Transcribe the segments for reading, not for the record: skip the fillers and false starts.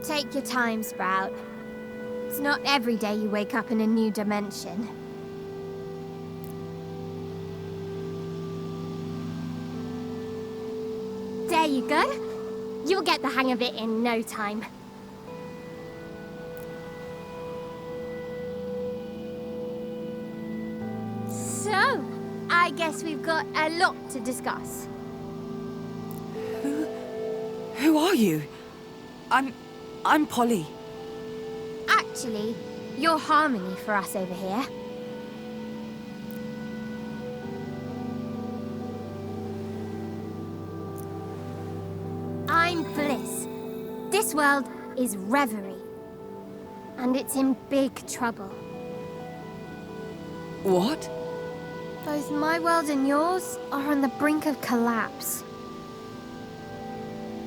Take your time, Sprout. It's not every day you wake up in a new dimension. There you go. You'll get the hang of it in no time. So, I guess we've got a lot to discuss. Who are you? I'm Polly. Actually, you're Harmony for us over here. I'm Bliss. This world is Reverie. And it's in big trouble. What? Both my world and yours are on the brink of collapse.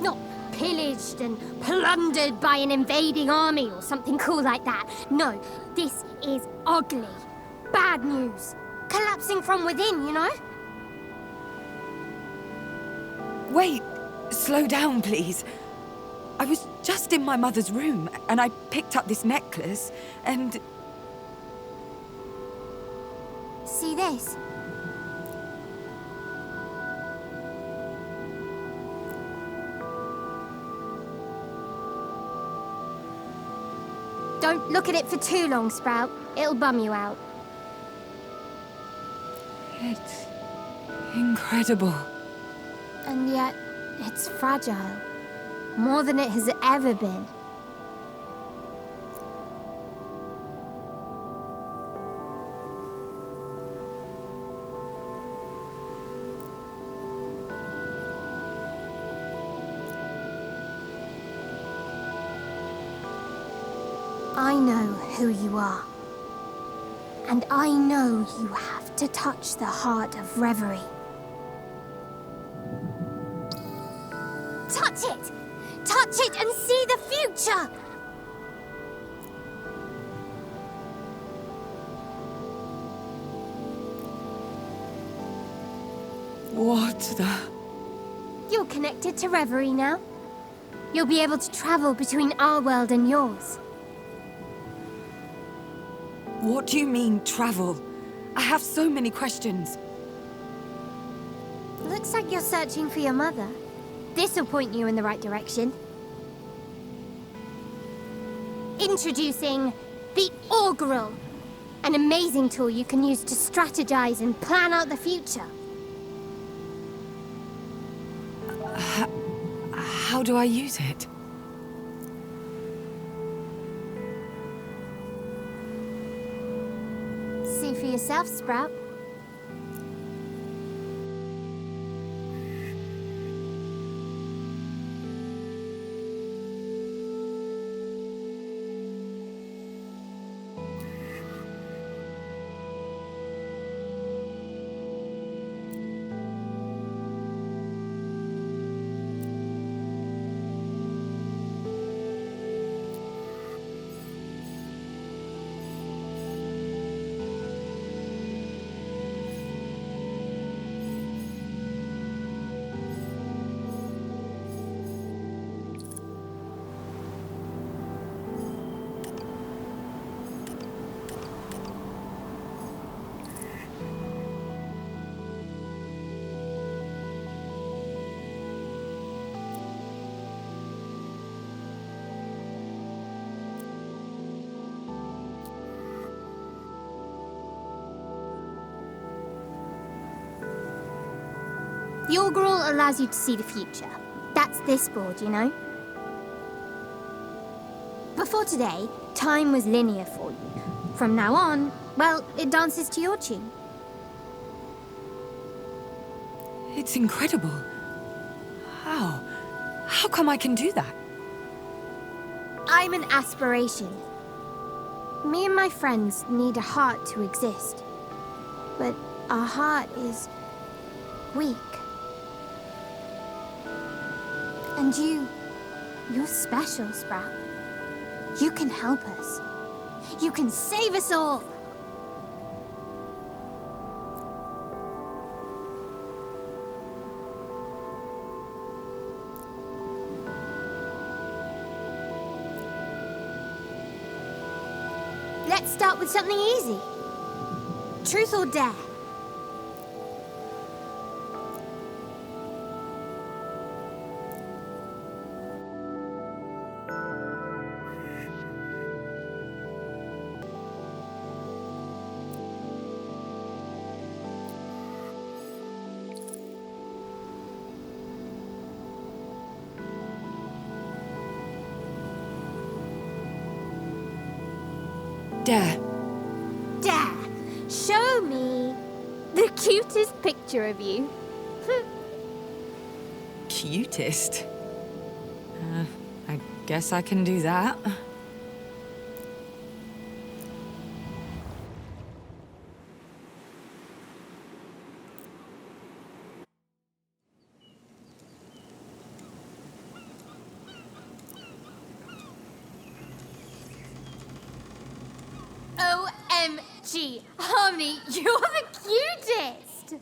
Not pillaged and plundered by an invading army or something cool like that. No, this is ugly. Bad news. Collapsing from within, you know? Wait, slow down, please. I was just in my mother's room, and I picked up this necklace, and... See this? Don't look at it for too long, Sprout. It'll bum you out. It's incredible. And yet, it's fragile. More than it has ever been. I know who you are. And I know you have to touch the heart of Reverie. Touch it! Touch it and see the future! What the... You're connected to Reverie now. You'll be able to travel between our world and yours. What do you mean, travel? I have so many questions. Looks like you're searching for your mother. This'll point you in the right direction. Introducing the Augural, an amazing tool you can use to strategize and plan out the future. How do I use it? See for yourself, Sprout. The Augural allows you to see the future. That's this board, you know? Before today, time was linear for you. From now on, well, it dances to your tune. It's incredible. How? How come I can do that? I'm an aspiration. Me and my friends need a heart to exist. But our heart is weak. And you're special, Sprout. You can help us. You can save us all. Let's start with something easy. Truth or dare? Dare. Dare! Show me the cutest picture of you. Cutest? I guess I can do that. OMG! Harmony, you're the cutest!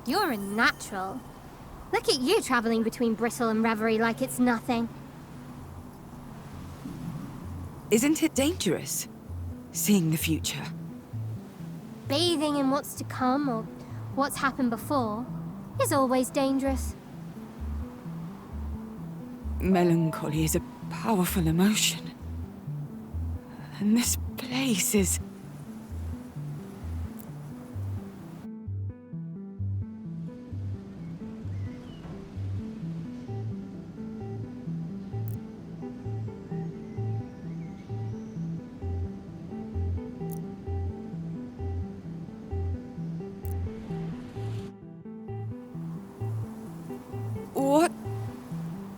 You're a natural. Look at you traveling between Brittle and Reverie like it's nothing. Isn't it dangerous, seeing the future? Bathing in what's to come or what's happened before is always dangerous. Melancholy is a powerful emotion. And this place is...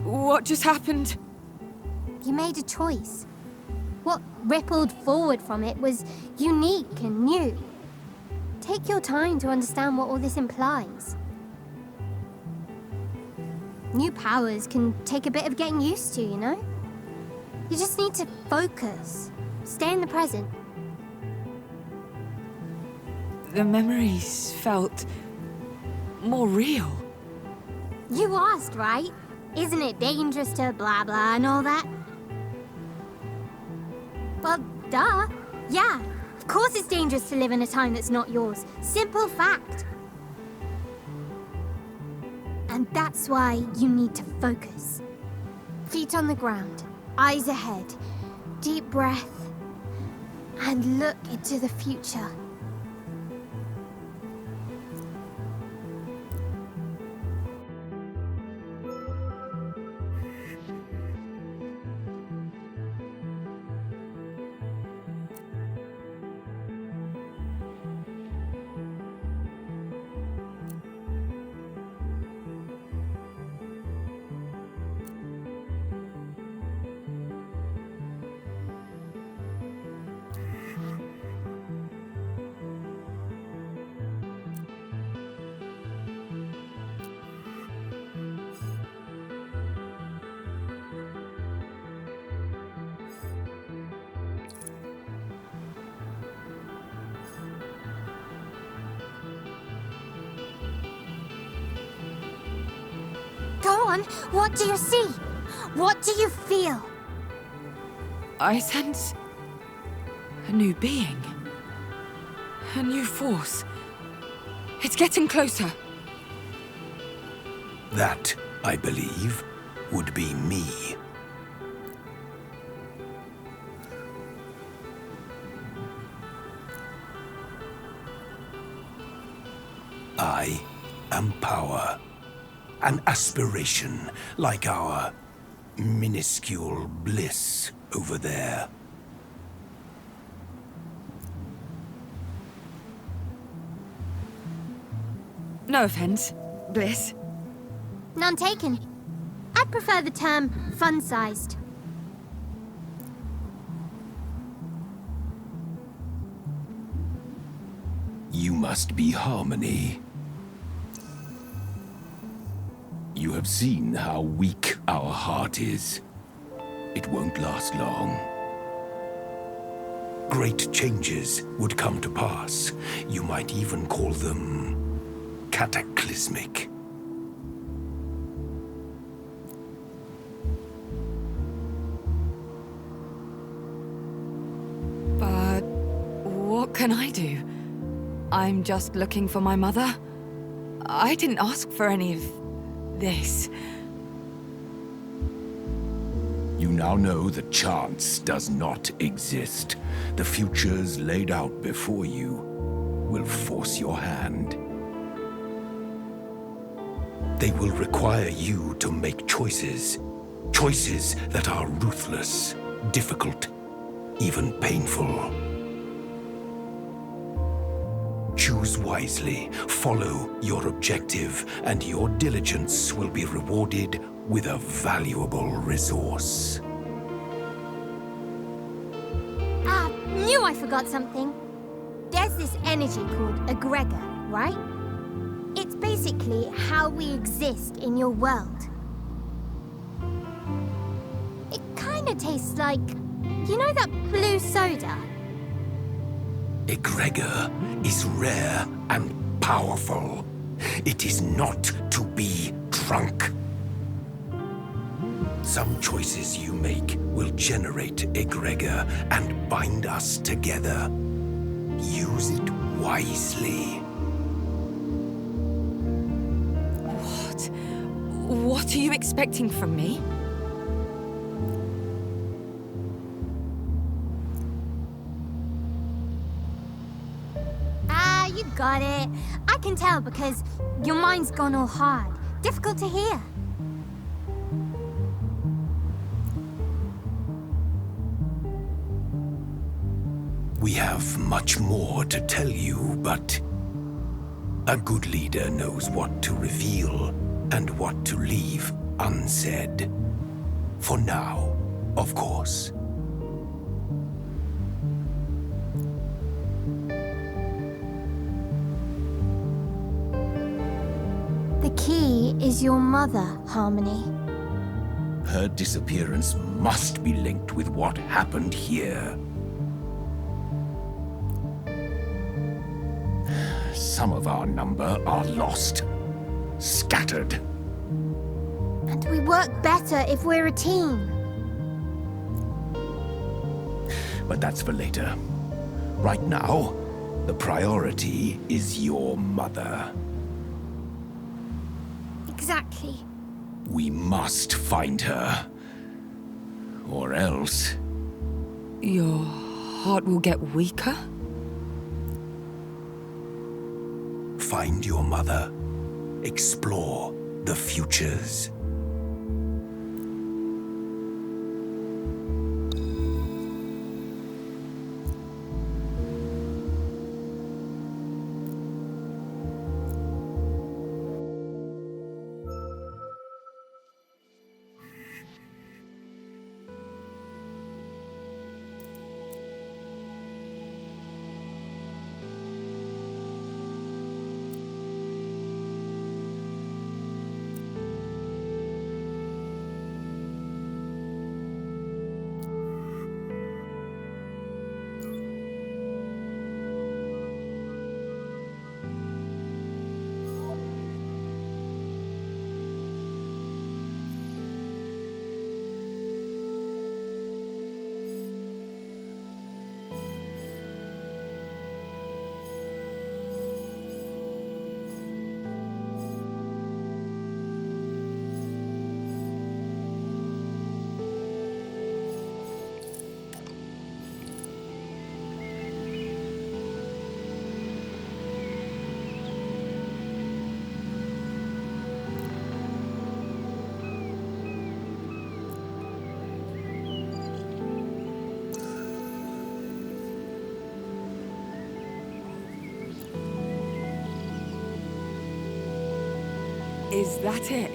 What just happened? You made a choice. What rippled forward from it was unique and new. Take your time to understand what all this implies. New powers can take a bit of getting used to, you know? You just need to focus. Stay in the present. The memories felt more real. You asked, right? Isn't it dangerous to blah blah and all that? Well, duh. Yeah, of course it's dangerous to live in a time that's not yours. Simple fact. And that's why you need to focus. Feet on the ground, eyes ahead, deep breath, and look into the future. Go on, what do you see? What do you feel? I sense a new being. A new force. It's getting closer. That, I believe, would be me. I am power. An aspiration like our minuscule bliss over there. No offense, Bliss. None taken. I'd prefer the term fun-sized. You must be Harmony. You have seen how weak our heart is. It won't last long. Great changes would come to pass. You might even call them cataclysmic. But what can I do? I'm just looking for my mother. I didn't ask for any of this. You now know that chance does not exist. The futures laid out before you will force your hand. They will require you to make choices. Choices that are ruthless, difficult, even painful. Choose wisely, follow your objective, and your diligence will be rewarded with a valuable resource. Ah, knew I forgot something. There's this energy called egregor, right? It's basically how we exist in your world. It kinda tastes like, you know that blue soda? Egregor is rare and powerful. It is not to be drunk. Some choices you make will generate egregor and bind us together. Use it wisely. What? What are you expecting from me? Ah, you got it. I can tell because your mind's gone all hard. Difficult to hear. We have much more to tell you, but a good leader knows what to reveal and what to leave unsaid. For now, of course. The key is your mother, Harmony. Her disappearance must be linked with what happened here. Some of our number are lost, scattered. And we work better if we're a team. But that's for later. Right now, the priority is your mother. Exactly. We must find her. Or else... Your heart will get weaker? Find your mother. Explore the futures. Is that it?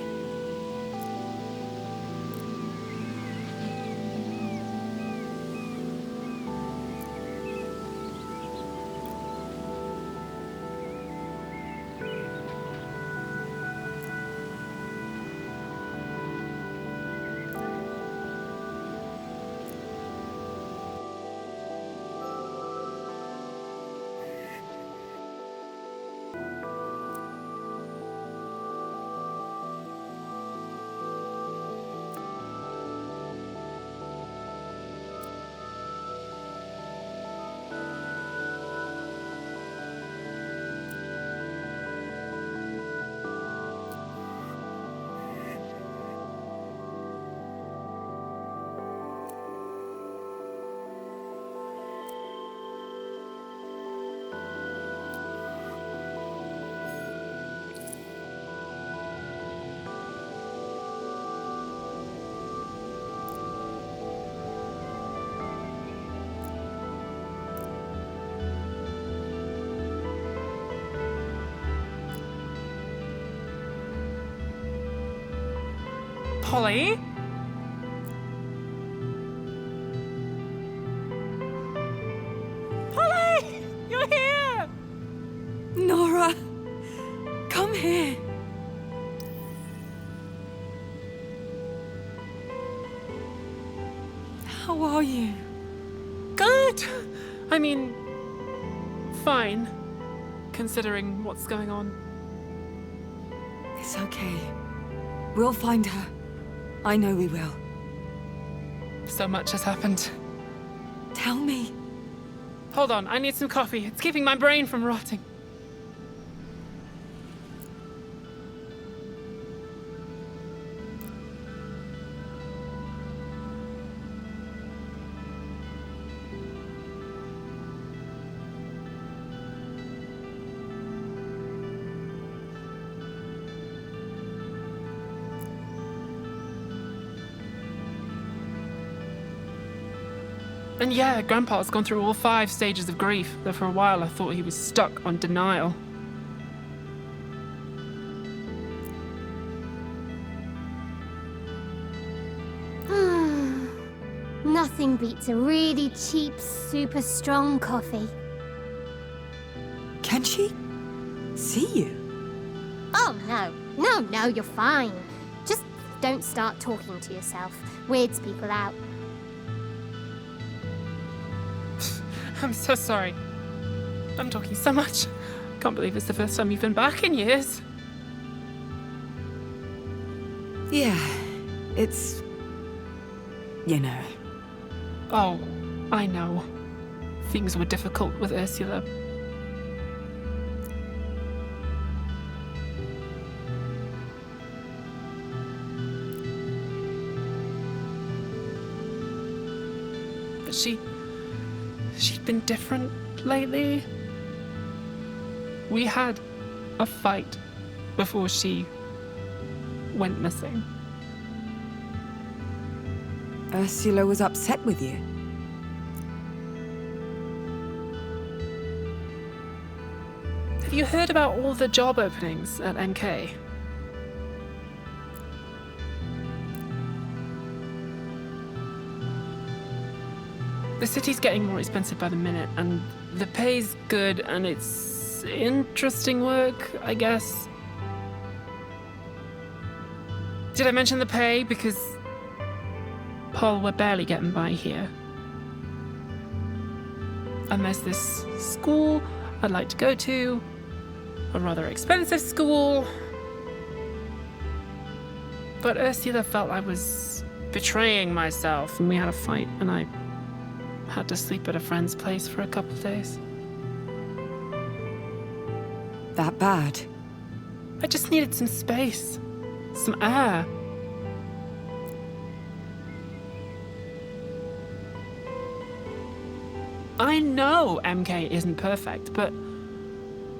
Polly? Polly! You're here! Nora! Come here! How are you? Good! I mean, fine, considering what's going on. It's okay. We'll find her. I know we will. So much has happened. Tell me. Hold on, I need some coffee. It's keeping my brain from rotting. And yeah, Grandpa's gone through all 5 stages of grief, though for a while I thought he was stuck on denial. Nothing beats a really cheap, super strong coffee. Can she see you? Oh, no. No, you're fine. Just don't start talking to yourself. Weirds people out. I'm so sorry. I'm talking so much. Can't believe it's the first time you've been back in years. Yeah, it's... you know. Oh, I know. Things were difficult with Ursula. But she'd been different lately. We had a fight before she went missing. Ursula was upset with you. Have you heard about all the job openings at MK? The city's getting more expensive by the minute, and the pay's good, and it's interesting work, I guess. Did I mention the pay? Because, Paul, we're barely getting by here. And there's this school I'd like to go to, a rather expensive school. But Ursula felt I was betraying myself, and we had a fight, and I had to sleep at a friend's place for a couple of days. That bad? I just needed some space, some air. I know MK isn't perfect, but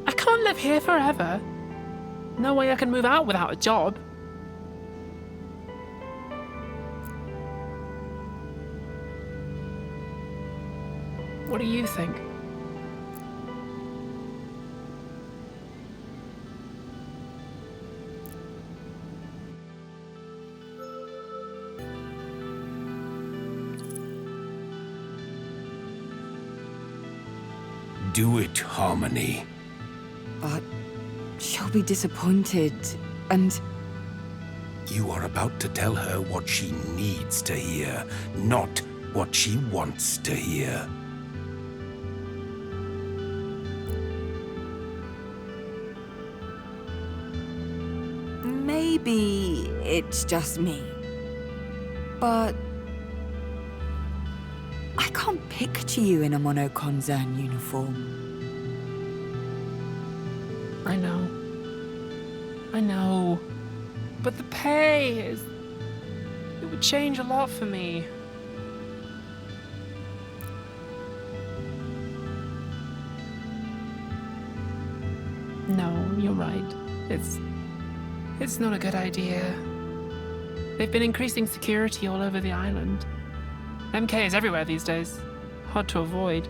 I can't live here forever. No way I can move out without a job. What do you think? Do it, Harmony. But she'll be disappointed, and... You are about to tell her what she needs to hear, not what she wants to hear. Maybe it's just me, but I can't picture you in a monoconcern uniform. I know. But the pay is... It would change a lot for me. No, you're right. It's not a good idea. They've been increasing security all over the island. MK is everywhere these days. Hard to avoid.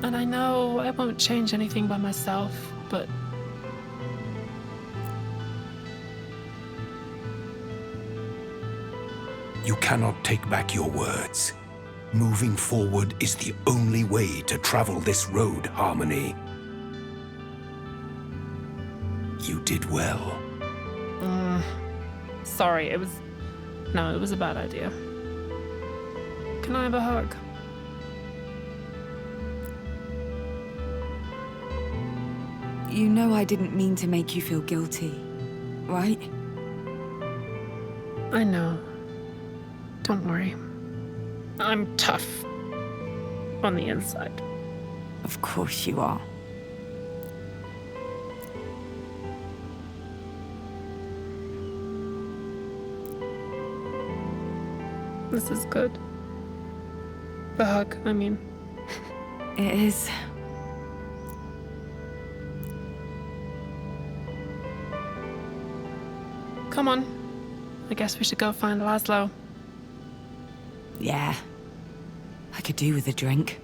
And I know I won't change anything by myself, but... You cannot take back your words. Moving forward is the only way to travel this road, Harmony. You did well. Sorry, it was a bad idea. Can I have a hug? You know I didn't mean to make you feel guilty, right? I know. Don't worry. I'm tough. On the inside. Of course you are. This is good. The hug, I mean. It is. Come on. I guess we should go find Laszlo. Yeah. I could do with a drink.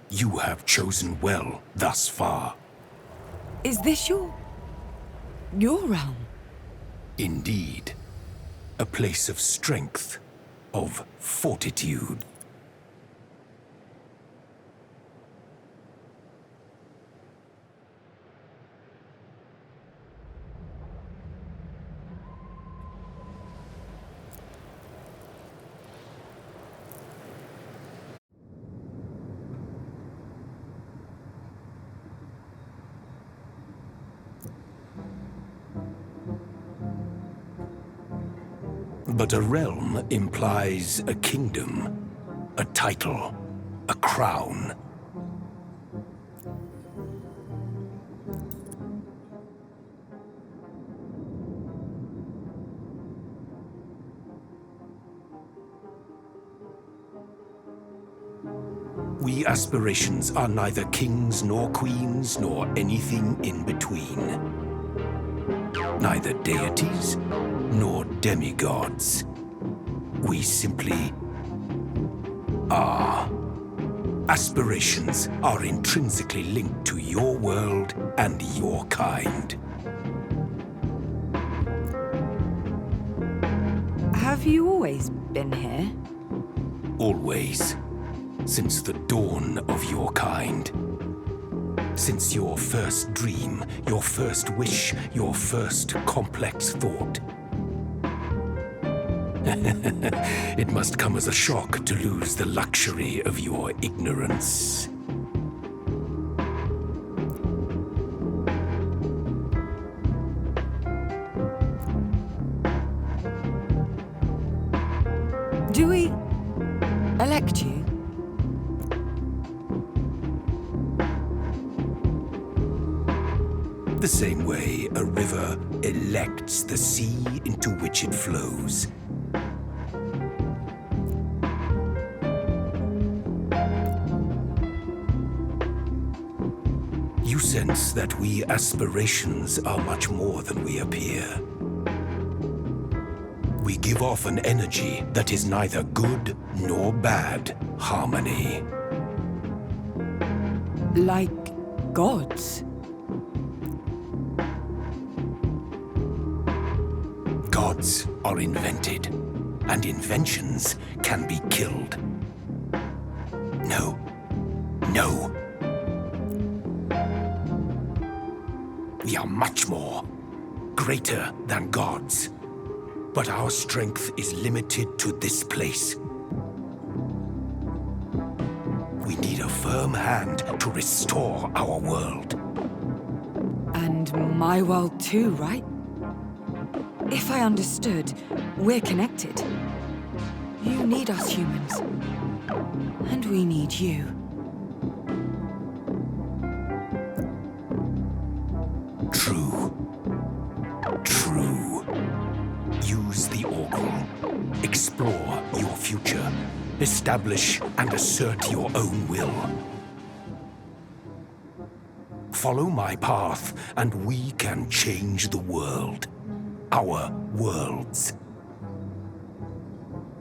You have chosen well thus far. Is this your realm? Indeed. A place of strength, of fortitude. But a realm implies a kingdom, a title, a crown. We Aspirations are neither kings nor queens nor anything in between. Neither deities nor demigods. We simply are. Aspirations are intrinsically linked to your world and your kind. Have you always been here? Always. Since the dawn of your kind. Since your first dream, your first wish, your first complex thought. It must come as a shock to lose the luxury of your ignorance. Do we elect you? The same way a river elects the sea into which it flows. You sense that we aspirations are much more than we appear. We give off an energy that is neither good nor bad harmony. Like gods? Gods are invented, and inventions can be killed. No. No. We are much more, greater than gods. But our strength is limited to this place. We need a firm hand to restore our world. And my world too, right? If I understood, we're connected. You need us humans. And we need you. True. True. Use the Orgul. Explore your future. Establish and assert your own will. Follow my path, and we can change the world. Our worlds.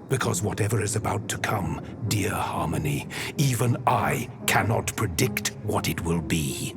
Because whatever is about to come, dear Harmony, even I cannot predict what it will be.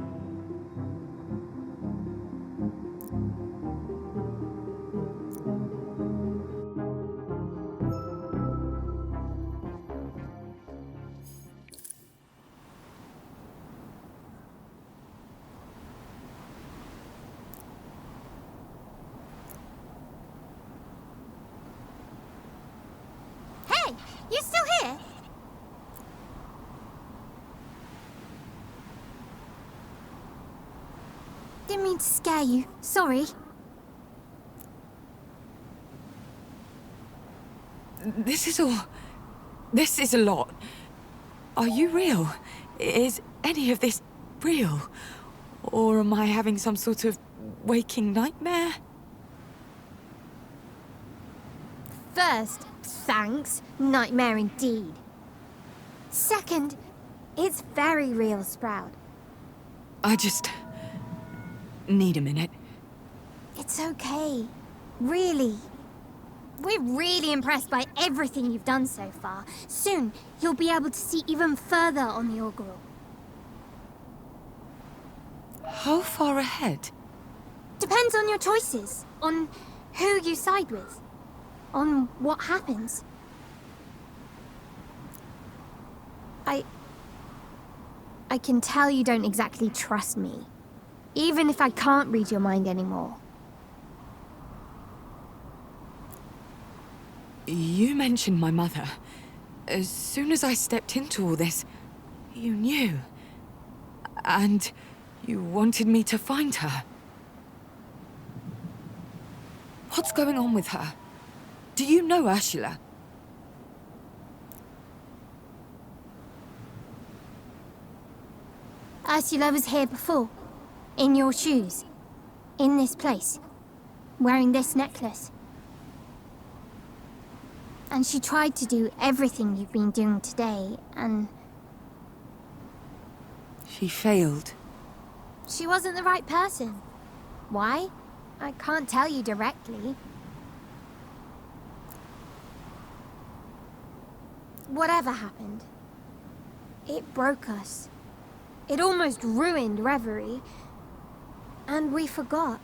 Hey, you still here? Didn't mean to scare you. Sorry. This is a lot. Are you real? Is any of this real? Or am I having some sort of waking nightmare? First, thanks. Nightmare indeed. Second, it's very real, Sprout. I just need a minute. It's okay. Really. We're really impressed by everything you've done so far. Soon, you'll be able to see even further on the Orgul. How far ahead? Depends on your choices, on who you side with, on what happens. I can tell you don't exactly trust me, even if I can't read your mind anymore. You mentioned my mother. As soon as I stepped into all this, you knew. And you wanted me to find her. What's going on with her? Do you know Ursula? Ursula was here before, in your shoes, in this place, wearing this necklace. And she tried to do everything you've been doing today, and She failed. she wasn't the right person. Why? I can't tell you directly. Whatever happened, it broke us. It almost ruined Reverie. And we forgot.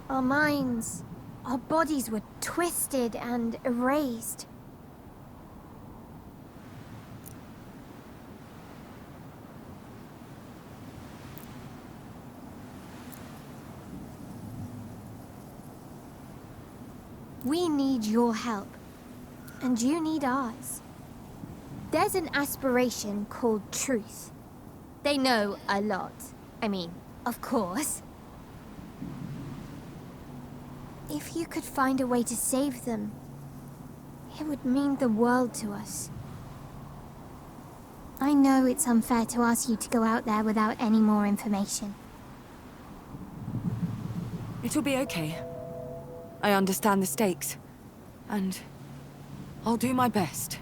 Our minds, our bodies were twisted and erased. We need your help, and you need ours. There's an aspiration called truth. They know a lot. I mean, of course. If you could find a way to save them, It would mean the world to us. I know it's unfair to ask you to go out there without any more information. It'll be okay. I understand the stakes. And I'll do my best.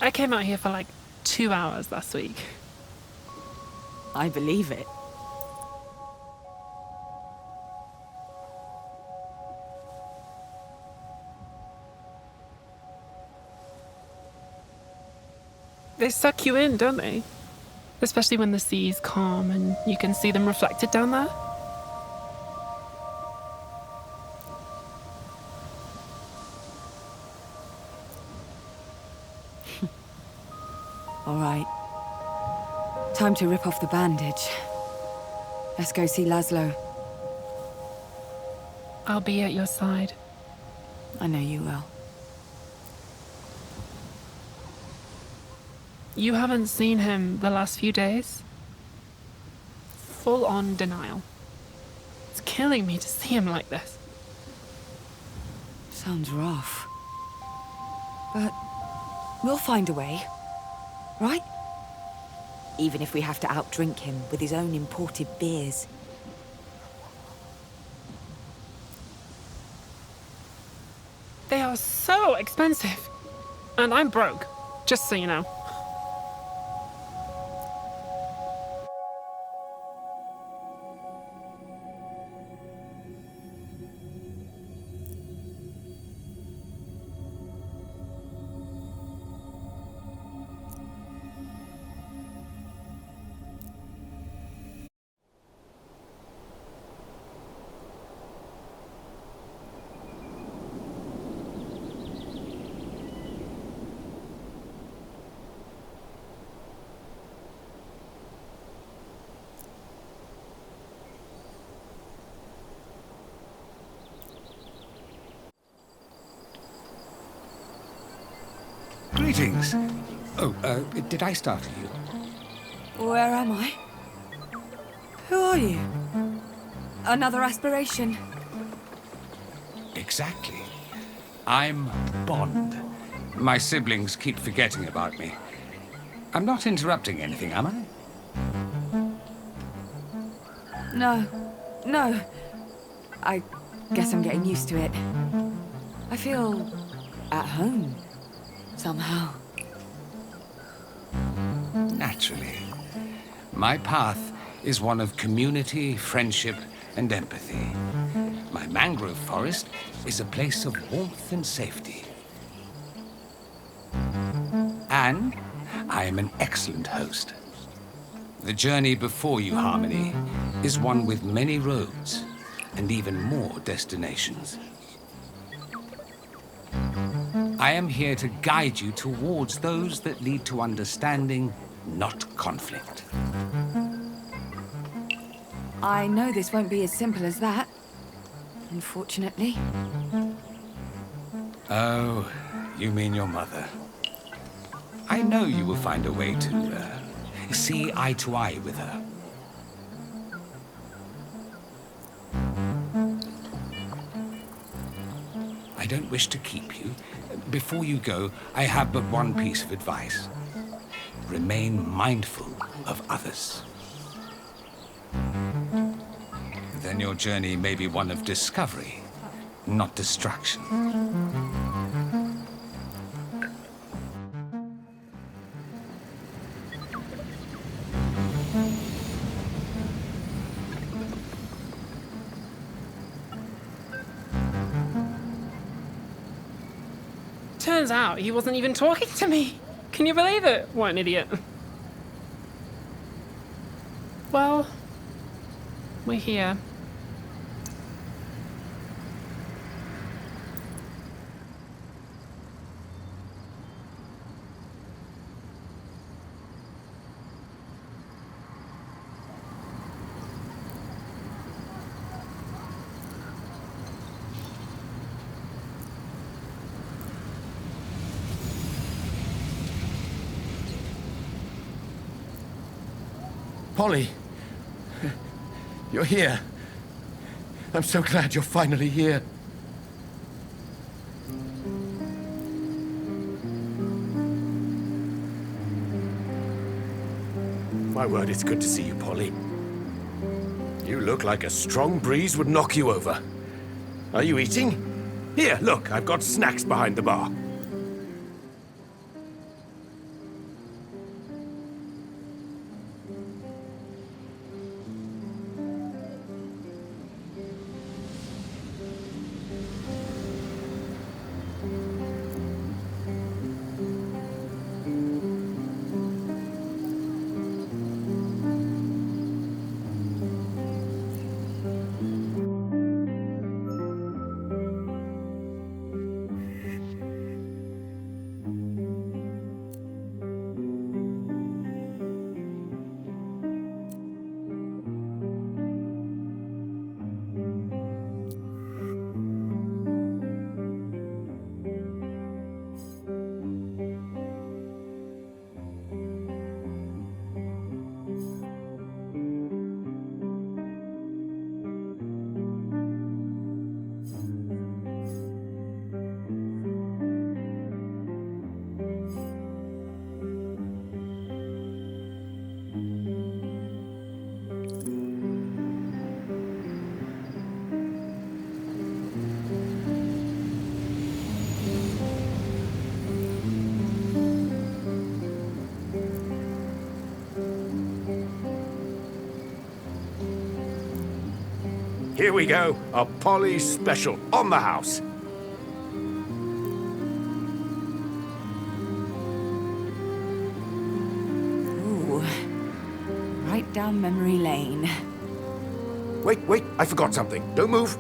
I came out here for like 2 hours last week. I believe it. They suck you in, don't they? Especially when the sea's calm and you can see them reflected down there. All right. Time to rip off the bandage. Let's go see Laszlo. I'll be at your side. I know you will. You haven't seen him the last few days? Full on denial. It's killing me to see him like this. Sounds rough. But we'll find a way, right? Even if we have to outdrink him with his own imported beers. They are so expensive. And I'm broke, just so you know. Greetings. Oh, did I startle you? Where am I? Who are you? Another aspiration. Exactly. I'm Bond. My siblings keep forgetting about me. I'm not interrupting anything, am I? No. I guess I'm getting used to it. I feel at home, somehow. Naturally. My path is one of community, friendship, and empathy. My mangrove forest is a place of warmth and safety. And I am an excellent host. The journey before you, Harmony, is one with many roads and even more destinations. I am here to guide you towards those that lead to understanding, not conflict. I know this won't be as simple as that, unfortunately. Oh, you mean your mother. I know you will find a way to, see eye to eye with her. I don't wish to keep you. Before you go, I have but one piece of advice. Remain mindful of others. Then your journey may be one of discovery, not destruction. Turns out he wasn't even talking to me. Can you believe it? What an idiot. Well, we're here. Polly, you're here. I'm so glad you're finally here. My word, it's good to see you, Polly. You look like a strong breeze would knock you over. Are you eating? Here, look, I've got snacks behind the bar. Here we go, a Polly special on the house. Ooh, right down memory lane. Wait, I forgot something. Don't move.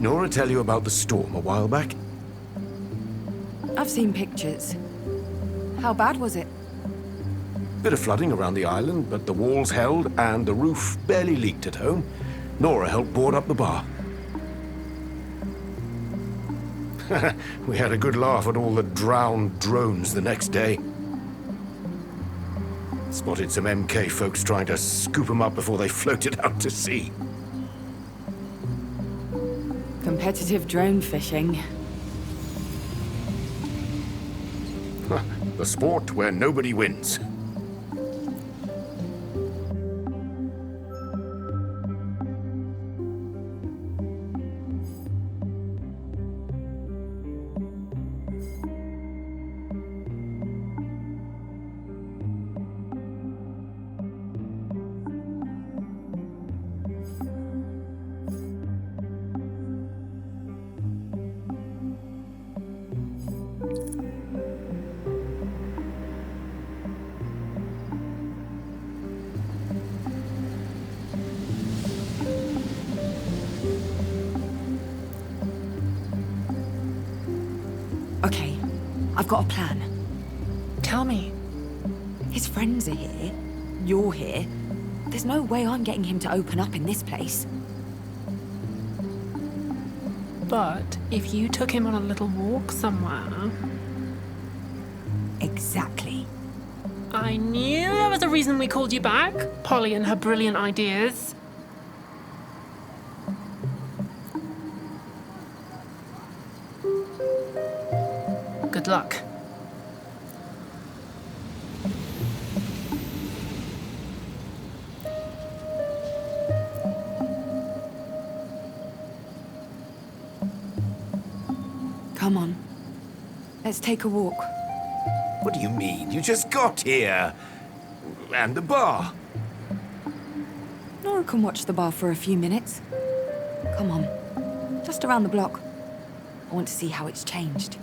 Did Nora tell you about the storm a while back? I've seen pictures. How bad was it? Bit of flooding around the island, but the walls held and the roof barely leaked at home. Nora helped board up the bar. We had a good laugh at all the drowned drones the next day. Spotted some MK folks trying to scoop them up before they floated out to sea. Competitive drone fishing. The sport where nobody wins. Okay, I've got a plan. Tell me. His friends are here. You're here. There's no way I'm getting him to open up in this place. But if you took him on a little walk somewhere... Exactly. I knew there was a reason we called you back. Polly and her brilliant ideas. Good luck. Come on. Let's take a walk. What do you mean? You just got here. And the bar. Nora can watch the bar for a few minutes. Come on. Just around the block. I want to see how it's changed.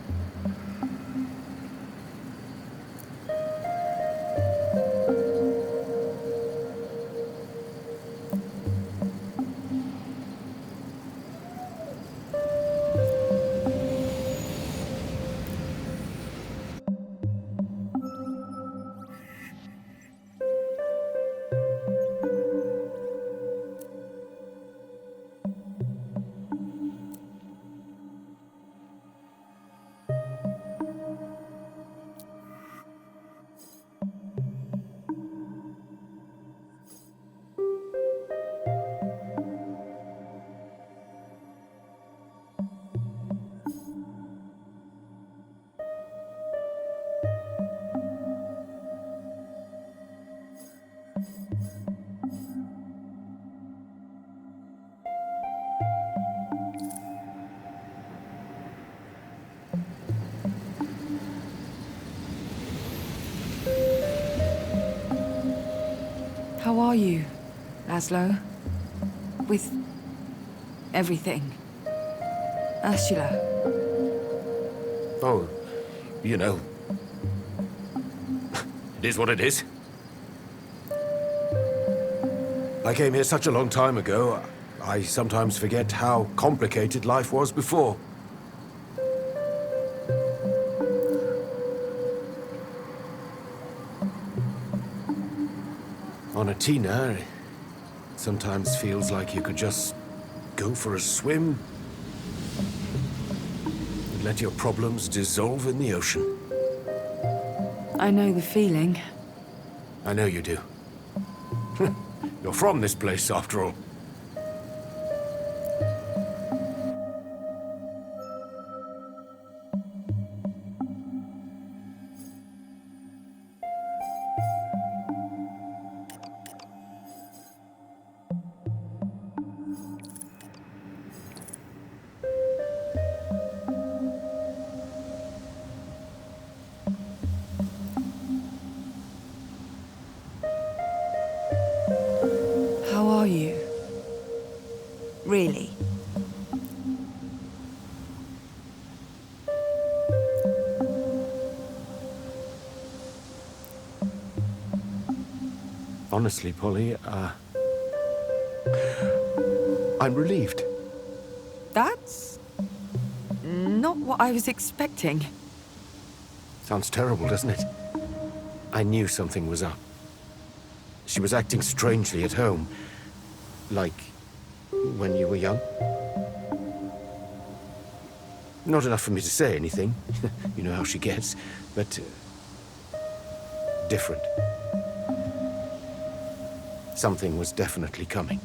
How are you, Laszlo? With everything? Ursula? Oh, you know. It is what it is. I came here such a long time ago, I sometimes forget how complicated life was before. On a Tina, it sometimes feels like you could just go for a swim and let your problems dissolve in the ocean. I know the feeling. I know you do. You're from this place, after all. How are you? Really? Honestly, Polly, I'm relieved. That's not what I was expecting. Sounds terrible, doesn't it? I knew something was up. She was acting strangely at home. Like when you were young. Not enough for me to say anything. You know how she gets. But different. Something was definitely coming.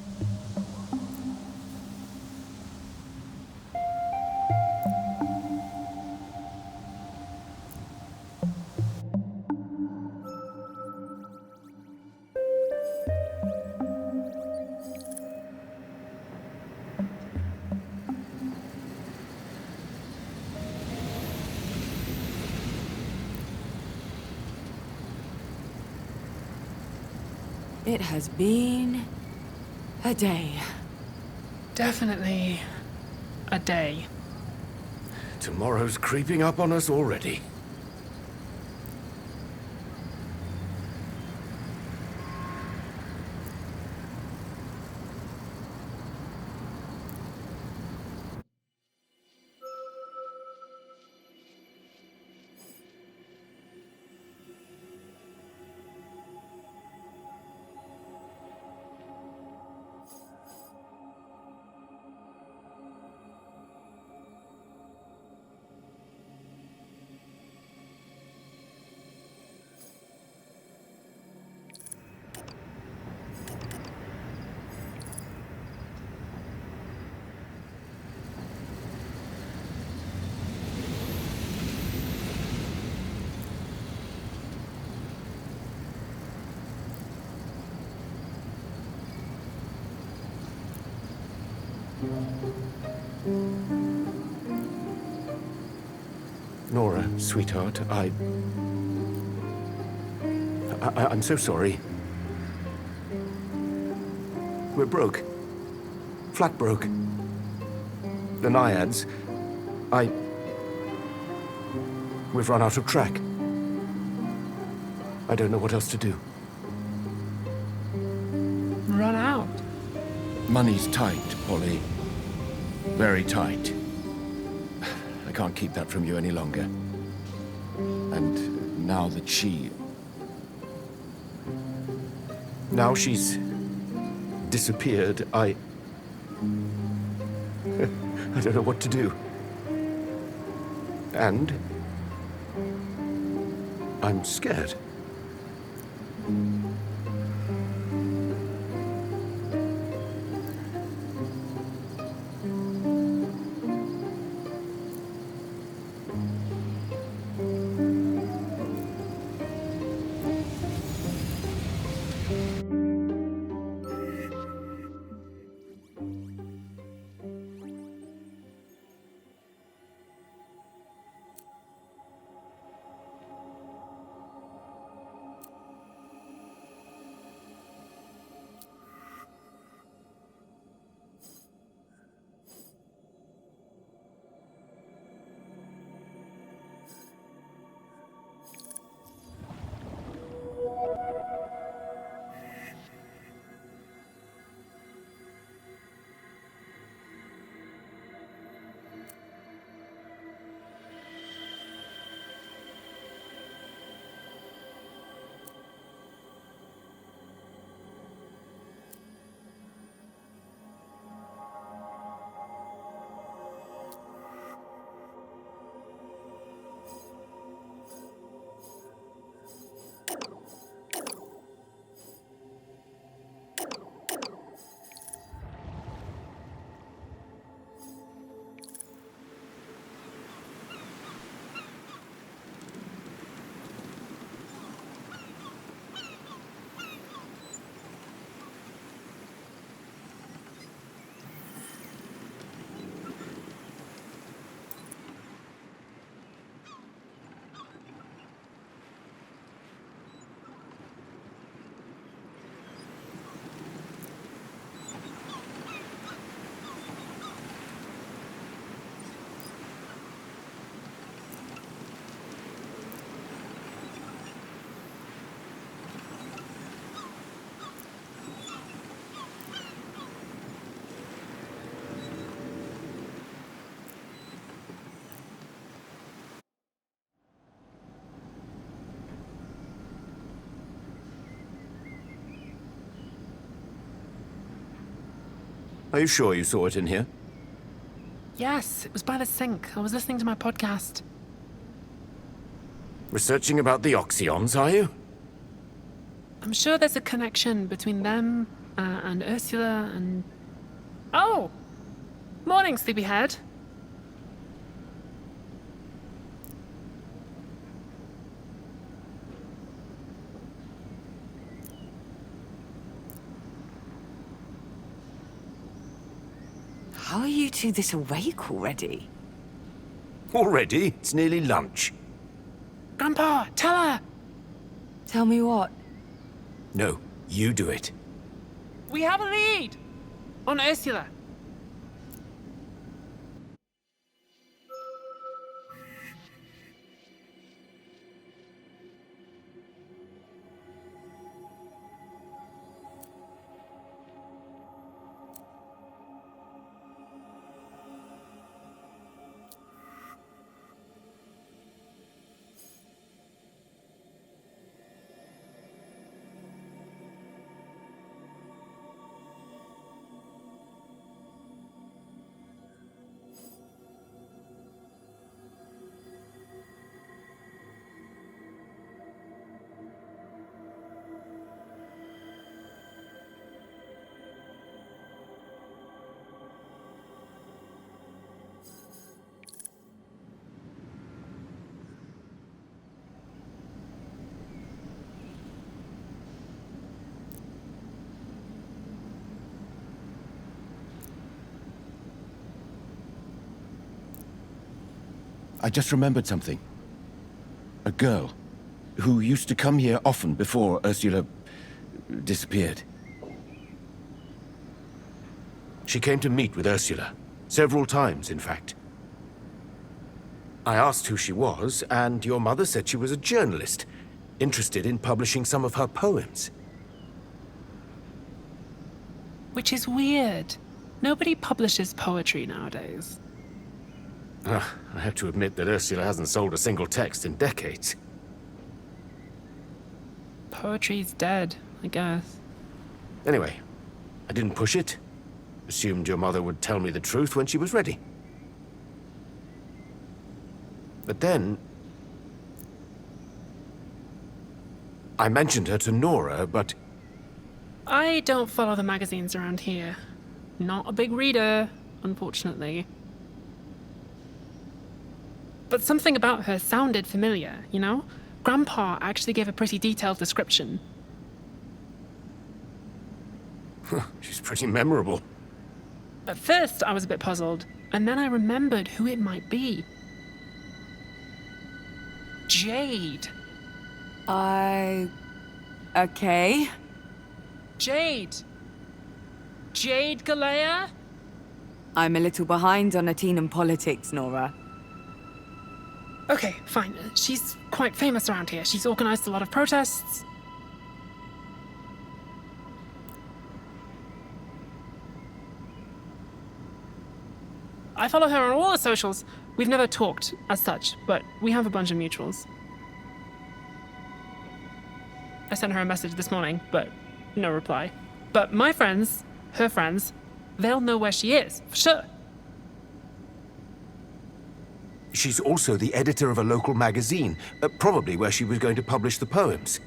It has been a day. Definitely a day. Tomorrow's creeping up on us already. Nora, sweetheart, I'm so sorry. We're broke. Flat broke. The Naiads, we've run out of track. I don't know what else to do. Run out? Money's tight, Polly. Very tight. I can't keep that from you any longer. And now that now she's disappeared, I don't know what to do. And I'm scared. Are you sure you saw it in here? Yes, it was by the sink. I was listening to my podcast. Researching about the Oxyons, are you? I'm sure there's a connection between them and Ursula and... Oh! Morning, sleepyhead. How are you two this awake already? Already? It's nearly lunch. Grandpa, tell her! Tell me what? No, you do it. We have a lead! On Ursula. I just remembered something. A girl who used to come here often before Ursula disappeared. She came to meet with Ursula. Several times, in fact. I asked who she was, and your mother said she was a journalist, interested in publishing some of her poems. Which is weird. Nobody publishes poetry nowadays. I have to admit that Ursula hasn't sold a single text in decades. Poetry's dead, I guess. Anyway, I didn't push it. Assumed your mother would tell me the truth when she was ready. But then... I mentioned her to Nora, but... I don't follow the magazines around here. Not a big reader, unfortunately. But something about her sounded familiar, you know? Grandpa actually gave a pretty detailed description. She's pretty memorable. At first, I was a bit puzzled, and then I remembered who it might be. Jade. Okay. Jade. Jade Galea? I'm a little behind on Atenan politics, Nora. Okay, fine. She's quite famous around here. She's organized a lot of protests. I follow her on all the socials. We've never talked as such, but we have a bunch of mutuals. I sent her a message this morning, but no reply. But my friends, her friends, they'll know where she is, for sure. She's also the editor of a local magazine, probably where she was going to publish the poems.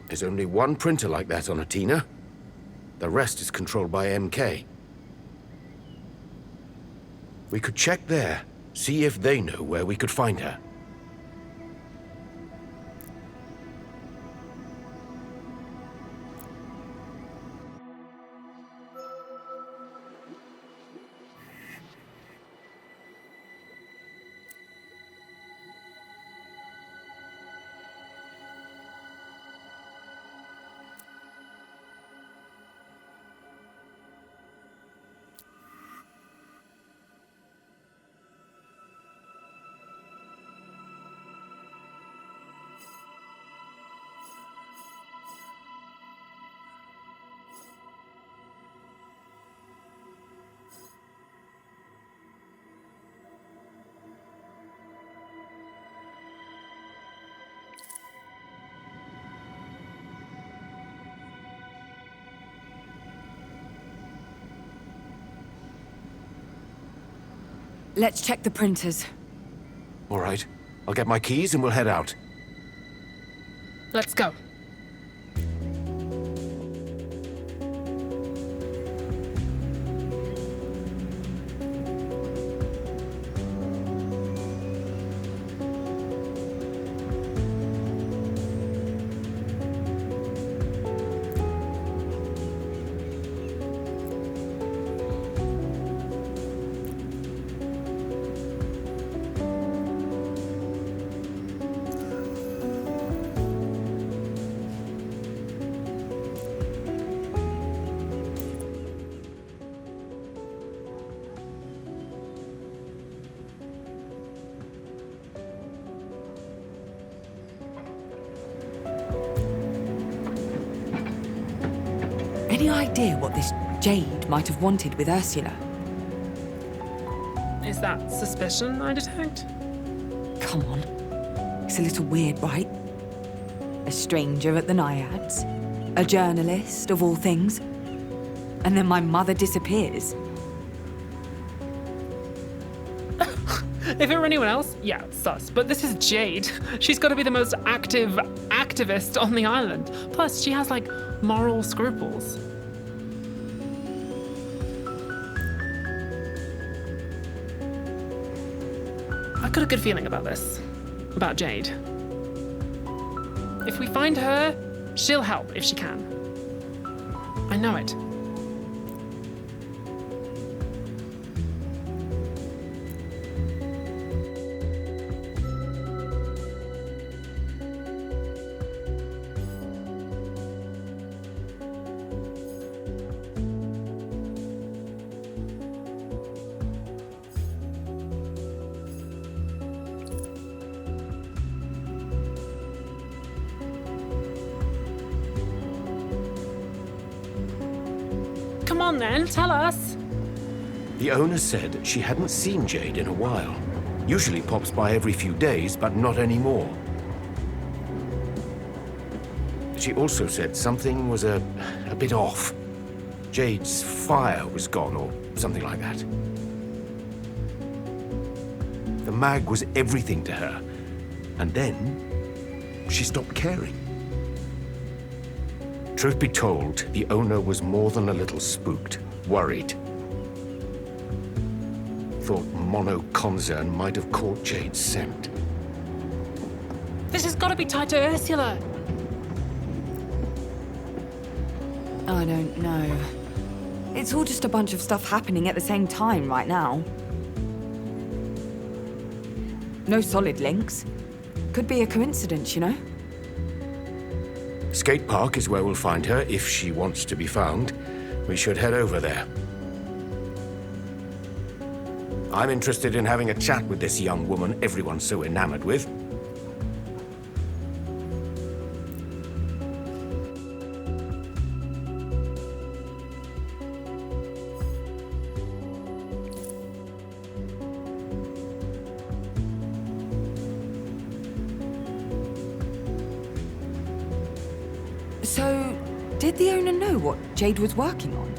There's only one printer like that on Athena. The rest is controlled by MK. We could check there, see if they know where we could find her. Let's check the printers. All right. I'll get my keys and we'll head out. Let's go. Any idea what this Jade might have wanted with Ursula? Is that suspicion I detect? Come on. It's a little weird, right? A stranger at the Naiads, a journalist of all things, and then my mother disappears. If it were anyone else, yeah, it's sus. But this is Jade. She's got to be the most active activist on the island. Plus, she has, like, moral scruples. I've got a good feeling about this. About Jade. If we find her, she'll help if she can. I know it. Come on then, tell us. The owner said she hadn't seen Jade in a while. Usually pops by every few days, but not anymore. She also said something was a bit off. Jade's fire was gone, or something like that. The mag was everything to her. And then, she stopped caring. Truth be told, the owner was more than a little spooked, worried. Thought Mono Concern might have caught Jade's scent. This has got to be tied to Ursula. I don't know. It's all just a bunch of stuff happening at the same time right now. No solid links. Could be a coincidence, you know? Skate Park is where we'll find her if she wants to be found. We should head over there. I'm interested in having a chat with this young woman everyone's so enamored with. So, did the owner know what Jade was working on?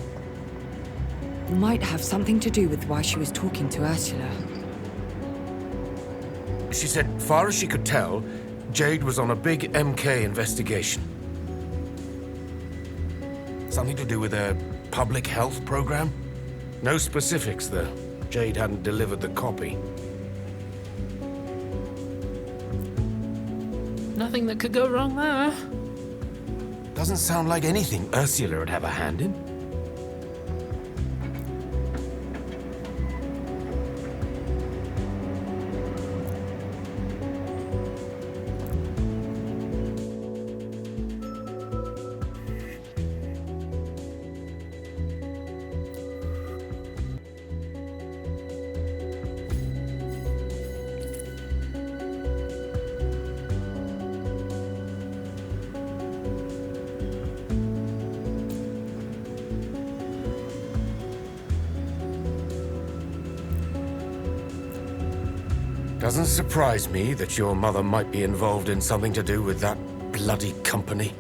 Might have something to do with why she was talking to Ursula. She said, far as she could tell, Jade was on a big MK investigation. Something to do with a public health program? No specifics, though. Jade hadn't delivered the copy. Nothing that could go wrong there. Doesn't sound like anything Ursula would have a hand in. Doesn't surprise me that your mother might be involved in something to do with that bloody company.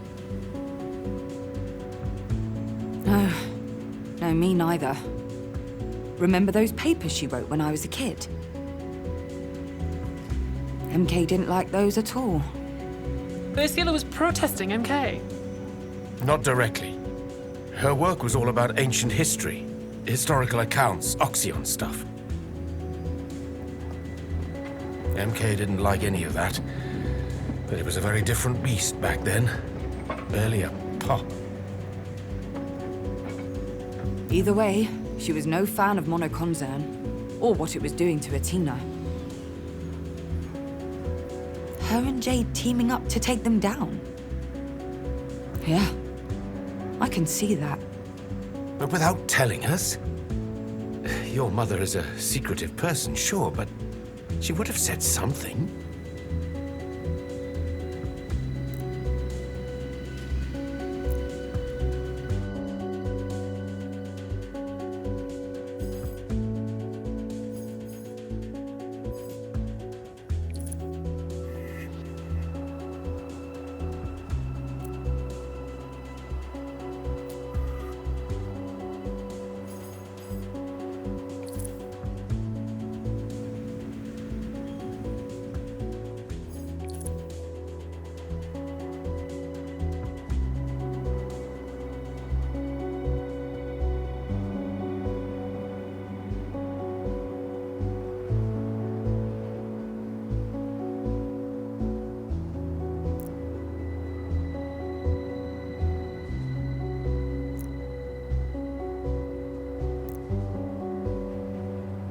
No, me neither. Remember those papers she wrote when I was a kid? MK didn't like those at all. Ursula was protesting MK. Not directly. Her work was all about ancient history, historical accounts, Oxyon stuff. MK didn't like any of that, but it was a very different beast back then. Barely a pop. Either way, she was no fan of Monoconcern, or what it was doing to Athena. Her and Jade teaming up to take them down. Yeah, I can see that. But without telling us? Your mother is a secretive person, sure, but she would have said something.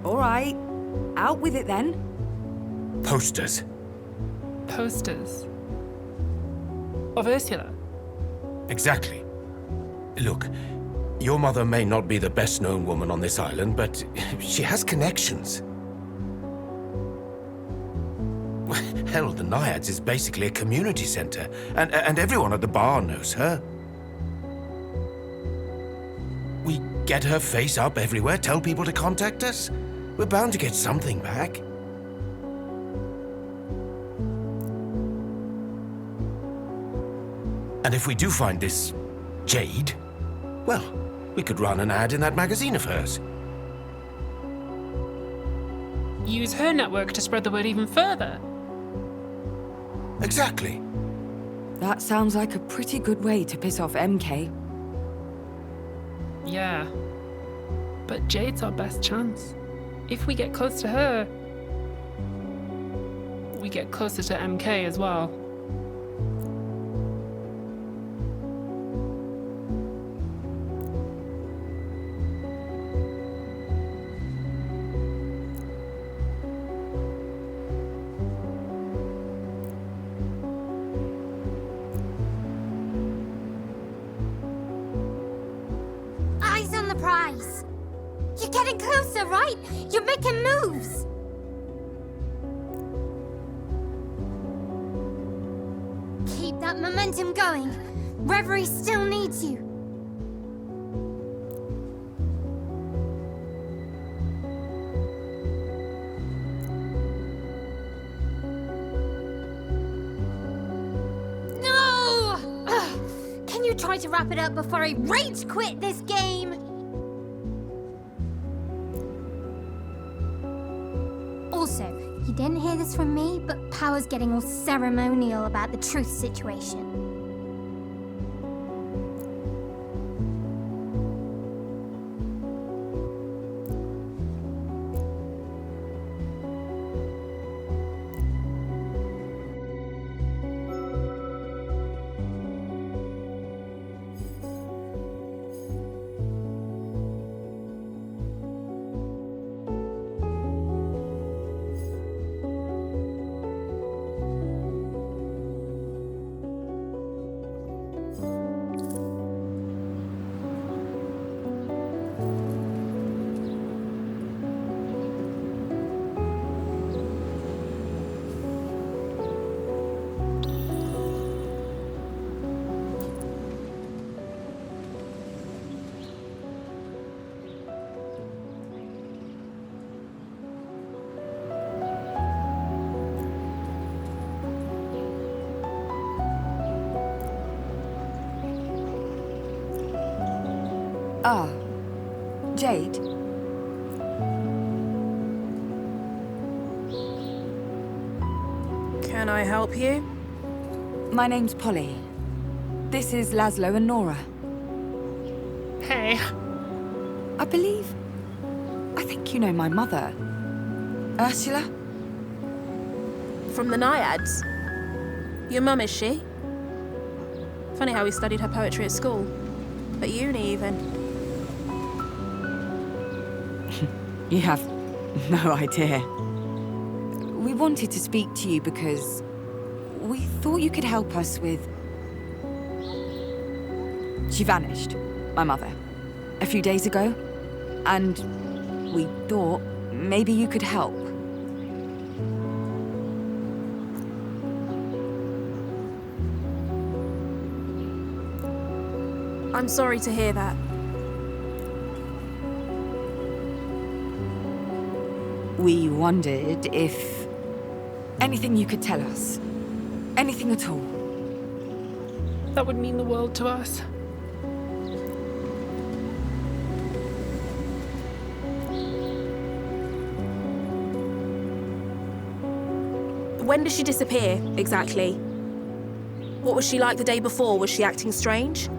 All right, out with it then. Posters. Posters. Of Ursula. Exactly. Look, your mother may not be the best-known woman on this island, but she has connections. Hell, the Naiads is basically a community center, and everyone at the bar knows her. We get her face up everywhere, tell people to contact us. We're bound to get something back. And if we do find this Jade, well, we could run an ad in that magazine of hers. Use her network to spread the word even further. Exactly. That sounds like a pretty good way to piss off MK. Yeah. But Jade's our best chance. If we get close to her, we get closer to MK as well. Eyes on the prize. You're getting closer, right? You're making moves. Keep that momentum going. Reverie still needs you. No! Ugh. Can you try to wrap it up before I rage quit this game? Also, you didn't hear this from me, but Power's getting all ceremonial about the truth situation. Ah, Jade. Can I help you? My name's Polly. This is Laszlo and Nora. Hey. I think you know my mother. Ursula? From the Naiads? Your mum, is she? Funny how we studied her poetry at school. At uni, even. You have no idea. We wanted to speak to you because we thought you could help us with... She vanished, my mother, a few days ago. And we thought maybe you could help. I'm sorry to hear that. We wondered if... anything you could tell us. Anything at all. That would mean the world to us. When did she disappear, exactly? What was she like the day before? Was she acting strange?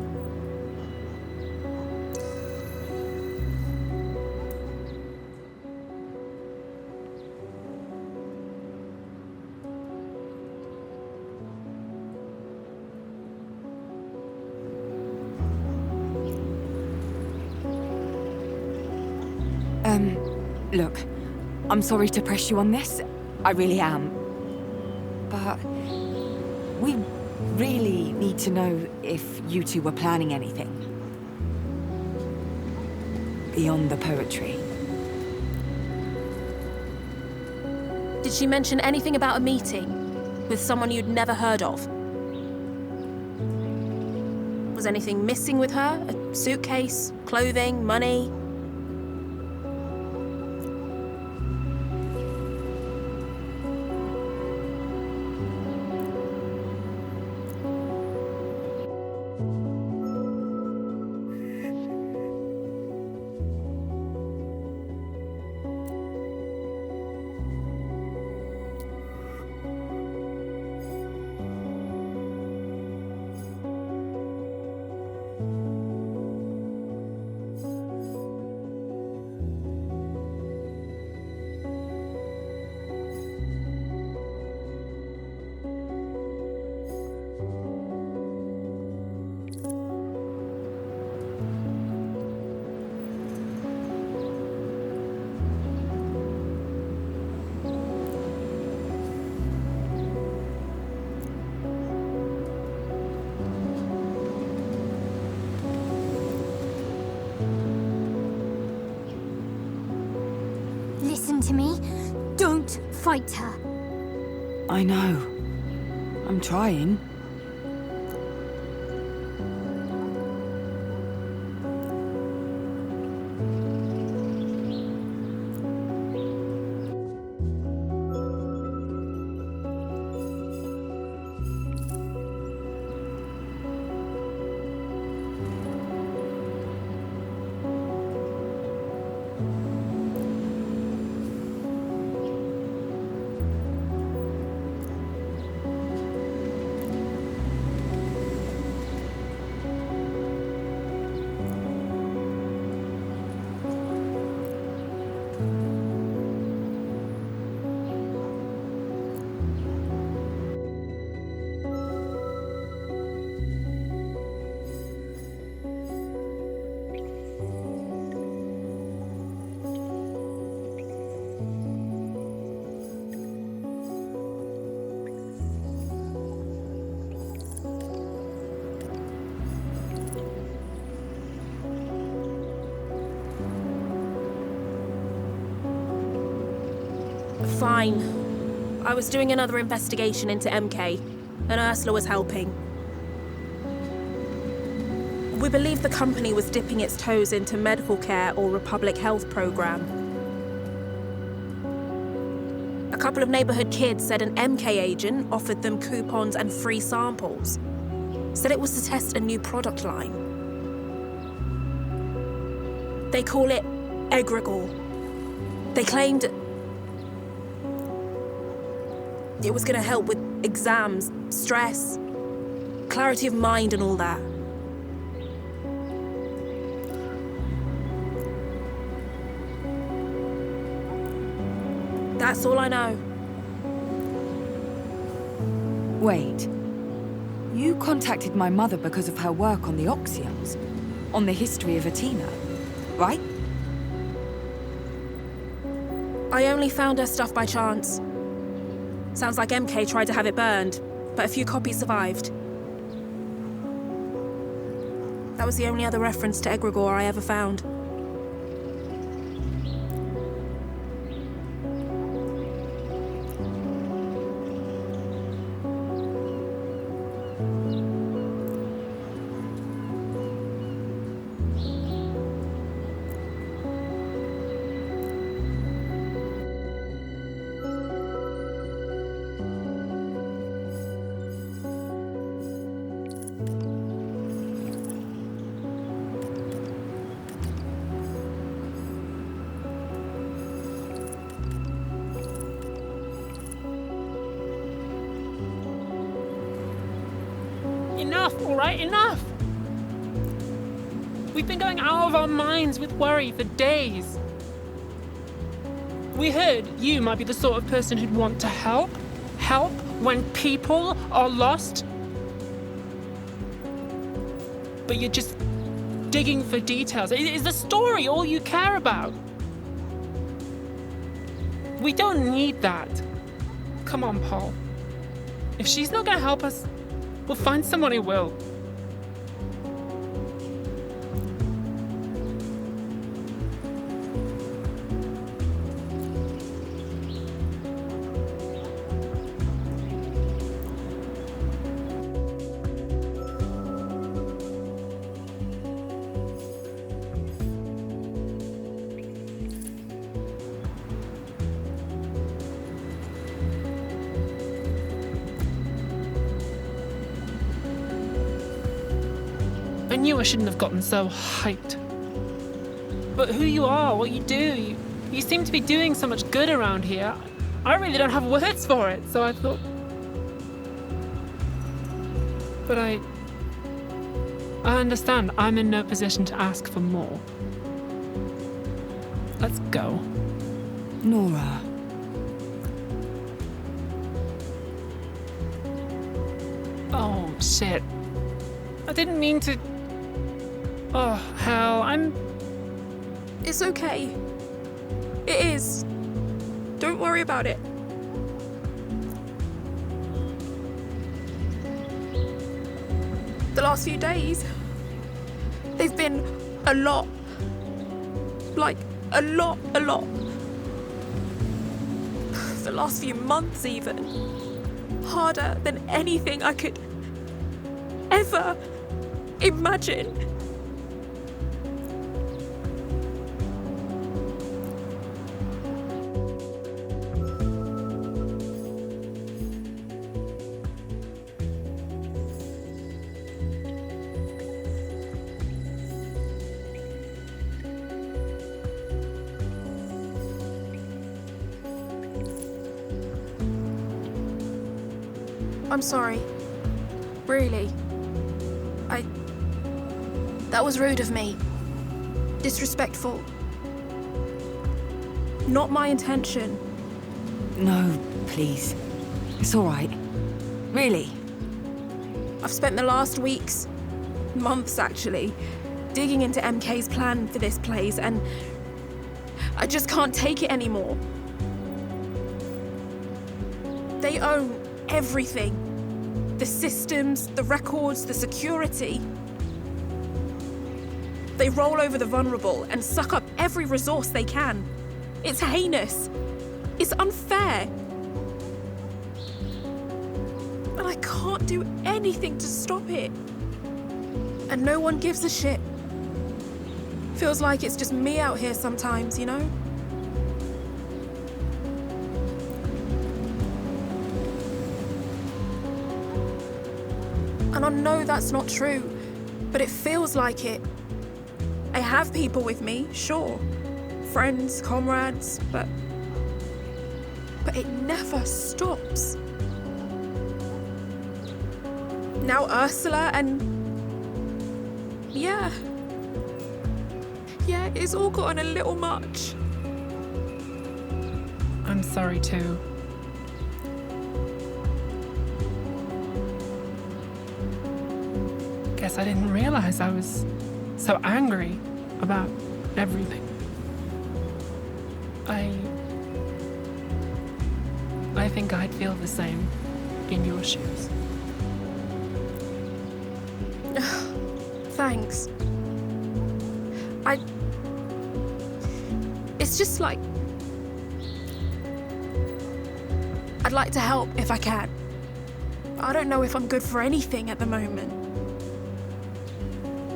Look, I'm sorry to press you on this. I really am. But we really need to know if you two were planning anything. Beyond the poetry. Did she mention anything about a meeting with someone you'd never heard of? Was anything missing with her? A suitcase, clothing, money? Listen to me. Don't fight her. I know. I'm trying. Fine. I was doing another investigation into MK, and Ursula was helping. We believe the company was dipping its toes into medical care or a public health program. A couple of neighborhood kids said an MK agent offered them coupons and free samples. Said it was to test a new product line. They call it egregore. They claimed it was gonna help with exams, stress, clarity of mind and all that. That's all I know. Wait. You contacted my mother because of her work on the Oxyons, on the history of Athena, right? I only found her stuff by chance. Sounds like MK tried to have it burned, but a few copies survived. That was the only other reference to egregore I ever found. Enough, all right? Enough! We've been going out of our minds with worry for days. We heard you might be the sort of person who'd want to help. Help when people are lost. But you're just digging for details. Is the story all you care about? We don't need that. Come on, Paul. If she's not gonna help us, we'll find someone who will. I knew I shouldn't have gotten so hyped. But who you are, what you do, you seem to be doing so much good around here. I really don't have words for it, so I thought... But I understand I'm in no position to ask for more. Let's go. Nora. Oh, shit. I didn't mean to... Oh, hell, It's okay. It is. Don't worry about it. The last few days, they've been a lot. Like, a lot. The last few months, even. Harder than anything I could ever imagine. I'm sorry. Really. That was rude of me. Disrespectful. Not my intention. No, please. It's all right. Really. I've spent the last weeks, months actually, digging into MK's plan for this place, and I just can't take it anymore. They own everything. The systems, the records, the security. They roll over the vulnerable and suck up every resource they can. It's heinous. It's unfair. And I can't do anything to stop it. And no one gives a shit. Feels like it's just me out here sometimes, you know? And I know that's not true, but it feels like it. I have people with me, sure. Friends, comrades, but it never stops. now Ursula, and yeah, it's all gotten a little much. I'm sorry too. Guess I didn't realize I was so angry about everything. I think I'd feel the same in your shoes. Thanks. It's just like... I'd like to help if I can. I don't know if I'm good for anything at the moment.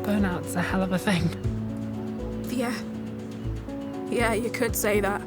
Burnout's a hell of a thing. Yeah, you could say that.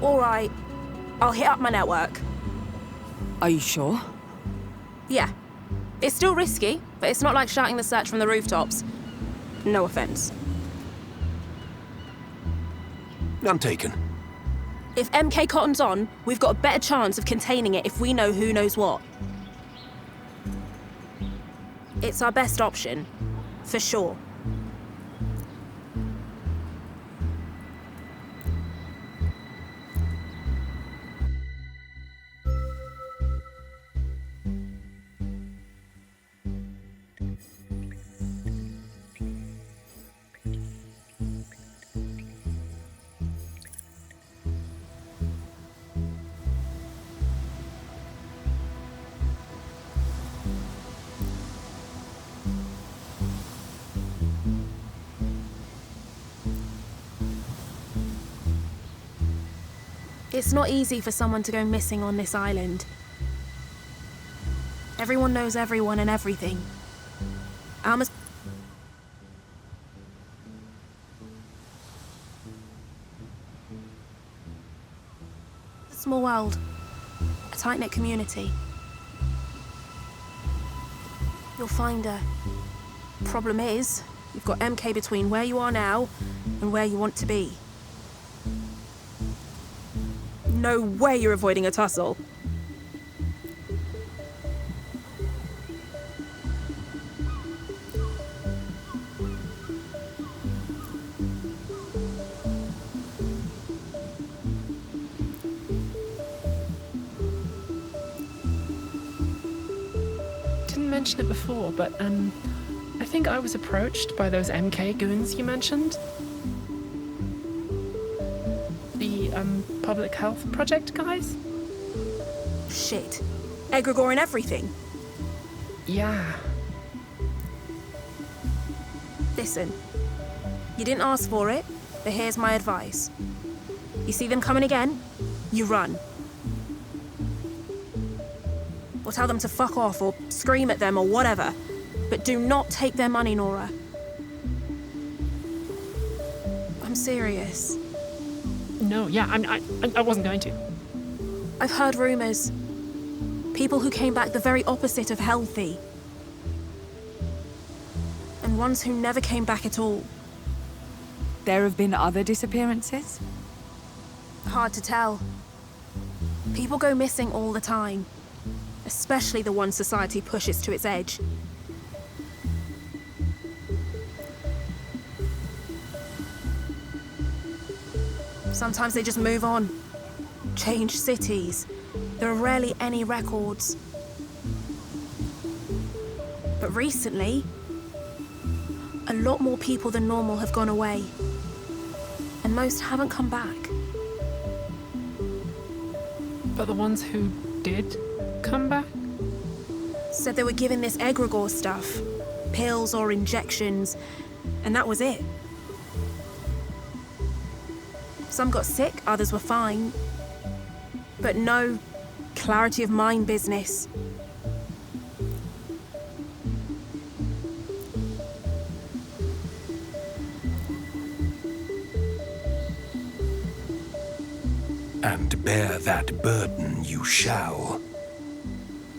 All right, I'll hit up my network. Are you sure? Yeah. It's still risky, but it's not like shouting the search from the rooftops. No offense. None taken. If MK cotton's on, we've got a better chance of containing it if we know who knows what. It's our best option, for sure. It's not easy for someone to go missing on this island. Everyone knows everyone and everything. Alma's... a small world. A tight-knit community. You'll find her. Problem is, you've got MK between where you are now and where you want to be. No way you're avoiding a tussle. Didn't mention it before, but I think I was approached by those MK goons you mentioned. The public health project guys? Shit. Egregore and everything. Yeah. Listen. You didn't ask for it, but here's my advice. You see them coming again, you run. Or tell them to fuck off, or scream at them, or whatever. But do not take their money, Nora. I'm serious. No, yeah, I wasn't going to. I've heard rumors. People who came back the very opposite of healthy. And ones who never came back at all. There have been other disappearances? Hard to tell. People go missing all the time. Especially the ones society pushes to its edge. Sometimes they just move on. Change cities. There are rarely any records. But recently, a lot more people than normal have gone away. And most haven't come back. But the ones who did come back? Said they were given this egregore stuff. Pills or injections. And that was it. Some got sick, others were fine. But no clarity of mind business. And bear that burden you shall.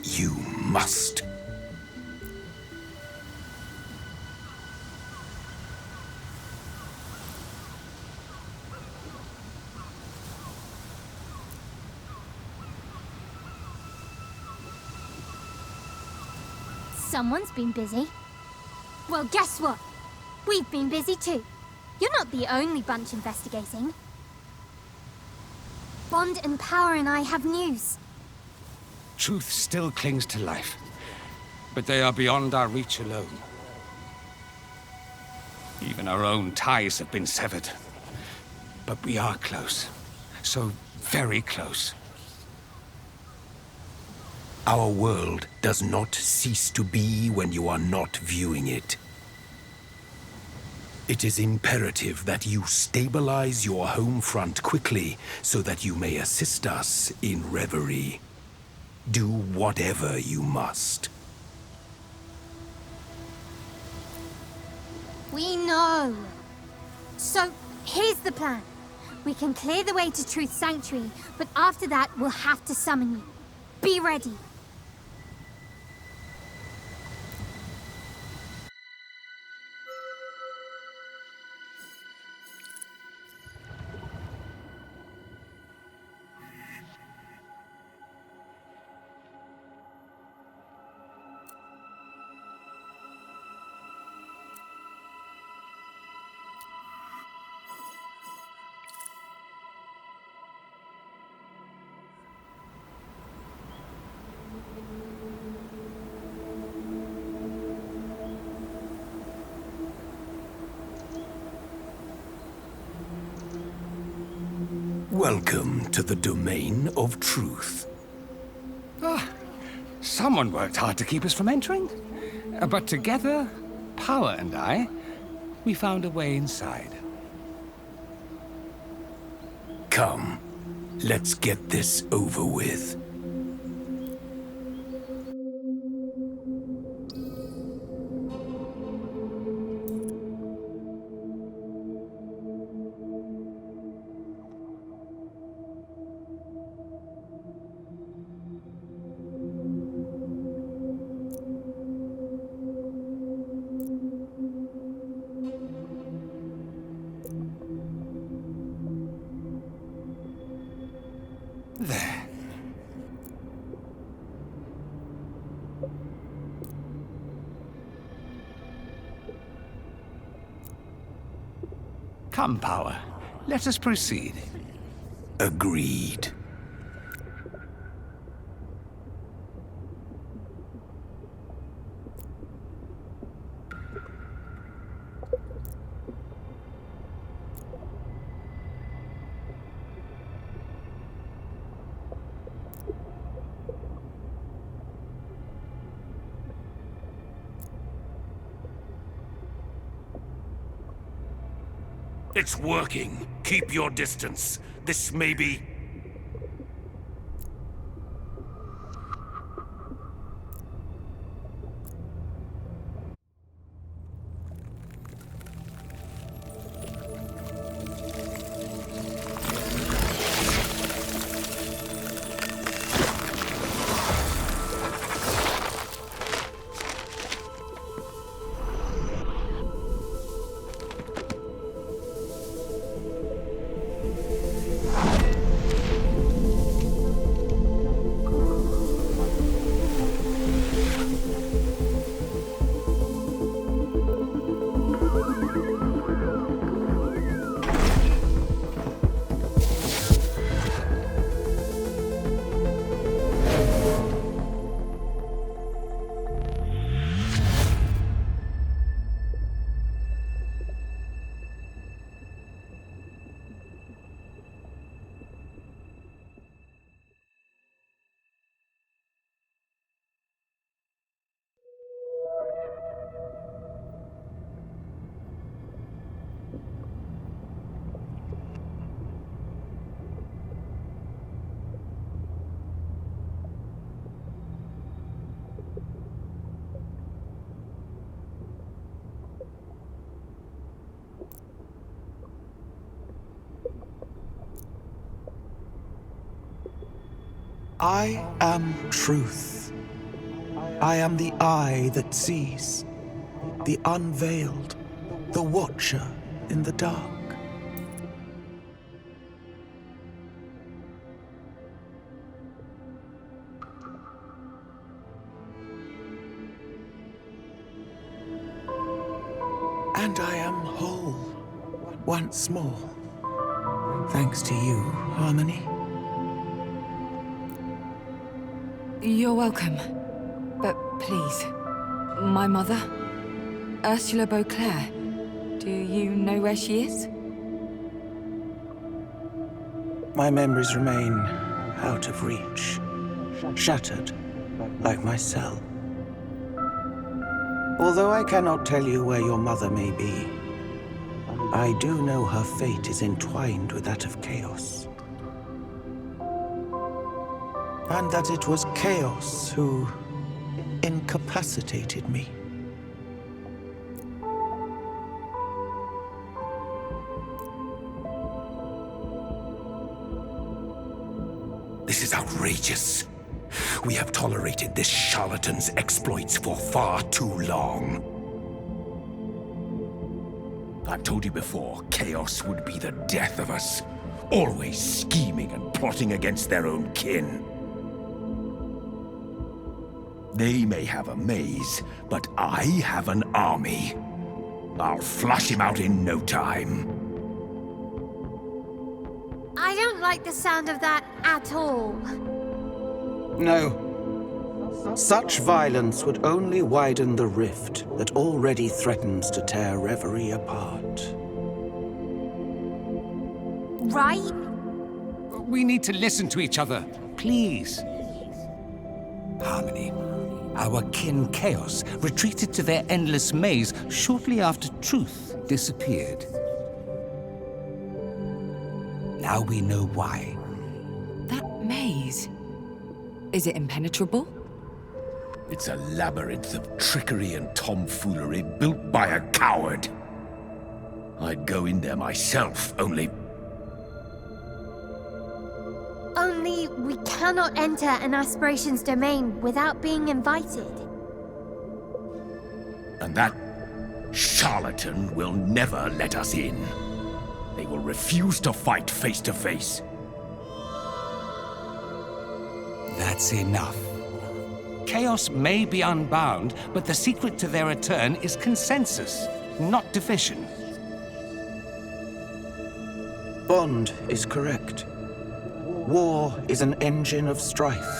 You must. Someone's been busy. Well, guess what? We've been busy too. You're not the only bunch investigating. Bond and Power and I have news. Truth still clings to life, but they are beyond our reach alone. Even our own ties have been severed. But we are close. So very close. Our world does not cease to be when you are not viewing it. It is imperative that you stabilize your home front quickly so that you may assist us in Reverie. Do whatever you must. We know. So, here's the plan. We can clear the way to Truth Sanctuary, but after that, we'll have to summon you. Be ready. Welcome to the domain of truth. Someone worked hard to keep us from entering. But together, Power and I, we found a way inside. Come, let's get this over with. There. Come, Power. Let us proceed. Agreed. It's working. Keep your distance. This may be... I am truth. I am the eye that sees, the unveiled, the watcher in the dark. And I am whole once more. Thanks to you, Harmony. You're welcome. But please, my mother, Ursula Beauclair, do you know where she is? My memories remain out of reach, shattered like my cell. Although I cannot tell you where your mother may be, I do know her fate is entwined with that of Chaos. And that it was Chaos who incapacitated me. This is outrageous. We have tolerated this charlatan's exploits for far too long. I've told you before, Chaos would be the death of us. Always scheming and plotting against their own kin. They may have a maze, but I have an army. I'll flush him out in no time. I don't like the sound of that at all. No. Such violence would only widen the rift that already threatens to tear Reverie apart. Right? We need to listen to each other, please. Harmony, our kin Chaos retreated to their endless maze shortly after Truth disappeared. Now we know why. That maze. Is it impenetrable? It's a labyrinth of trickery and tomfoolery built by a coward. I'd go in there myself, only We cannot enter an Aspirations domain without being invited. And that charlatan will never let us in. They will refuse to fight face to face. That's enough. Chaos may be unbound, but the secret to their return is consensus, not division. Bond is correct. War is an engine of strife,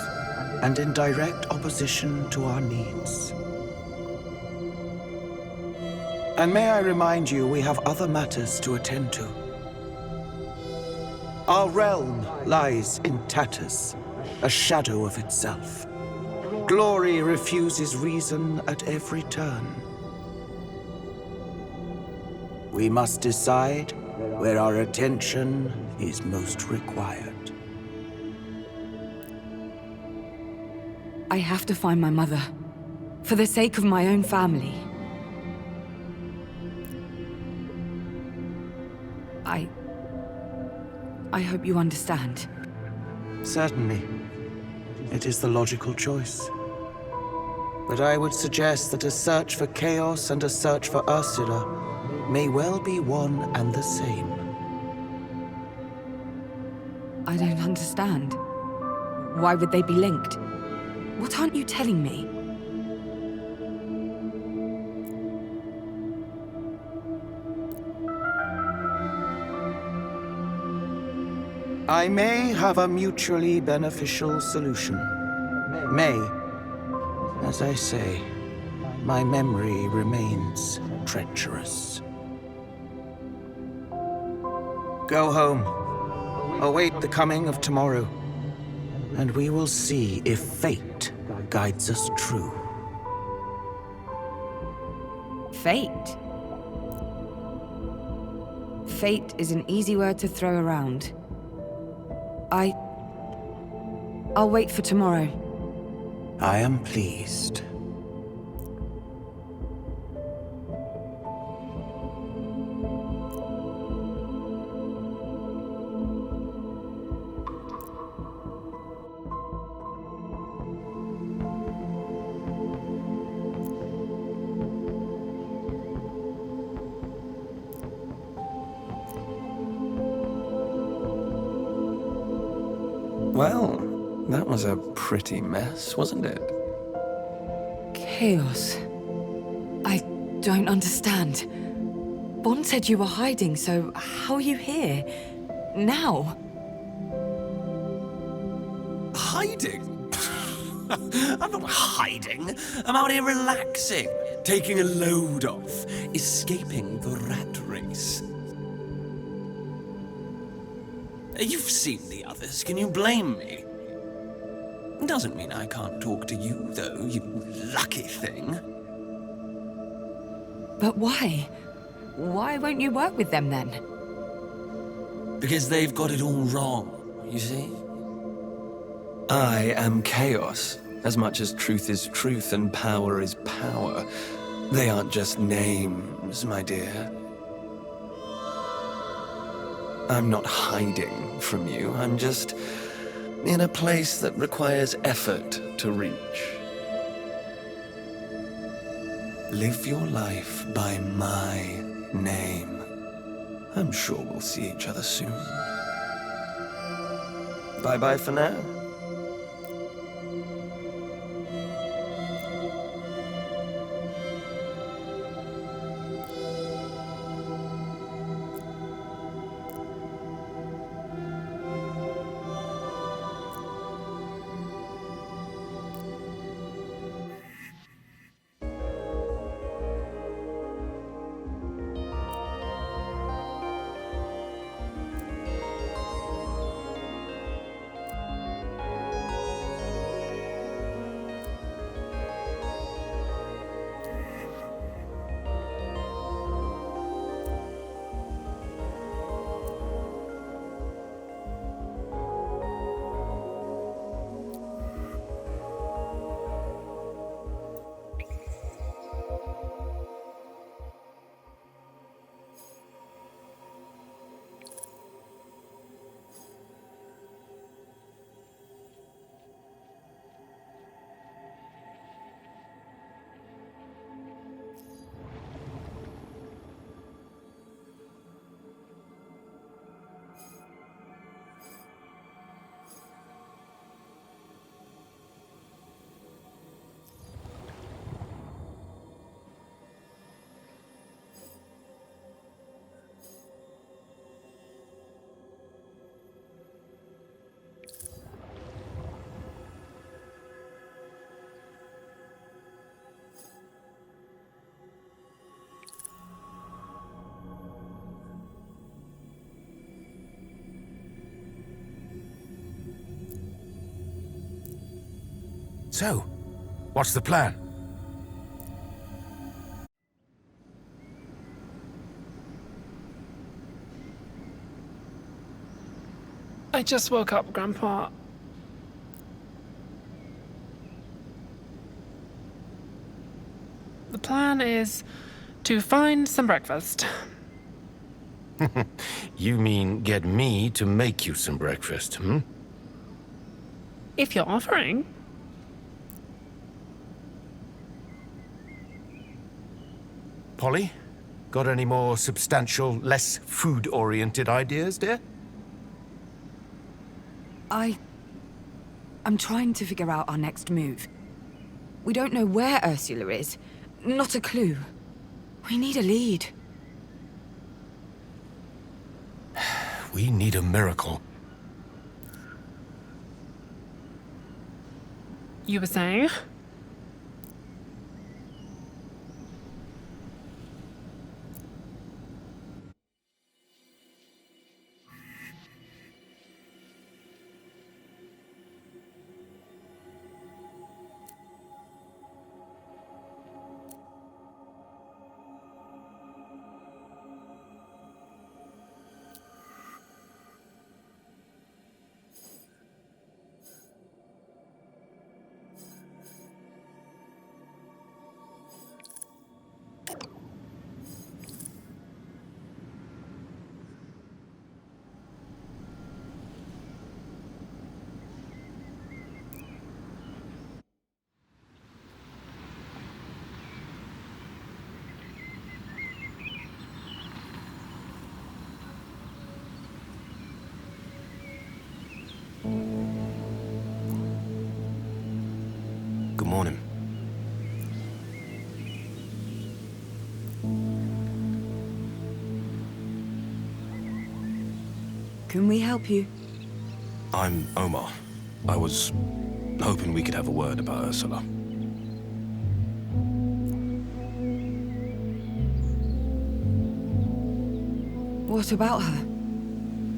and in direct opposition to our needs. And may I remind you, we have other matters to attend to. Our realm lies in tatters, a shadow of itself. Glory refuses reason at every turn. We must decide where our attention is most required. I have to find my mother. For the sake of my own family. I hope you understand. Certainly. It is the logical choice. But I would suggest that a search for Chaos and a search for Ursula may well be one and the same. I don't understand. Why would they be linked? What aren't you telling me? I may have a mutually beneficial solution. May. As I say, my memory remains treacherous. Go home. Await the coming of tomorrow. And we will see if fate guides us true. Fate? Fate is an easy word to throw around. I'll wait for tomorrow. I am pleased. Well, that was a pretty mess, wasn't it? Chaos. I don't understand. Bond said you were hiding, so how are you here? Now? Hiding? I'm not hiding. I'm out here relaxing, taking a load off, escaping the rat race. You've seen the others. Can you blame me? Doesn't mean I can't talk to you, though, you lucky thing. But why? Why won't you work with them then? Because they've got it all wrong, you see? I am chaos, as much as truth is truth and power is power. They aren't just names, my dear. I'm not hiding from you. I'm just in a place that requires effort to reach. Live your life by my name. I'm sure we'll see each other soon. Bye-bye for now. So, what's the plan? I just woke up, Grandpa. The plan is to find some breakfast. You mean get me to make you some breakfast, hmm? If you're offering. Polly, got any more substantial, less food-oriented ideas, dear? I'm trying to figure out our next move. We don't know where Ursula is. Not a clue. We need a lead. We need a miracle. You were saying? Morning. Can we help you? I'm Omar. I was hoping we could have a word about Ursula. What about her?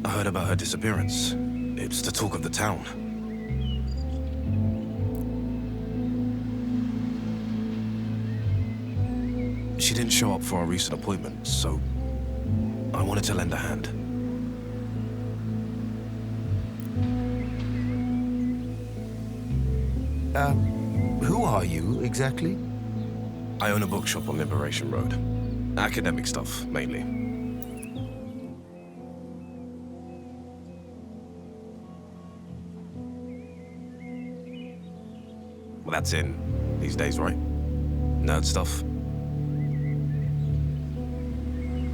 I heard about her disappearance. It's the talk of the town. She didn't show up for our recent appointment, so I wanted to lend a hand. Who are you, exactly? I own a bookshop on Liberation Road. Academic stuff, mainly. Well, that's in these days, right? Nerd stuff.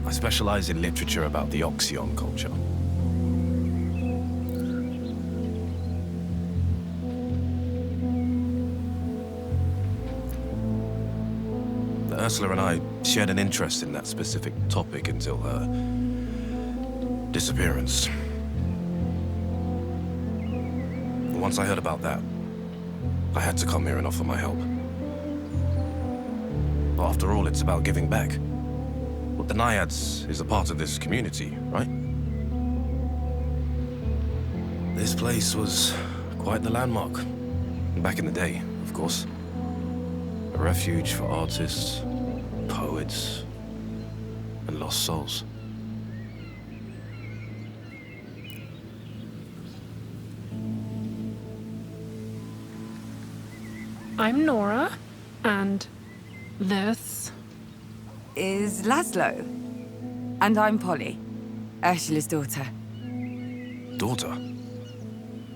I specialize in literature about the Oxyon culture. Ursula and I shared an interest in that specific topic until her disappearance. Once I heard about that, I had to come here and offer my help. But after all, it's about giving back. Well, the Naiads is a part of this community, right? This place was quite the landmark. Back in the day, of course. A refuge for artists, poets, and lost souls. I'm Nora, and this Is Laszlo. And I'm Polly, Ursula's daughter. Daughter?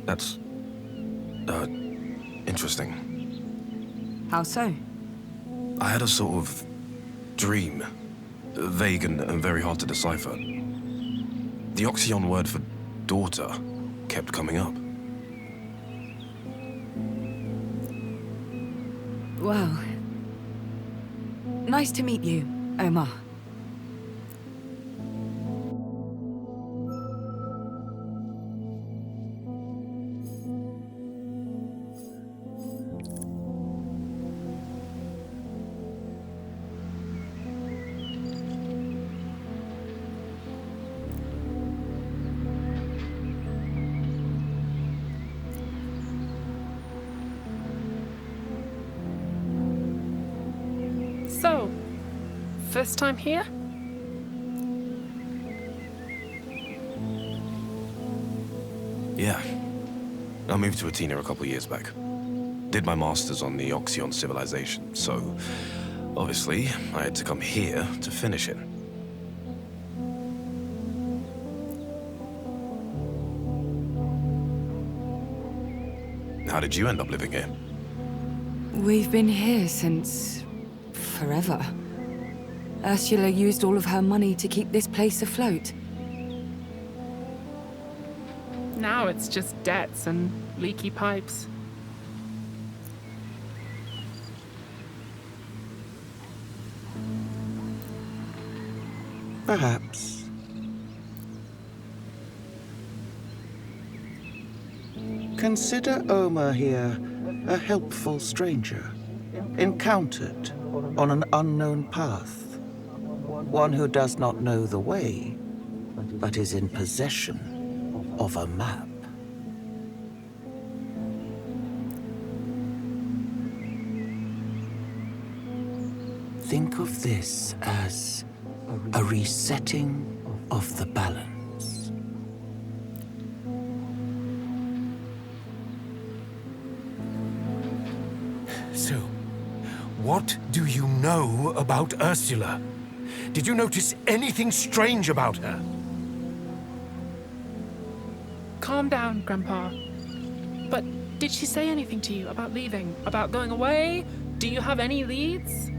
That's... interesting. How so? I had a sort of dream. Vague and very hard to decipher. The Oxyon word for daughter kept coming up. Well, nice to meet you, Omar. So, first time here? Yeah. I moved to Athena a couple years back. Did my master's on the Oxyon civilization, so obviously I had to come here to finish it. How did you end up living here? We've been here since... forever. Ursula used all of her money to keep this place afloat. Now it's just debts and leaky pipes. Perhaps. Consider Omar here a helpful stranger, encountered on an unknown path. One who does not know the way, but is in possession of a map. Think of this as a resetting of the balance. So, what do you know about Ursula? Did you notice anything strange about her? Calm down, Grandpa. But did she say anything to you about leaving? About going away? Do you have any leads?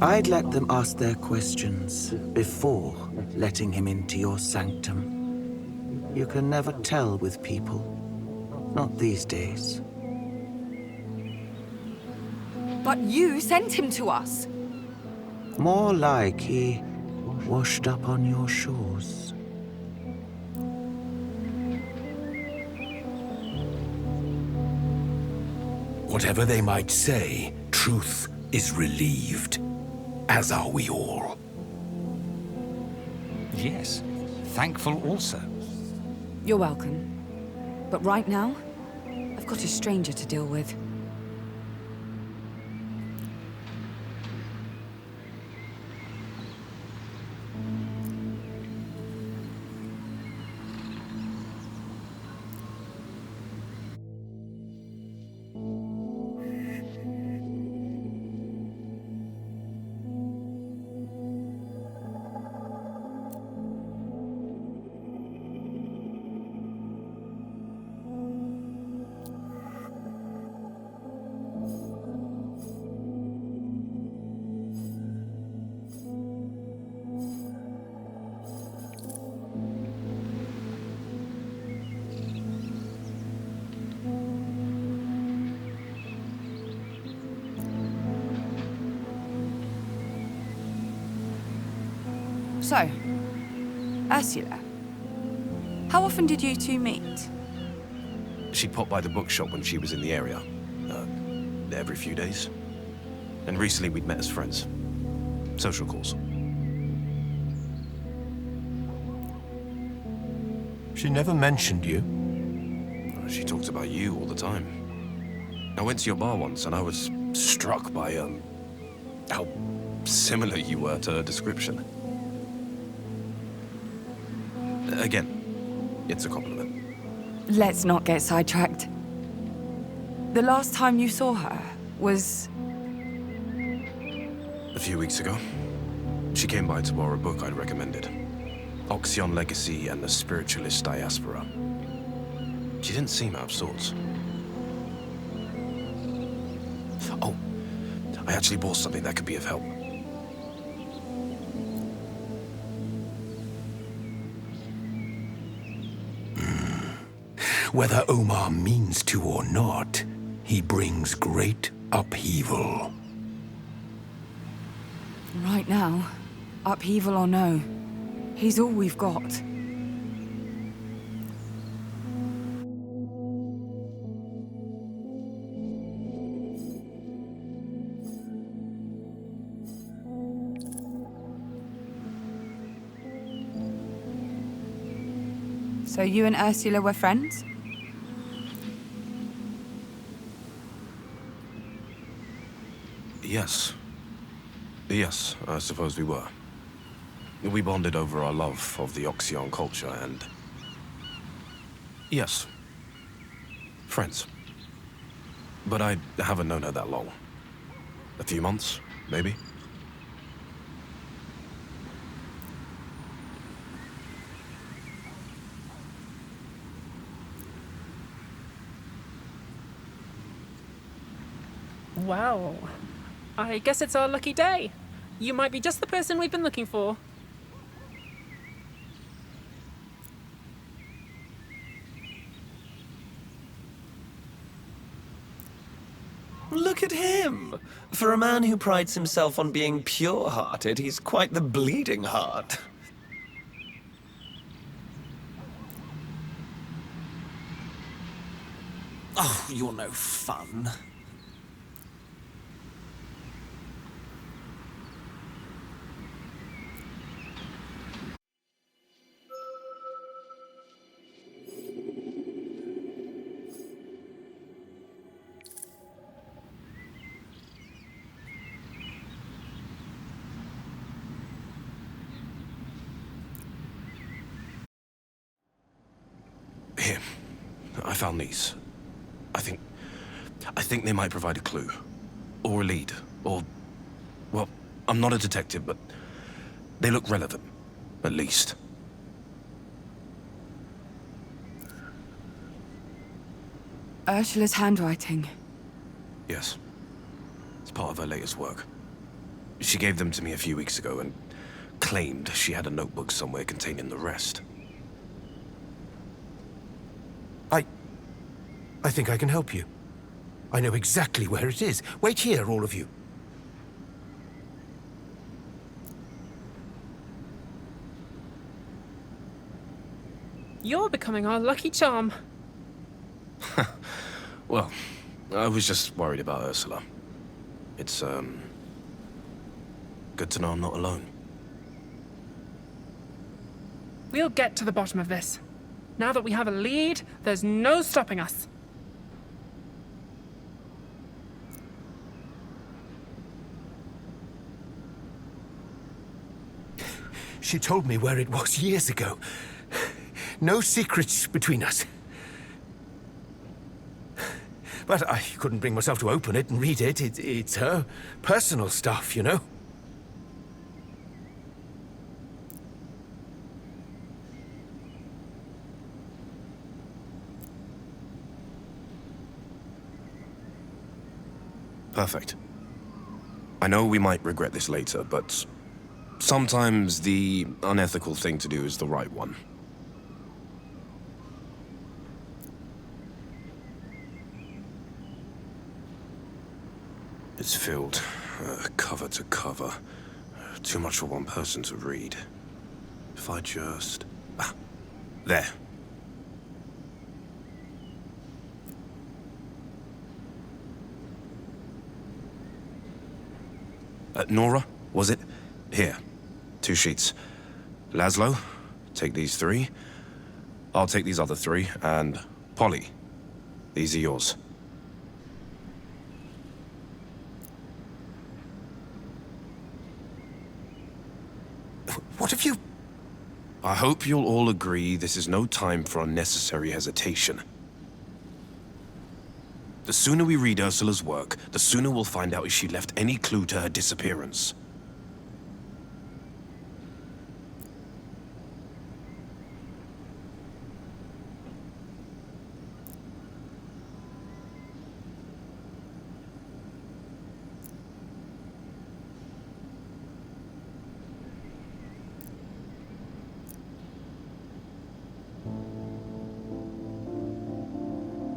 I'd let them ask their questions before letting him into your sanctum. You can never tell with people. Not these days. But you sent him to us. More like he washed up on your shores. Whatever they might say, truth is relieved, as are we all. Yes, thankful also. You're welcome. But right now, I've got a stranger to deal with. So, Ursula, how often did you two meet? She popped by the bookshop when she was in the area. Every few days. And recently we'd met as friends. Social calls. She never mentioned you. She talks about you all the time. I went to your bar once and I was struck by, how similar you were to her description. Again, it's a compliment. Let's not get sidetracked. The last time you saw her was... A few weeks ago, she came by to borrow a book I'd recommended. Oxion Legacy and the Spiritualist Diaspora. She didn't seem out of sorts. Oh, I actually bought something that could be of help. Whether Omar means to or not, he brings great upheaval. Right now, upheaval or no, he's all we've got. So you and Ursula were friends? Yes. Yes, I suppose we were. We bonded over our love of the Oxion culture and... Yes. Friends. But I haven't known her that long. A few months, maybe? Wow. I guess it's our lucky day. You might be just the person we've been looking for. Look at him! For a man who prides himself on being pure-hearted, he's quite the bleeding heart. Oh, you're no fun. Here. I found these. I think they might provide a clue. Or a lead. Or... Well, I'm not a detective, but they look relevant. At least. Ursula's handwriting. Yes. It's part of her latest work. She gave them to me a few weeks ago and claimed she had a notebook somewhere containing the rest. I think I can help you. I know exactly where it is. Wait here, all of you. You're becoming our lucky charm. Well, I was just worried about Ursula. It's, good to know I'm not alone. We'll get to the bottom of this. Now that we have a lead, there's no stopping us. She told me where it was years ago. No secrets between us. But I couldn't bring myself to open it and read it. It's her personal stuff, you know? Perfect. I know we might regret this later, but sometimes the unethical thing to do is the right one. It's filled, cover to cover. Too much for one person to read. If I just... Ah, there. Nora, was it? Here. 2 sheets. Laszlo, take these 3. I'll take these other 3, and Polly, these are yours. What have you... I hope you'll all agree this is no time for unnecessary hesitation. The sooner we read Ursula's work, the sooner we'll find out if she left any clue to her disappearance.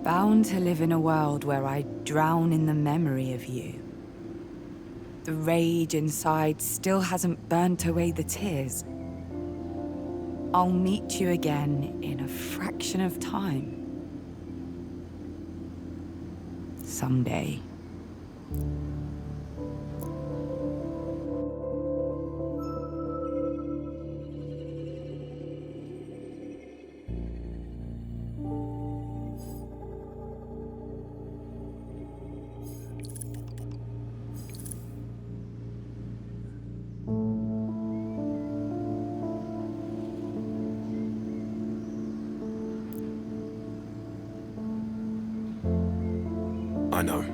Bound to live in a world where I drown in the memory of you. The rage inside still hasn't burnt away the tears. I'll meet you again in a fraction of time. Someday. I know.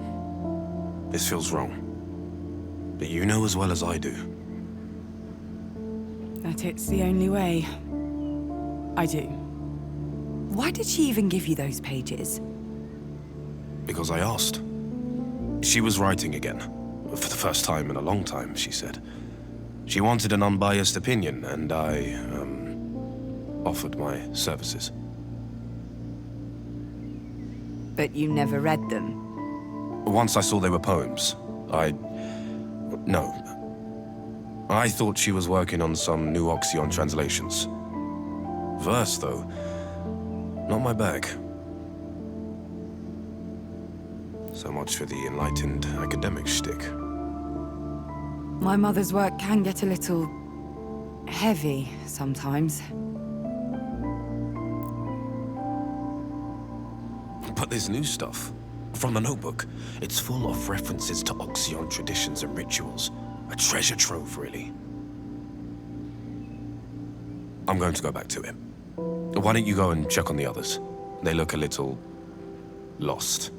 This feels wrong. But you know as well as I do. That it's the only way. I do. Why did she even give you those pages? Because I asked. She was writing again. For the first time in a long time, she said. She wanted an unbiased opinion, and I, offered my services. But you never read them? Once I saw they were poems, no. I thought she was working on some new Oxyon translations. Verse, though, not my bag. So much for the enlightened academic shtick. My mother's work can get a little... heavy sometimes. But there's new stuff. From the notebook, it's full of references to Oxyon traditions and rituals. A treasure trove, really. I'm going to go back to it. Why don't you go and check on the others? They look a little... lost.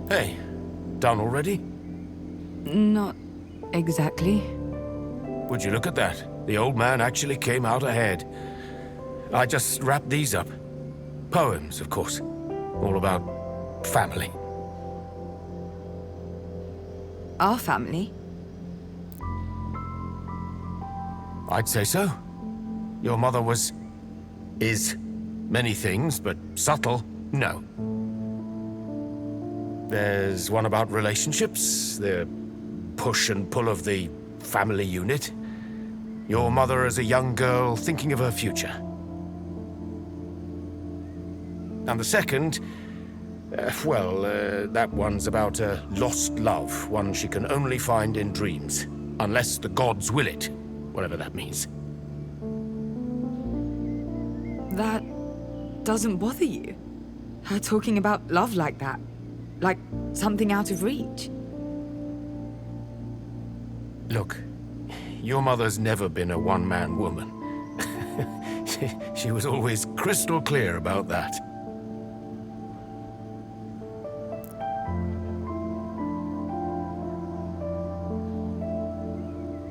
Hey, done already? Not exactly. Would you look at that? The old man actually came out ahead. I just wrapped these up. Poems, of course. All about family. Our family? I'd say so. Your mother is many things, but subtle, no. There's one about relationships, the push and pull of the family unit. Your mother as a young girl thinking of her future. And the second, that one's about a lost love, one she can only find in dreams, unless the gods will it, whatever that means. That doesn't bother you? Her talking about love like that? Like something out of reach? Look, your mother's never been a one-man woman. She was always crystal clear about that.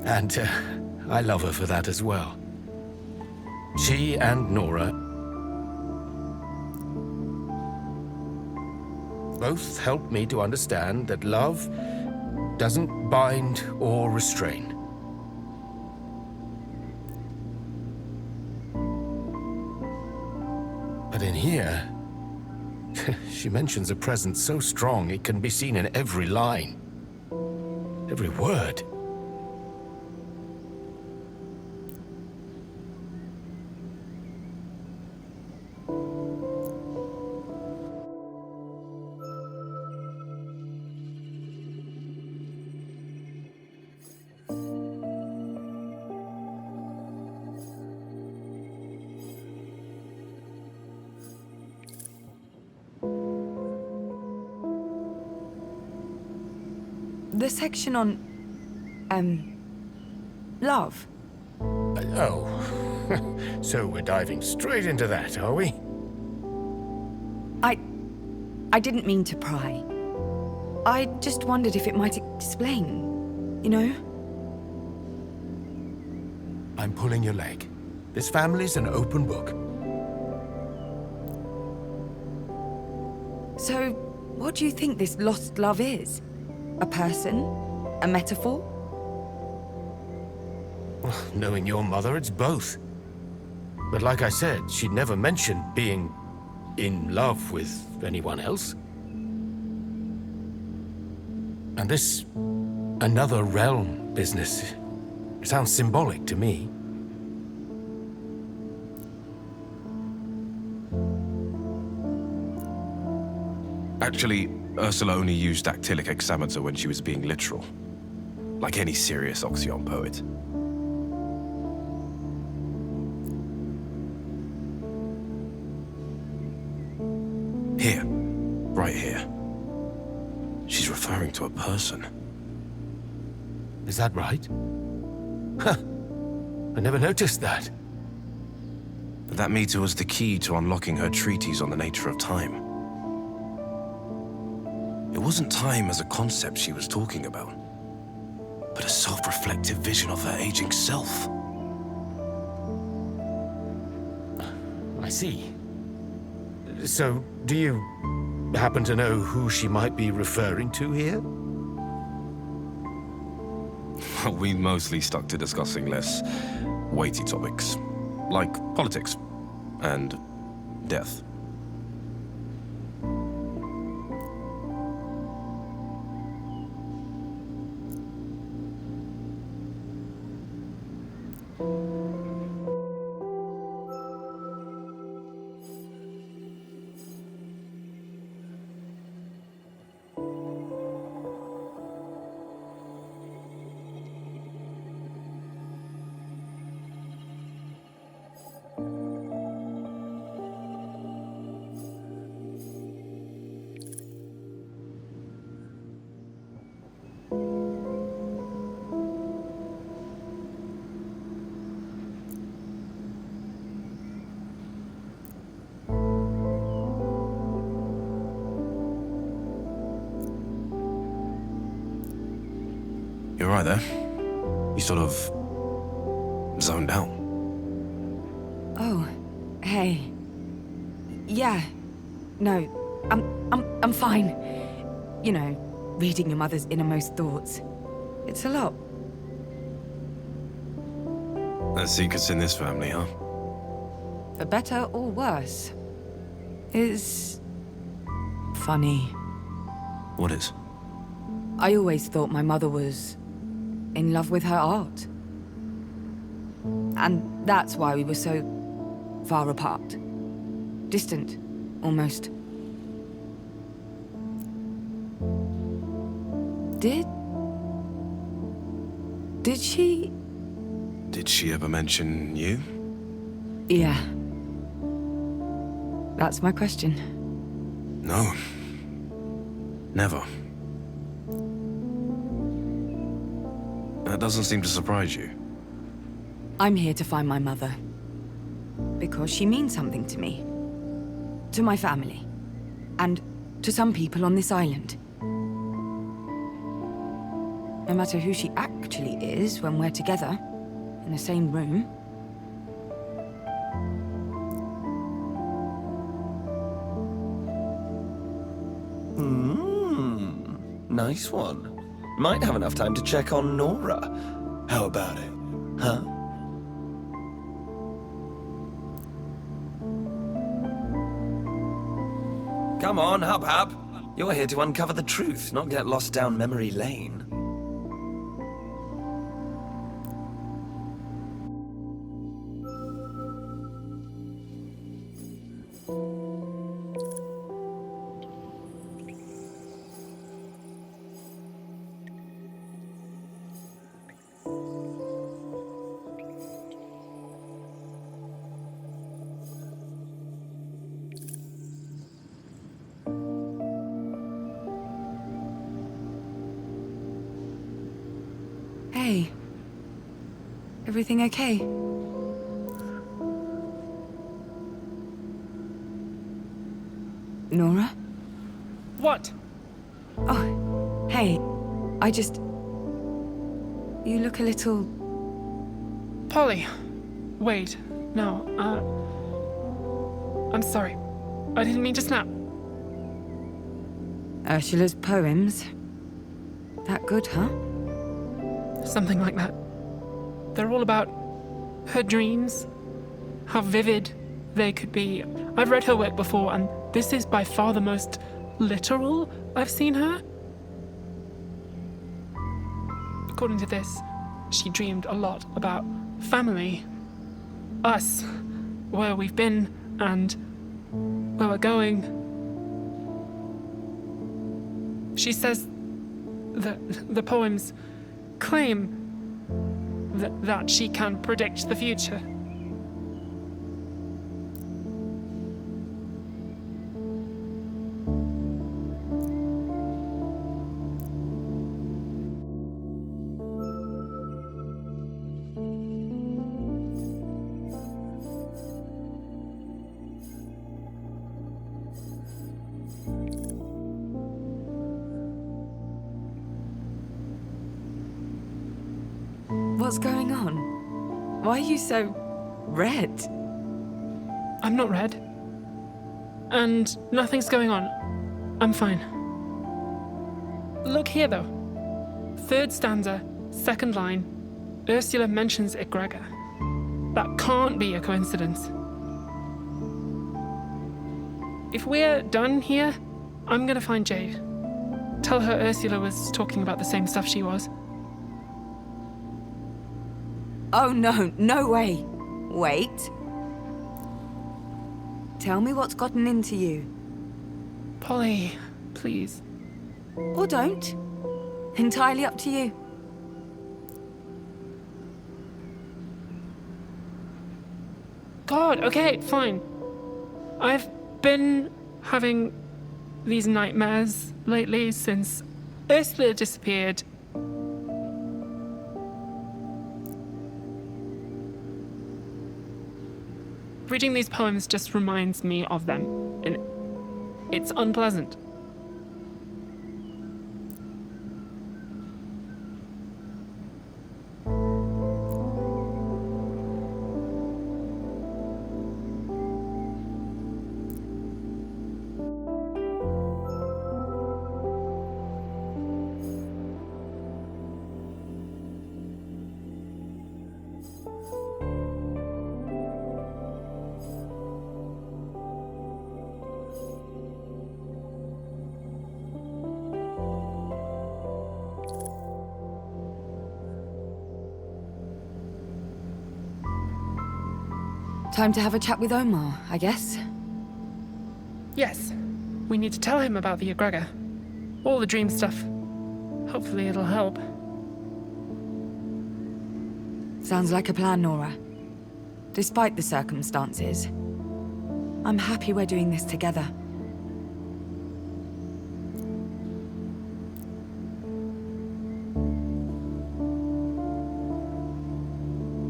And I love her for that as well. She and Nora both helped me to understand that love doesn't bind or restrain. But in here, she mentions a presence so strong it can be seen in every line, every word. The section on... love. Oh, so we're diving straight into that, are we? I didn't mean to pry. I just wondered if it might explain, you know? I'm pulling your leg. This family's an open book. So, what do you think this lost love is? A person? A metaphor? Knowing your mother, it's both. But like I said, she'd never mentioned being in love with anyone else. And this another realm business sounds symbolic to me. Actually, Ursula only used dactylic hexameter when she was being literal. Like any serious Oxyon poet. Here. Right here. She's referring to a person. Is that right? Huh. I never noticed that. That meter was the key to unlocking her treatise on the nature of time. It wasn't time as a concept she was talking about, but a self-reflective vision of her aging self. I see. So, do you happen to know who she might be referring to here? We mostly stuck to discussing less weighty topics, like politics and death. You alright there? You sort of zoned out. Oh, hey. Yeah. No, I'm fine. You know, reading your mother's innermost thoughts. It's a lot. There's secrets in this family, huh? For better or worse. Is funny. What is? I always thought my mother was in love with her art. And that's why we were so far apart. Distant, almost. Did she? Did she ever mention you? Yeah. That's my question. No. Never. That doesn't seem to surprise you. I'm here to find my mother. Because she means something to me. To my family. And to some people on this island. No matter who she actually is when we're together, in the same room. Nice one. Might have enough time to check on Nora. How about it, huh? Come on, Hub. You're here to uncover the truth, not get lost down memory lane. Hey. Everything okay? Nora? What? Oh, hey. I just... You look a little... Polly. Wait. No, I'm sorry. I didn't mean to snap. Ursula's poems. That good, huh? Something like that. They're all about her dreams, how vivid they could be. I've read her work before, and this is by far the most literal I've seen her. According to this, she dreamed a lot about family, us, where we've been, and where we're going. She says that the poems claim that she can predict the future. What's going on? Why are you so red? I'm not red. And nothing's going on. I'm fine. Look here, though. Third stanza, second line. Ursula mentions Egregor. That can't be a coincidence. If we're done here, I'm gonna find Jade. Tell her Ursula was talking about the same stuff she was. Oh no, no way. Wait. Tell me what's gotten into you. Polly, please. Or don't. Entirely up to you. God, okay, fine. I've been having these nightmares lately since Ursula disappeared. Reading these poems just reminds me of them, and it's unpleasant. Time to have a chat with Omar, I guess. Yes, we need to tell him about the egregor. All the dream stuff. Hopefully it'll help. Sounds like a plan, Nora. Despite the circumstances, I'm happy we're doing this together.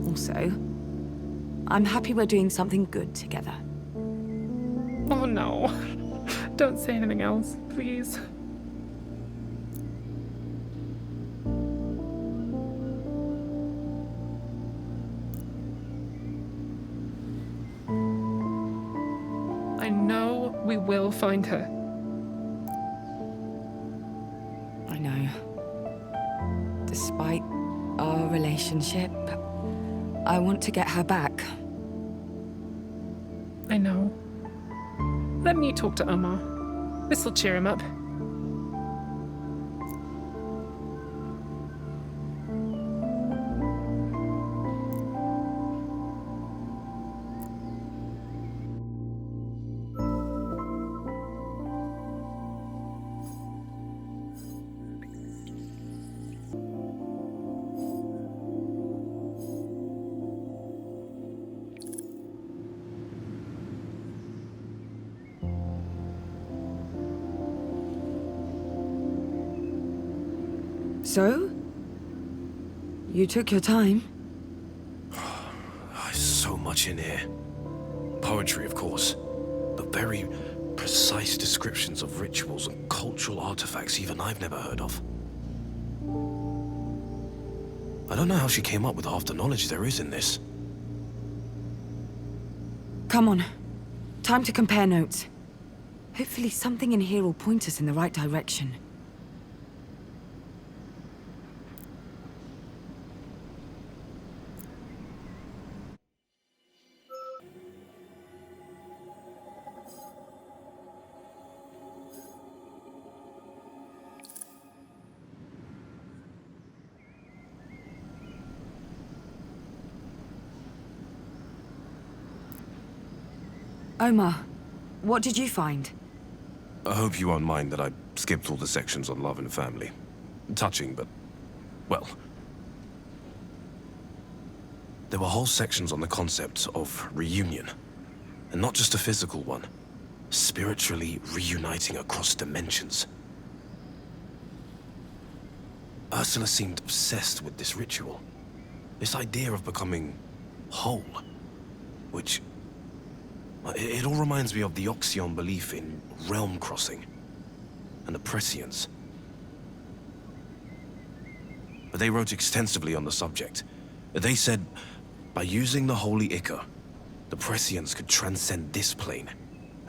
Also, I'm happy we're doing something good together. Oh no. Don't say anything else, please. I know we will find her. I know. Despite our relationship, I want to get her back. I know. Let me talk to Omar. This'll cheer him up. So? You took your time? So much in here. Poetry, of course. But very precise descriptions of rituals and cultural artifacts even I've never heard of. I don't know how she came up with half the knowledge there is in this. Come on. Time to compare notes. Hopefully something in here will point us in the right direction. Omar, what did you find? I hope you won't mind that I skipped all the sections on love and family. Touching, but, well... There were whole sections on the concept of reunion. And not just a physical one. Spiritually reuniting across dimensions. Ursula seemed obsessed with this ritual. This idea of becoming whole. Which... It all reminds me of the Oxyon belief in realm crossing and the prescience. But they wrote extensively on the subject. They said, by using the holy Ichor, the prescience could transcend this plane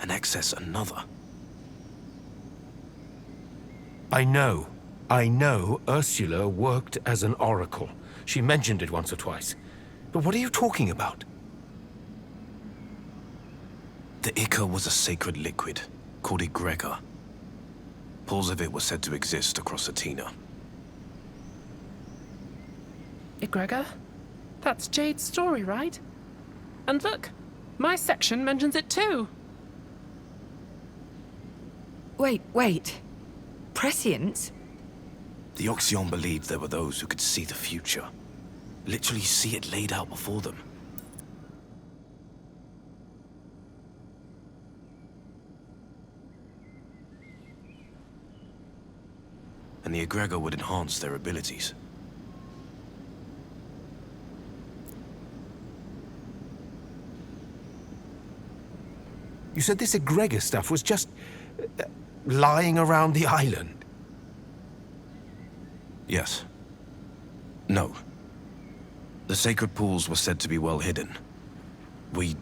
and access another. I know Ursula worked as an oracle. She mentioned it once or twice. But what are you talking about? The Ichor was a sacred liquid called egregor. Pools of it were said to exist across Athena. Egregor? That's Jade's story, right? And look, my section mentions it too. Wait. Prescience? The Oxyon believed there were those who could see the future. Literally see it laid out before them. And the egregor would enhance their abilities. You said this egregor stuff was just... lying around the island? Yes. No. The sacred pools were said to be well hidden. We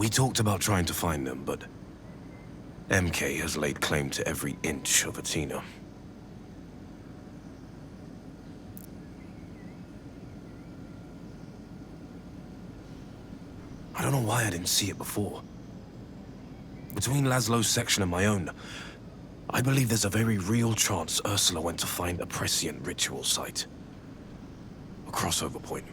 talked about trying to find them, but... MK has laid claim to every inch of Athena. I don't know why I didn't see it before. Between Laszlo's section and my own, I believe there's a very real chance Ursula went to find a prescient ritual site. A crossover point.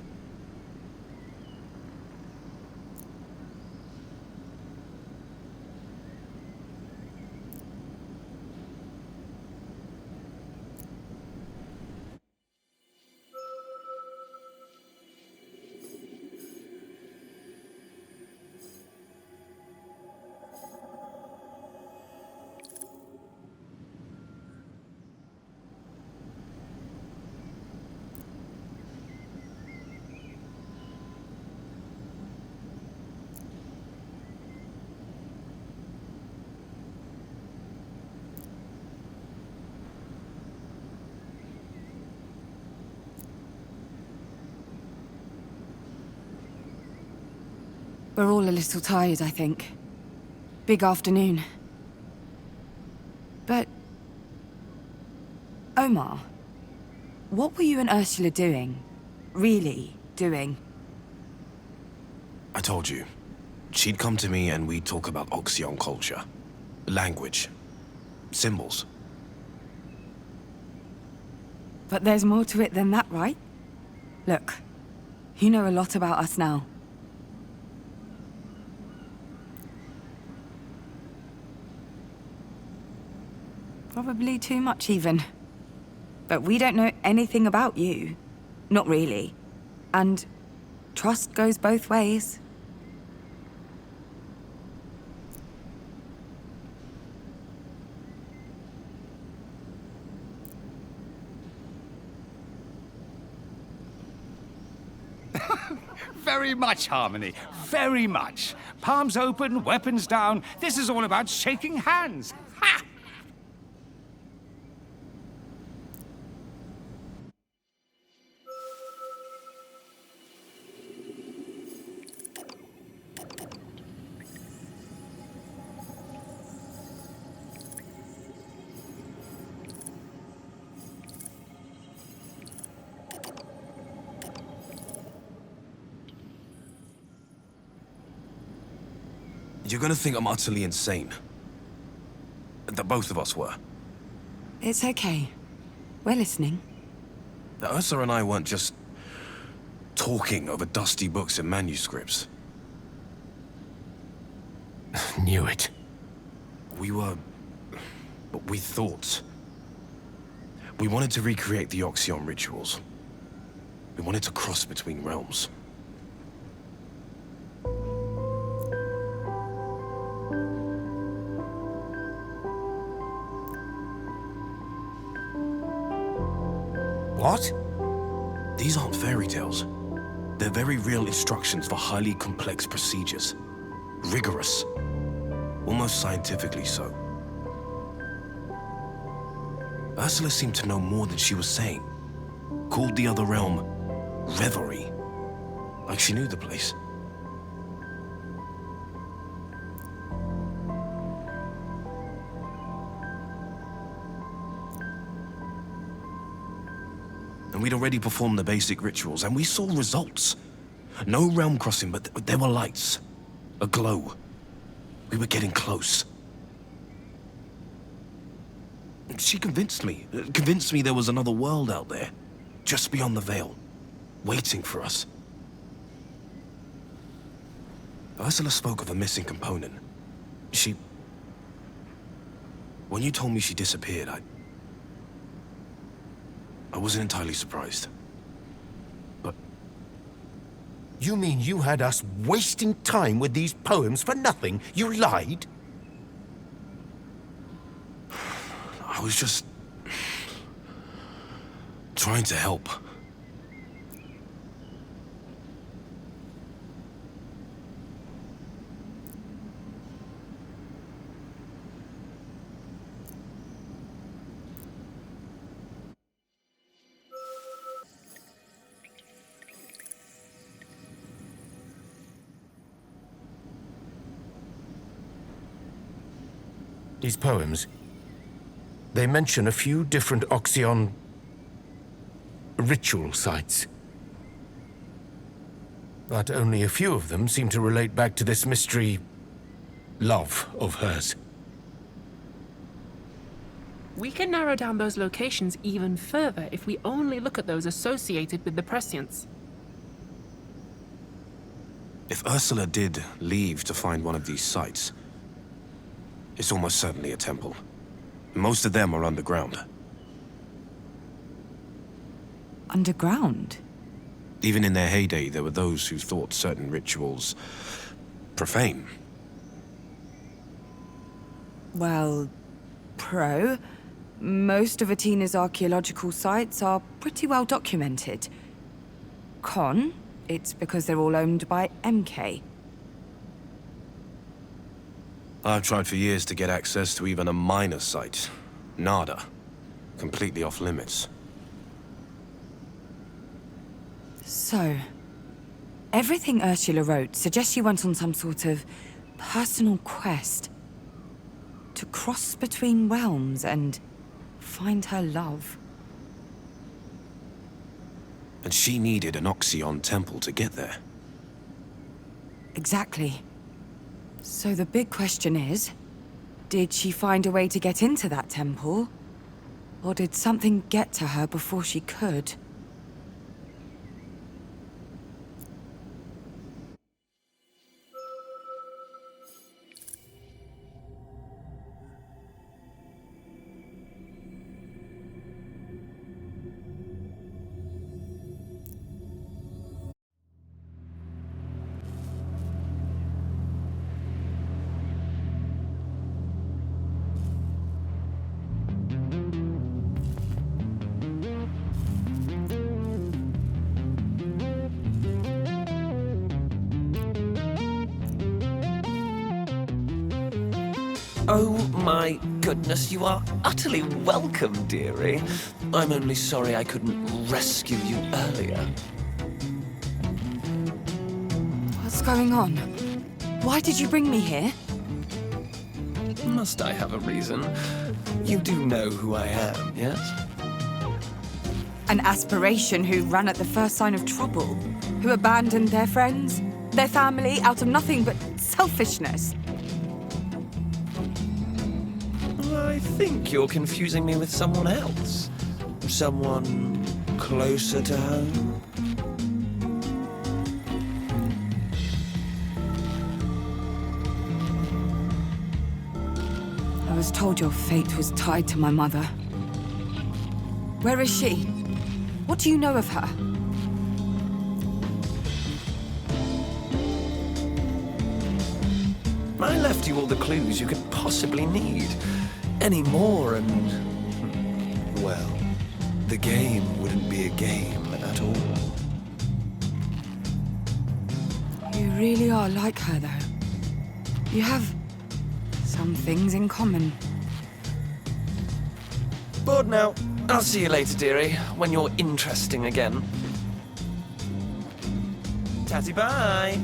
We're all a little tired, I think. Big afternoon. But... Omar, what were you and Ursula doing? Really doing? I told you. She'd come to me and we'd talk about Oxyon culture. Language. Symbols. But there's more to it than that, right? Look, you know a lot about us now. Probably too much, even. But we don't know anything about you. Not really. And trust goes both ways. Very much, Harmony. Very much. Palms open, weapons down. This is all about shaking hands. Ha! You're gonna think I'm utterly insane. That both of us were. It's okay. We're listening. That Ursula and I weren't just talking over dusty books and manuscripts. Knew it. We thought. We wanted to recreate the Oxyon rituals. We wanted to cross between realms. What? These aren't fairy tales. They're very real instructions for highly complex procedures. Rigorous. Almost scientifically so. Ursula seemed to know more than she was saying. Called the other realm Reverie. Like she knew the place. And we'd already performed the basic rituals, and we saw results. No realm crossing, but there were lights. A glow. We were getting close. She convinced me. Convinced me there was another world out there. Just beyond the veil. Waiting for us. Ursula spoke of a missing component. When you told me she disappeared, I wasn't entirely surprised. But... You mean you had us wasting time with these poems for nothing? You lied? I was just... trying to help. These poems, they mention a few different Oxyon ritual sites. But only a few of them seem to relate back to this mystery love of hers. We can narrow down those locations even further if we only look at those associated with the prescience. If Ursula did leave to find one of these sites, it's almost certainly a temple. Most of them are underground. Underground? Even in their heyday, there were those who thought certain rituals profane. Well, most of Atena's archaeological sites are pretty well documented. Con, it's because they're all owned by MK. I've tried for years to get access to even a minor site. Nada. Completely off limits. So, Everything Ursula wrote suggests she went on some sort of personal quest to cross between realms and find her love. And she needed an Oxyon temple to get there. Exactly. So the big question is, did she find a way to get into that temple? Or did something get to her before she could? Oh my goodness, you are utterly welcome, dearie. I'm only sorry I couldn't rescue you earlier. What's going on? Why did you bring me here? Must I have a reason? You do know who I am, yes? An aspiration who ran at the first sign of trouble, who abandoned their friends, their family, out of nothing but selfishness. I think you're confusing me with someone else. Someone closer to home. I was told your fate was tied to my mother. Where is she? What do you know of her? I left you all the clues you could possibly need. Any more and, well, the game wouldn't be a game at all. You really are like her, though. You have some things in common. Bored now. I'll see you later, dearie, when you're interesting again. Tatty bye!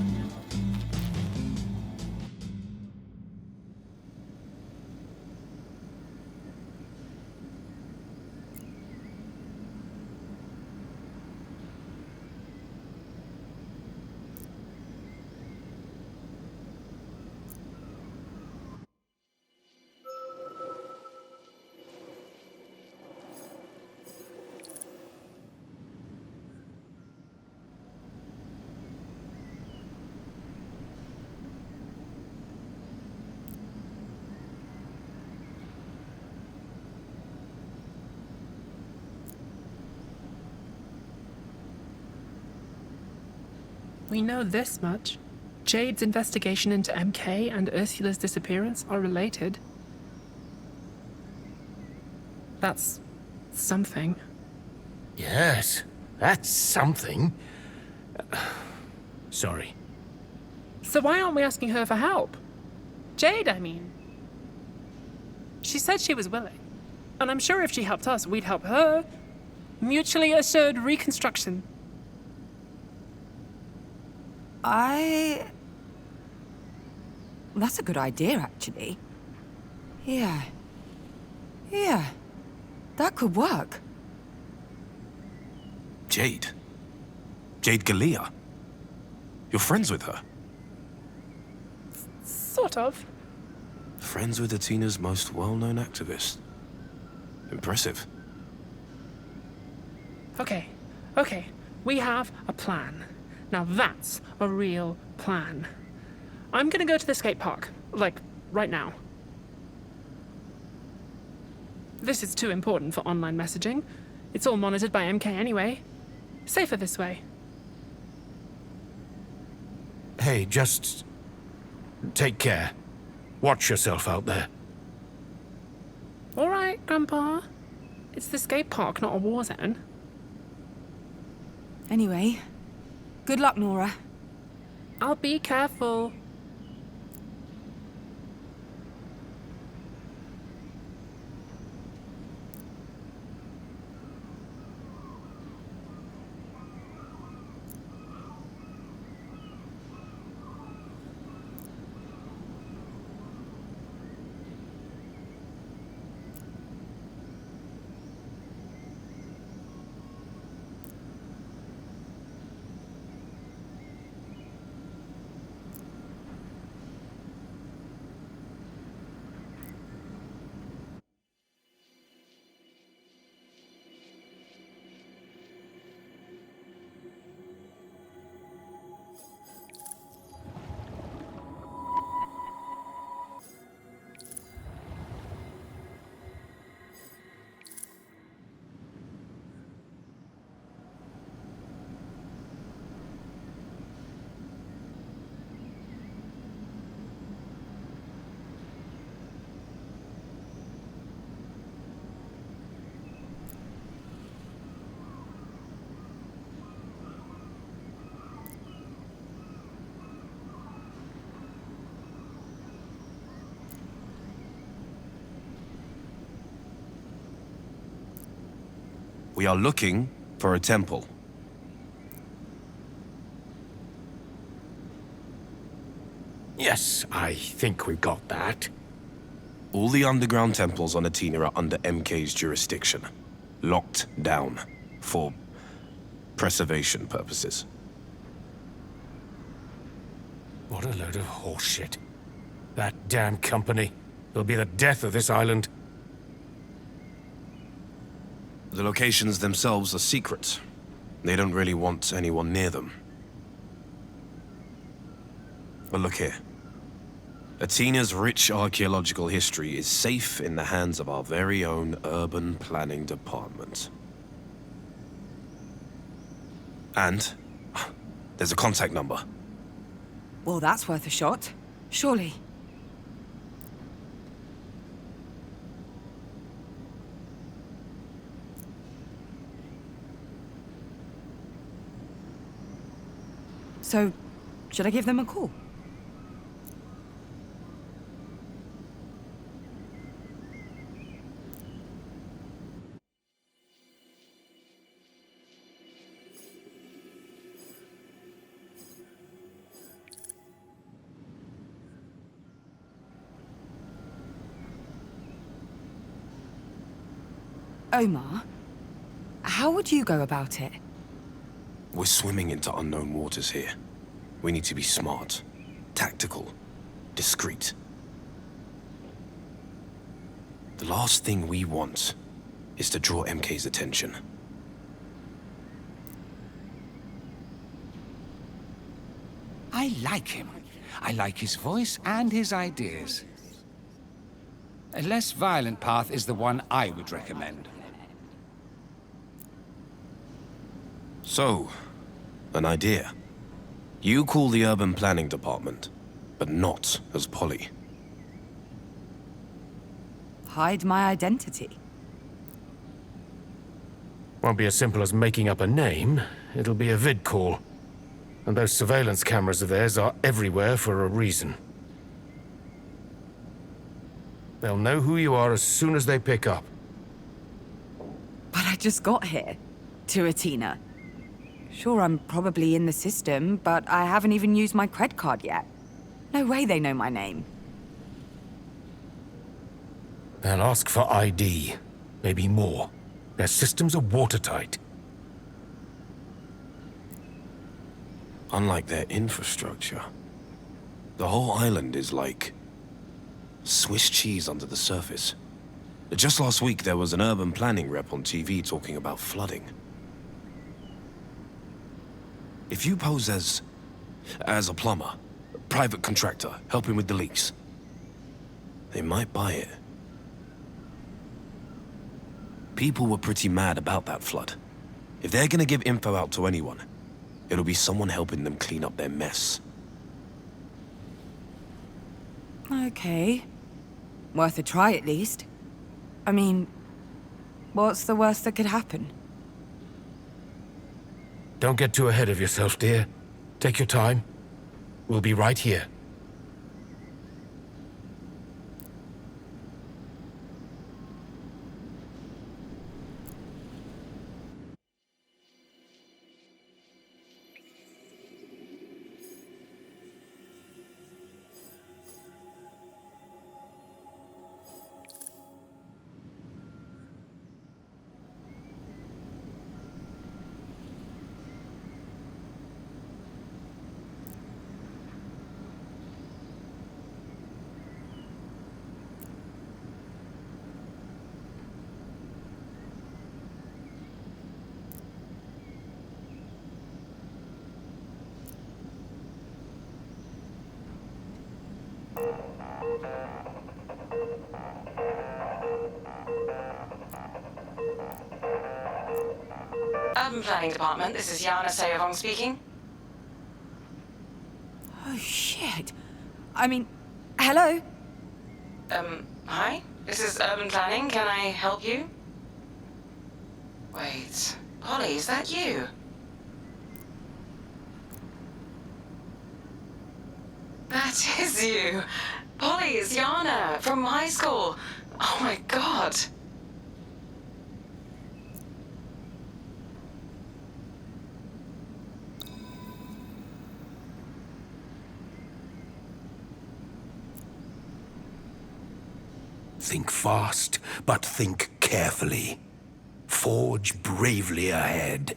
We know this much. Jade's investigation into MK and Ursula's disappearance are related. That's something. Yes, that's something. Sorry. So why aren't we asking her for help? Jade, I mean. She said she was willing. And I'm sure if she helped us, we'd help her. Mutually assured reconstruction. That's a good idea, actually. Yeah. That could work. Jade? Jade Galea? You're friends with her? Sort of. Friends with Atina's most well-known activist. Impressive. Okay. We have a plan. Now that's a real plan. I'm gonna go to the skate park. Like, right now. This is too important for online messaging. It's all monitored by MK anyway. Safer this way. Hey, just take care. Watch yourself out there. All right, Grandpa. It's the skate park, not a war zone. Anyway, good luck, Nora. I'll be careful. We are looking for a temple. Yes, I think we got that. All the underground temples on Athena are under MK's jurisdiction. Locked down. For preservation purposes. What a load of horseshit. That damn company. It'll be the death of this island. The locations themselves are secret. They don't really want anyone near them. But look here. Athena's rich archaeological history is safe in the hands of our very own urban planning department. And there's a contact number. Well, that's worth a shot. Surely. So, should I give them a call? Omar, how would you go about it? We're swimming into unknown waters here. We need to be smart, tactical, discreet. The last thing we want is to draw MK's attention. I like him. I like his voice and his ideas. A less violent path is the one I would recommend. So, an idea. You call the urban planning department, but not as Polly. Hide my identity. Won't be as simple as making up a name. It'll be a vid call. And those surveillance cameras of theirs are everywhere for a reason. They'll know who you are as soon as they pick up. But I just got here. To Athena. Sure, I'm probably in the system, but I haven't even used my cred card yet. No way they know my name. They'll ask for ID. Maybe more. Their systems are watertight. Unlike their infrastructure, the whole island is like Swiss cheese under the surface. Just last week, there was an urban planning rep on TV talking about flooding. If you pose as a plumber, a private contractor, helping with the leaks, they might buy it. People were pretty mad about that flood. If they're gonna give info out to anyone, it'll be someone helping them clean up their mess. Okay. Worth a try at least. I mean, what's the worst that could happen? Don't get too ahead of yourself, dear. Take your time. We'll be right here. Urban Planning Department, this is Yana Sayovong speaking. Oh, shit. I mean, hello? Hi? This is Urban Planning. Can I help you? Wait, Polly, is that you? That is you. Polly, it's Yana from high school. Oh my god. think fast, but think carefully. Forge bravely ahead.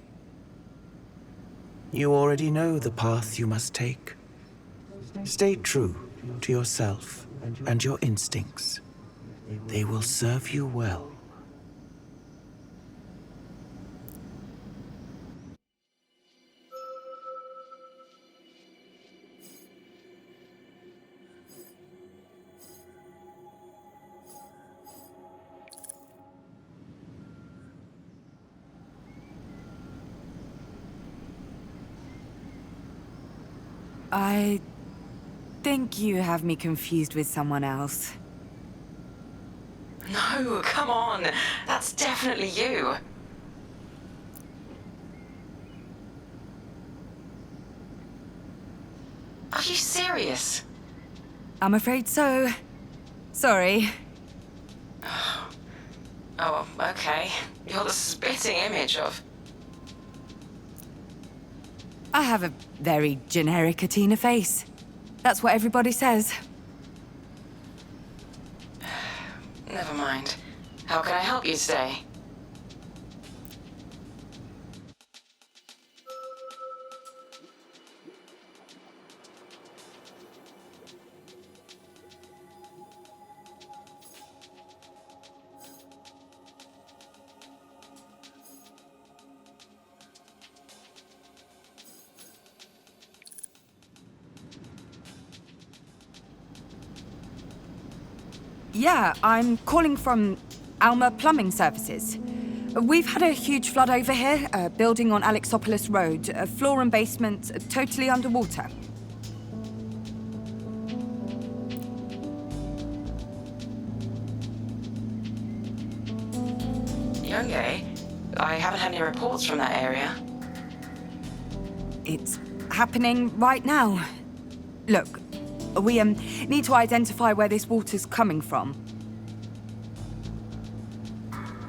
You already know the path you must take. Stay true to yourself and your instincts. They will serve you well. I think you have me confused with someone else. No, come on. That's definitely you. Are you serious? I'm afraid so. Sorry. Oh, okay. You're the spitting image of... I have a very generic Athena face. That's what everybody says. Never mind. How can I help you today? Yeah, I'm calling from Alma Plumbing Services. We've had a huge flood over here, a building on Alexopolis Road, a floor and basement totally underwater. Youngay? I haven't had any reports from that area. It's happening right now. Look, we need to identify where this water's coming from.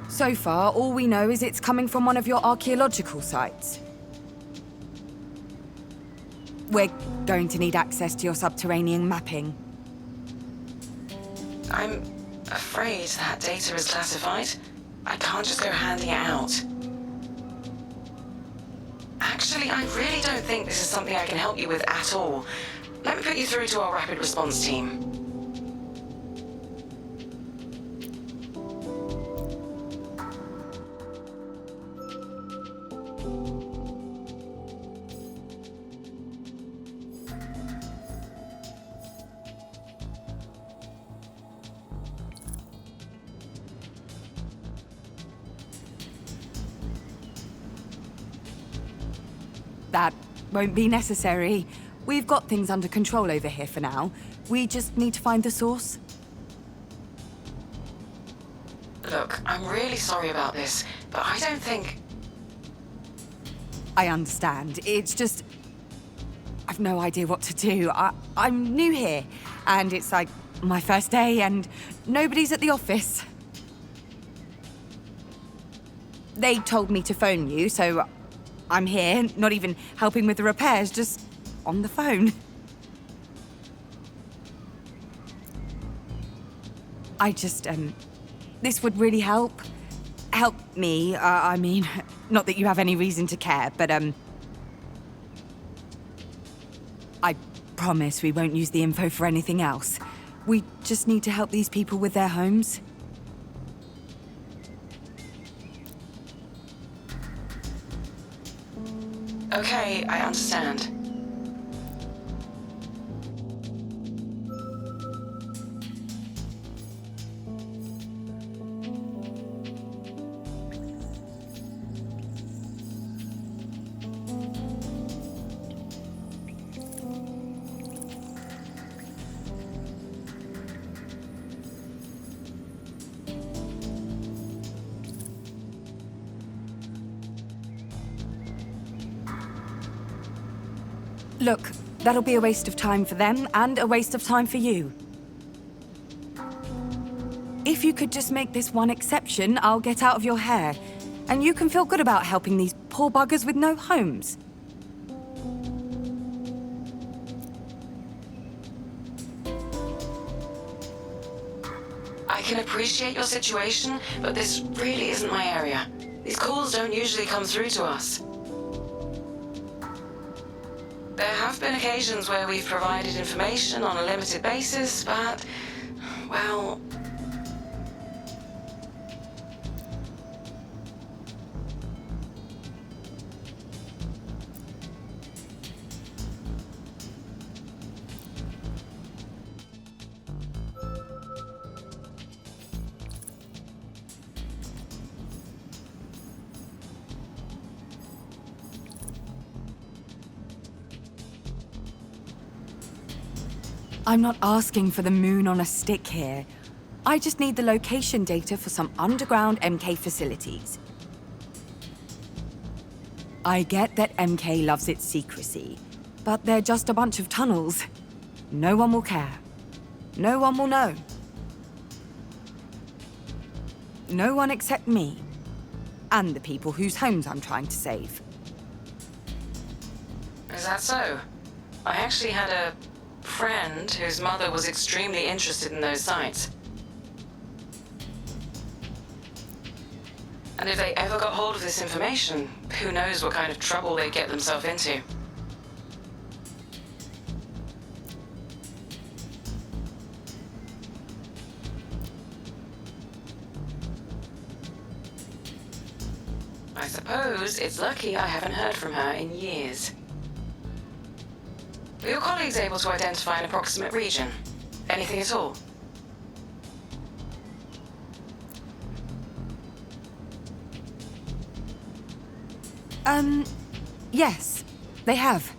So far, all we know is it's coming from one of your archaeological sites. We're going to need access to your subterranean mapping. I'm afraid that data is classified. I can't just go handing it out. Actually, I really don't think this is something I can help you with at all. Let me put you through to our rapid response team. That won't be necessary. We've got things under control over here for now. We just need to find the source. Look, I'm really sorry about this, but I don't think... I understand. It's just... I've no idea what to do. I'm new here, and it's like my first day, and nobody's at the office. They told me to phone you, so I'm here, not even helping with the repairs, just on the phone. I just, this would really help. Help me, I mean, not that you have any reason to care, but, I promise we won't use the info for anything else. We just need to help these people with their homes. Okay, I understand. Look, that'll be a waste of time for them, and a waste of time for you. If you could just make this one exception, I'll get out of your hair. And you can feel good about helping these poor buggers with no homes. I I can appreciate your situation, but this really isn't my area. These calls don't usually come through to us. There have been occasions where we've provided information on a limited basis, but, well... I'm not asking for the moon on a stick here. I just need the location data for some underground MK facilities. I get that MK loves its secrecy, but they're just a bunch of tunnels. No one will care. No one will know. No one except me. And the people whose homes I'm trying to save. Is that so? I actually had a friend whose mother was extremely interested in those sites. And if they ever got hold of this information, who knows what kind of trouble they'd get themselves into. I suppose it's lucky I haven't heard from her in years. Were your colleagues able to identify an approximate region? Anything at all? Yes, they have.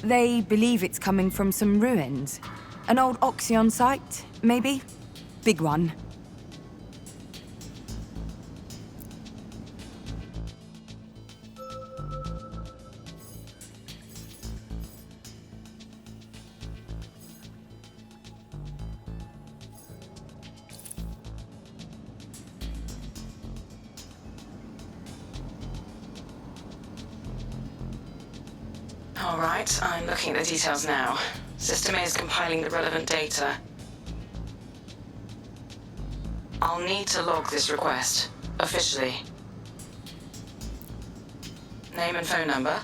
They believe it's coming from some ruins. An old Oxyon site, maybe? Big one. All right, I'm looking at the details now. System A is compiling the relevant data. I'll need to log this request, officially. Name and phone number.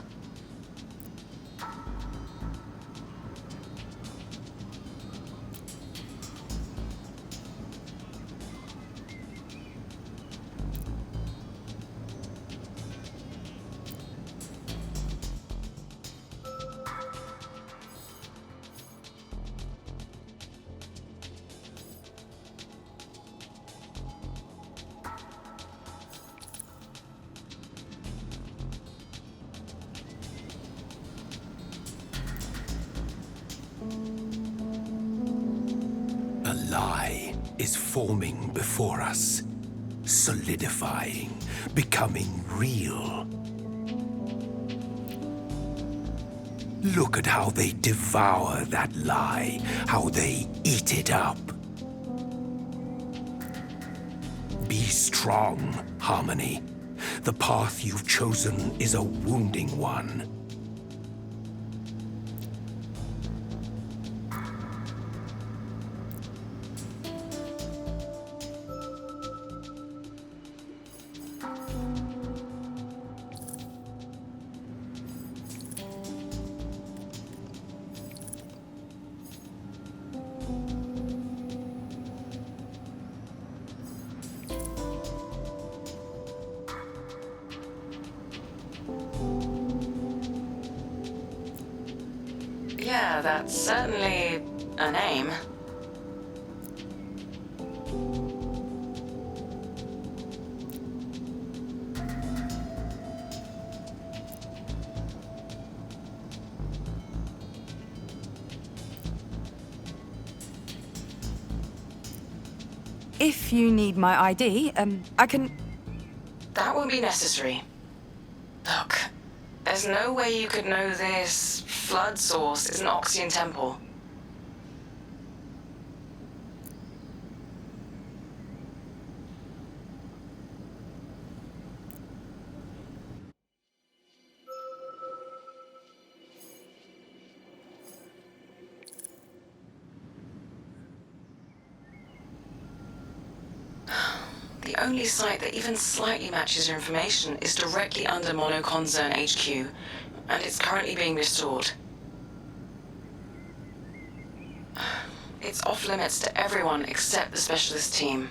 A lie is forming before us, solidifying, becoming real. Look at how they devour that lie, how they eat it up. Be strong, Harmony. The path you've chosen is a wounding one. Yeah, that's certainly a name. If you need my ID, I can... That won't be necessary. Look, there's no way you could know this flood source is an Oxyon temple. The only site that even slightly matches your information is directly under Monoconcern HQ, and it's currently being restored. It's off limits to everyone except the specialist team.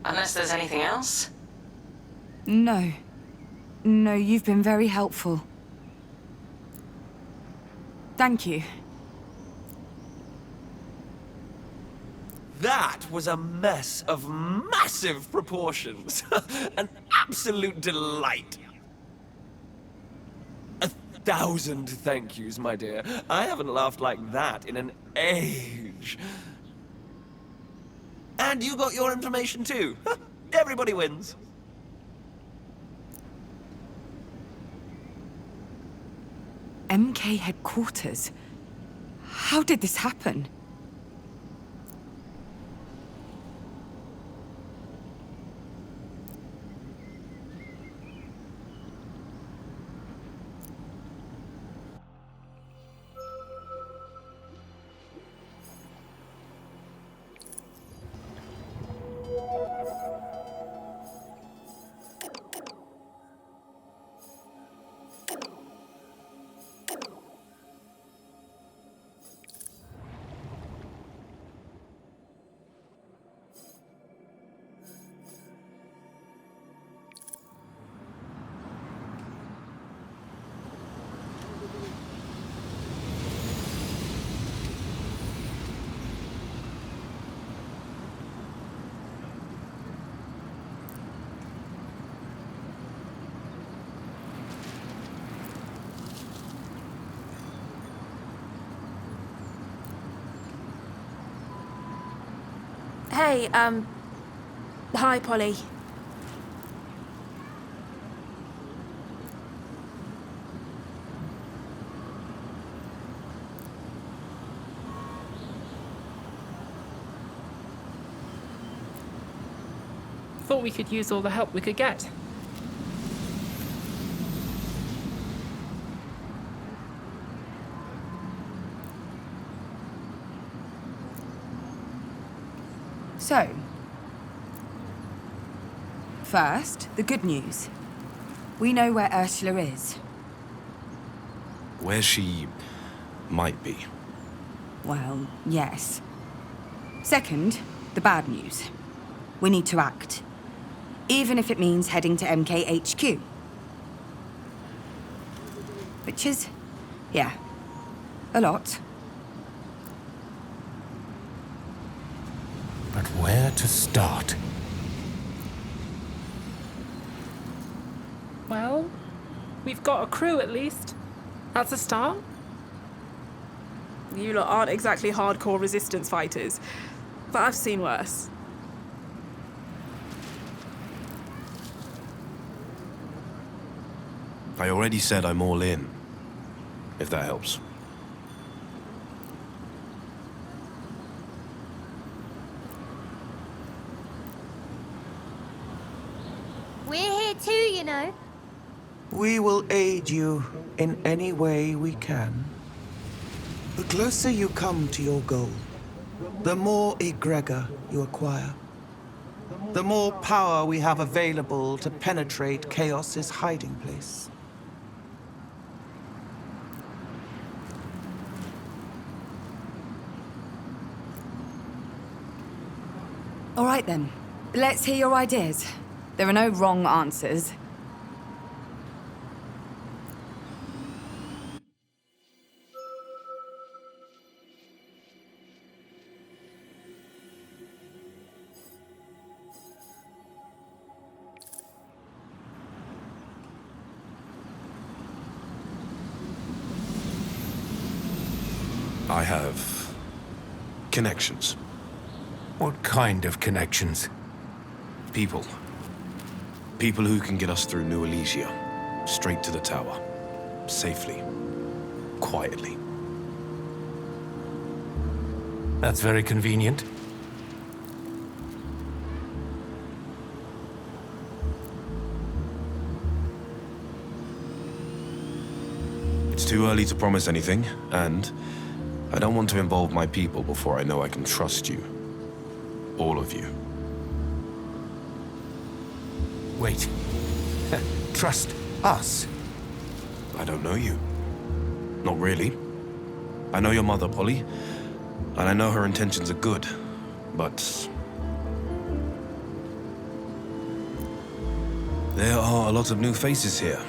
Unless there's anything else? No. No, you've been very helpful. Thank you. That was a mess of massive proportions. An absolute delight. 1,000 thank yous, my dear. I haven't laughed like that in an age. And you got your information too. Everybody wins. MK headquarters? How did this happen? Hey, hi, Polly. Thought we could use all the help we could get. So, first, the good news. We know where Ursula is. Where she might be. Well, yes. Second, the bad news. We need to act. Even if it means heading to MKHQ. Which is, yeah, a lot. But where to start? Well, we've got a crew at least. That's a start. You lot aren't exactly hardcore resistance fighters, but I've seen worse. I already said I'm all in, if that helps. We're here too, you know. We will aid you in any way we can. The closer you come to your goal, the more egregor you acquire. The more power we have available to penetrate Chaos's hiding place. All right then, let's hear your ideas. There are no wrong answers. I have connections. What kind of connections? People. People who can get us through New Elysia. Straight to the tower. Safely. Quietly. That's very convenient. It's too early to promise anything, and I don't want to involve my people before I know I can trust you. All of you. Wait. Trust us? I don't know you. Not really. I know your mother, Polly, and I know her intentions are good, but there are a lot of new faces here,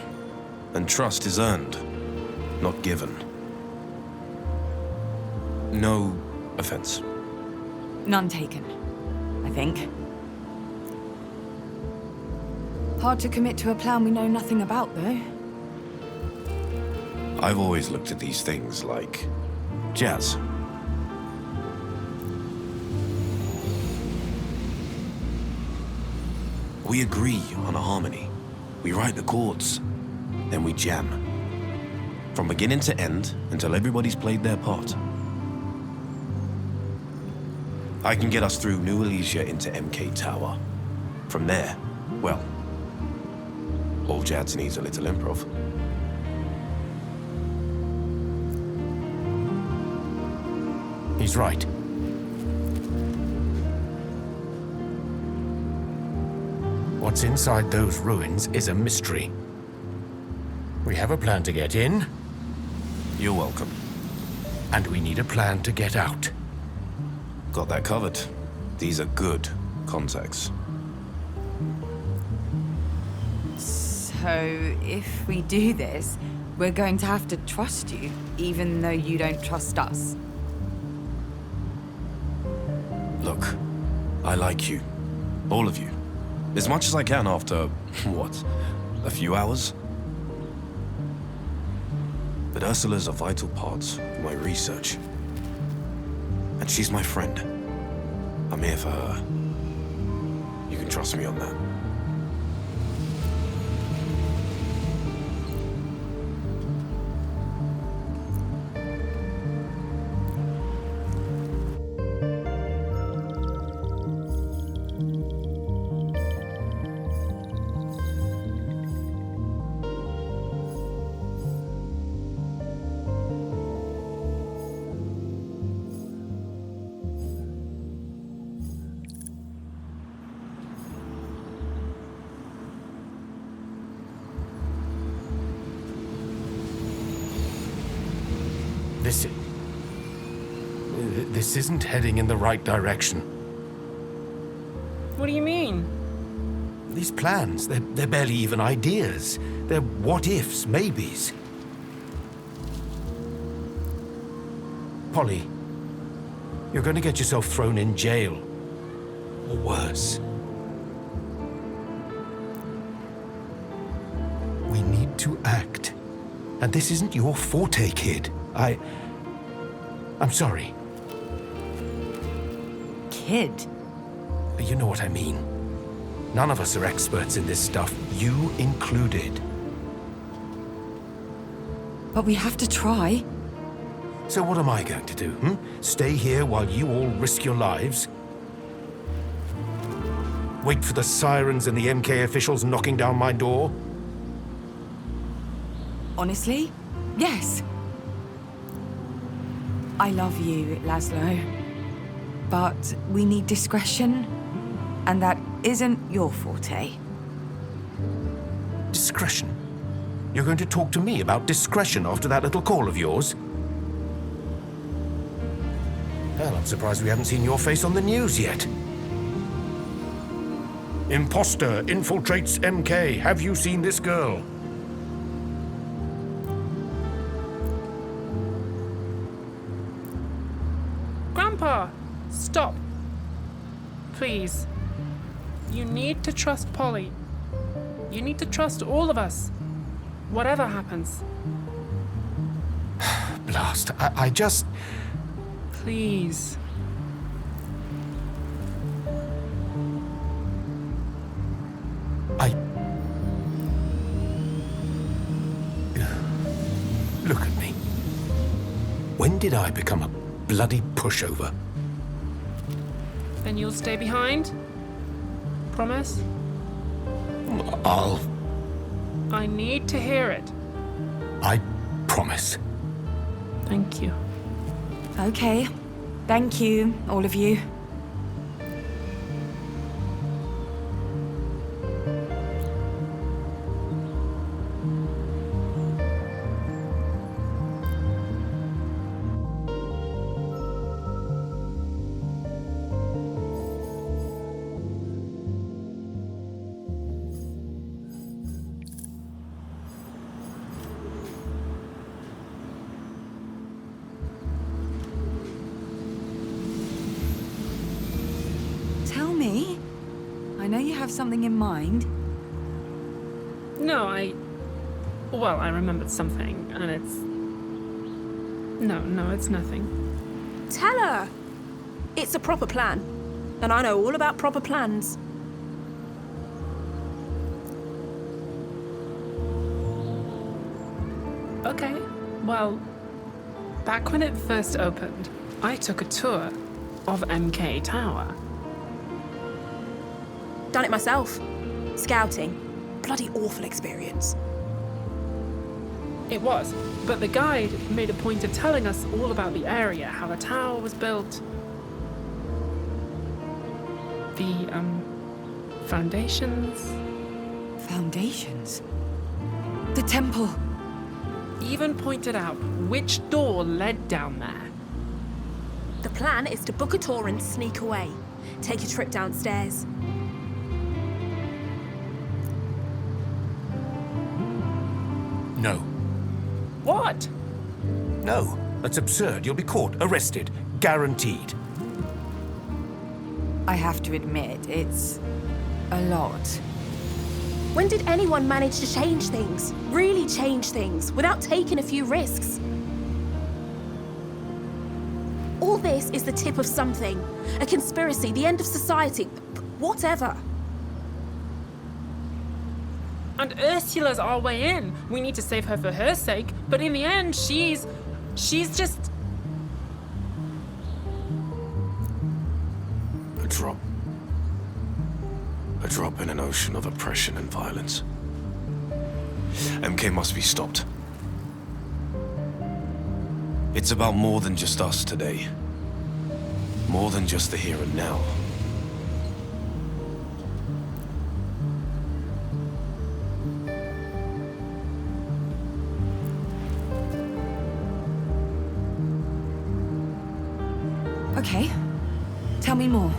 and trust is earned, not given. No offense. None taken, I think. Hard to commit to a plan we know nothing about, though. I've always looked at these things like jazz. We agree on a harmony. We write the chords, then we jam. From beginning to end, until everybody's played their part. I can get us through New Elysia into MK Tower. From there, well, all jazz needs a little improv. He's right. What's inside those ruins is a mystery. We have a plan to get in. You're welcome. And we need a plan to get out. Got that covered. These are good contacts. So, if we do this, we're going to have to trust you, even though you don't trust us. Look, I like you. All of you. As much as I can after, what, a few hours? But Ursula's a vital part of my research. And she's my friend. I'm here for her. You can trust me on that. This isn't heading in the right direction. What do you mean? These plans, they're barely even ideas. They're what-ifs, maybes. Polly, you're going to get yourself thrown in jail. Or worse. We need to act. And this isn't your forte, kid. I'm sorry. Kid? You know what I mean. None of us are experts in this stuff, you included. But we have to try. So what am I going to do, Stay here while you all risk your lives? Wait for the sirens and the MK officials knocking down my door? Honestly, yes. I love you, Laszlo. But we need discretion, and that isn't your forte. Discretion? You're going to talk to me about discretion after that little call of yours? Well, I'm surprised we haven't seen your face on the news yet. Imposter infiltrates MK. Have you seen this girl? Grandpa! Stop. Please. You need to trust Polly. You need to trust all of us. Whatever happens. Blast. I just... Please. Look at me. When did I become a bloody pushover? Then you'll stay behind? Promise? I need to hear it. Promise. Thank you. Okay. Thank you, all of you. Tell me. I know you have something in mind. No, well, I remembered something, and it's... No, it's nothing. Tell her! It's a proper plan. And I know all about proper plans. Okay, well, back when it first opened, I took a tour of MK Tower. Done it myself. Scouting. Bloody awful experience. It was, but the guide made a point of telling us all about the area, how the tower was built, the, foundations. Foundations? The temple. Even pointed out which door led down there. The plan is to book a tour and sneak away. Take a trip downstairs. No. What? No. That's absurd. You'll be caught, arrested. Guaranteed. I have to admit, it's a lot. When did anyone manage to change things? Really change things, without taking a few risks? All this is the tip of something. A conspiracy, the end of society, whatever. And Ursula's our way in. We need to save her for her sake, but in the end, she's just... A drop. A drop in an ocean of oppression and violence. MK must be stopped. It's about more than just us today. More than just the here and now. Okay. Tell me more.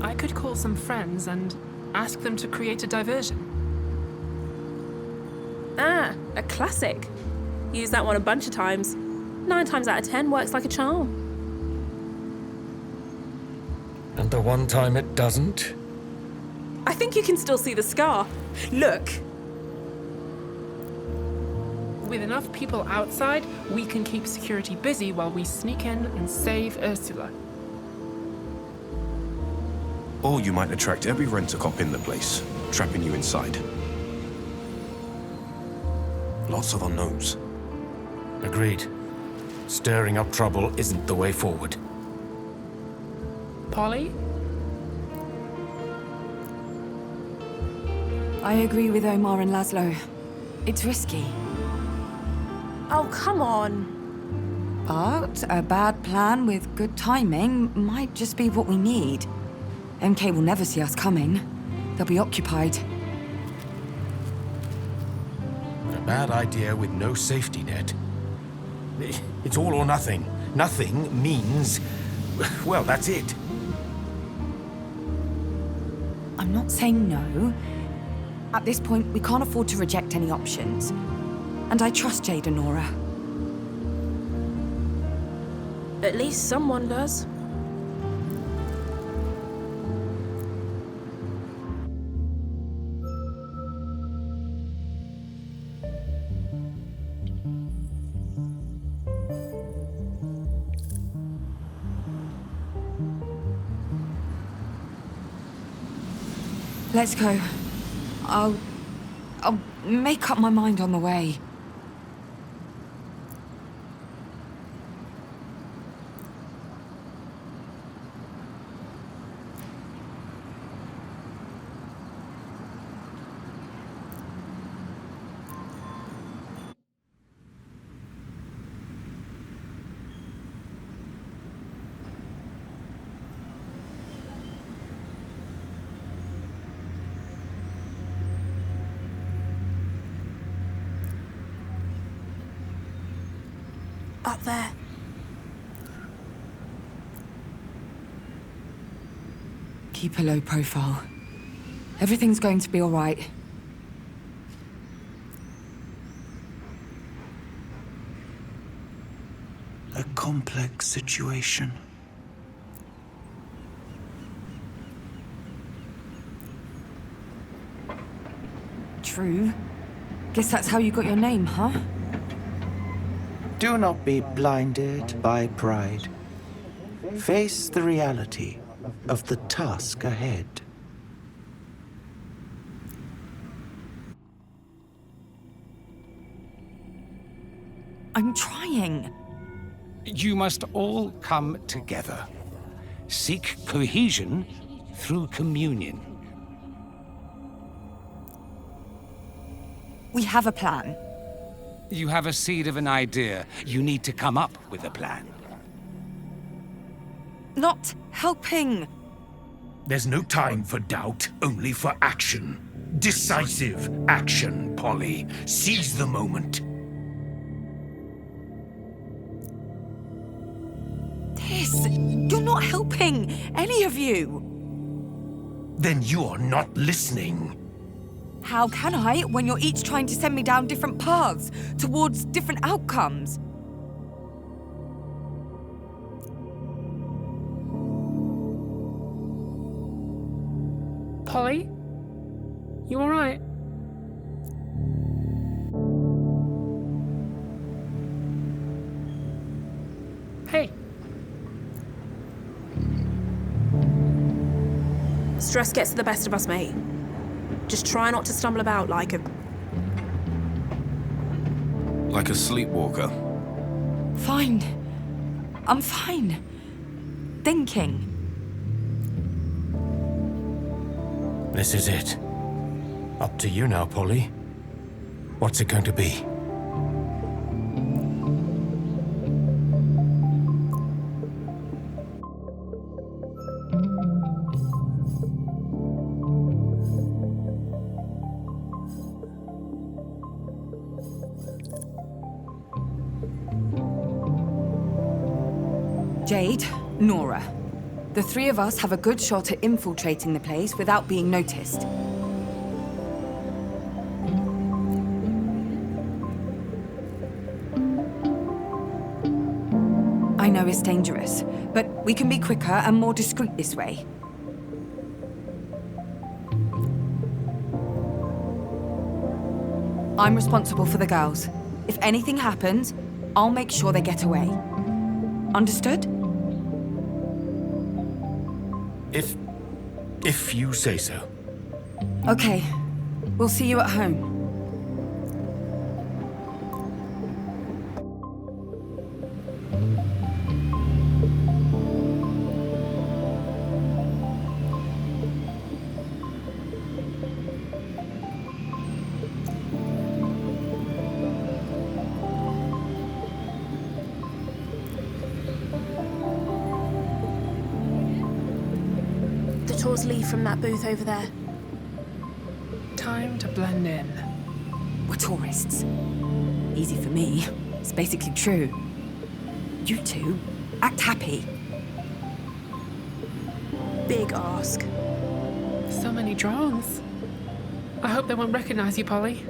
I could call some friends and ask them to create a diversion. Ah, a classic. Used that one a bunch of times. 9 times out of 10 works like a charm. And the one time it doesn't? I think you can still see the scar. Look. With enough people outside, we can keep security busy while we sneak in and save Ursula. Or you might attract every rent-a-cop in the place, trapping you inside. Lots of unknowns. Agreed. Stirring up trouble isn't the way forward. Polly? I agree with Omar and Laszlo. It's risky. Oh, come on. But a bad plan with good timing might just be what we need. MK will never see us coming. They'll be occupied. But a bad idea with no safety net. It's all or nothing. Nothing means... well, that's it. I'm not saying no. At this point, we can't afford to reject any options. And I trust Jade and Nora. At least someone does. Let's go. I'll make up my mind on the way. Up there. Keep a low profile. Everything's going to be all right. A complex situation. True. Guess that's how you got your name, huh? Do not be blinded by pride. Face the reality of the task ahead. I'm trying. You must all come together. Seek cohesion through communion. We have a plan. You have a seed of an idea. You need to come up with a plan. Not helping. There's no time for doubt, only for action. Decisive action, Polly. Seize the moment. You're not helping, any of you. Then you're not listening. How can I when you're each trying to send me down different paths towards different outcomes? Polly? You alright? Hey. Stress gets the best of us, mate. Just try not to stumble about like a... Like a sleepwalker. Fine. I'm fine. Thinking. This is it. Up to you now, Polly. What's it going to be? Jade, Nora. The three of us have a good shot at infiltrating the place without being noticed. I know it's dangerous, but we can be quicker and more discreet this way. I'm responsible for the girls. If anything happens, I'll make sure they get away. Understood? If you say so. Okay. We'll see you at home. Tours leave from that booth over there. Time to blend in. We're tourists. Easy for me. It's basically true. You two, act happy. Big ask. So many drones. I hope they won't recognize you, Polly.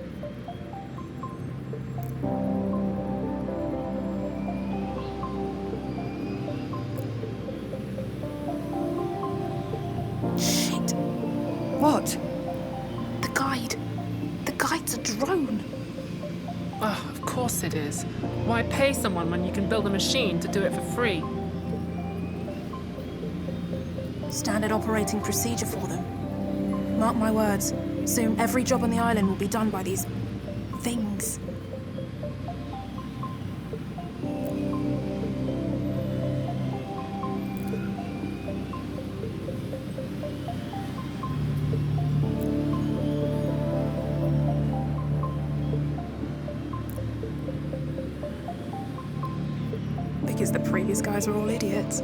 Shit. What? The guide. The guide's a drone. Oh, of course it is. Why pay someone when you can build a machine to do it for free? Standard operating procedure for them. Mark my words, soon every job on the island will be done by these things. Because the previous guys were all idiots.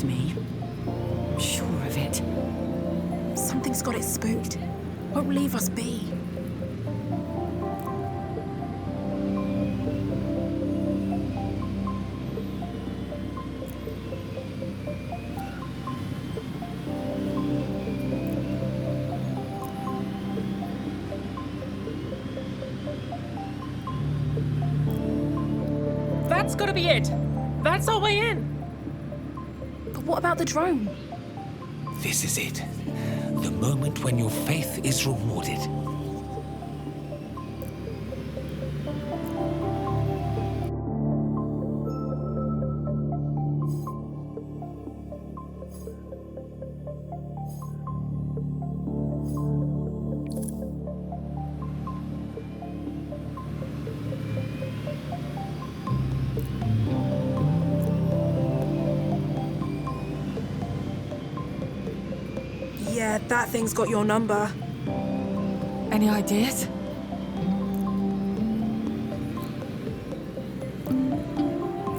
Me. I'm sure of it. Something's got it spooked. Won't leave us be. That's gotta be it. That's our way in. What about the drone? This is it. The moment when your faith is rewarded. Yeah, that thing's got your number. Any ideas?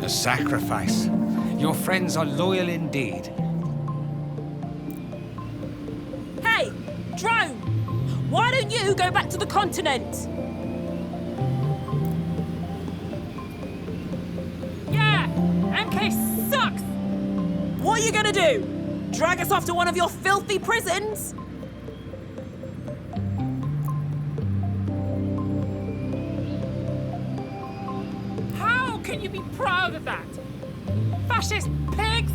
A sacrifice. Your friends are loyal indeed. Hey, drone! Why don't you go back to the continent? Yeah, MK sucks! What are you gonna do? Drag us off to one of your filthy prisons? How can you be proud of that? Fascist pigs!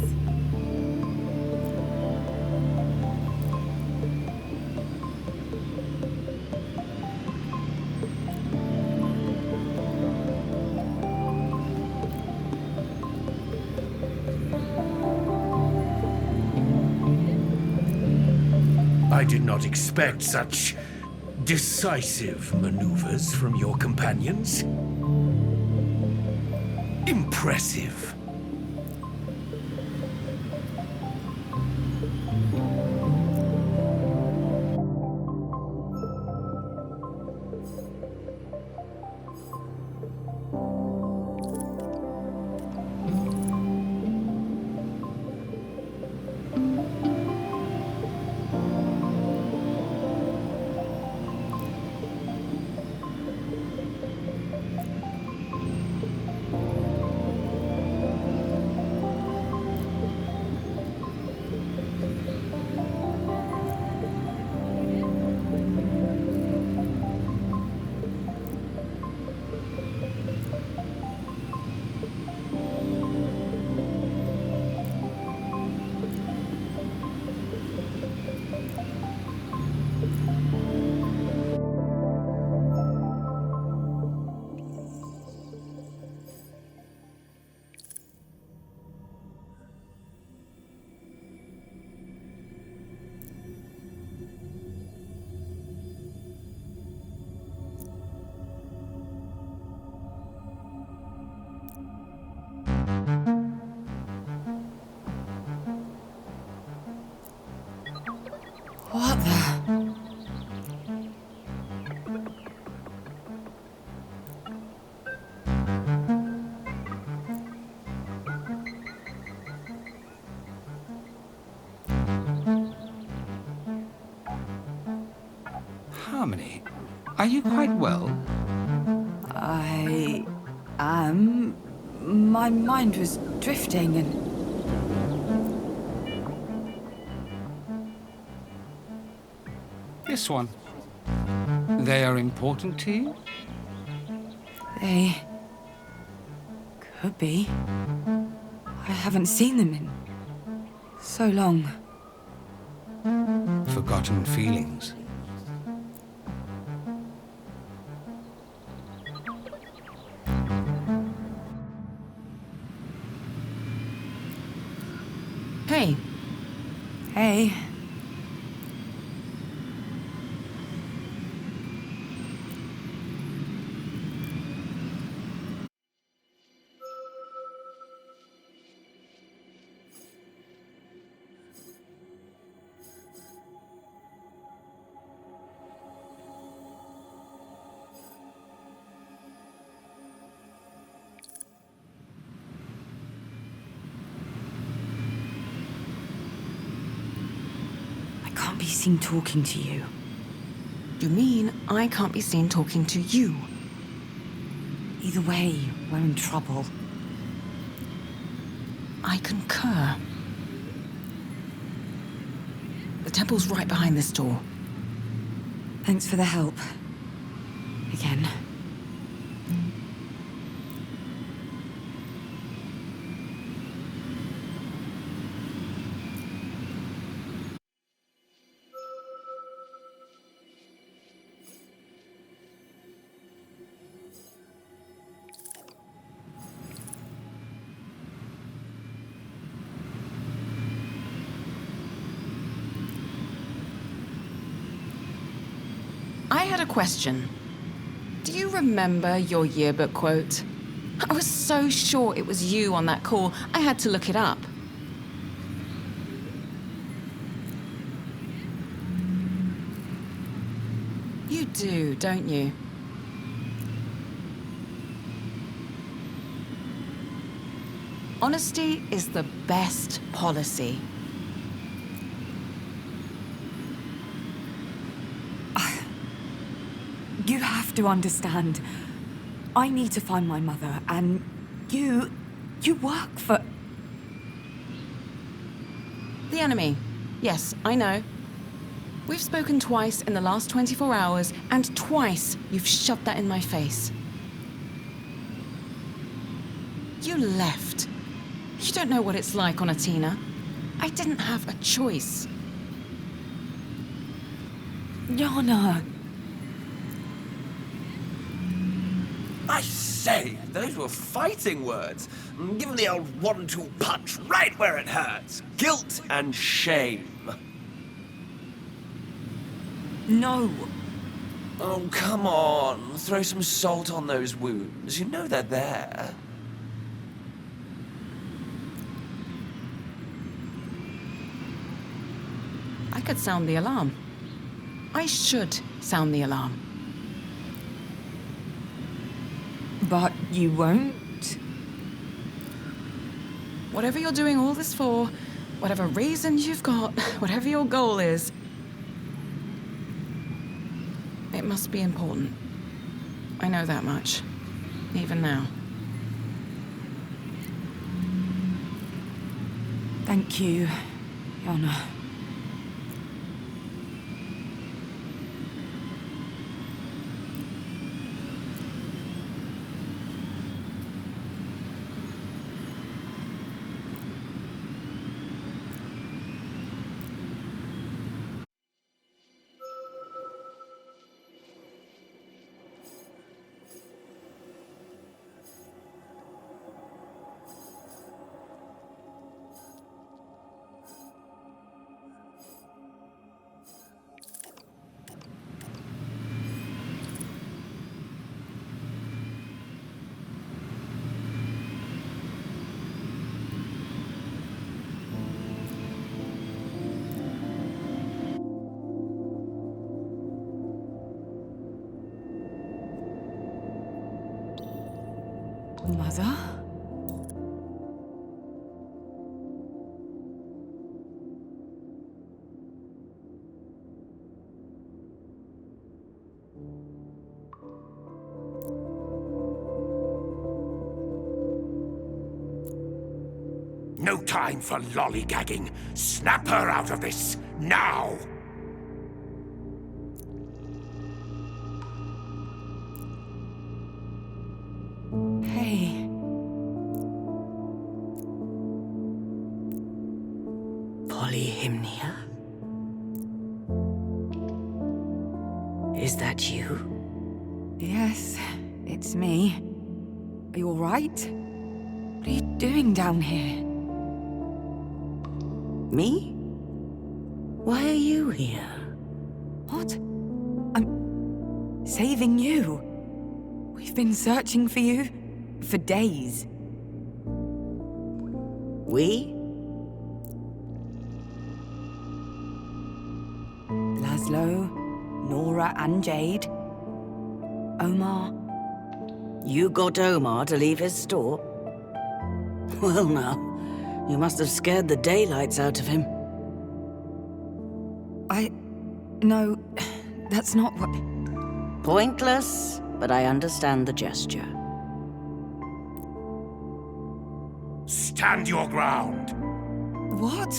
I did not expect such decisive maneuvers from your companions. Impressive. Harmony, are you quite well? I am. My mind was drifting and. This one. They are important to you? They. could be. I haven't seen them in. so long. Forgotten feelings. Hey. Hey. I can't be seen talking to you. You mean I can't be seen talking to you? Either way, we're in trouble. I concur. The temple's right behind this door. Thanks for the help. Again. I had a question. Do you remember your yearbook quote? I was so sure it was you on that call, I had to look it up. You do, don't you? Honesty is the best policy. You have to understand. I need to find my mother, and you work for... The enemy. Yes, I know. We've spoken twice in the last 24 hours, and twice you've shoved that in my face. You left. You don't know what it's like on Athena. I didn't have a choice. Yana. I say, those were fighting words. Give him the old 1-2 punch right where it hurts. Guilt and shame. No. Oh, come on. Throw some salt on those wounds. You know they're there. I could sound the alarm. I should sound the alarm. But you won't? Whatever you're doing all this for, whatever reason you've got, whatever your goal is, it must be important. I know that much, even now. Thank you, Yana. Mother? No time for lollygagging. Snap her out of this, now! Hey. Polyhymnia? Is that you? Yes, it's me. Are you all right? What are you doing down here? Me? Why are you here? What? I'm saving you. We've been searching for you for days. We? Laszlo, Nora and Jade. Omar. You got Omar to leave his store? Well now, you must have scared the daylights out of him. No, that's not what... Pointless, but I understand the gesture. Stand your ground! What?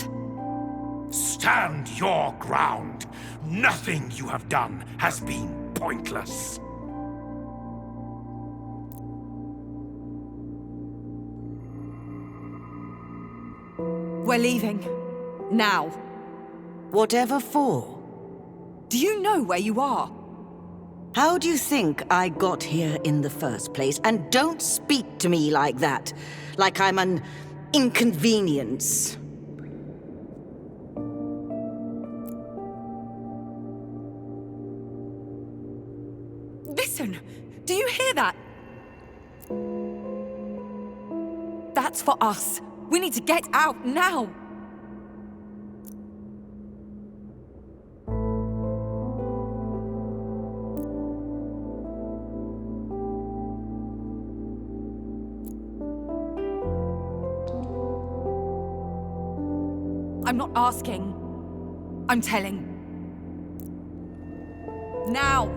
Stand your ground! Nothing you have done has been pointless. We're leaving. Now. Whatever for? Do you know where you are? How do you think I got here in the first place? And don't speak to me like that. Like I'm an inconvenience. Listen! Do you hear that? That's for us. We need to get out now! I'm not asking. I'm telling. Now!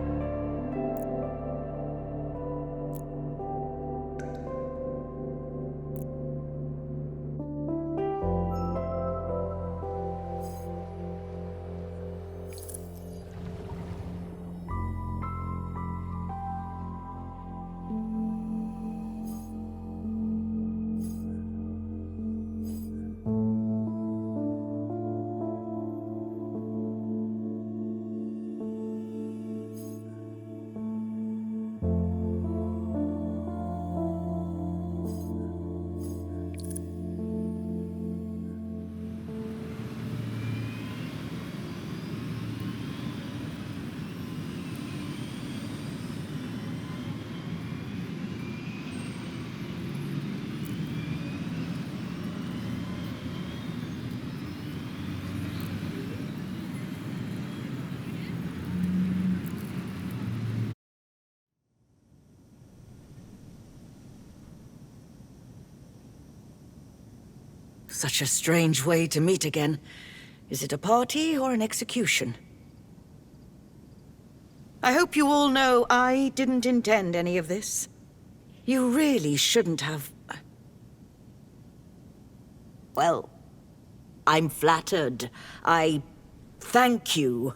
Such a strange way to meet again. Is it a party or an execution? I hope you all know I didn't intend any of this. You really shouldn't have... Well, I'm flattered. I thank you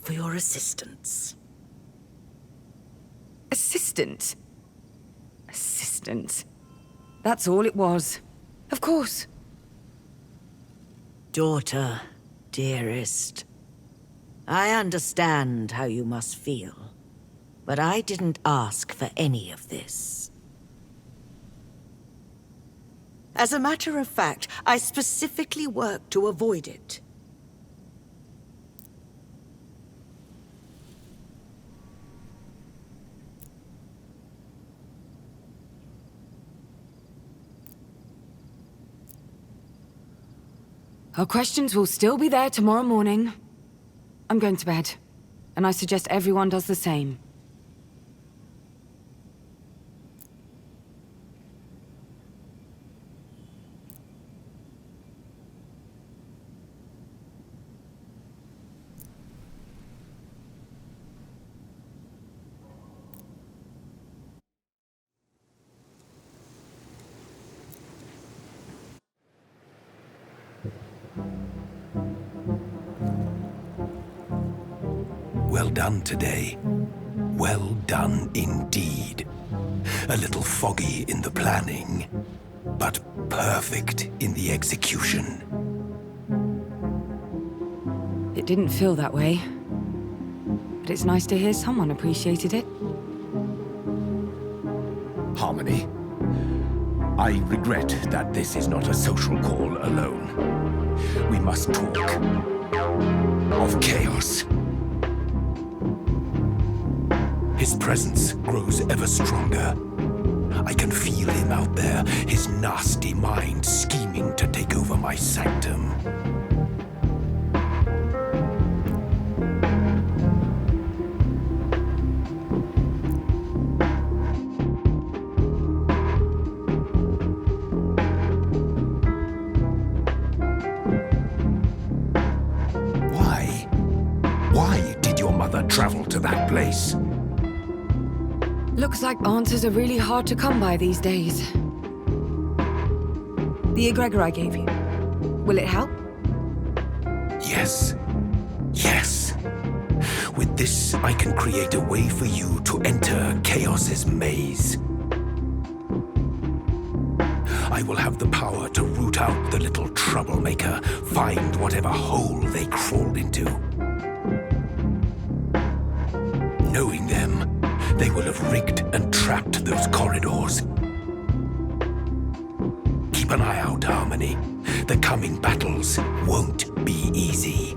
for your assistance. Assistant? Assistant. That's all it was. Of course. Daughter, dearest. I understand how you must feel, but I didn't ask for any of this. As a matter of fact, I specifically worked to avoid it. Our questions will still be there tomorrow morning. I'm going to bed, and I suggest everyone does the same. well done today. Well done indeed. A little foggy in the planning, but perfect in the execution. It didn't feel that way. But it's nice to hear someone appreciated it. Harmony, I regret that this is not a social call alone. We must talk of chaos. His presence grows ever stronger. I can feel him out there, his nasty mind scheming to take over my sanctum. Why did your mother travel to that place? Looks like answers are really hard to come by these days. The egregor I gave you. Will it help? Yes. Yes. With this, I can create a way for you to enter Chaos's maze. I will have the power to root out the little troublemaker, find whatever hole they crawled into. Knowing them, they will have rigged and trapped those corridors. Keep an eye out, Harmony. The coming battles won't be easy.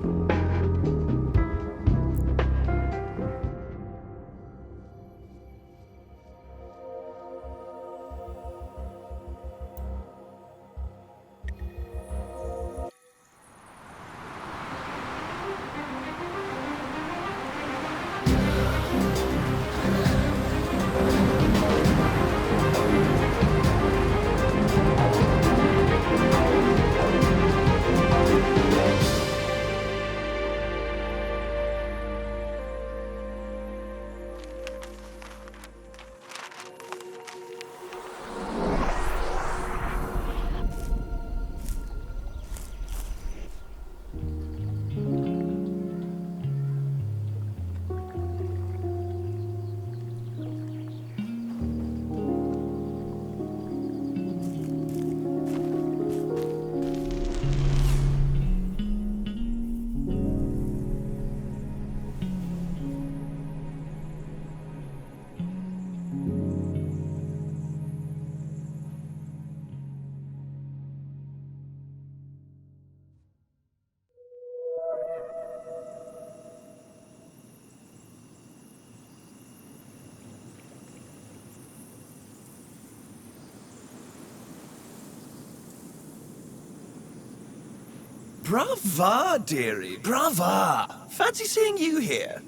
Brava, dearie, brava! Fancy seeing you here.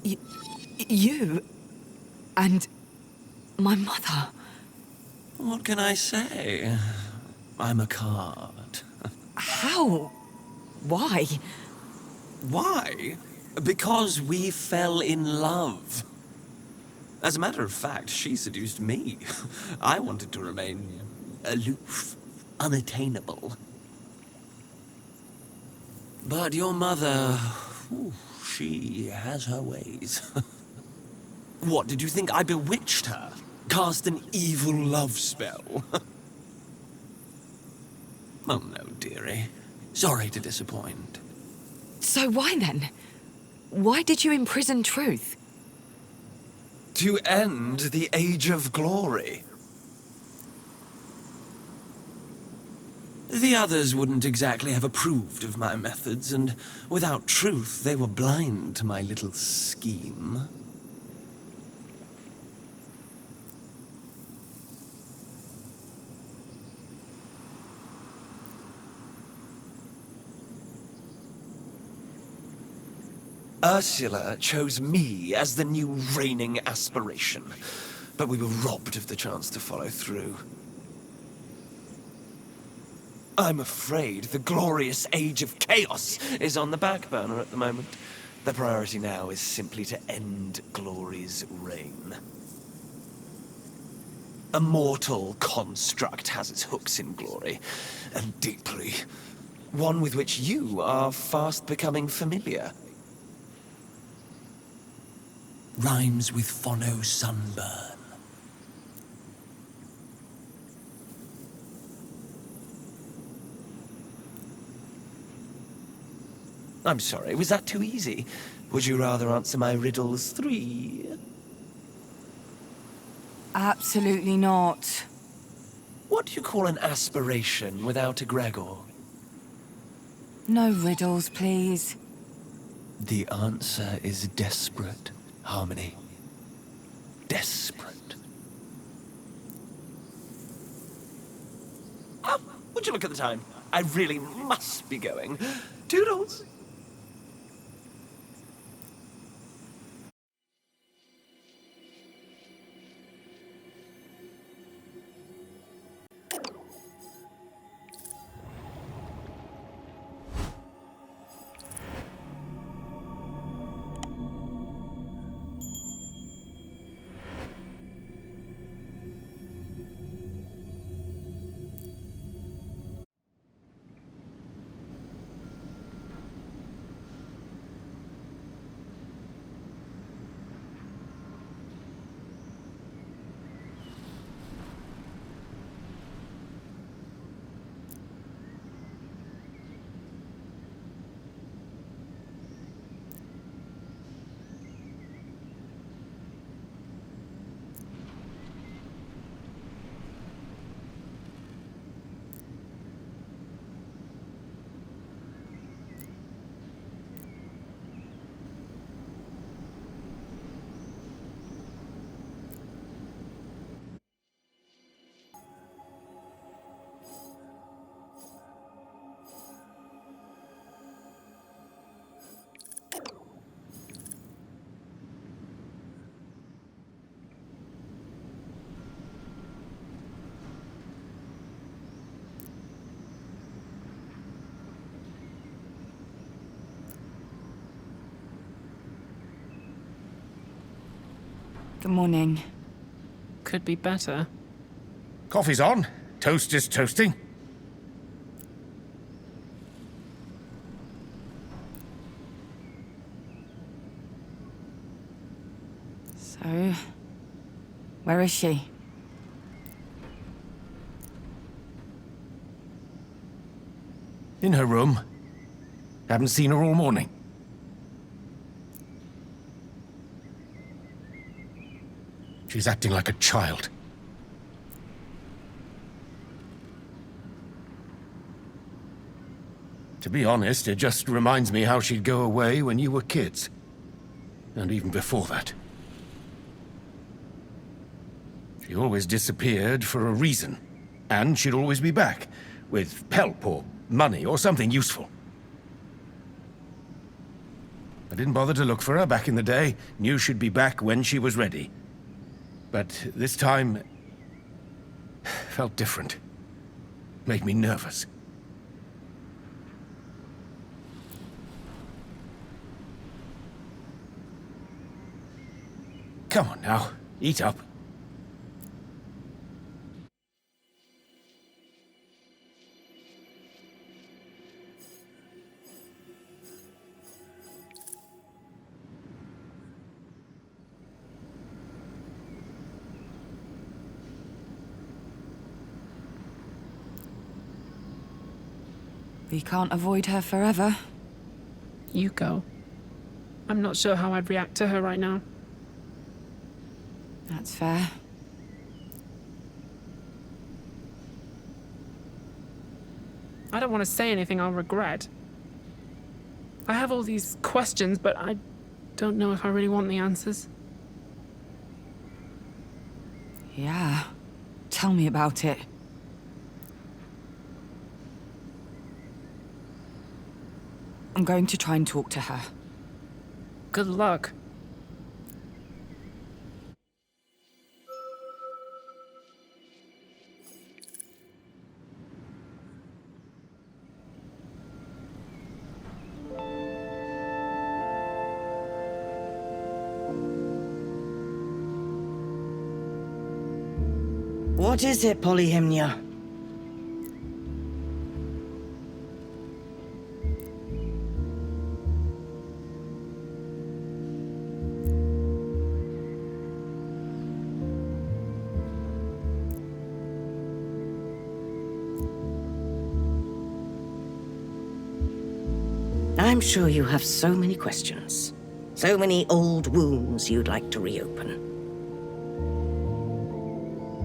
You? And my mother? What can I say? I'm a card. How? Why? Why? Because we fell in love. As a matter of fact, she seduced me. I wanted to remain aloof, unattainable. But your mother, she has her ways. What, did you think I bewitched her? Cast an evil love spell? Oh no, dearie. Sorry to disappoint. So why then? Why did you imprison truth? To end the Age of Glory. The others wouldn't exactly have approved of my methods, and without truth, they were blind to my little scheme. Ursula chose me as the new reigning aspiration, but we were robbed of the chance to follow through. I'm afraid the glorious age of chaos is on the back burner at the moment. The priority now is simply to end Glory's reign. A mortal construct has its hooks in Glory, and deeply. One with which you are fast becoming familiar. rhymes with phono sunburn. I'm sorry, was that too easy? Would you rather answer my riddles 3? Absolutely not. What do you call an aspiration without a Gregor? No riddles, please. The answer is desperate, Harmony. Desperate. Oh, would you look at the time? I really must be going. Toodles! Good morning. Could be better. Coffee's on. Toast is toasting. So, where is she? In her room. Haven't seen her all morning. She's acting like a child. To be honest, it just reminds me how she'd go away when you were kids. And even before that. She always disappeared for a reason. And she'd always be back, with help or money or something useful. I didn't bother to look for her back in the day. Knew she'd be back when she was ready. But this time, felt different. Made me nervous. Come on now, eat up. We can't avoid her forever. You go. I'm not sure how I'd react to her right now. That's fair. I don't want to say anything I'll regret. I have all these questions, but I don't know if I really want the answers. Yeah. Tell me about it. I'm going to try and talk to her. Good luck. What is it, Polyhymnia? I'm sure you have so many questions. So many old wounds you'd like to reopen.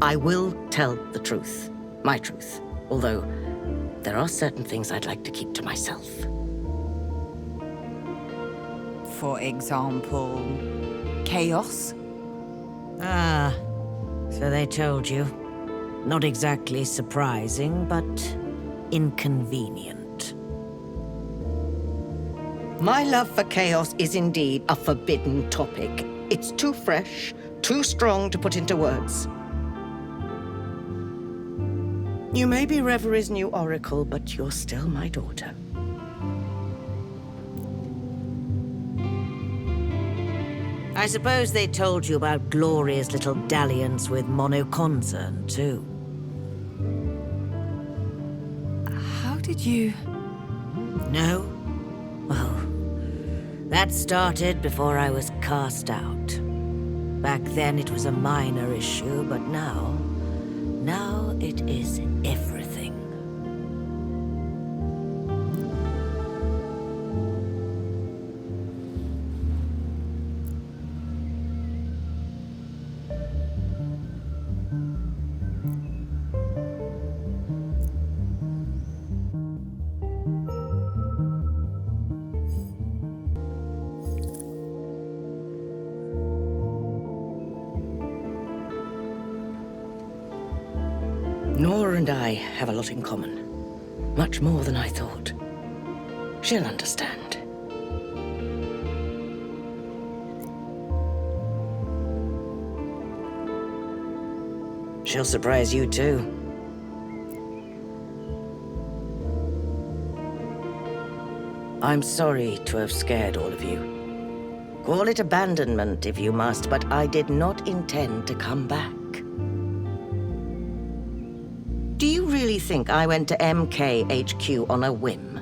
I will tell the truth. My truth. Although, there are certain things I'd like to keep to myself. For example, chaos? Ah, so they told you. Not exactly surprising, but inconvenient. My love for chaos is indeed a forbidden topic. It's too fresh, too strong to put into words. You may be Reverie's new oracle, but you're still my daughter. I suppose they told you about Glory's little dalliance with monoconcern, too. How did you... No? Well, that started before I was cast out. Back then it was a minor issue, but now it is everything. Nora and I have a lot in common. Much more than I thought. She'll understand. She'll surprise you too. I'm sorry to have scared all of you. Call it abandonment if you must, but I did not intend to come back. Do you really think I went to MK HQ on a whim?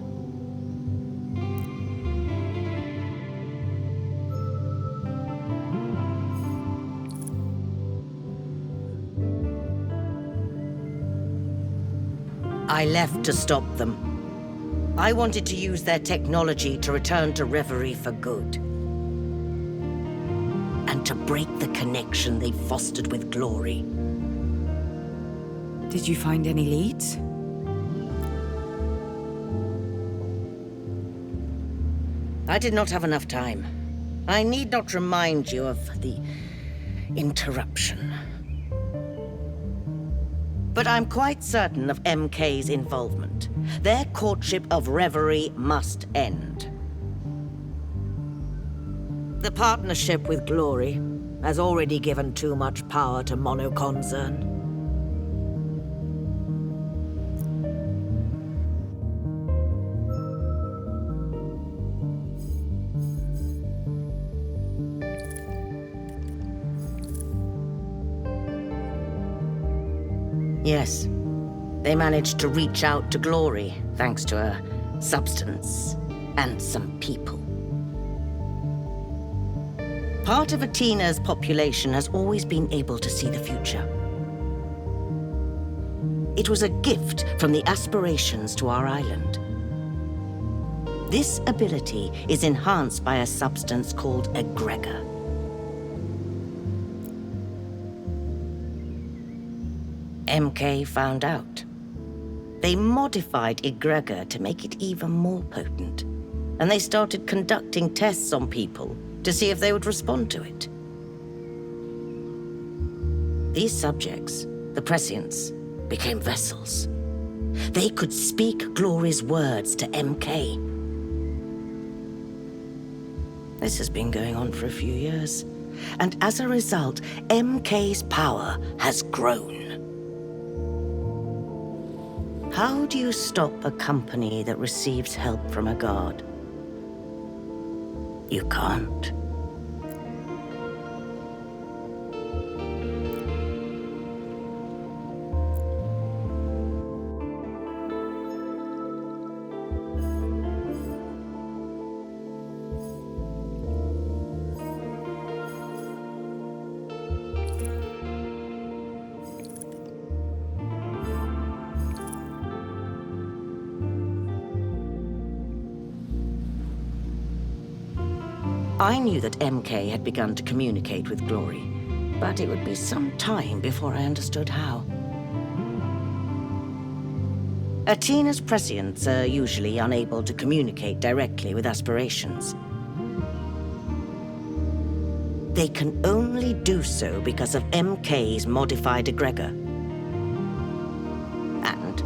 I left to stop them. I wanted to use their technology to return to Reverie for good. And to break the connection they fostered with Glory. Did you find any leads? I did not have enough time. I need not remind you of the interruption. But I'm quite certain of MK's involvement. Their courtship of Reverie must end. The partnership with Glory has already given too much power to monoconcern. Yes, they managed to reach out to Glory, thanks to a substance and some people. Part of Atina's population has always been able to see the future. It was a gift from the Aspirations to our island. This ability is enhanced by a substance called egregor. MK found out. They modified egregor to make it even more potent, and they started conducting tests on people to see if they would respond to it. These subjects, the prescients, became vessels. They could speak Glory's words to MK. This has been going on for a few years, and as a result, MK's power has grown. How do you stop a company that receives help from a god? You can't. I knew that MK had begun to communicate with Glory, but it would be some time before I understood how. Atena's prescients are usually unable to communicate directly with Aspirations. They can only do so because of MK's modified egregor. And,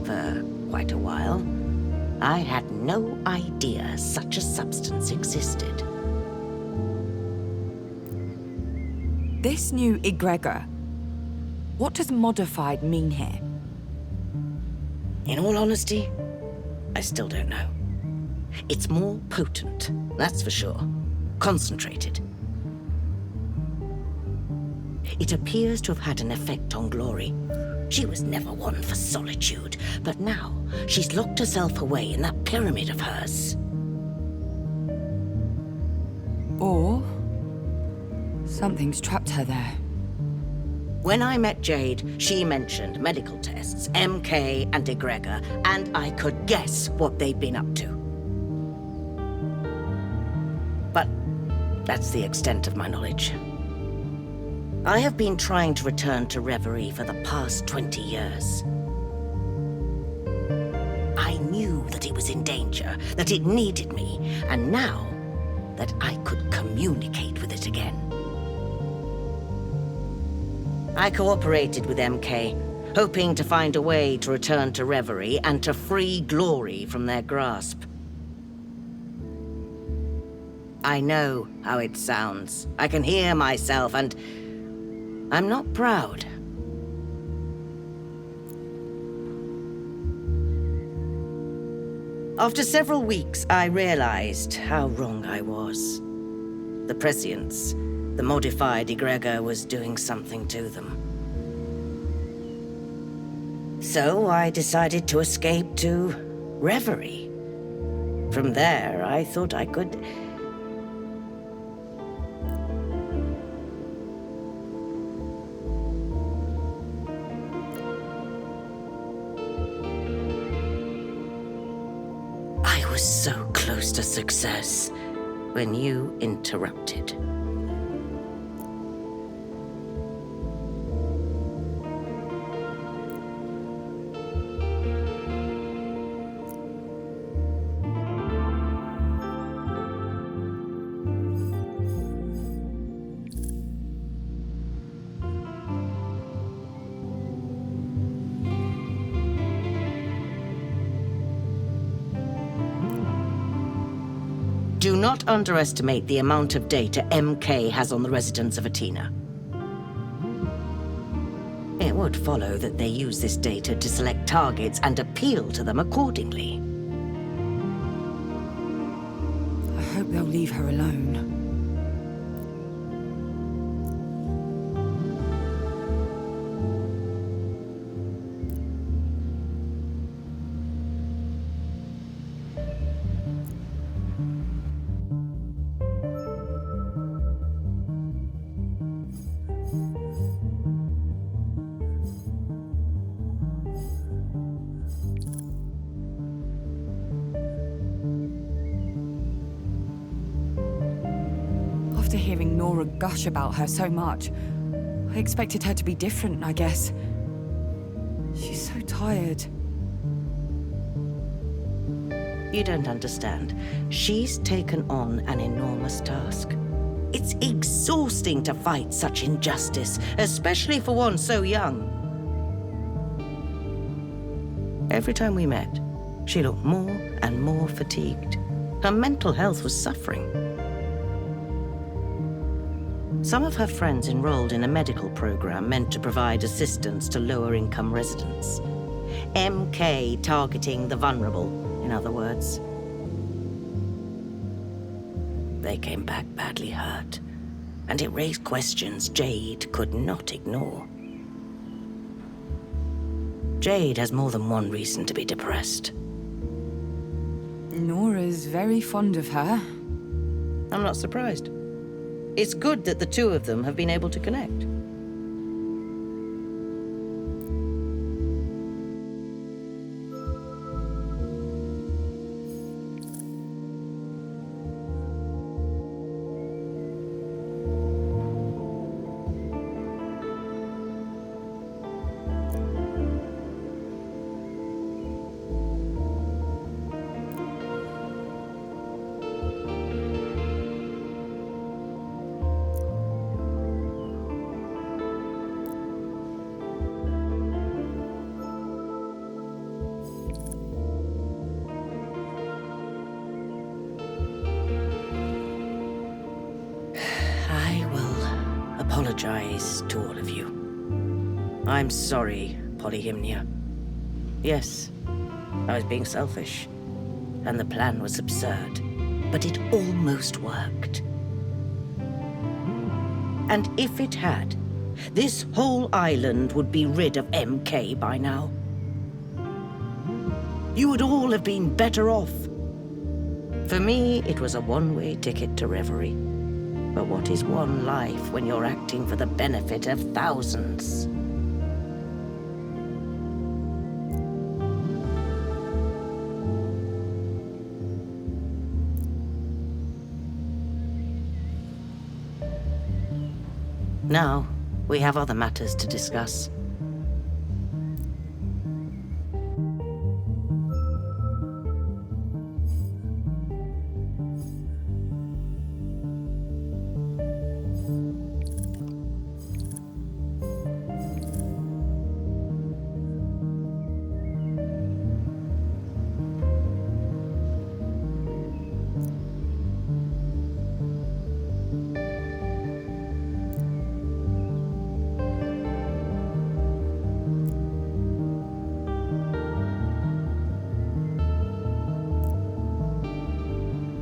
for quite a while, I had no idea such a substance existed. This new egregor, what does modified mean here? In all honesty, I still don't know. It's more potent, that's for sure. Concentrated. It appears to have had an effect on Glory. She was never one for solitude, but now she's locked herself away in that pyramid of hers. Or something's trapped her there. When I met Jade, she mentioned medical tests, MK and egregor, and I could guess what they'd been up to. But that's the extent of my knowledge. I have been trying to return to Reverie for the past 20 years. I knew that it was in danger, that it needed me, and now that I could communicate with it again. I cooperated with MK, hoping to find a way to return to Reverie and to free Glory from their grasp. I know how it sounds. I can hear myself, and I'm not proud. After several weeks, I realized how wrong I was. The prescience, the modified egregor, was doing something to them. So I decided to escape to Reverie. From there, I thought I could... I was so close to success when you interrupted. Do not underestimate the amount of data MK has on the residents of Athena. It would follow that they use this data to select targets and appeal to them accordingly. I hope they'll leave her alone. After hearing Nora gush about her so much, I expected her to be different, I guess. She's so tired. You don't understand. She's taken on an enormous task. It's exhausting to fight such injustice, especially for one so young. Every time we met, she looked more and more fatigued. Her mental health was suffering. Some of her friends enrolled in a medical program meant to provide assistance to lower-income residents. MK targeting the vulnerable, in other words. They came back badly hurt, and it raised questions Jade could not ignore. Jade has more than one reason to be depressed. Nora's very fond of her. I'm not surprised. It's good that the two of them have been able to connect. apologize to all of you. I'm sorry, Polyhymnia. Yes, I was being selfish, and the plan was absurd, but it almost worked. And if it had, this whole island would be rid of MK by now. You would all have been better off. For me, it was a one-way ticket to Reverie. But what is one life when you're acting for the benefit of thousands? Now, we have other matters to discuss.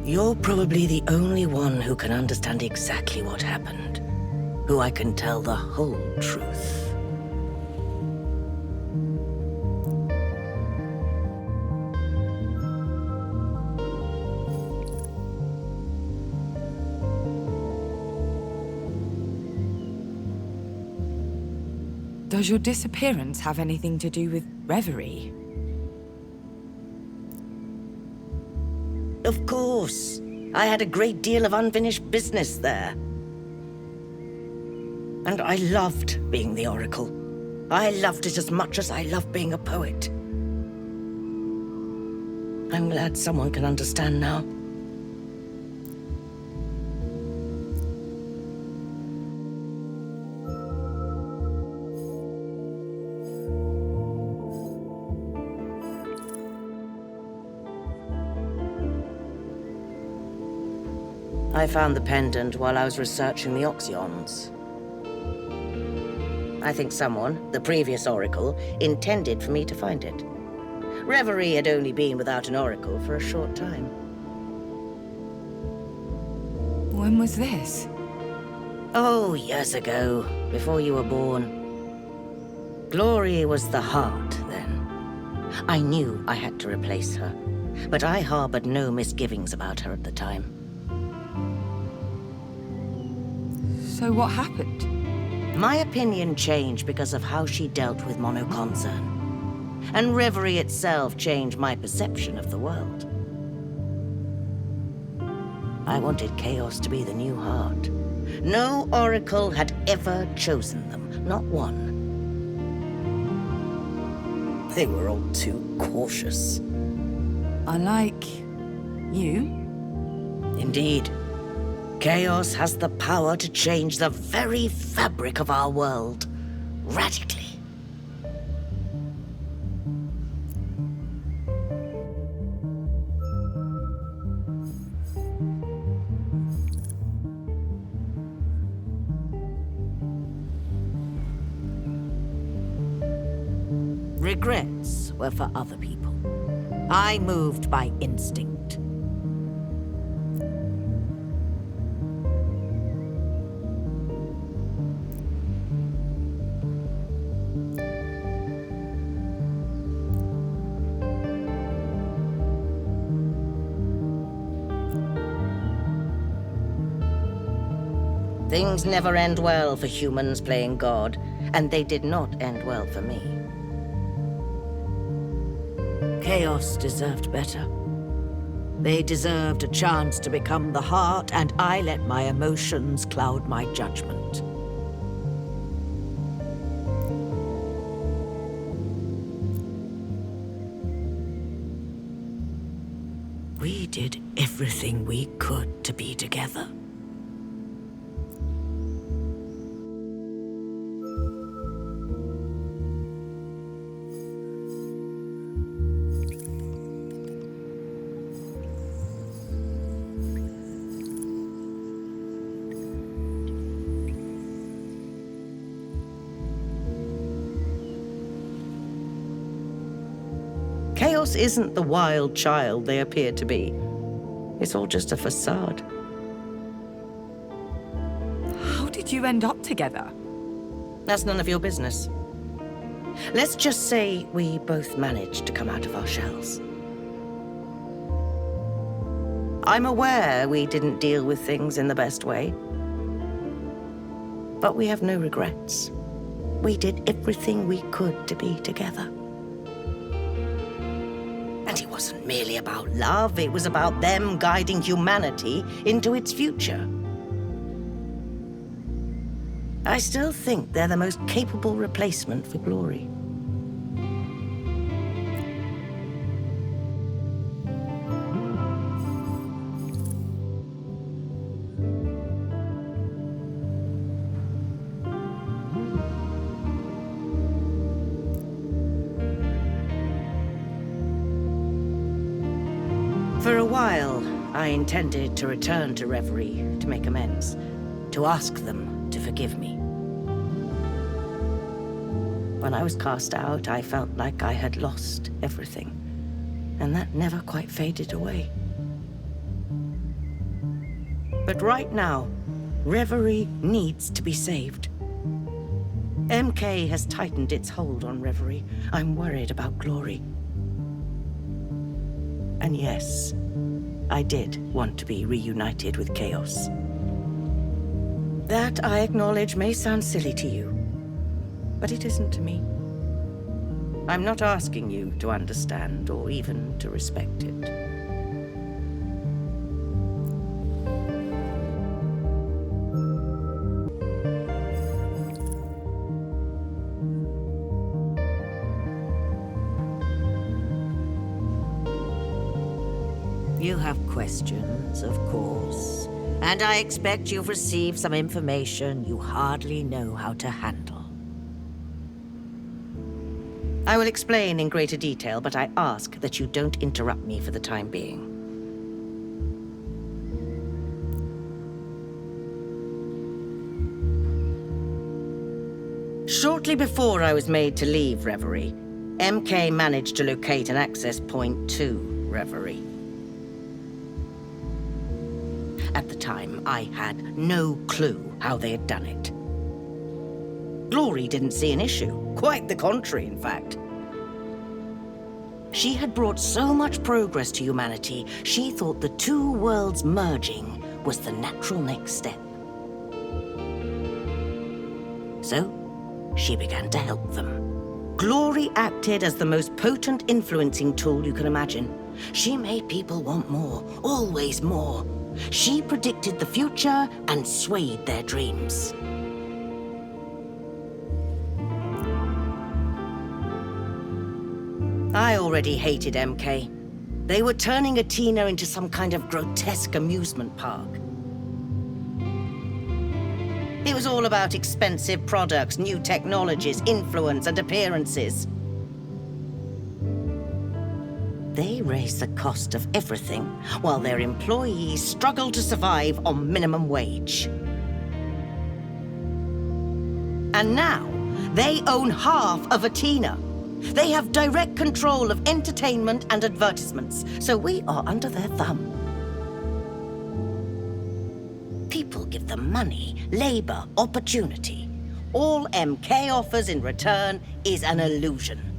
You're probably the only one who can understand exactly what happened, who I can tell the whole truth. Does your disappearance have anything to do with Reverie? Of course. I had a great deal of unfinished business there. And I loved being the Oracle. I loved it as much as I loved being a poet. I'm glad someone can understand now. I found the pendant while I was researching the Oxyons. I think someone, the previous Oracle, intended for me to find it. Reverie had only been without an Oracle for a short time. When was this? Oh, years ago, before you were born. Glory was the heart then. I knew I had to replace her, but I harbored no misgivings about her at the time. So what happened? My opinion changed because of how she dealt with monoconcern. And Reverie itself changed my perception of the world. I wanted Chaos to be the new heart. No Oracle had ever chosen them, not one. They were all too cautious. Unlike you? Indeed. Chaos has the power to change the very fabric of our world, radically. Regrets were for other people. I moved by instinct. Things never end well for humans playing God, and they did not end well for me. Chaos deserved better. They deserved a chance to become the heart, and I let my emotions cloud my judgment. We did everything we could to be together. Chaos isn't the wild child they appear to be. It's all just a facade. How did you end up together? That's none of your business. Let's just say we both managed to come out of our shells. I'm aware we didn't deal with things in the best way. But we have no regrets. We did everything we could to be together. And it wasn't merely about love, it was about them guiding humanity into its future. I still think they're the most capable replacement for Glory. For a while, I intended to return to Reverie to make amends, to ask them to forgive me. When I was cast out, I felt like I had lost everything, and that never quite faded away. But right now, Reverie needs to be saved. MK has tightened its hold on Reverie. I'm worried about Glory. And yes, I did want to be reunited with Chaos. That, I acknowledge, may sound silly to you, but it isn't to me. I'm not asking you to understand or even to respect it. You have questions, of course. And I expect you've received some information you hardly know how to handle. I will explain in greater detail, but I ask that you don't interrupt me for the time being. Shortly before I was made to leave Reverie, MK managed to locate an access point to Reverie. At the time, I had no clue how they had done it. Glory didn't see an issue. Quite the contrary, in fact. She had brought so much progress to humanity, she thought the two worlds merging was the natural next step. So, she began to help them. Glory acted as the most potent influencing tool you can imagine. She made people want more, always more. She predicted the future and swayed their dreams. I already hated MK. They were turning Athena into some kind of grotesque amusement park. It was all about expensive products, new technologies, influence, and appearances. They raise the cost of everything, while their employees struggle to survive on minimum wage. And now, they own half of Athena. They have direct control of entertainment and advertisements, so we are under their thumb. People give them money, labor, opportunity. All MK offers in return is an illusion.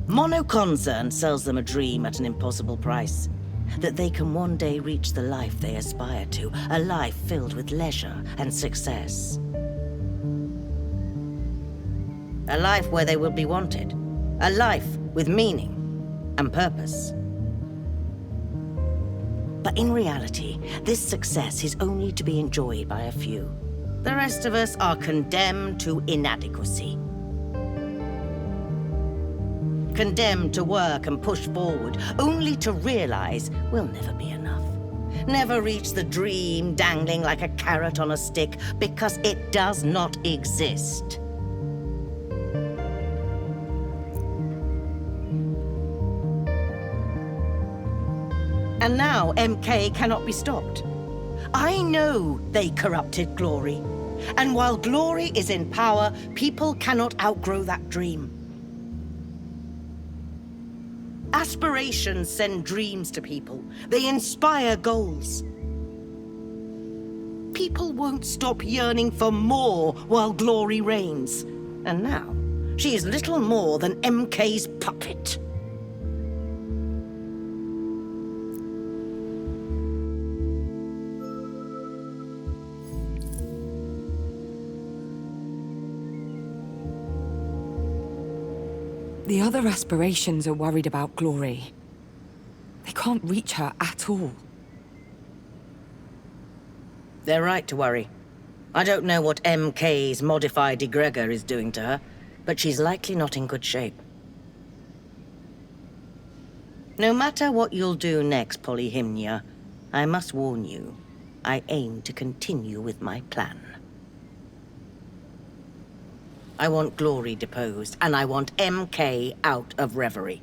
Monoconcern sells them a dream at an impossible price. That they can one day reach the life they aspire to, a life filled with leisure and success. A life where they will be wanted. A life with meaning and purpose. But in reality, this success is only to be enjoyed by a few. The rest of us are condemned to inadequacy. Condemned to work and push forward, only to realize we'll never be enough. Never reach the dream dangling like a carrot on a stick, because it does not exist. And now MK cannot be stopped. I know they corrupted Glory. And while Glory is in power, people cannot outgrow that dream. Aspirations send dreams to people. They inspire goals. People won't stop yearning for more while glory reigns. And now, she is little more than MK's puppet. The other aspirations are worried about Glory. They can't reach her at all. They're right to worry. I don't know what MK's modified egregor is doing to her, but she's likely not in good shape. No matter what you'll do next, Polyhymnia, I must warn you, I aim to continue with my plan. I want Glory deposed, and I want MK out of Reverie.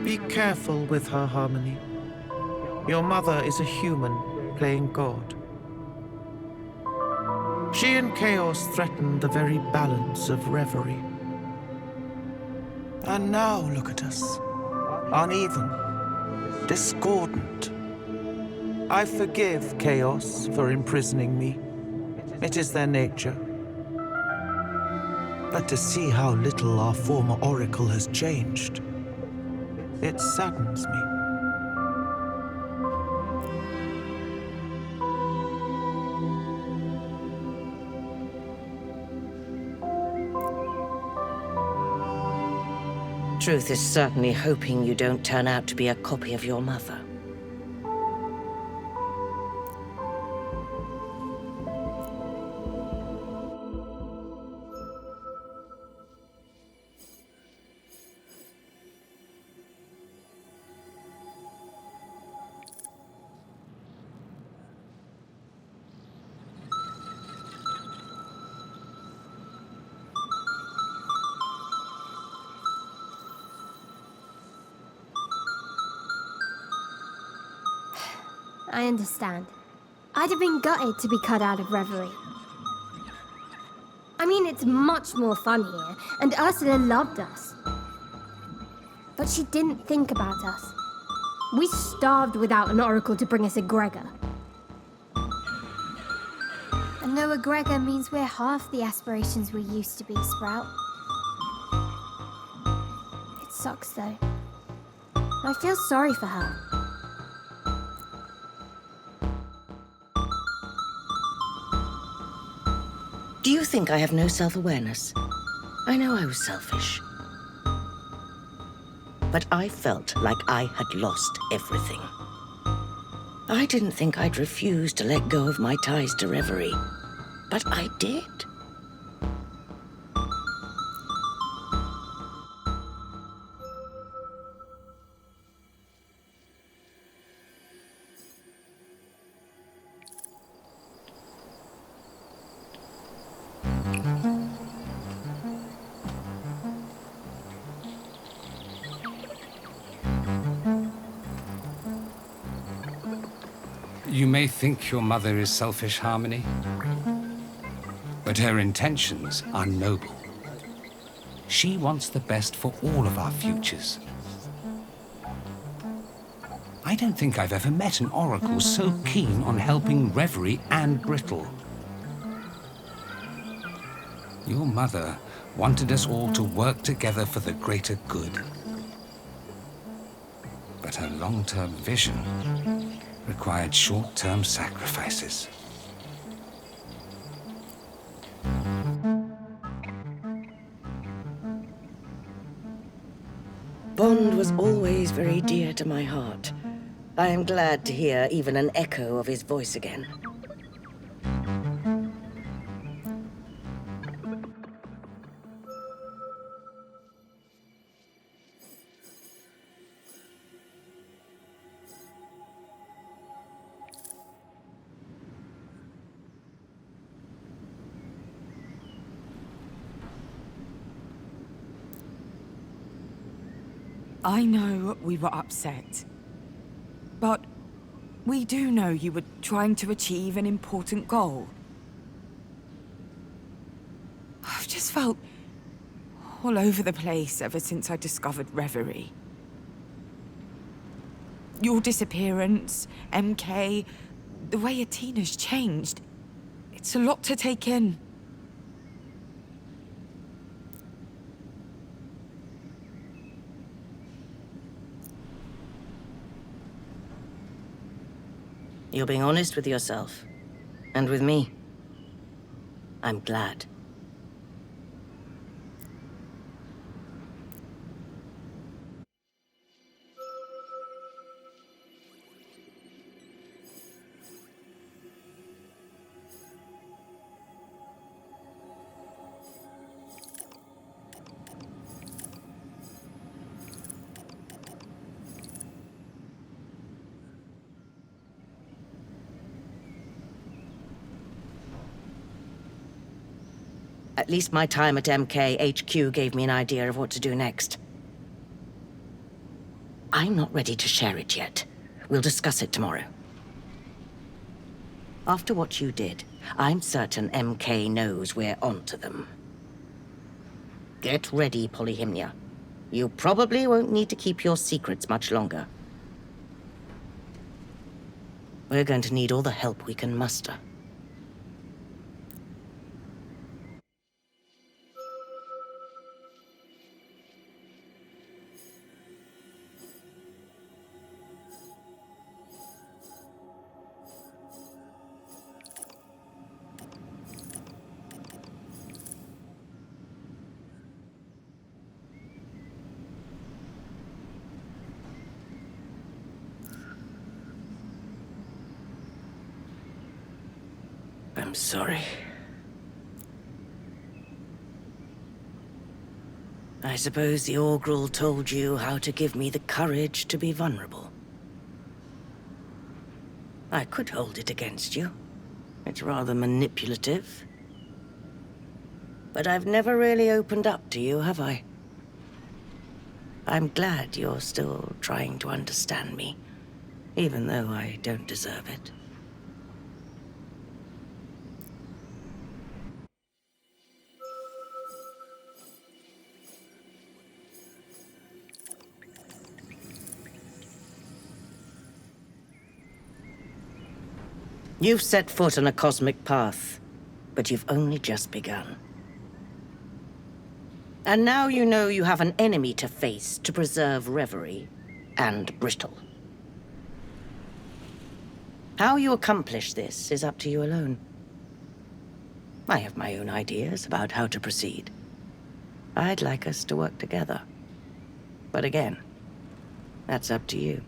Be careful with her, Harmony. Your mother is a human playing God. She and Chaos threaten the very balance of Reverie. And now look at us. Uneven, discordant. I forgive Chaos for imprisoning me. It is their nature. But to see how little our former oracle has changed, it saddens me. Truth is certainly hoping you don't turn out to be a copy of your mother. I understand. I'd have been gutted to be cut out of Reverie. I mean, it's much more fun here, and Ursula loved us. But she didn't think about us. We starved without an oracle to bring us egregor. And no egregor means we're half the aspirations we used to be, Sprout. It sucks, though. I feel sorry for her. Do you think I have no self-awareness? I know I was selfish. But I felt like I had lost everything. I didn't think I'd refuse to let go of my ties to Reverie, but I did. You may think your mother is selfish, Harmony, but her intentions are noble. She wants the best for all of our futures. I don't think I've ever met an oracle so keen on helping Reverie and Brittle. Your mother wanted us all to work together for the greater good. But her long-term vision required short-term sacrifices. Bond was always very dear to my heart. I am glad to hear even an echo of his voice again. I know we were upset. But we do know you were trying to achieve an important goal. I've just felt all over the place ever since I discovered Reverie. Your disappearance, MK, the way Atina's changed. It's a lot to take in. You're being honest with yourself. And with me. I'm glad. At least my time at MK HQ gave me an idea of what to do next. I'm not ready to share it yet. We'll discuss it tomorrow. After what you did, I'm certain MK knows we're onto them. Get ready, Polyhymnia. You probably won't need to keep your secrets much longer. We're going to need all the help we can muster. I'm sorry. I suppose the Orgrel told you how to give me the courage to be vulnerable. I could hold it against you. It's rather manipulative. But I've never really opened up to you, have I? I'm glad you're still trying to understand me, even though I don't deserve it. You've set foot on a cosmic path, but you've only just begun. And now you know you have an enemy to face to preserve Reverie and Brittle. How you accomplish this is up to you alone. I have my own ideas about how to proceed. I'd like us to work together. But again, that's up to you.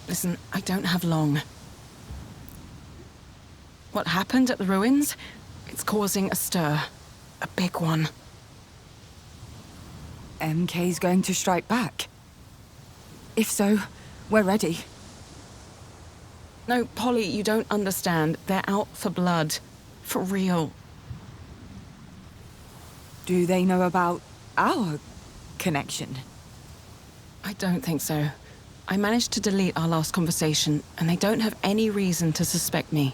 Listen, I don't have long. What happened at the ruins? It's causing a stir. A big one. MK's going to strike back? If so, we're ready. No, Polly, you don't understand. They're out for blood. For real. Do they know about our connection? I don't think so. I managed to delete our last conversation, and they don't have any reason to suspect me.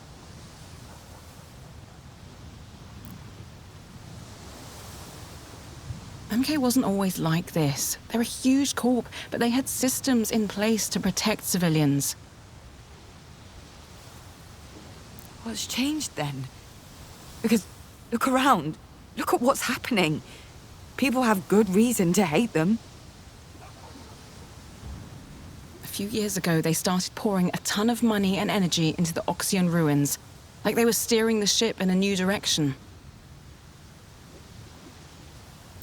MK wasn't always like this. They're a huge corp, but they had systems in place to protect civilians. What's changed then? Because look around. Look at what's happening. People have good reason to hate them. A few years ago, they started pouring a ton of money and energy into the Oxian ruins, like they were steering the ship in a new direction.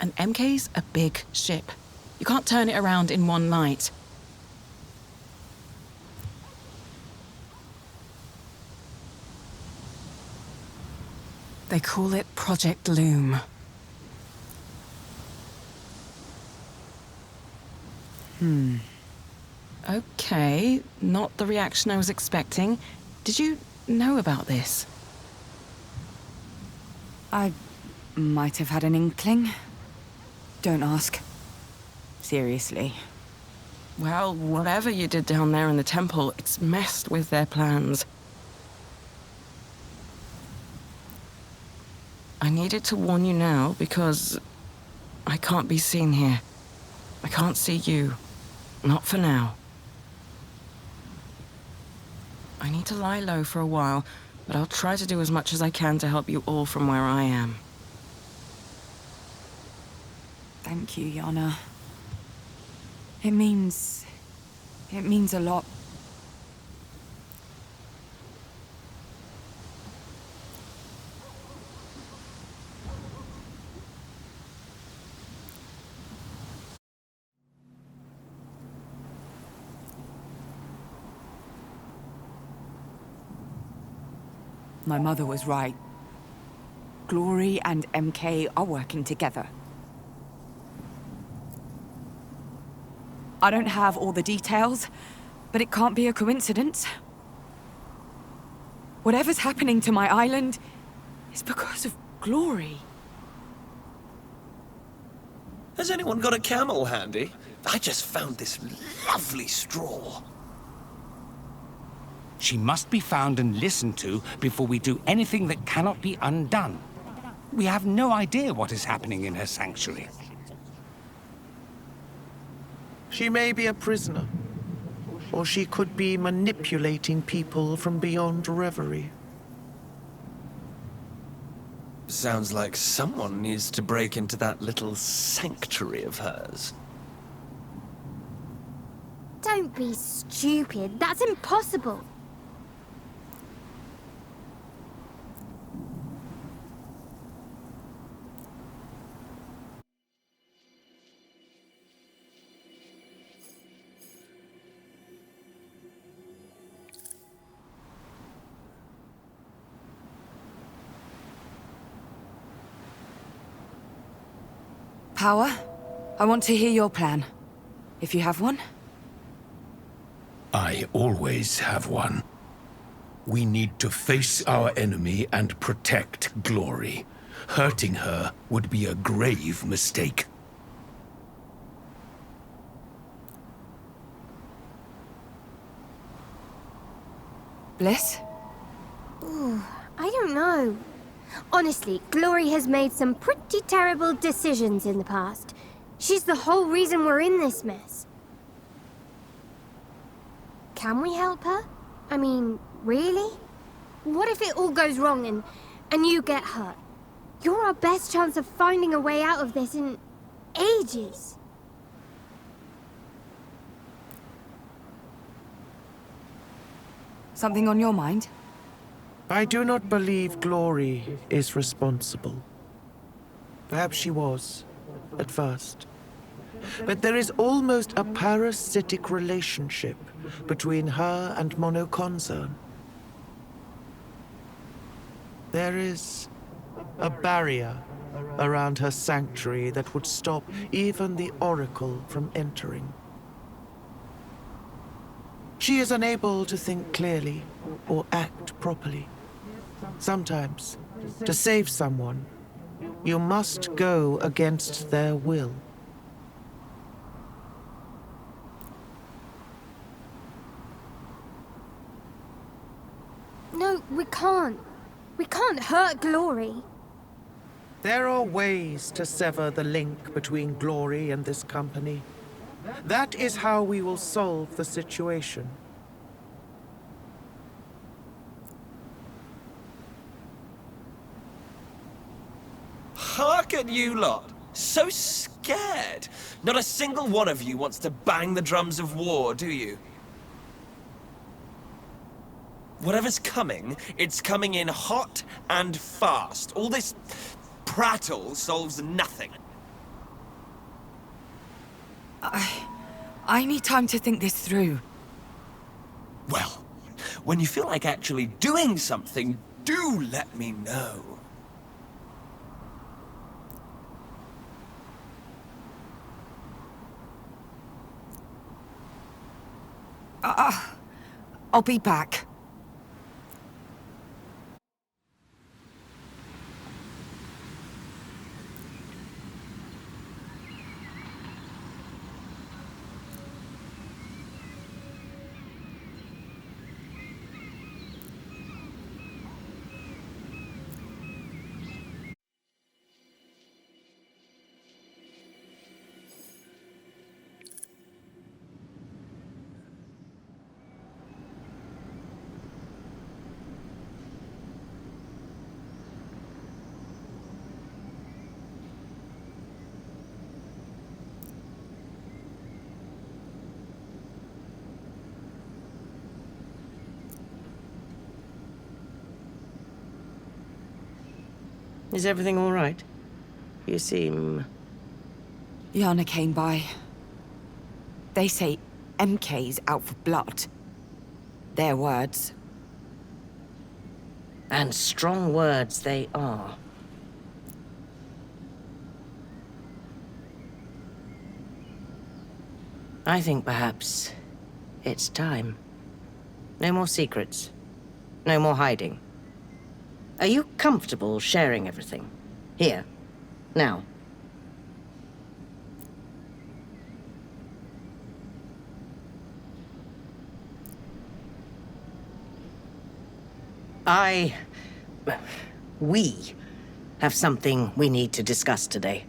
And MK's a big ship. You can't turn it around in one night. They call it Project Loom. Okay, not the reaction I was expecting. Did you know about this? I might have had an inkling. Don't ask. Seriously. Well, whatever you did down there in the temple, it's messed with their plans. I needed to warn you now because I can't be seen here. I can't see you. Not for now. I need to lie low for a while, but I'll try to do as much as I can to help you all from where I am. Thank you, Yana. It means a lot. My mother was right. Glory and MK are working together. I don't have all the details, but it can't be a coincidence. Whatever's happening to my island is because of Glory. Has anyone got a camel handy? I just found this lovely straw. She must be found and listened to before we do anything that cannot be undone. We have no idea what is happening in her sanctuary. She may be a prisoner, or she could be manipulating people from beyond Reverie. Sounds like someone needs to break into that little sanctuary of hers. Don't be stupid. That's impossible. Power, I want to hear your plan, if you have one. I always have one. We need to face our enemy and protect Glory. Hurting her would be a grave mistake. Bliss? Ooh, I don't know. Honestly, Glory has made some pretty terrible decisions in the past. She's the whole reason we're in this mess. Can we help her? I mean, really? What if it all goes wrong and you get hurt? You're our best chance of finding a way out of this in ages. Something on your mind? I do not believe Glory is responsible. Perhaps she was, at first. But there is almost a parasitic relationship between her and Monoconcern. There is a barrier around her sanctuary that would stop even the Oracle from entering. She is unable to think clearly or act properly. Sometimes, to save someone, you must go against their will. No, we can't. We can't hurt Glory. There are ways to sever the link between Glory and this company. That is how we will solve the situation. Look at you lot. So scared. Not a single one of you wants to bang the drums of war, do you? Whatever's coming, it's coming in hot and fast. All this prattle solves nothing. I need time to think this through. Well, when you feel like actually doing something, do let me know. I'll be back. Is everything all right? You seem... Yana came by. They say MK's out for blood. Their words. And strong words they are. I think perhaps it's time. No more secrets. No more hiding. Are you comfortable sharing everything? Here. Now. We have something we need to discuss today.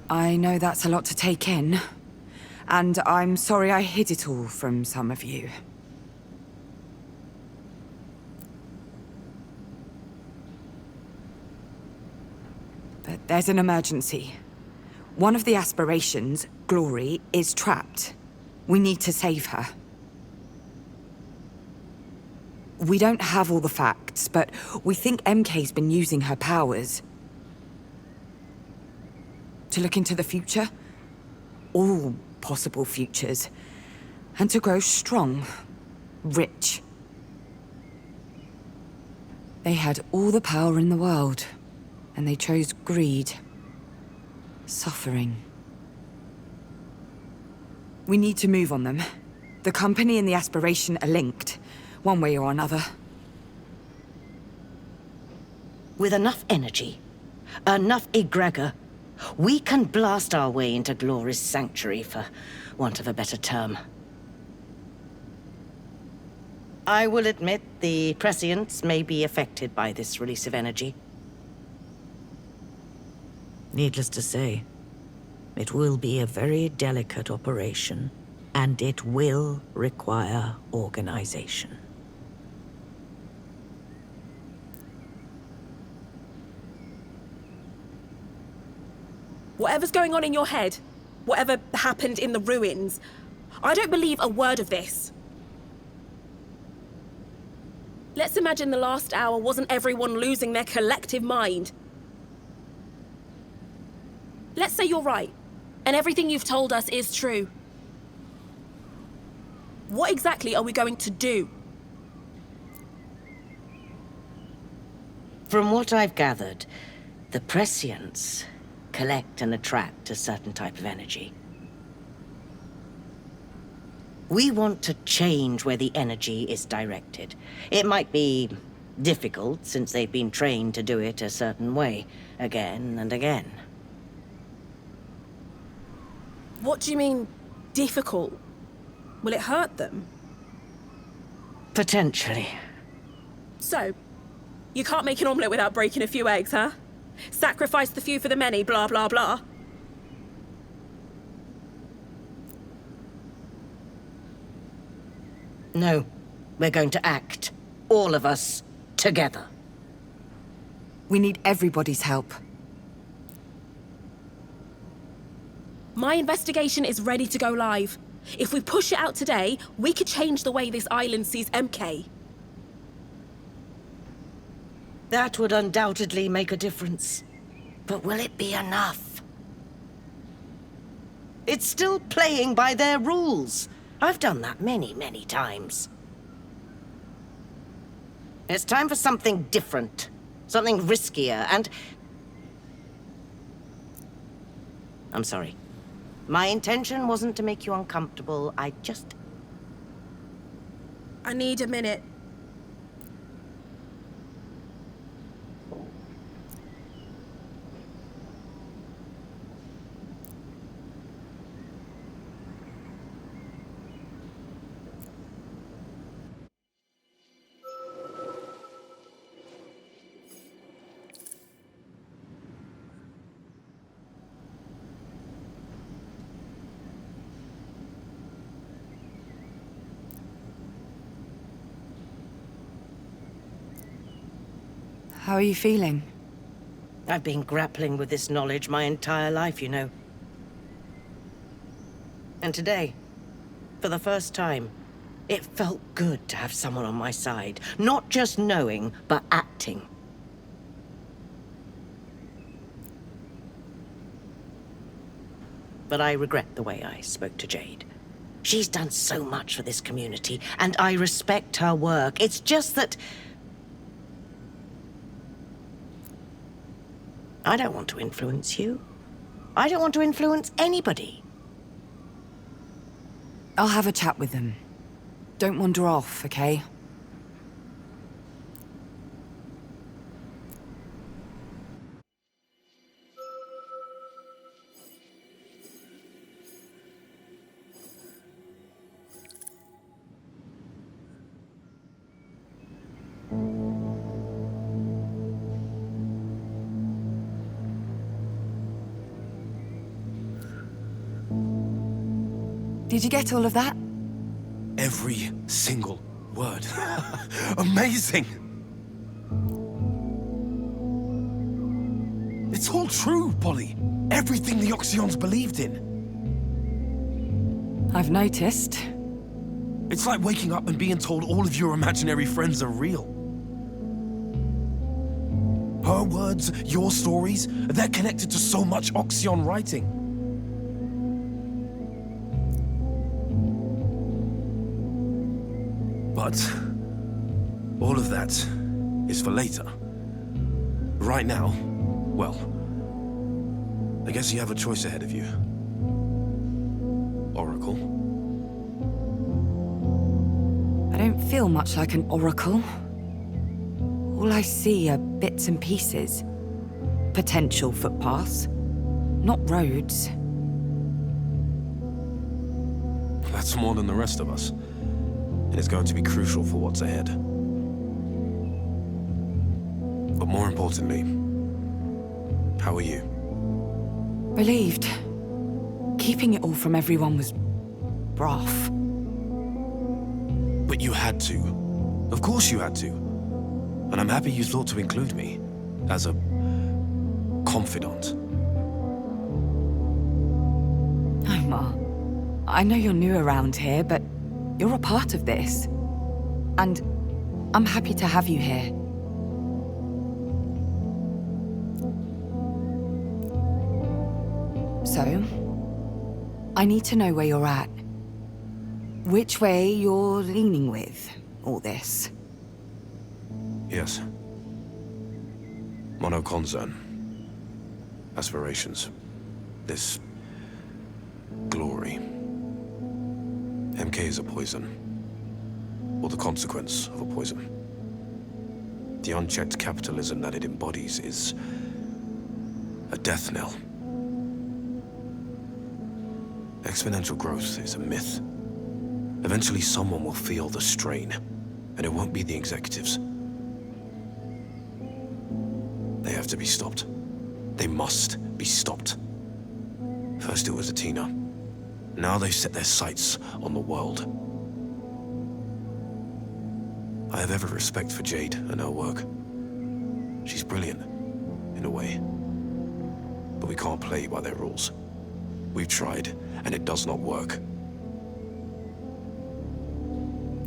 I know that's a lot to take in, and I'm sorry I hid it all from some of you. But there's an emergency. One of the Aspirations, Glory, is trapped. We need to save her. We don't have all the facts, but we think MK's been using her powers to look into the future, all possible futures, and to grow strong, rich. They had all the power in the world, and they chose greed, suffering. We need to move on them. The company and the Aspiration are linked, one way or another. With enough energy, enough egregor, we can blast our way into Glory's sanctuary, for want of a better term. I will admit the prescience may be affected by this release of energy. Needless to say, it will be a very delicate operation, and it will require organization. Whatever's going on in your head, whatever happened in the ruins, I don't believe a word of this. Let's imagine the last hour wasn't everyone losing their collective mind. Let's say you're right, and everything you've told us is true. What exactly are we going to do? From what I've gathered, the prescience collect and attract a certain type of energy. We want to change where the energy is directed. It might be difficult, since they've been trained to do it a certain way, again and again. What do you mean, difficult? Will it hurt them? Potentially. So, you can't make an omelette without breaking a few eggs, huh? Sacrifice the few for the many, blah, blah, blah. No, we're going to act. All of us, together. We need everybody's help. My investigation is ready to go live. If we push it out today, we could change the way this island sees MK. That would undoubtedly make a difference. But will it be enough? It's still playing by their rules. I've done that many, many times. It's time for something different. Something riskier, and... I'm sorry. My intention wasn't to make you uncomfortable. I need a minute. How are you feeling? I've been grappling with this knowledge my entire life, you know. And today, for the first time, it felt good to have someone on my side. Not just knowing, but acting. But I regret the way I spoke to Jade. She's done so much for this community, and I respect her work. It's just that... I don't want to influence you. I don't want to influence anybody. I'll have a chat with them. Don't wander off, okay? Did you get all of that? Every single word. Amazing! It's all true, Polly. Everything the Oxyons believed in. I've noticed. It's like waking up and being told all of your imaginary friends are real. Her words, your stories, they're connected to so much Oxyon writing. But all of that is for later. Right now, well, I guess you have a choice ahead of you. Oracle. I don't feel much like an oracle. All I see are bits and pieces. Potential footpaths, not roads. That's more than the rest of us. And it's going to be crucial for what's ahead. But more importantly, how are you? Relieved. Keeping it all from everyone was rough. But you had to. Of course you had to. And I'm happy you thought to include me as a confidant. Omar, I know you're new around here, but you're a part of this. And I'm happy to have you here. So, I need to know where you're at. Which way you're leaning with all this. Yes. Monoconcern. Aspirations. This... glory. MK is a poison. Or the consequence of a poison. The unchecked capitalism that it embodies is... a death knell. Exponential growth is a myth. Eventually someone will feel the strain, and it won't be the executives. They have to be stopped. They must be stopped. First it was Athena. Now they've set their sights on the world. I have every respect for Jade and her work. She's brilliant, in a way. But we can't play by their rules. We've tried, and it does not work.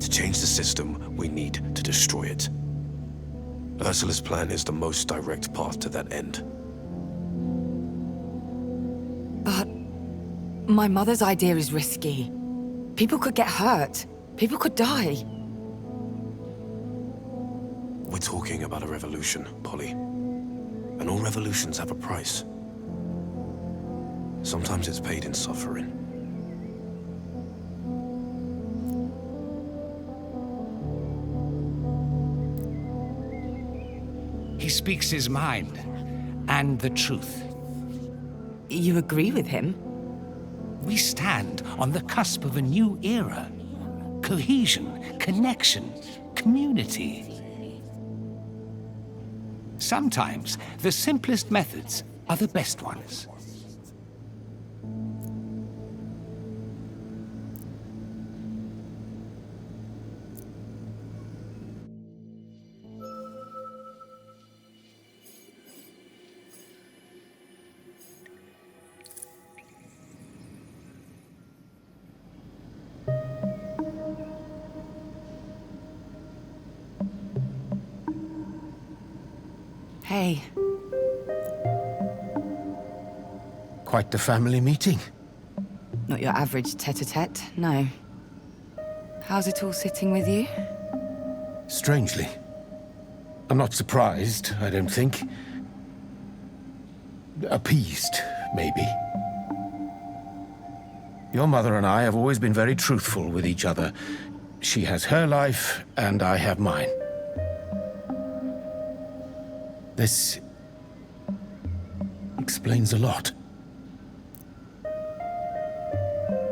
To change the system, we need to destroy it. Ursula's plan is the most direct path to that end. But my mother's idea is risky. People could get hurt. People could die. We're talking about a revolution, Polly. And all revolutions have a price. Sometimes it's paid in suffering. He speaks his mind, and the truth. You agree with him? We stand on the cusp of a new era. Cohesion, connection, community. Sometimes the simplest methods are the best ones. Hey. Quite the family meeting. Not your average tete-a-tete, no. How's it all sitting with you? Strangely. I'm not surprised, I don't think. Appeased, maybe. Your mother and I have always been very truthful with each other. She has her life, and I have mine. This explains a lot.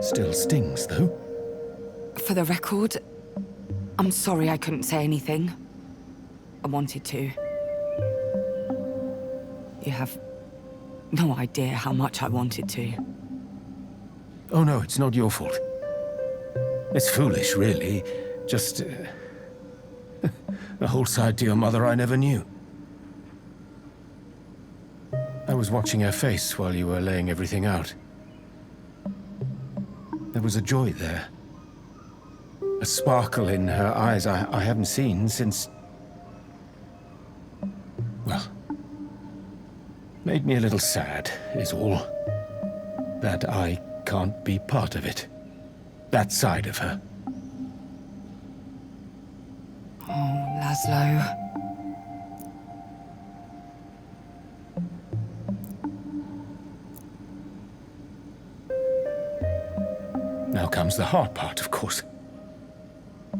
Still stings, though. For the record, I'm sorry I couldn't say anything. I wanted to. You have no idea how much I wanted to. Oh no, it's not your fault. It's foolish, really. Just a whole side to your mother I never knew. I was watching her face while you were laying everything out. There was a joy there. A sparkle in her eyes I haven't seen since... Well, made me a little sad, is all. That I can't be part of it. That side of her. Oh, Laszlo. Now comes the hard part, of course.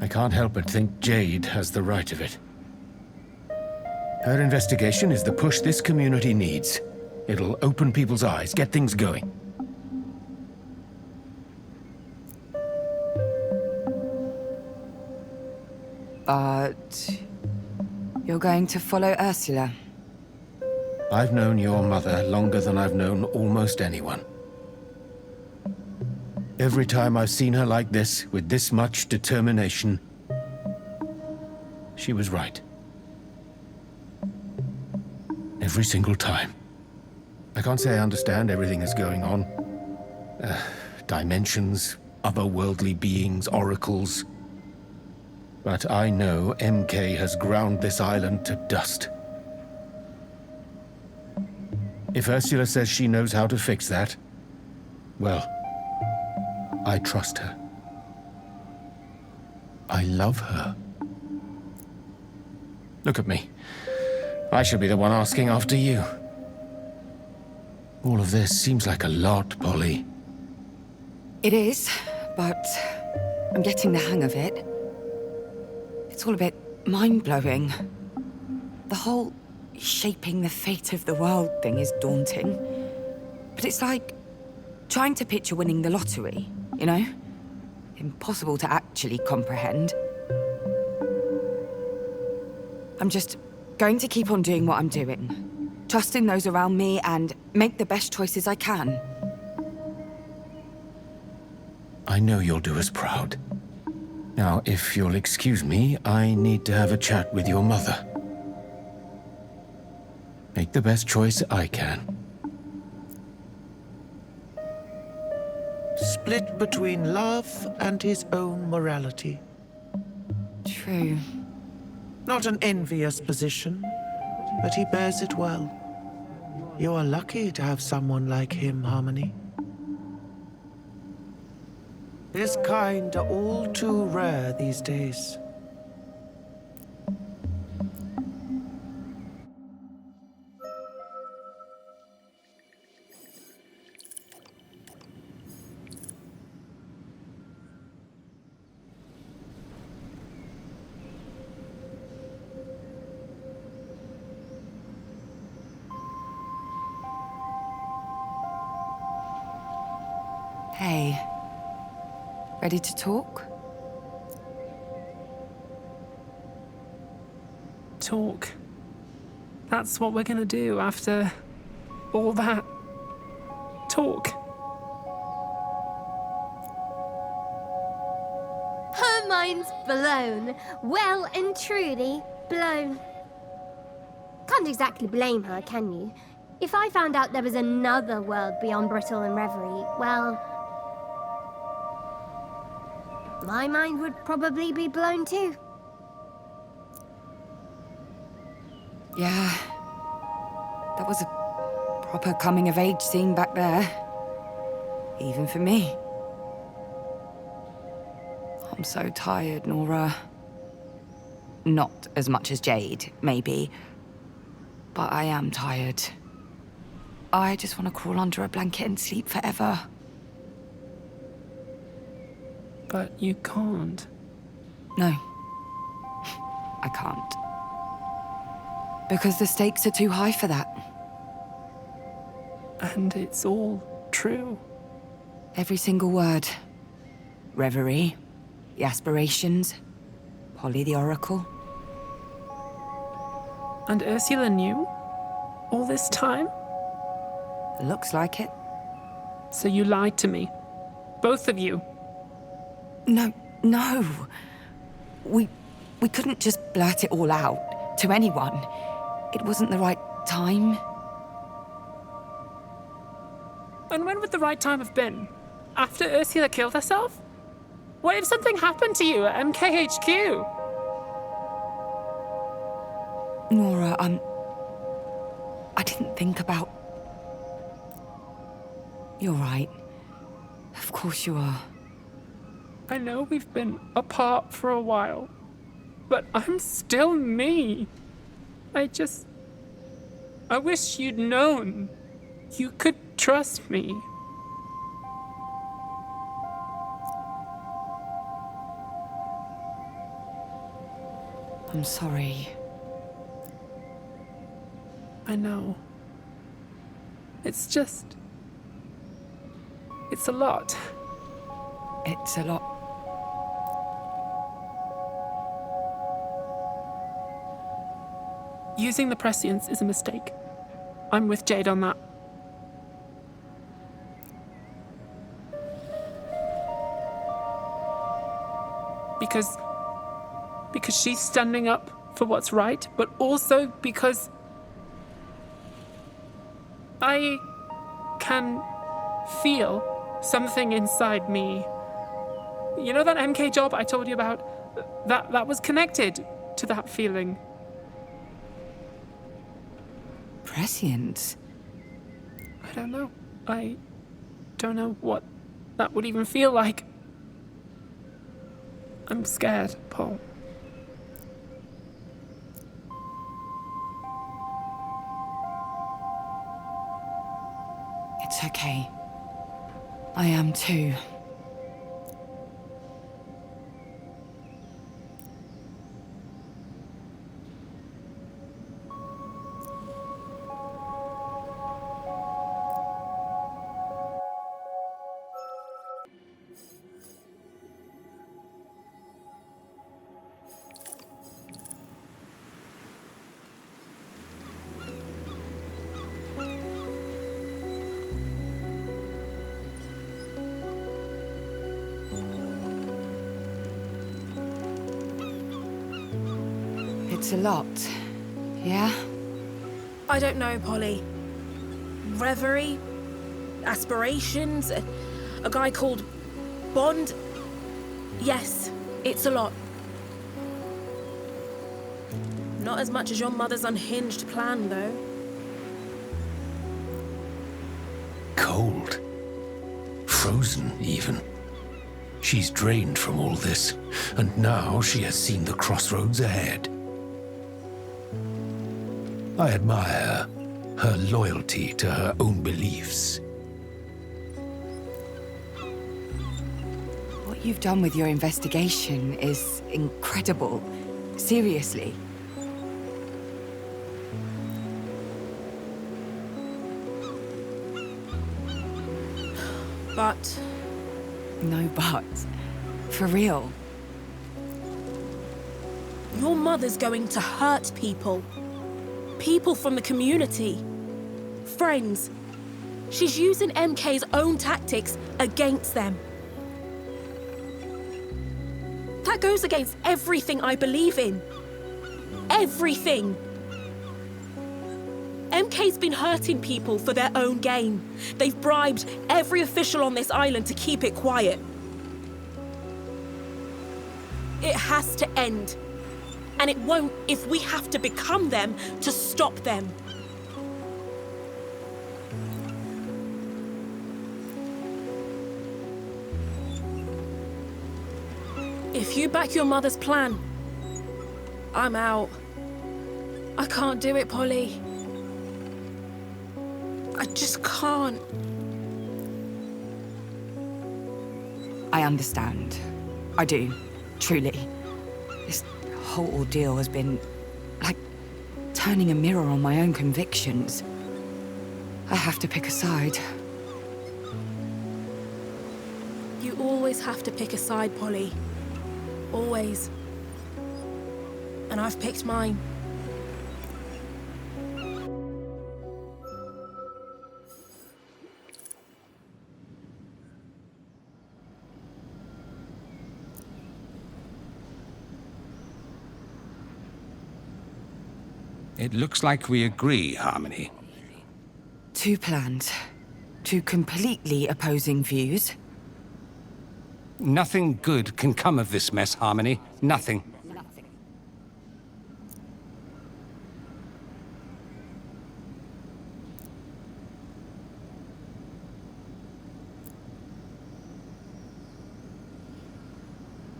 I can't help but think Jade has the right of it. Her investigation is the push this community needs. It'll open people's eyes, get things going. But... you're going to follow Ursula? I've known your mother longer than I've known almost anyone. Every time I've seen her like this, with this much determination, she was right. Every single time. I can't say I understand everything that's going on. Dimensions, otherworldly beings, oracles. But I know MK has ground this island to dust. If Ursula says she knows how to fix that, well, I trust her. I love her. Look at me. I should be the one asking after you. All of this seems like a lot, Polly. It is, but I'm getting the hang of it. It's all a bit mind-blowing. The whole shaping the fate of the world thing is daunting. But it's like trying to picture winning the lottery, you know? Impossible to actually comprehend. I'm just going to keep on doing what I'm doing. Trust in those around me and make the best choices I can. I know you'll do us proud. Now, if you'll excuse me, I need to have a chat with your mother. Make the best choice I can. Split between love and his own morality. True. Not an envious position, but he bears it well. You are lucky to have someone like him, Harmony. His kind are all too rare these days. Hey. Ready to talk? Talk. That's what we're gonna do after all that. Talk. Her mind's blown. Well and truly blown. Can't exactly blame her, can you? If I found out there was another world beyond Brittle and Reverie, well, my mind would probably be blown too. Yeah. That was a proper coming-of-age scene back there. Even for me. I'm so tired, Nora. Not as much as Jade, maybe. But I am tired. I just want to crawl under a blanket and sleep forever. But you can't. No. I can't. Because the stakes are too high for that. And it's all true. Every single word. Reverie, the Aspirations, Polly the Oracle. And Ursula knew? All this time? Looks like it. So you lied to me. Both of you. No. We couldn't just blurt it all out to anyone. It wasn't the right time. And when would the right time have been? After Ursula killed herself? What if something happened to you at MKHQ? Nora, I didn't think about... You're right. Of course you are. I know we've been apart for a while, but I'm still me. I wish you'd known. You could trust me. I'm sorry. I know. It's a lot. It's a lot. Using the prescience is a mistake. I'm with Jade on that. Because she's standing up for what's right, but also because I can feel something inside me. You know that MK job I told you about? That was connected to that feeling. Prescience? I don't know. I don't know what that would even feel like. I'm scared, Paul. It's okay. I am too. It's a lot. Yeah? I don't know, Polly. Reverie? Aspirations? A guy called Bond? Yes, it's a lot. Not as much as your mother's unhinged plan, though. Cold. Frozen, even. She's drained from all this, and now she has seen the crossroads ahead. I admire her loyalty to her own beliefs. What you've done with your investigation is incredible. Seriously. But... No but. For real. Your mother's going to hurt people. People from the community. Friends. She's using MK's own tactics against them. That goes against everything I believe in. Everything. MK's been hurting people for their own gain. They've bribed every official on this island to keep it quiet. It has to end. And it won't if we have to become them to stop them. If you back your mother's plan, I'm out. I can't do it, Polly. I just can't. I understand. I do. Truly. This whole ordeal has been like turning a mirror on my own convictions. I have to pick a side. You always have to pick a side, Polly. Always. And I've picked mine. It looks like we agree, Harmony. Two plans. Two completely opposing views. Nothing good can come of this mess, Harmony. Nothing.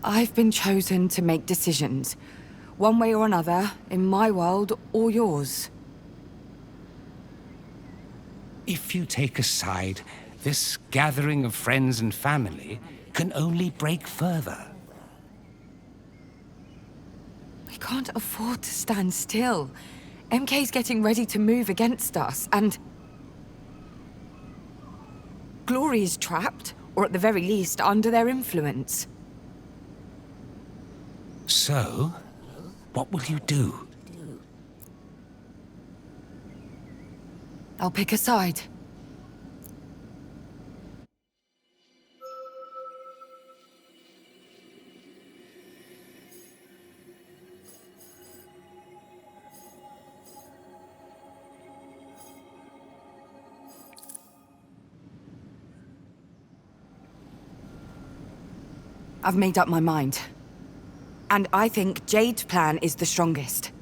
I've been chosen to make decisions. One way or another, in my world or yours. If you take a side, this gathering of friends and family can only break further. We can't afford to stand still. MK's getting ready to move against us, and... Glory is trapped, or at the very least, under their influence. So, what will you do? I'll pick a side. I've made up my mind. And I think Jade's plan is the strongest.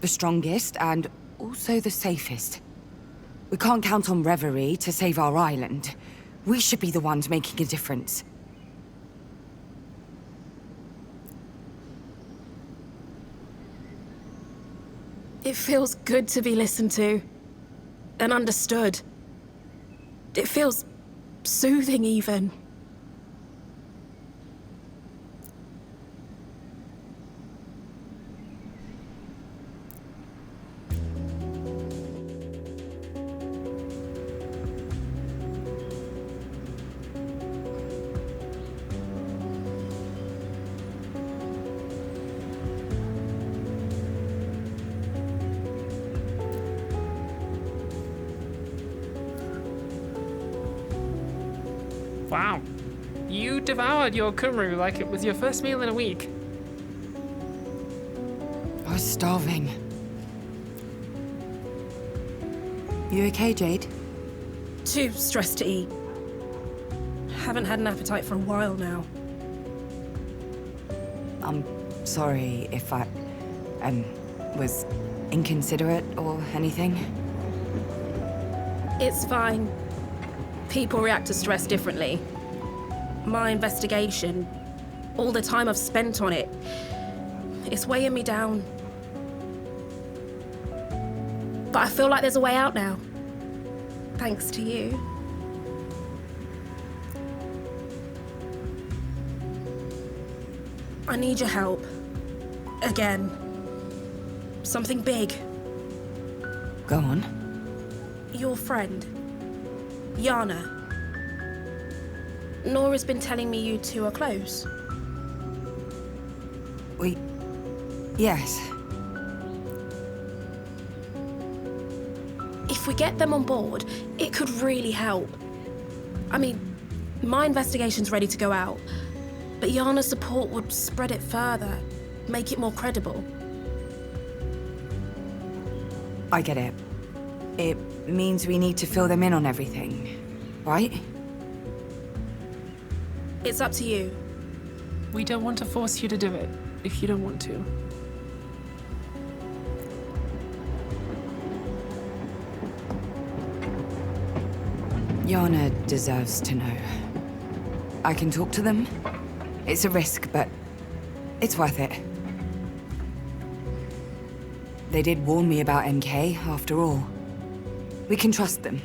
The strongest and also the safest. We can't count on Reverie to save our island. We should be the ones making a difference. It feels good to be listened to and understood. It feels soothing, even. Wow. You devoured your kumru like it was your first meal in a week. was starving. You okay, Jade? Too stressed to eat. Haven't had an appetite for a while now. I'm sorry if I was inconsiderate or anything. It's fine. People react to stress differently. My investigation, all the time I've spent on it, it's weighing me down. But I feel like there's a way out now. Thanks to you. I need your help. Again. Something big. Go on. Your friend, Yana. Nora's been telling me you two are close. Yes. If we get them on board, it could really help. I mean, my investigation's ready to go out, but Yana's support would spread it further, make it more credible. I get it. It means we need to fill them in on everything, right? It's up to you. We don't want to force you to do it, if you don't want to. Yana deserves to know. I can talk to them. It's a risk, but it's worth it. They did warn me about MK, after all. We can trust them.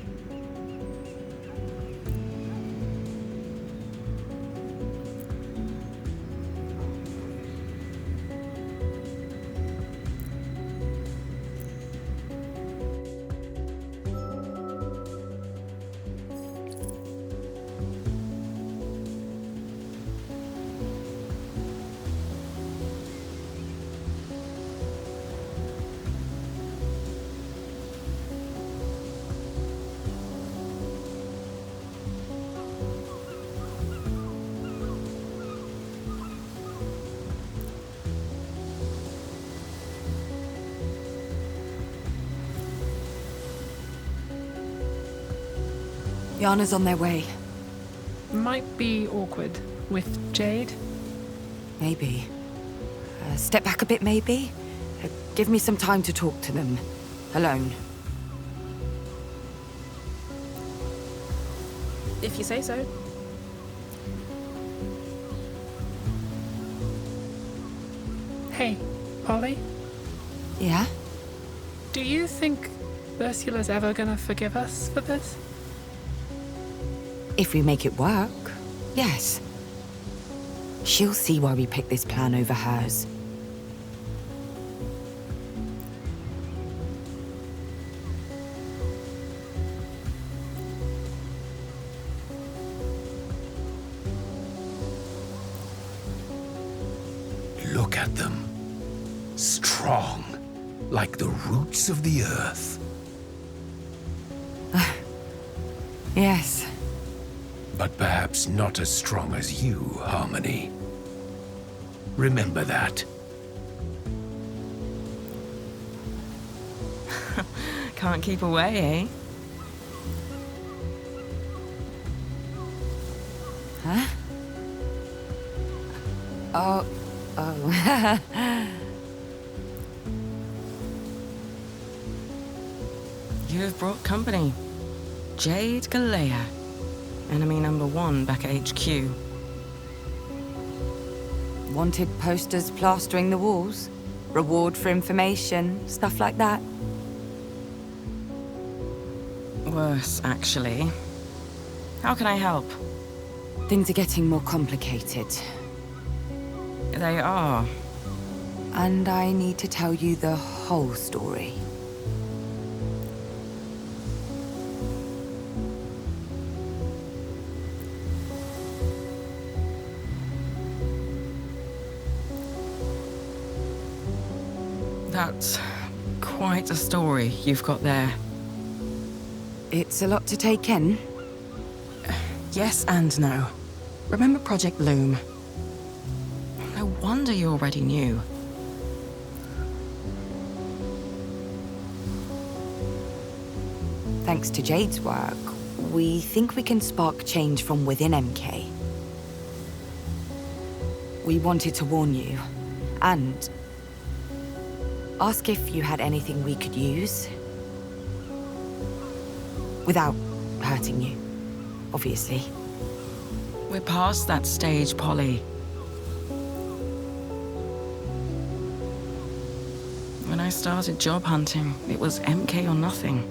Yana's on their way. Might be awkward with Jade. Maybe. Step back a bit, maybe? Give me some time to talk to them. Alone. If you say so. Hey, Polly? Yeah? Do you think Ursula's ever gonna forgive us for this? If we make it work, yes. She'll see why we picked this plan over hers. Look at them. Strong, like the roots of the earth. Yes. But perhaps not as strong as you, Harmony. Remember that. Can't keep away, eh? Huh? Oh. You've brought company. Jade Galea. Enemy number 1 back at HQ. Wanted posters plastering the walls? Reward for information, stuff like that? Worse, actually. How can I help? Things are getting more complicated. They are. And I need to tell you the whole story. That's quite a story you've got there. It's a lot to take in. Yes and no. Remember Project Loom? No wonder you already knew. thanks to Jade's work, we think we can spark change from within MK. We wanted to warn you, and ask if you had anything we could use. Without hurting you, obviously. We're past that stage, Polly. When I started job hunting, it was MK or nothing.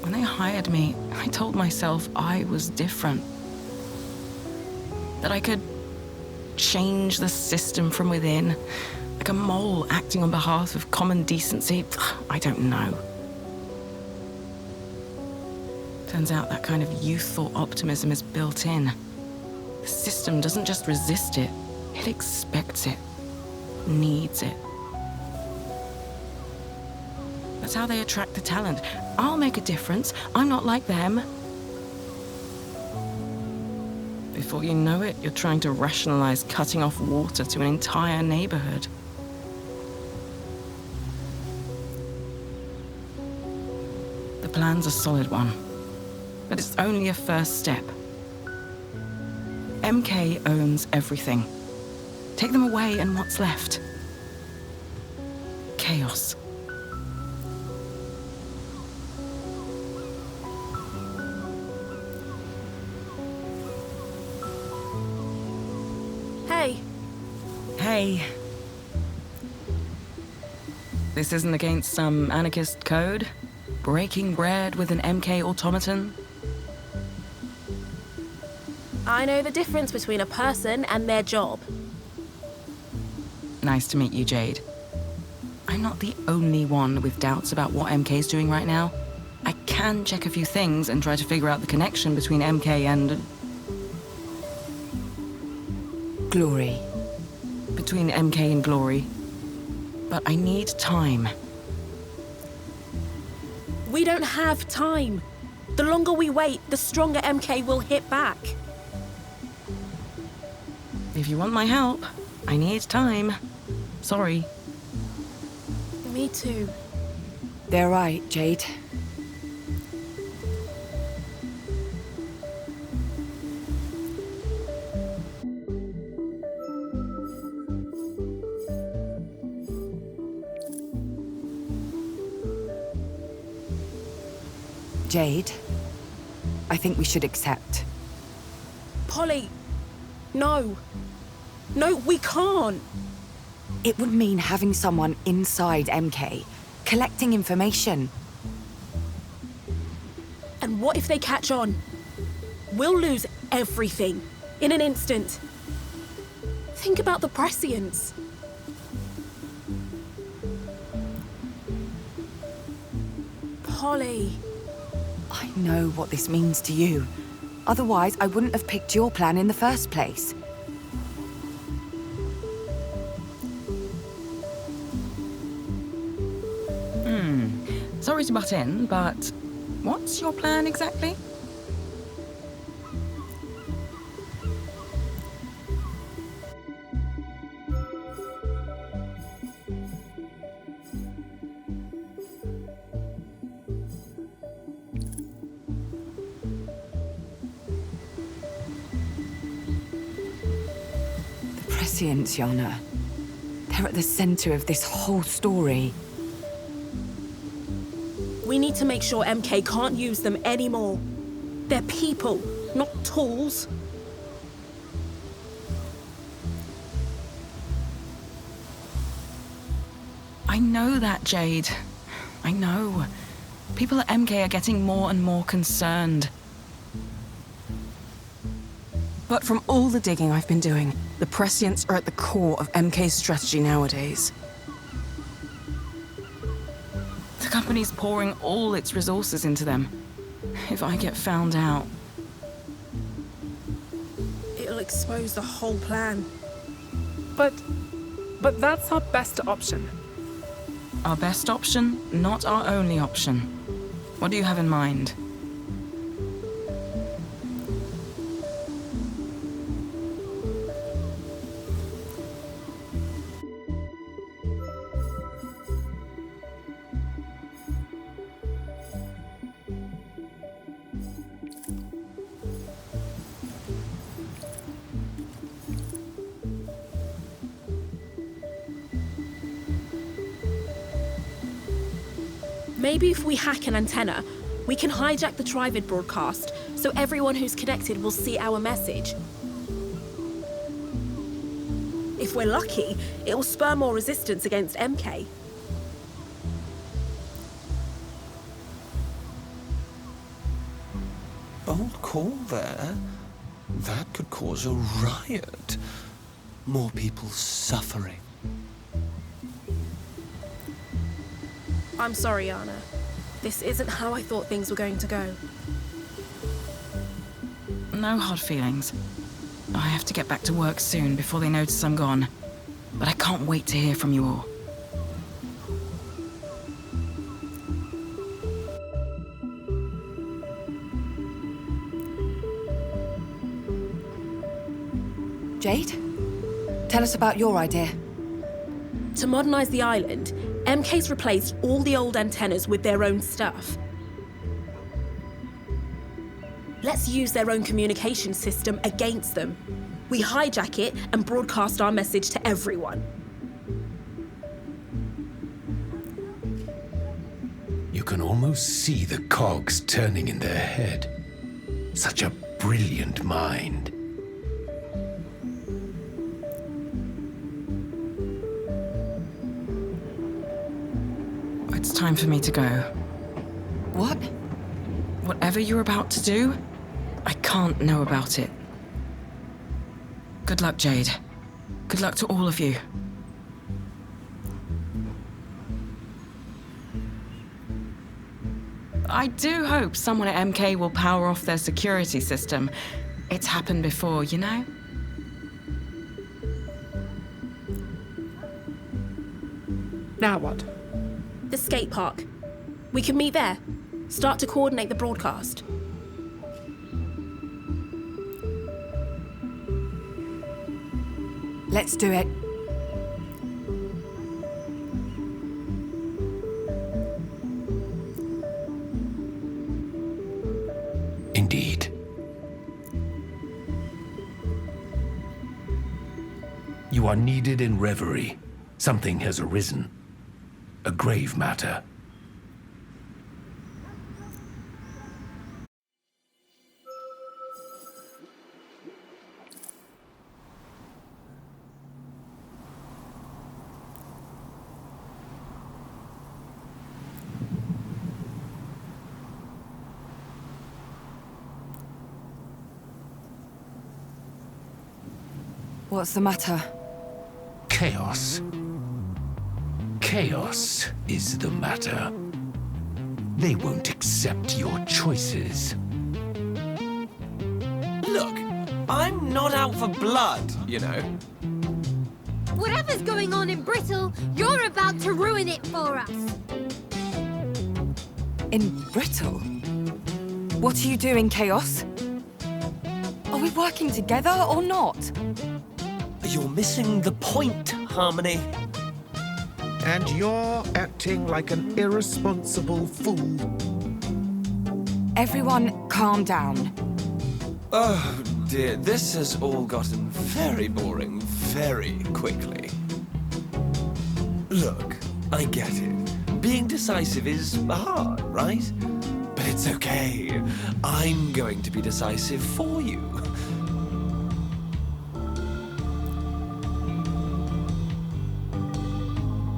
When they hired me, I told myself I was different. That I could change the system from within, like a mole acting on behalf of common decency. I don't know. Turns out that kind of youthful optimism is built in. The system doesn't just resist it, it expects it, needs it. That's how they attract the talent. I'll make a difference. I'm not like them. Before you know it, you're trying to rationalize cutting off water to an entire neighborhood. The plan's a solid one, but it's only a first step. MK owns everything. Take them away and what's left? Chaos. Hey. Hey. This isn't against some anarchist code? Breaking bread with an MK automaton? I know the difference between a person and their job. Nice to meet you, Jade. I'm not the only one with doubts about what MK's doing right now. I can check a few things and try to figure out the connection between MK and... Glory. Between MK and Glory. But I need time. We don't have time. The longer we wait, the stronger MK will hit back. If you want my help, I need time. Sorry. Me too. They're right, Jade. Jade, I think we should accept. Polly, no. No, we can't. It would mean having someone inside MK, collecting information. And what if they catch on? We'll lose everything in an instant. Think about the prescience. Polly. I know what this means to you. Otherwise, I wouldn't have picked your plan in the first place. Sorry to butt in, but what's your plan exactly? Prescience, Yana. They're at the center of this whole story. We need to make sure MK can't use them anymore. They're people, not tools. I know that, Jade. I know. People at MK are getting more and more concerned. But from all the digging I've been doing, the prescients are at the core of MK's strategy nowadays. The company's pouring all its resources into them. If I get found out... It'll expose the whole plan. But that's our best option. Our best option, not our only option. What do you have in mind? Maybe if we hack an antenna, we can hijack the Trivid broadcast so everyone who's connected will see our message. If we're lucky, it will spur more resistance against MK. Bold call there. That could cause a riot. More people suffering. I'm sorry, Anna. This isn't how I thought things were going to go. No hard feelings. I have to get back to work soon before they notice I'm gone. But I can't wait to hear from you all. Jade? Tell us about your idea. To modernize the island, MK's replaced all the old antennas with their own stuff. Let's use their own communication system against them. We hijack it and broadcast our message to everyone. You can almost see the cogs turning in their head. Such a brilliant mind. It's time for me to go. What? Whatever you're about to do, I can't know about it. Good luck, Jade. Good luck to all of you. I do hope someone at MK will power off their security system. It's happened before, you know? Now what? The skate park. We can meet there. Start to coordinate the broadcast. Let's do it. Indeed. You are needed in Reverie. Something has arisen. A grave matter. What's the matter? Chaos. Chaos is the matter. They won't accept your choices. Look, I'm not out for blood, you know. Whatever's going on in Brittle, you're about to ruin it for us. In Brittle? What are you doing, Chaos? Are we working together or not? You're missing the point, Harmony. And you're acting like an irresponsible fool. Everyone, calm down. Oh dear, this has all gotten very boring very quickly. Look, I get it. Being decisive is hard, right? But it's okay. I'm going to be decisive for you.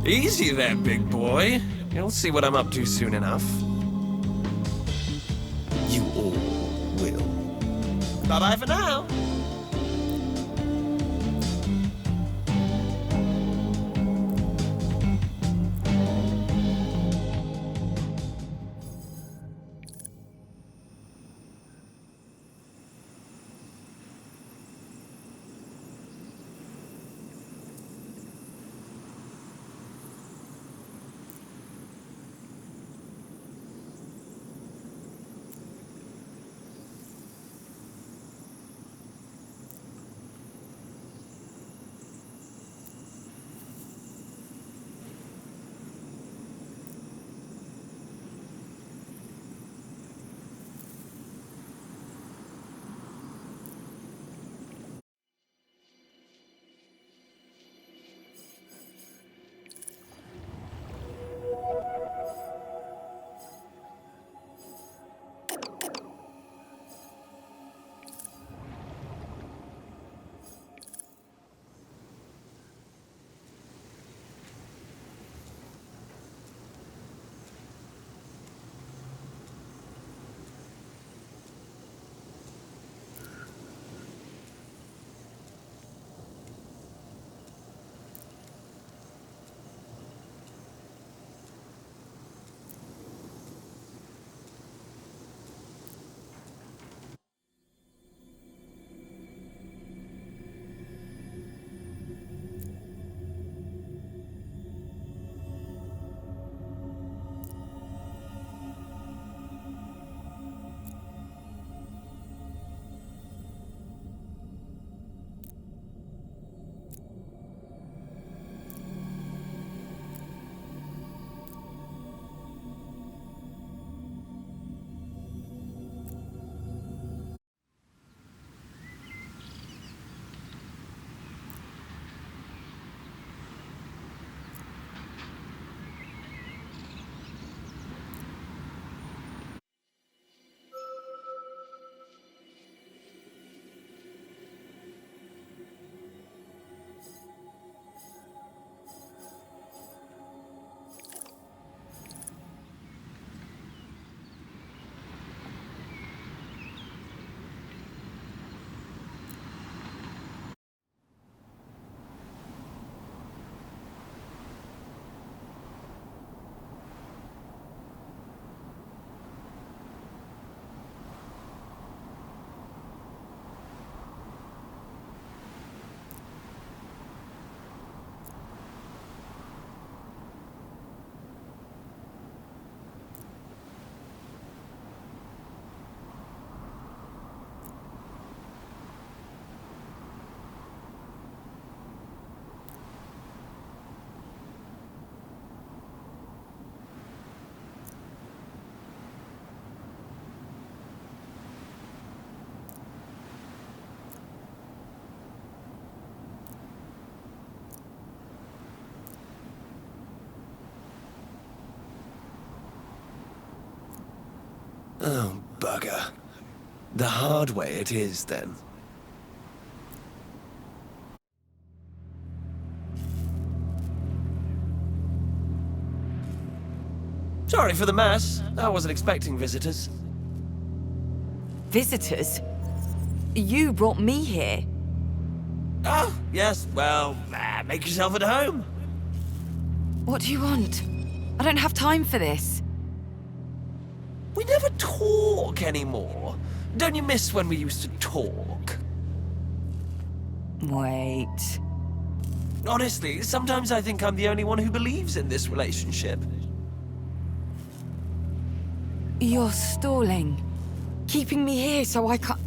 Easy there, big boy. You'll see what I'm up to soon enough. You all will. Bye-bye for now. Oh, bugger. The hard way it is, then. Sorry for the mess. I wasn't expecting visitors. Visitors? You brought me here. Oh, yes, well, make yourself at home. What do you want? I don't have time for this. We never talk anymore. Don't you miss when we used to talk? Wait. Honestly, sometimes I think I'm the only one who believes in this relationship. You're stalling. Keeping me here so I can't...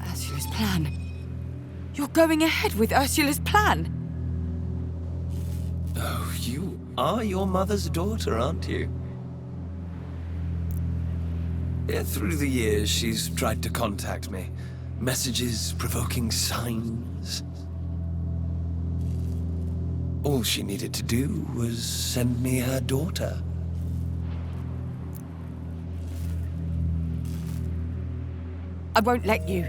Ursula's plan. You're going ahead with Ursula's plan? Oh, you are your mother's daughter, aren't you? Yeah, through the years, she's tried to contact me. Messages, provoking signs. All she needed to do was send me her daughter. I won't let you.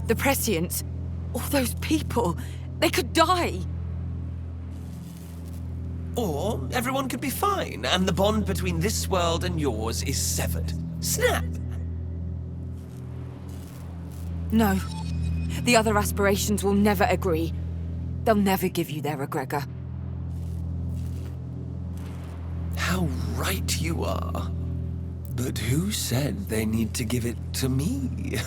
The Prescients, all those people, they could die. Or everyone could be fine, and the bond between this world and yours is severed. Snap! No. The other Aspirations will never agree. They'll never give you their egregor. How right you are. But who said they need to give it to me?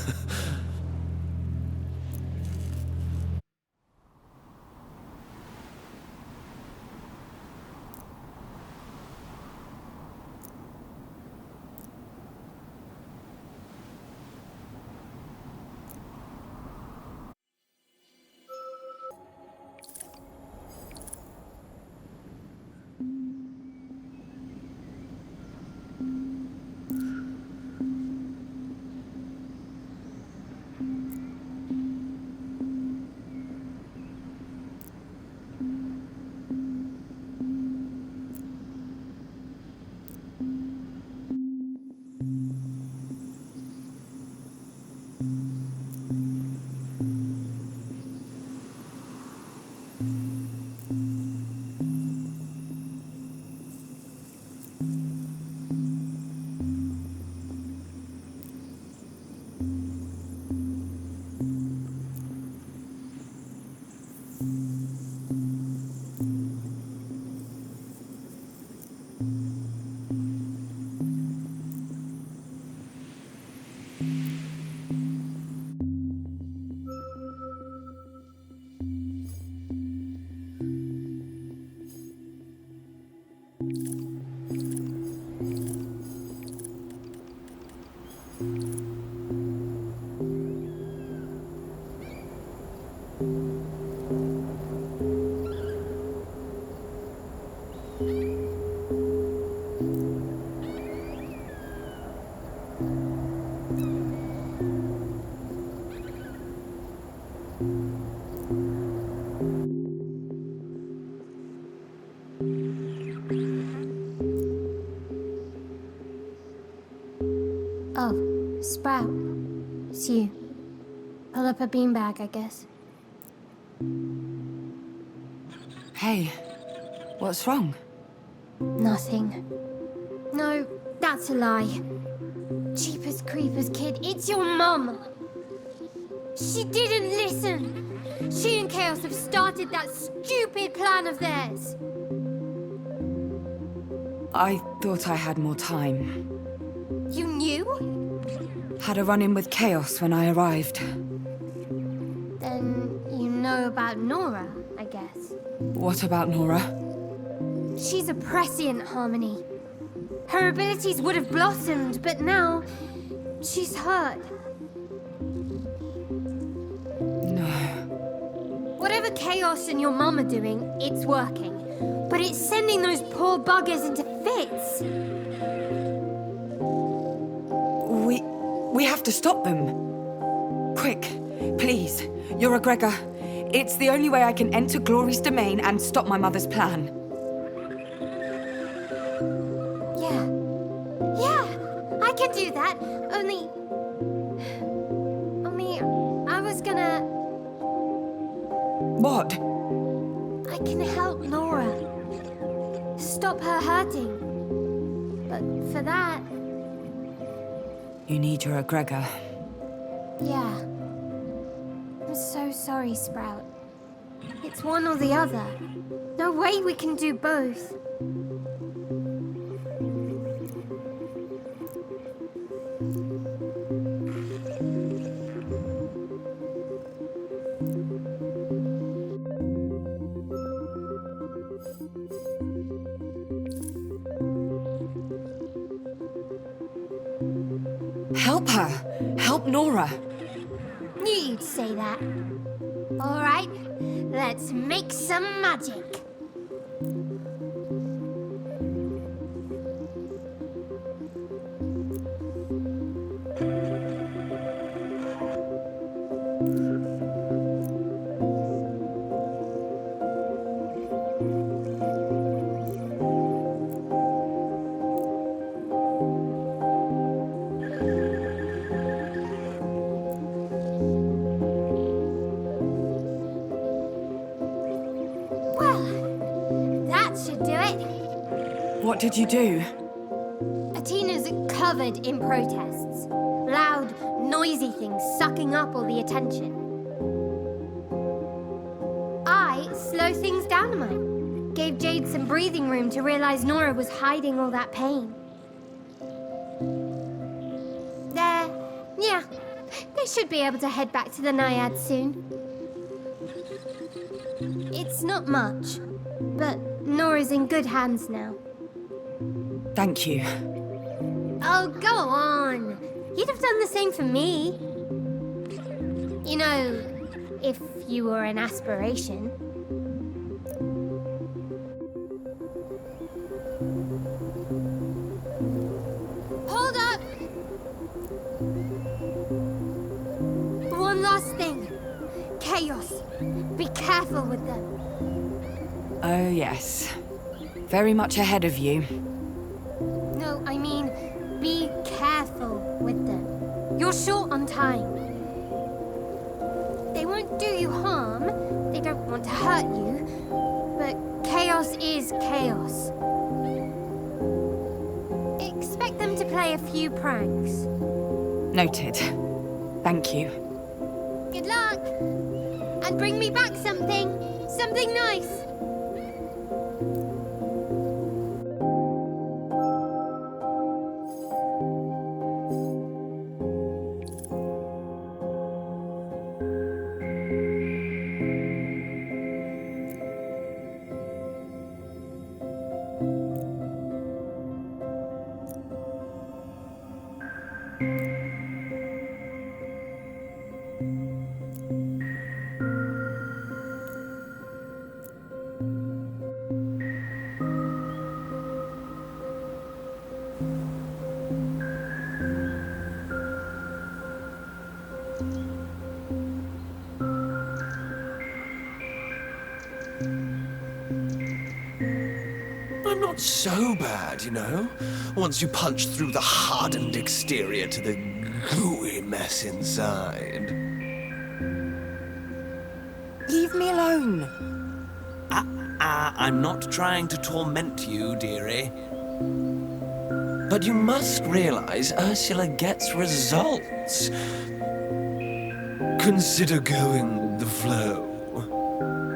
Oh, Sprout. It's you. Pull up a beanbag, I guess. Hey, what's wrong? Nothing. No, that's a lie. Jeepers creepers, kid, it's your mum! She didn't listen! She and Chaos have started that stupid plan of theirs! I thought I had more time. You knew? Had a run-in with Chaos when I arrived. Then you know about Nora, I guess. What about Nora? She's a prescient, Harmony. Her abilities would have blossomed, but now she's hurt. No. Whatever Chaos and your mum are doing, it's working. But it's sending those poor buggers into fits. We have to stop them. Quick, please, your egregor. It's the only way I can enter Glory's domain and stop my mother's plan. Yeah, I can could do that. Only I was gonna... What? I can help Nora. Stop her hurting. But for that... You need your egregor. Yeah. I'm so sorry, Sprout. It's one or the other. No way we can do both. Help her! Help Nora! Knew you'd say that. All right, let's make some magic. What did you do? Atina's covered in protests. Loud, noisy things sucking up all the attention. I slow things down a mite. Gave Jade some breathing room to realize Nora was hiding all that pain. Yeah. They should be able to head back to the Naiad soon. It's not much, but Nora's in good hands now. Thank you. Oh, go on. You'd have done the same for me. You know, if you were an aspiration. Hold up! One last thing. Chaos. Be careful with them. Oh, yes. Very much ahead of you. No, I mean, be careful with them. You're short on time. They won't do you harm. They don't want to hurt you. But chaos is chaos. Expect them to play a few pranks. Noted. Thank you. Good luck! And bring me back something. Something nice. I'm not so bad, you know. Once you punch through the hardened exterior to the gooey mess inside. Leave me alone. I'm not trying to torment you, dearie. But you must realize Ursula gets results. Consider going with the flow.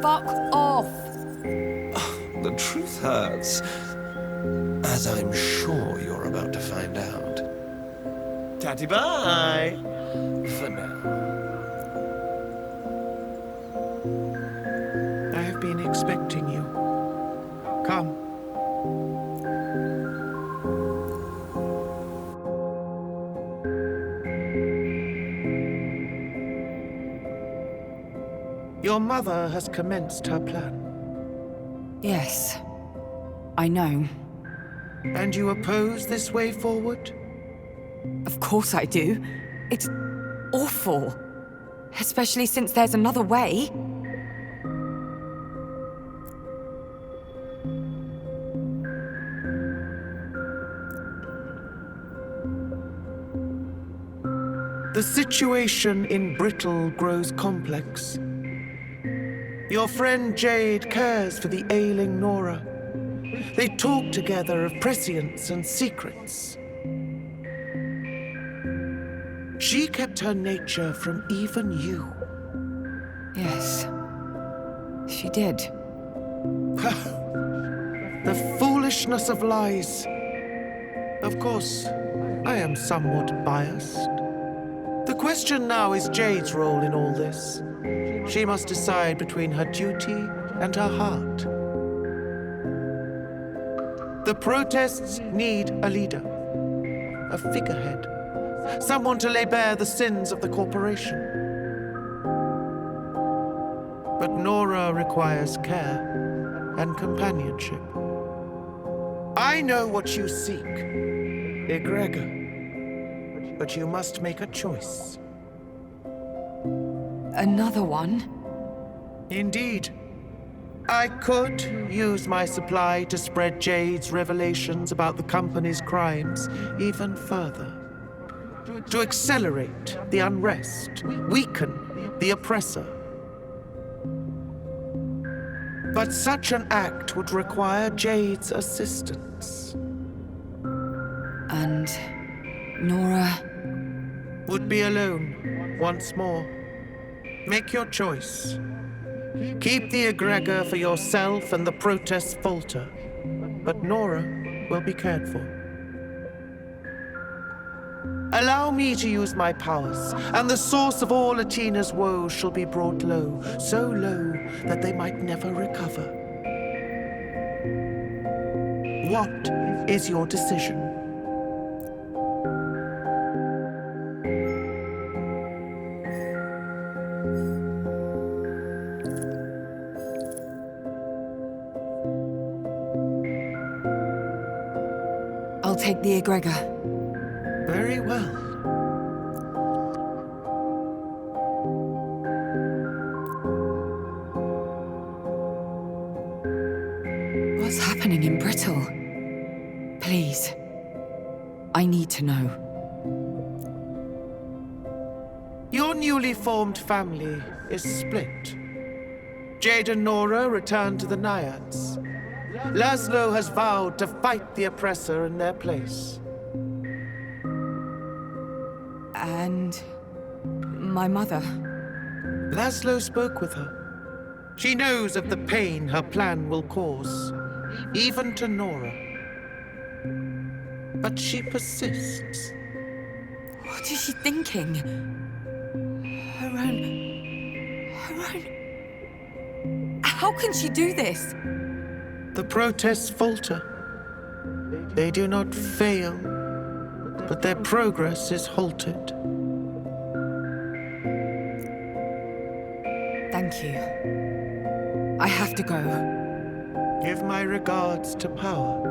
Fuck off. The truth hurts, as I'm sure you're about to find out. Tatty bye, for now. I have been expecting you. Come. Your mother has commenced her plan. Yes. I know. And you oppose this way forward? Of course I do. It's awful. Especially since there's another way. The situation in Brittle grows complex. Your friend Jade cares for the ailing Nora. They talk together of prescience and secrets. She kept her nature from even you. Yes, she did. The foolishness of lies. Of course, I am somewhat biased. The question now is Jade's role in all this. She must decide between her duty and her heart. The protests need a leader, a figurehead, someone to lay bare the sins of the corporation. But Nora requires care and companionship. I know what you seek, Egregor, but you must make a choice. Another one? Indeed. I could use my supply to spread Jade's revelations about the company's crimes even further. To accelerate the unrest, weaken the oppressor. But such an act would require Jade's assistance. And Nora? Would be alone once more. Make your choice. Keep the egregor for yourself and the protests falter, but Nora will be cared for. Allow me to use my powers, and the source of all Atina's woes shall be brought low, so low that they might never recover. What is your decision? I'll take the egregor. Very well. What's happening in Brittle? Please. I need to know. Your newly formed family is split. Jade and Nora return to the Naiads. Laszlo has vowed to fight the oppressor in their place. And my mother? Laszlo spoke with her. She knows of the pain her plan will cause, even to Nora. But she persists. What is she thinking? Her own... How can she do this? The protests falter. They do not fail, but their progress is halted. Thank you. I have to go. Give my regards to Power.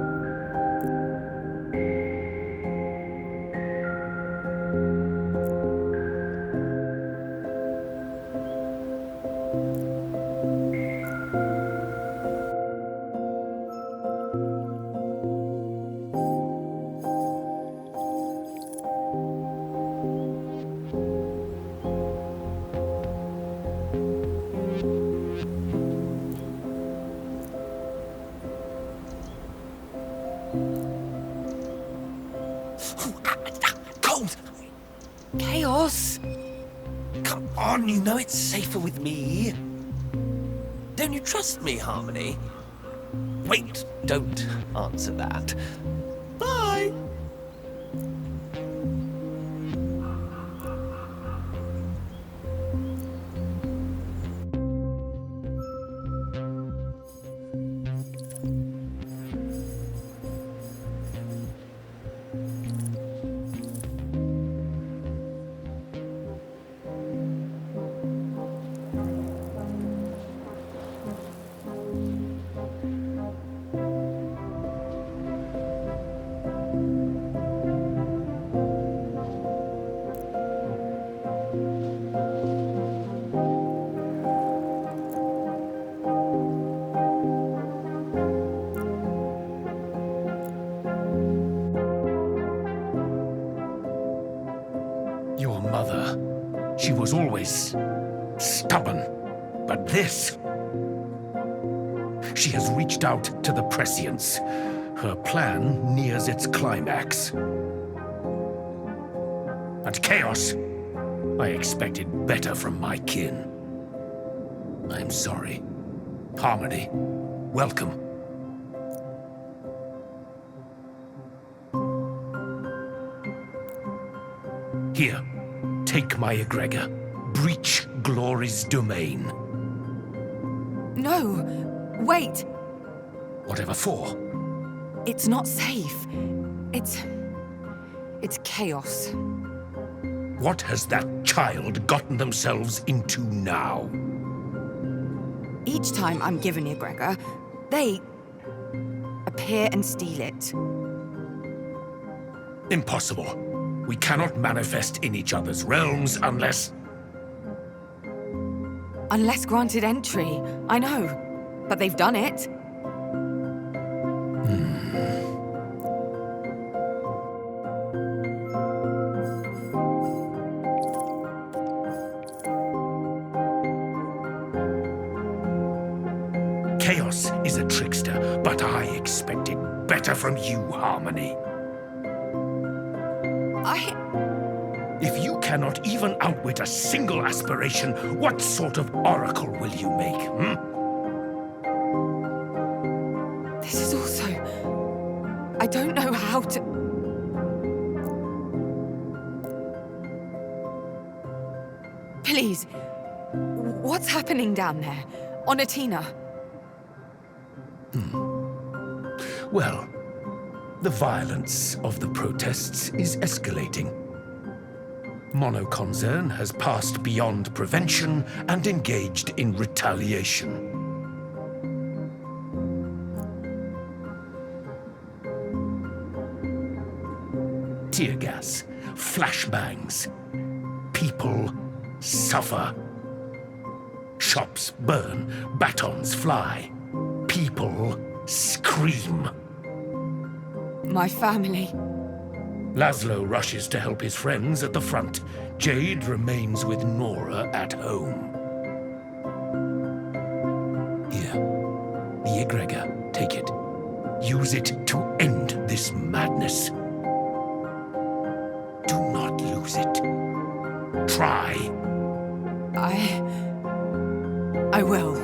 Chaos! Come on, you know it's safer with me. Don't you trust me, Harmony? Wait, don't answer that. Bye! She was always stubborn. But this... She has reached out to the Prescients. Her plan nears its climax. And Chaos, I expected better from my kin. I'm sorry. Harmony, welcome. Here, take my egregor. Breach Glory's domain. No, wait. Whatever for? It's not safe. It's chaos. What has that child gotten themselves into now? Each time I'm given egregor, they appear and steal it. Impossible. We cannot manifest in each other's realms unless... Unless granted entry, I know. But they've done it. Chaos is a trickster, but I expected better from you, Harmony. If you cannot even outwit a single aspiration, what sort of oracle will you make, This is also... I don't know how to... Please, what's happening down there? On Athena? Well, the violence of the protests is escalating. Monoconcern has passed beyond prevention and engaged in retaliation. Tear gas, flashbangs. People suffer. Shops burn, batons fly. People scream. My family. Laszlo rushes to help his friends at the front. Jade remains with Nora at home. Here, the egregor. Take it. Use it to end this madness. Do not lose it. Try. I will.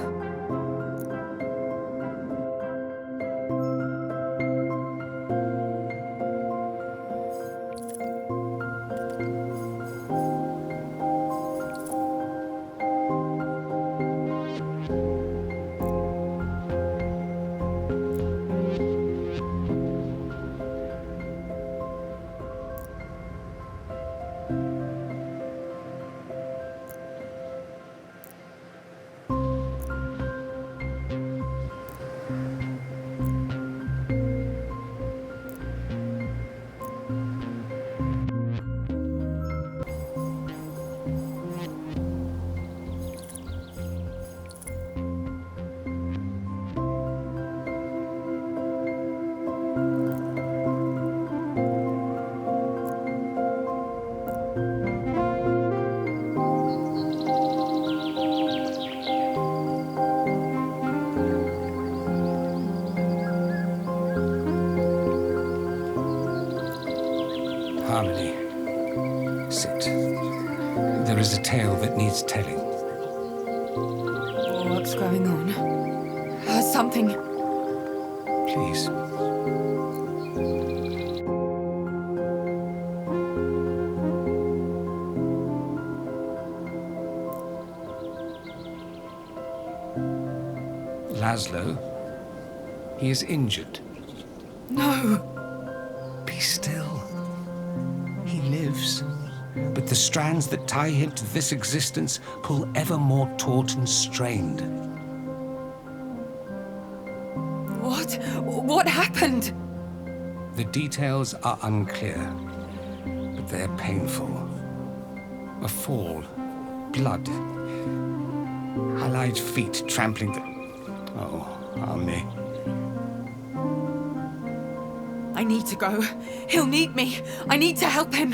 Harmony, sit. There is a tale that needs telling. What's going on? Something... Please. Laszlo, he is injured. No! Be still. He lives. But the strands that tie him to this existence pull ever more taut and strained. What happened? The details are unclear, but they're painful. A fall, blood, allied feet trampling the... Oh, Harmony. I need to go. He'll need me. I need to help him.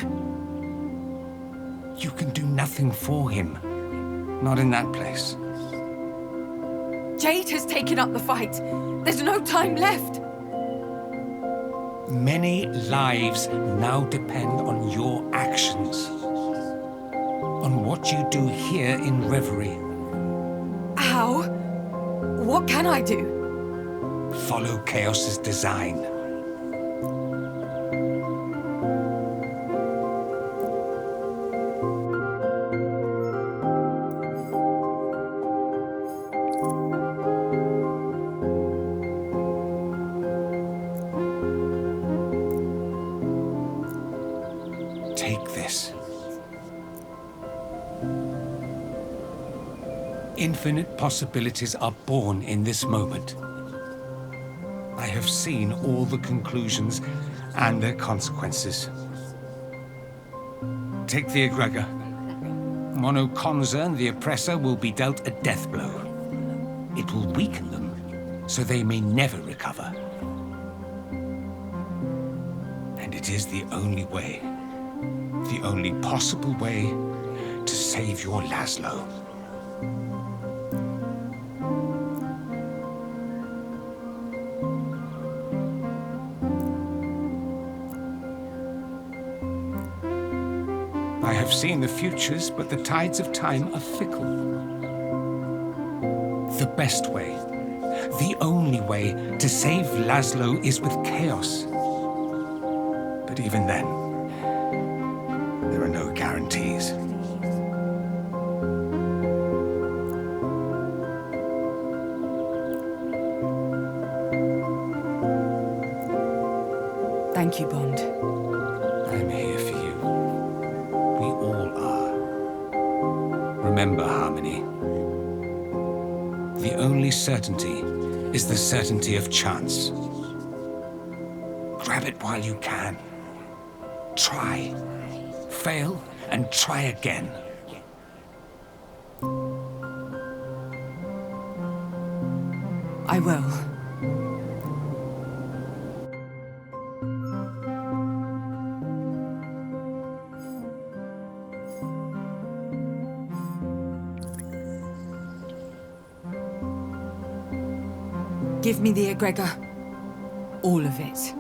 You can do nothing for him. Not in that place. Jade has taken up the fight. There's no time left. Many lives now depend on your actions. On what you do here in Reverie. How? What can I do? Follow Chaos's design. Take this. Infinite possibilities are born in this moment. I have seen all the conclusions and their consequences. Take the egregor. Mono Concern, the oppressor, will be dealt a death blow. It will weaken them, so they may never recover. And it is the only way, the only possible way, to save your Laszlo. I have seen the futures, but the tides of time are fickle. The best way, the only way to save Laszlo is with Chaos. But even then, there are no guarantees. Thank you, Bond. I'm here for you. We all are. Remember, Harmony. The only certainty is the certainty of chance. Grab it while you can. Try. Fail, and try again. I will. Give me the egregor. All of it.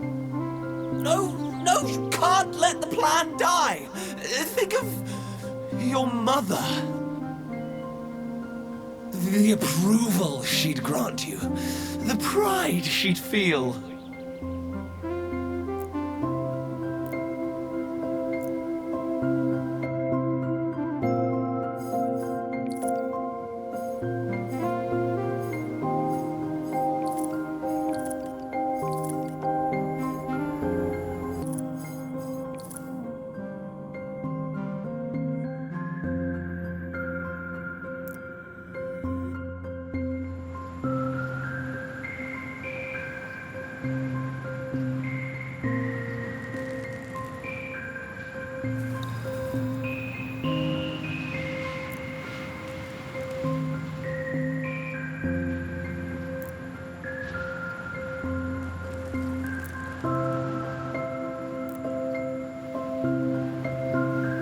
No, you can't let the plan die. Think of your mother. The approval she'd grant you. The pride she'd feel.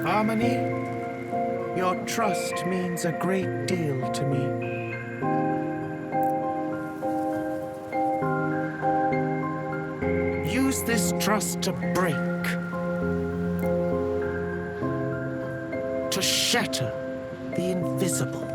Harmony, your trust means a great deal to me. Use this trust to break, to shatter the invisible.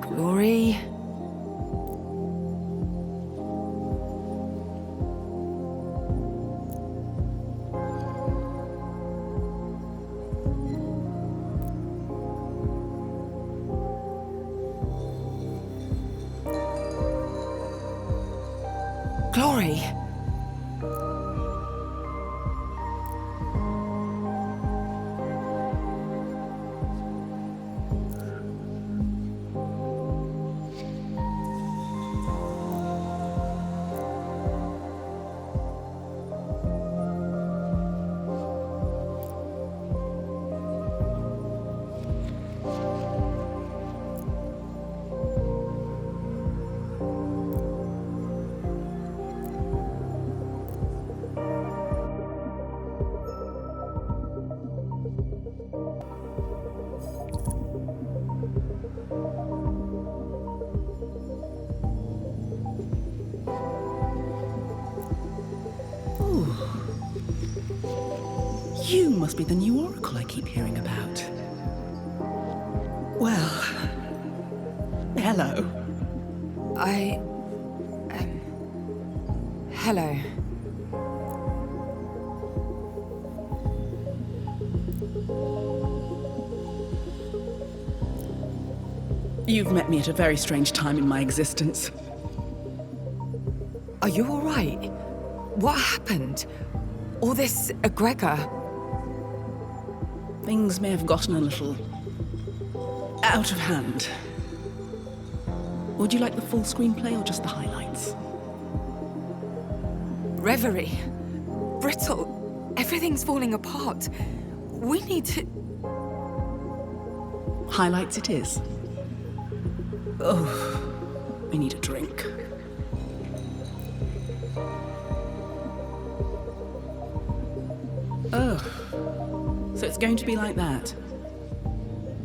Glory? Glory? You must be the new oracle I keep hearing about. Well, hello. Hello. You've met me at a very strange time in my existence. Are you all right? What happened? All this egregor? Things may have gotten a little out of hand. Would you like the full screenplay or just the highlights? Reverie. Brittle. Everything's falling apart. We need to... Highlights it is. Oh, I need a drink. Oh, so it's going to be like that.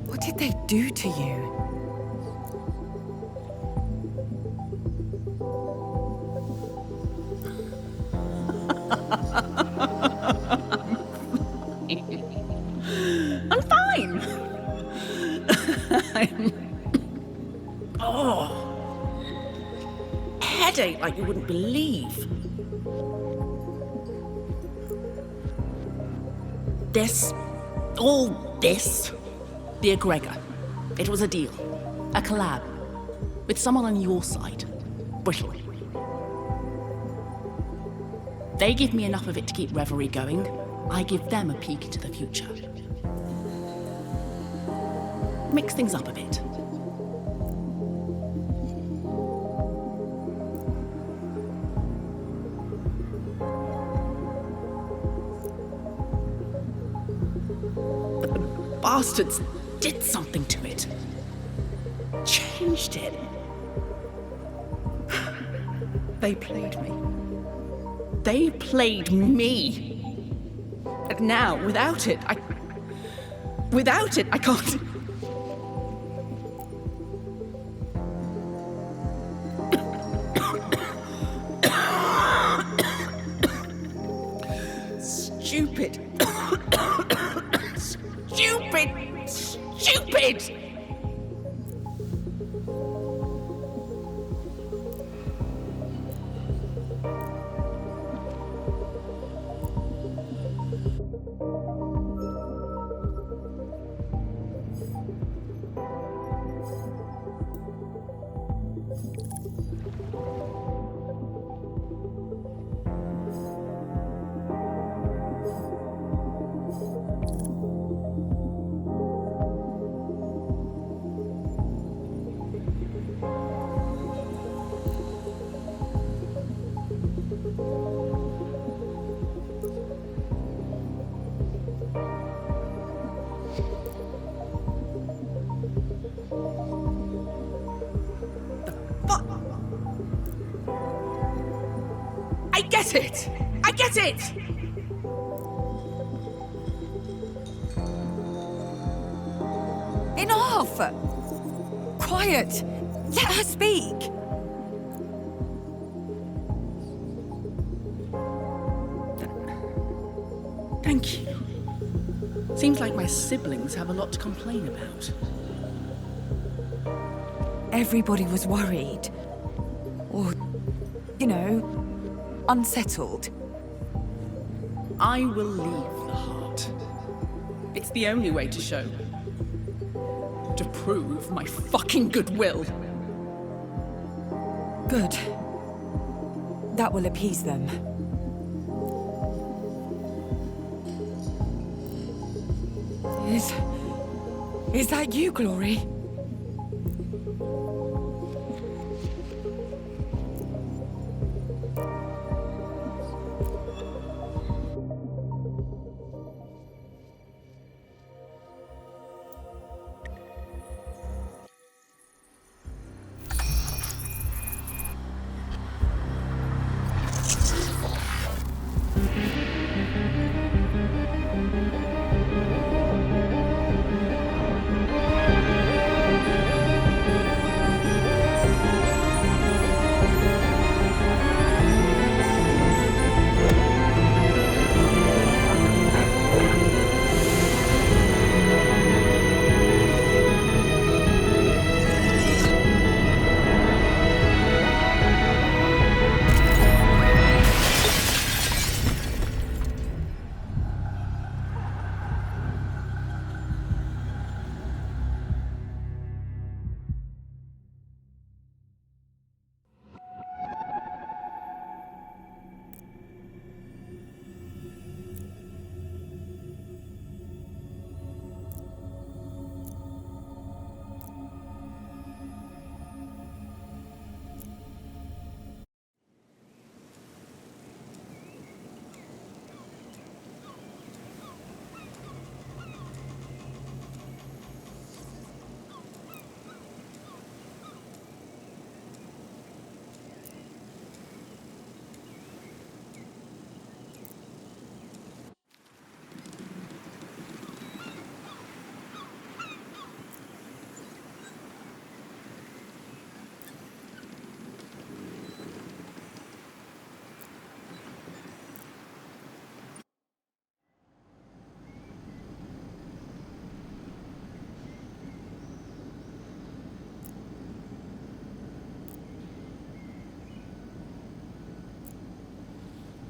What did they do to you? I'm fine. Headache like you wouldn't believe. All this, the egregor. It was a deal, a collab, with someone on your side, Brittle. They give me enough of it to keep Reverie going. I give them a peek into the future. Mix things up a bit. Bastards did something to it. Changed it. They played me. They played me. And now, without it, I can't... Stupid. Stupid! I get it! Enough! Quiet! Let her speak! Thank you. Seems like my siblings have a lot to complain about. everybody was worried. Or, you know, unsettled. I will leave the heart. It's the only way to show. To prove my fucking goodwill. Good. That will appease them. Is that you, Glory?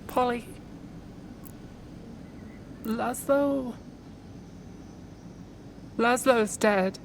Polly. Laszlo's dead.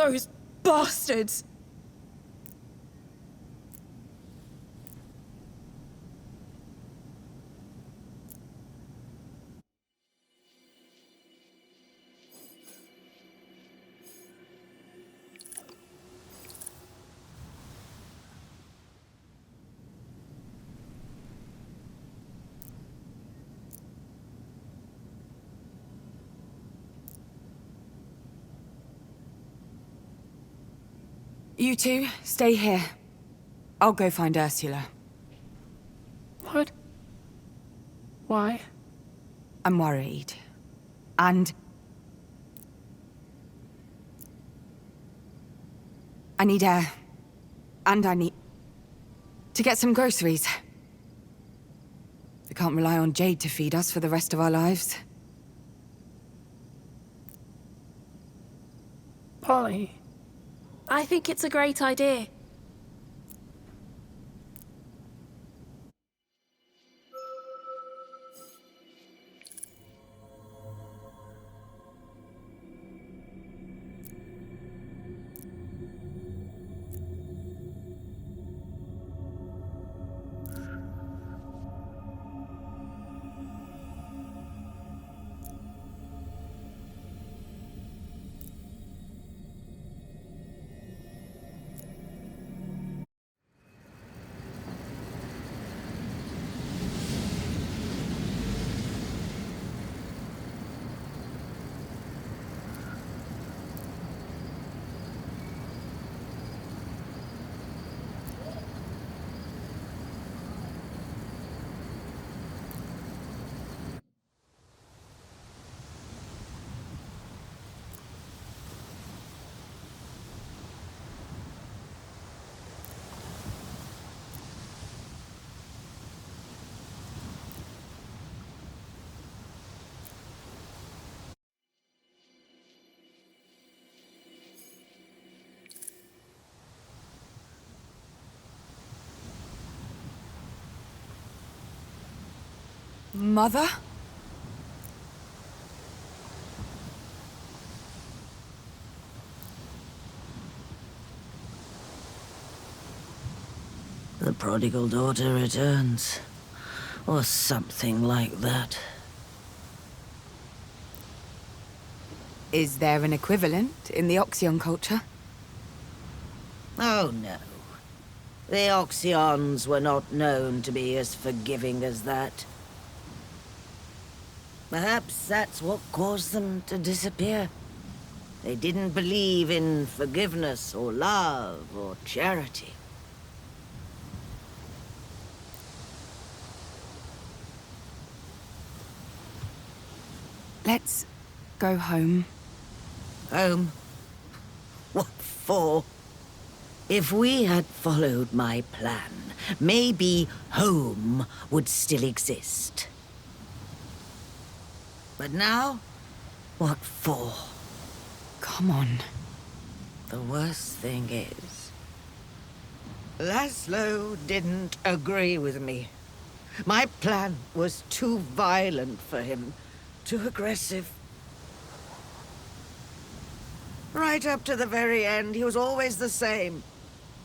Those bastards! You two, stay here. I'll go find Ursula. What? Why? I'm worried. And... I need air. And I need... to get some groceries. We can't rely on Jade to feed us for the rest of our lives. Polly. I think it's a great idea. Mother? The prodigal daughter returns. Or something like that. Is there an equivalent in the Oxyon culture? Oh, no. The Oxyons were not known to be as forgiving as that. Perhaps that's what caused them to disappear. They didn't believe in forgiveness or love or charity. Let's go home. Home? What for? If we had followed my plan, maybe home would still exist. But now, what for? Come on. The worst thing is, Laszlo didn't agree with me. My plan was too violent for him, too aggressive. Right up to the very end, he was always the same,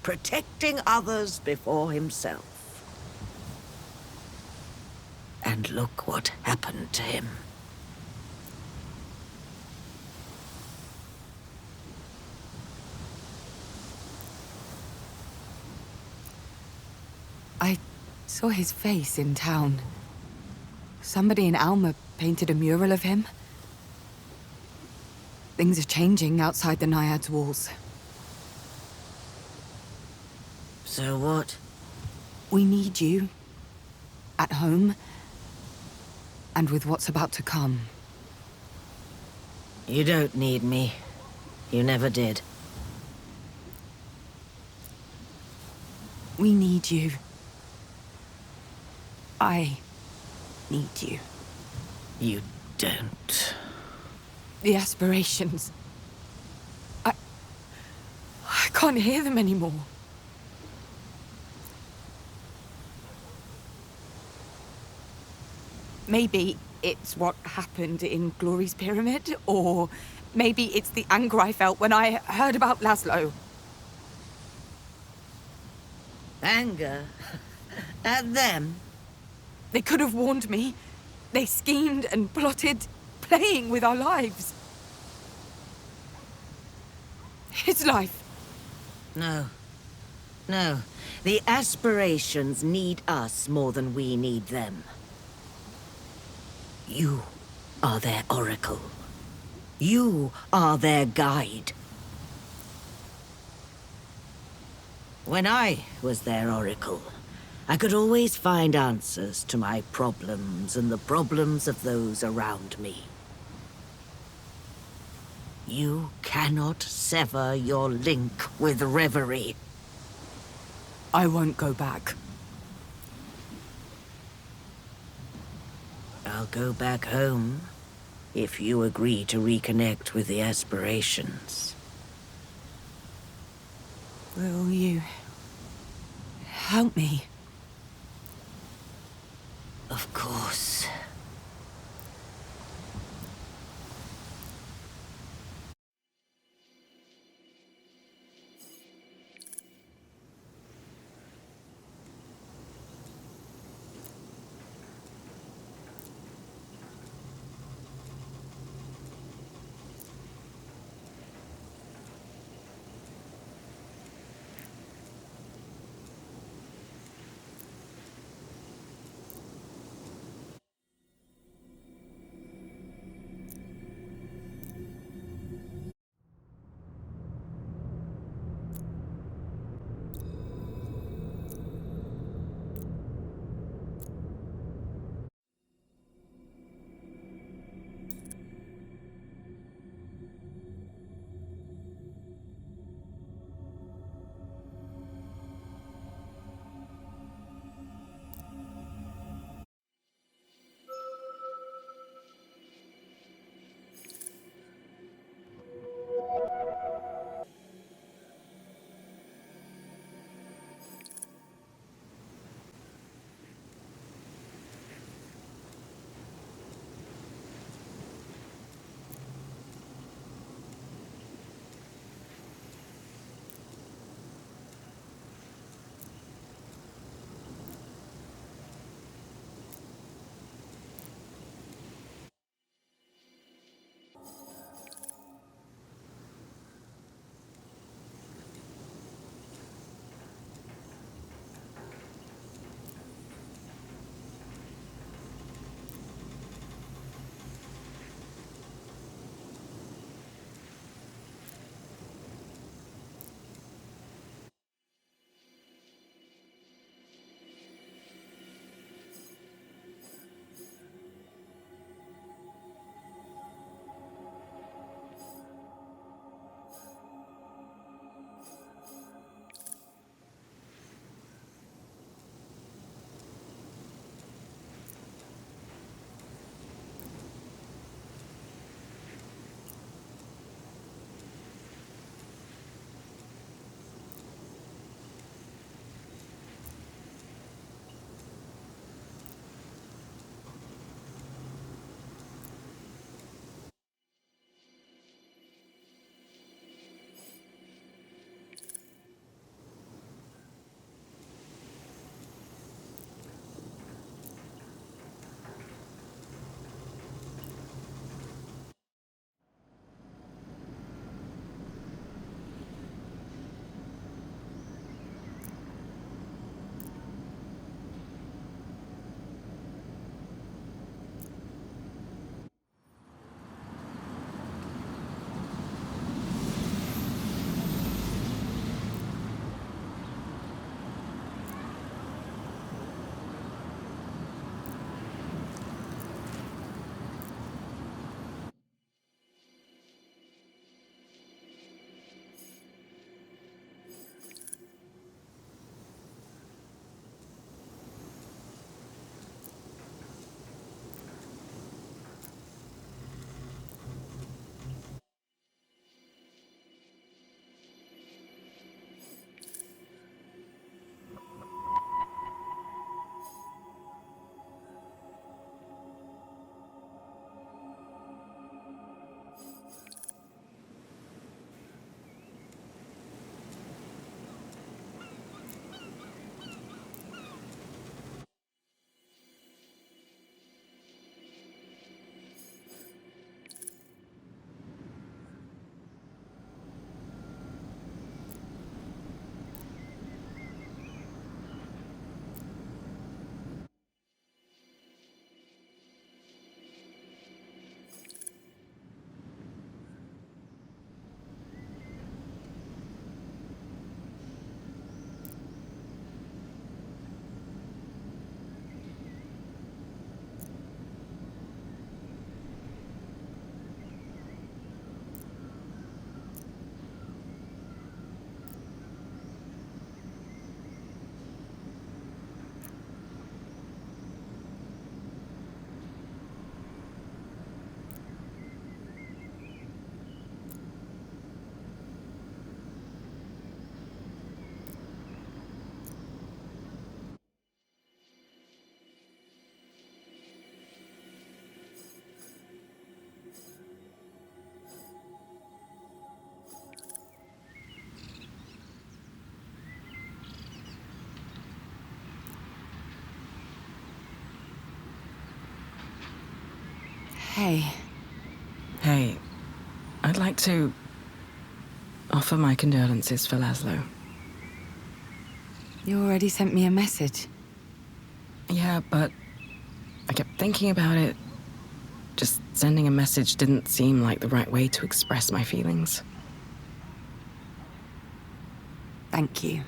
protecting others before himself. And look what happened to him. I saw his face in town. Somebody in Alma painted a mural of him. Things are changing outside the Naiad's walls. So what? We need you. At home. And with what's about to come. You don't need me. You never did. We need you. I need you. You don't. The aspirations. I can't hear them anymore. Maybe it's what happened in Glory's pyramid, or Maybe it's the anger I felt when I heard about Laszlo. Anger? At them? They could have warned me. They schemed and plotted, playing with our lives. His life. No. No. The Aspirations need us more than we need them. You are their oracle. You are their guide. When I was their oracle, I could always find answers to my problems and the problems of those around me. You cannot sever your link with Reverie. I won't go back. I'll go back home if you agree to reconnect with the Aspirations. Will you help me? Of course. Hey. Hey, I'd like to offer my condolences for Laszlo. You already sent me a message. Yeah, but I kept thinking about it. Just sending a message didn't seem like the right way to express my feelings. Thank you.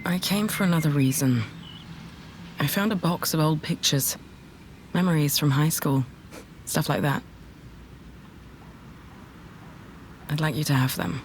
I came for another reason. I found a box of old pictures, memories from high school, stuff like that. I'd like you to have them.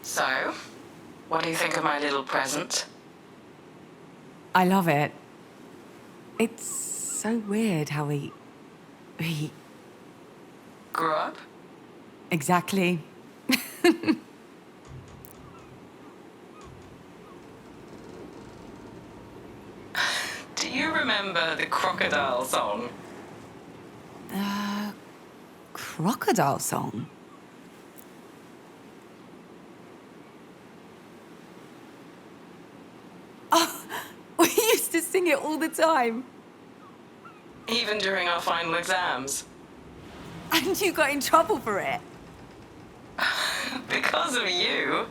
So, what do you think of my little present? I love it. It's so weird how we Grew up? Exactly. Do you remember the crocodile song? Crocodile song? Oh, we used to sing it all the time. Even during our final exams. And you got in trouble for it. Because of you.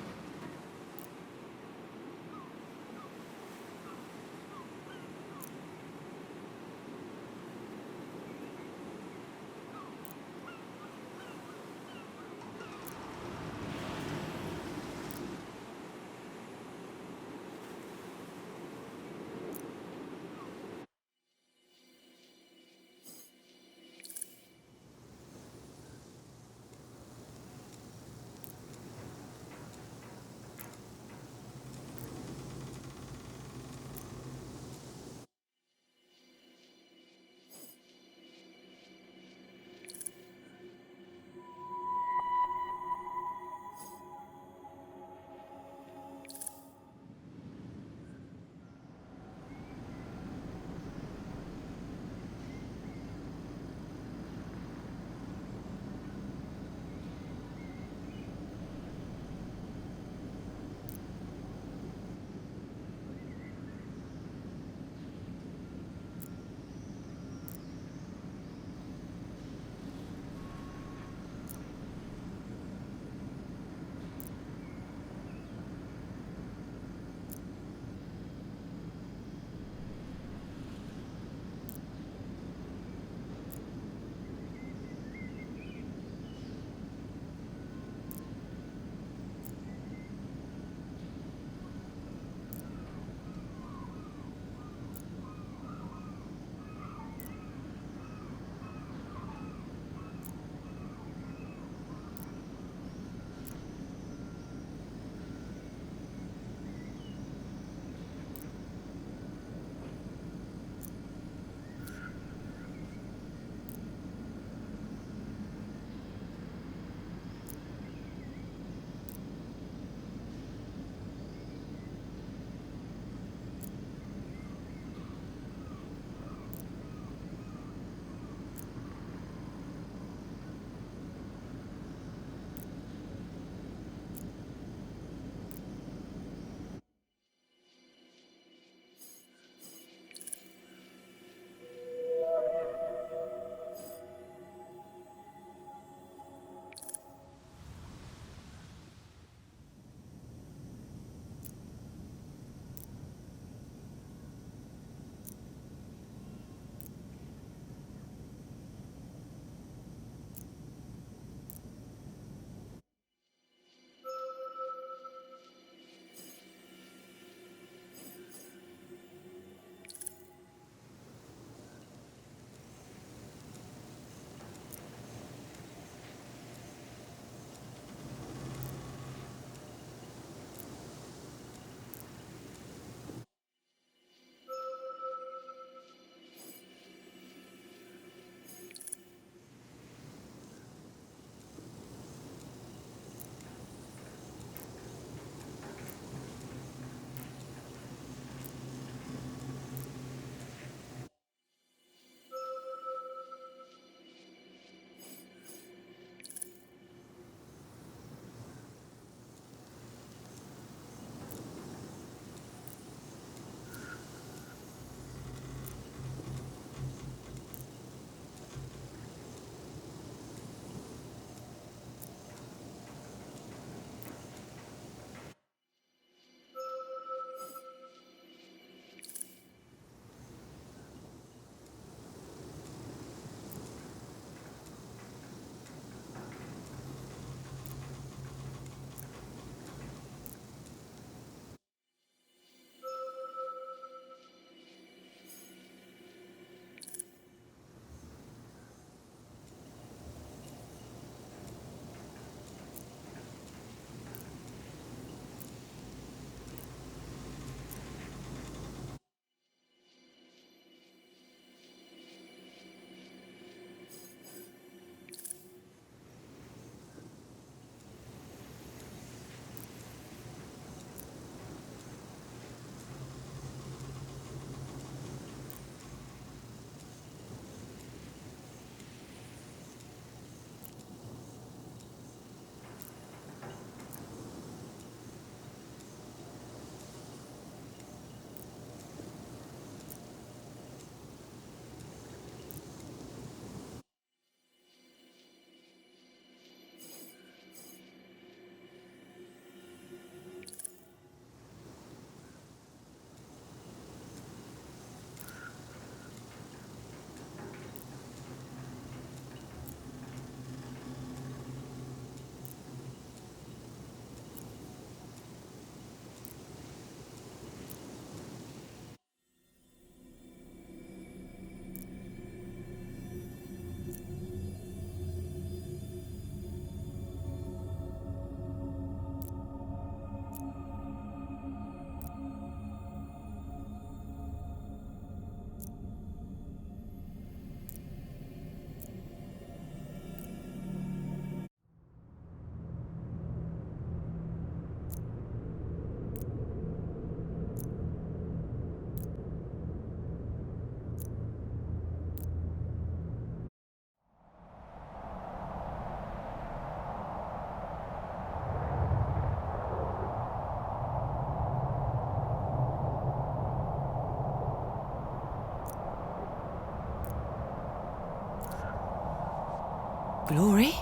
Glory?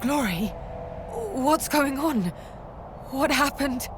Glory? What's going on? What happened?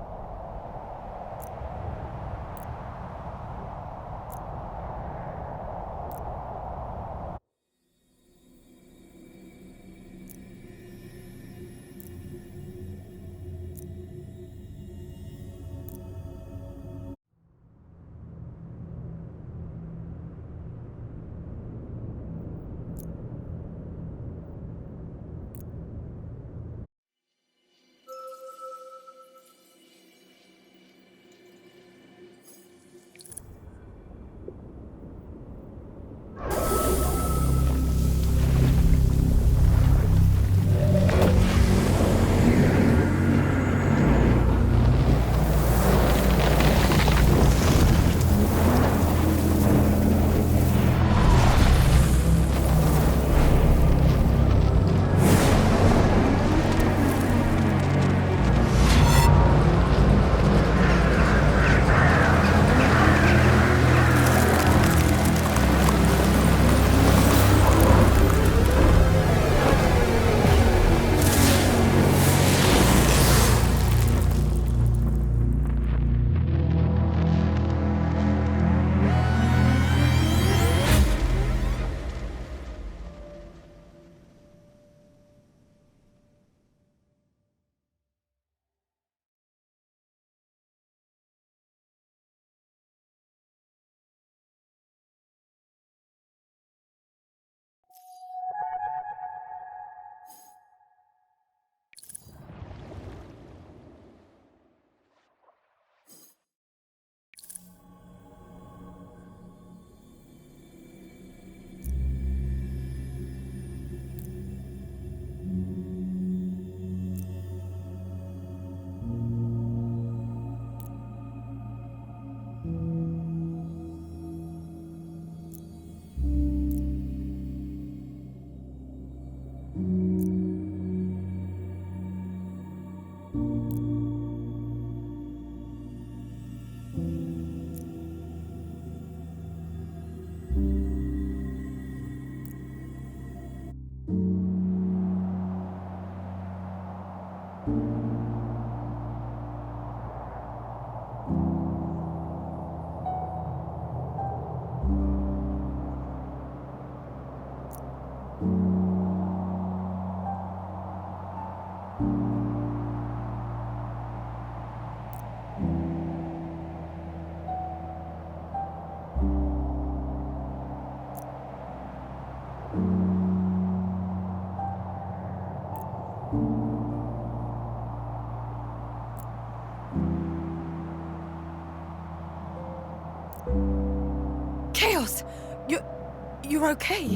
Chaos! You're okay?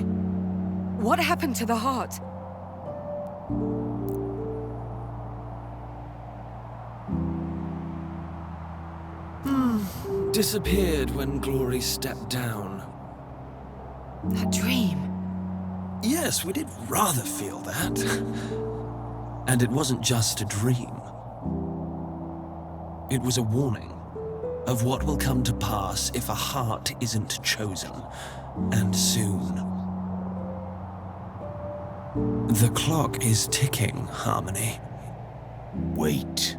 What happened to the heart? Disappeared when Glory stepped down. That dream. Yes, we did rather feel that. And it wasn't just a dream. It was a warning of what will come to pass if a heart isn't chosen, and soon. The clock is ticking, Harmony. Wait.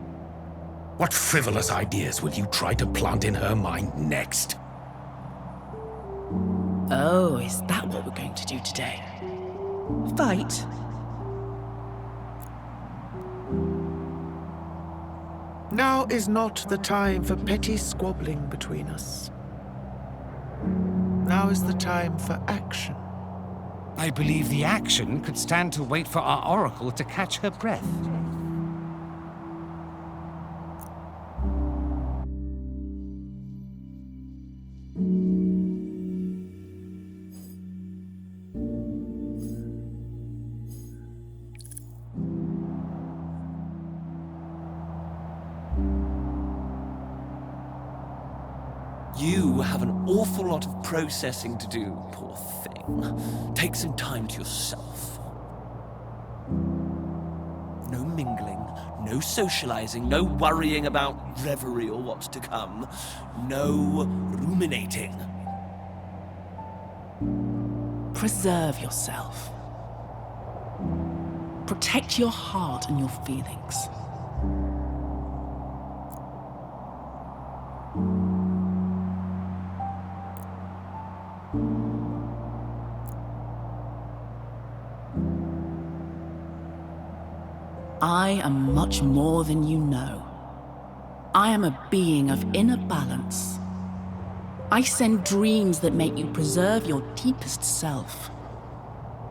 What frivolous ideas will you try to plant in her mind next? Oh, is that what we're going to do today? Fight? Now is not the time for petty squabbling between us. Now is the time for action. I believe the action could stand to wait for our oracle to catch her breath. You have an awful lot of processing to do, poor thing. Take some time to yourself. No mingling, no socializing, no worrying about reverie or what's to come. No ruminating. Preserve yourself. Protect your heart and your feelings. I am much more than you know. I am a being of inner balance. I send dreams that make you preserve your deepest self,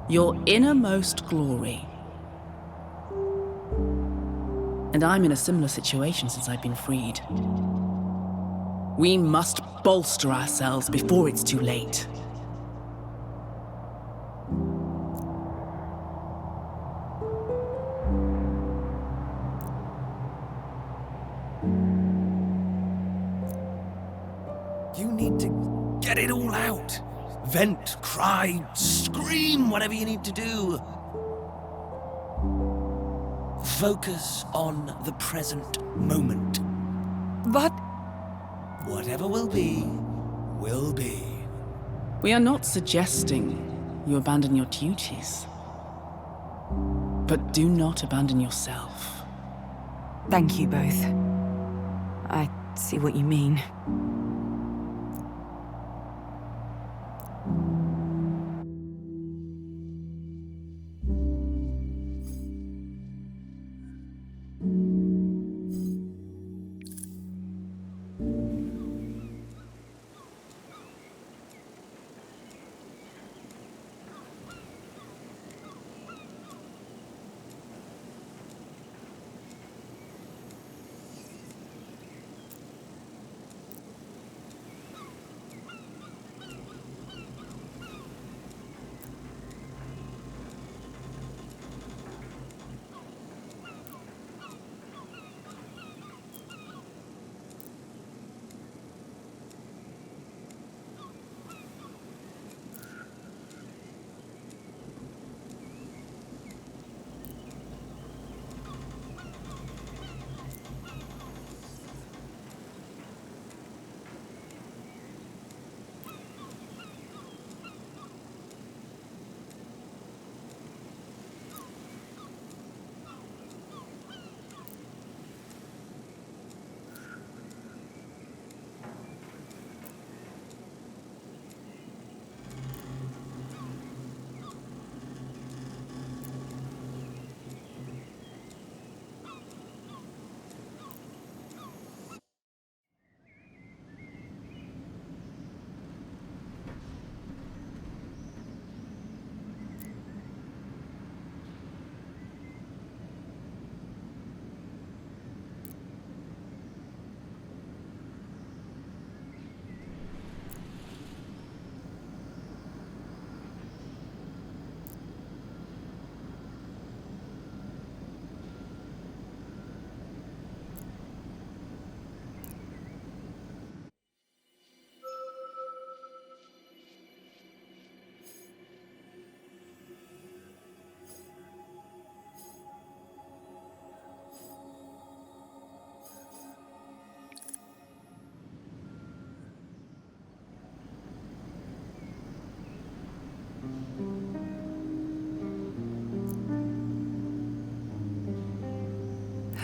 your innermost glory. And I'm in a similar situation since I've been freed. We must bolster ourselves before it's too late. You need to get it all out. Vent, cry, scream, whatever you need to do. Focus on the present moment. But... Whatever will be, will be. We are not suggesting you abandon your duties. But do not abandon yourself. Thank you both. I see what you mean.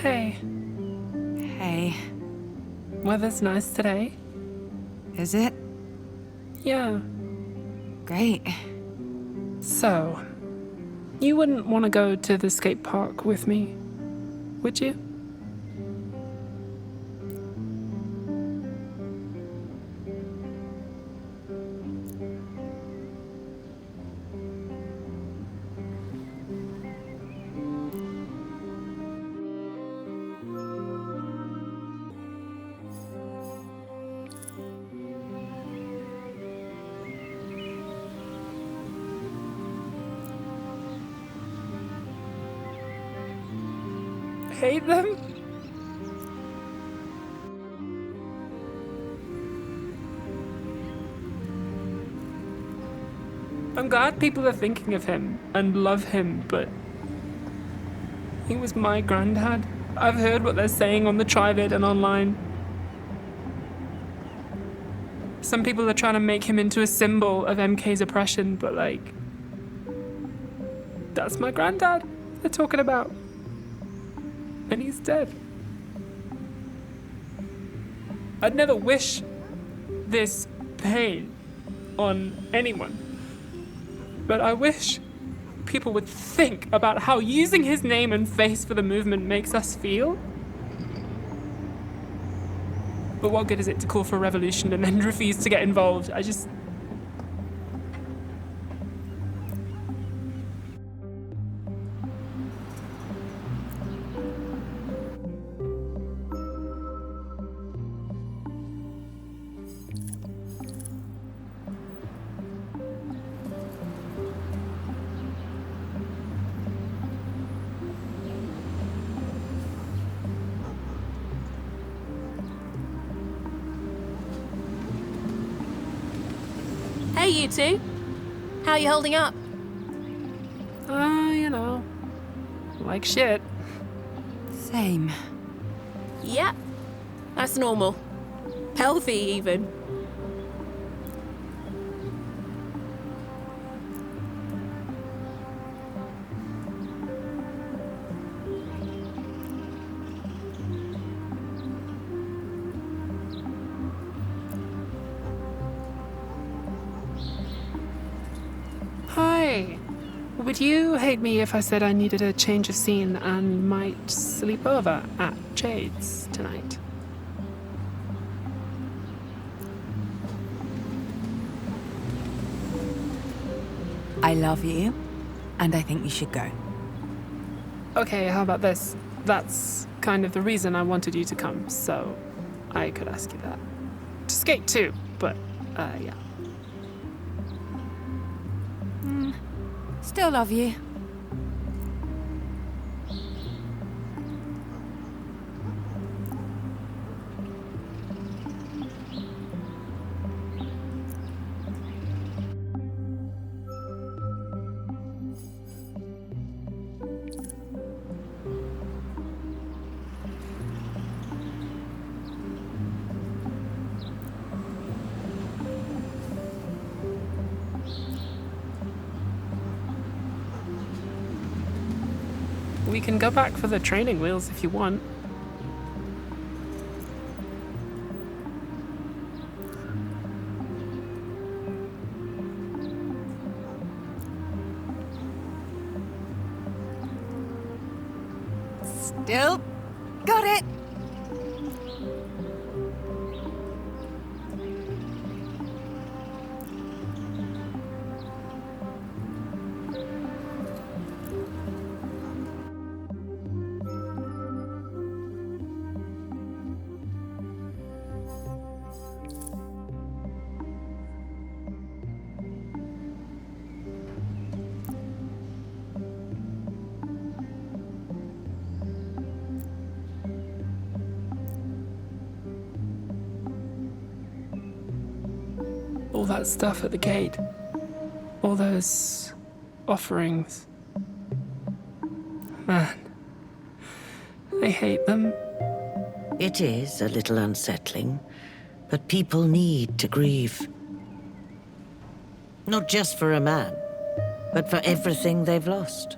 Hey. Hey. Weather's nice today. Is it? Yeah. Great. So, you wouldn't want to go to the skate park with me, would you? Hate them? I'm glad people are thinking of him and love him, but he was my granddad. I've heard what they're saying on the Trivid and online. some people are trying to make him into a symbol of MK's oppression, but like, that's my granddad they're talking about. And he's dead. I'd never wish this pain on anyone, but I wish people would think about how using his name and face for the movement makes us feel. But what good is it to call for a revolution and then refuse to get involved? Hey, you two. How you holding up? You know, like shit. Same. Yeah, that's normal. Healthy, even. Hi. Would you hate me if I said I needed a change of scene and might sleep over at Jade's tonight? I love you, and I think you should go. Okay, how about this? That's kind of the reason I wanted you to come, so I could ask you that. To skate too, but, yeah. Still love you. We can go back for the training wheels if you want. Still got it. All that stuff at the gate. All those offerings. Man, I hate them. It is a little unsettling, but people need to grieve. Not just for a man, but for everything they've lost.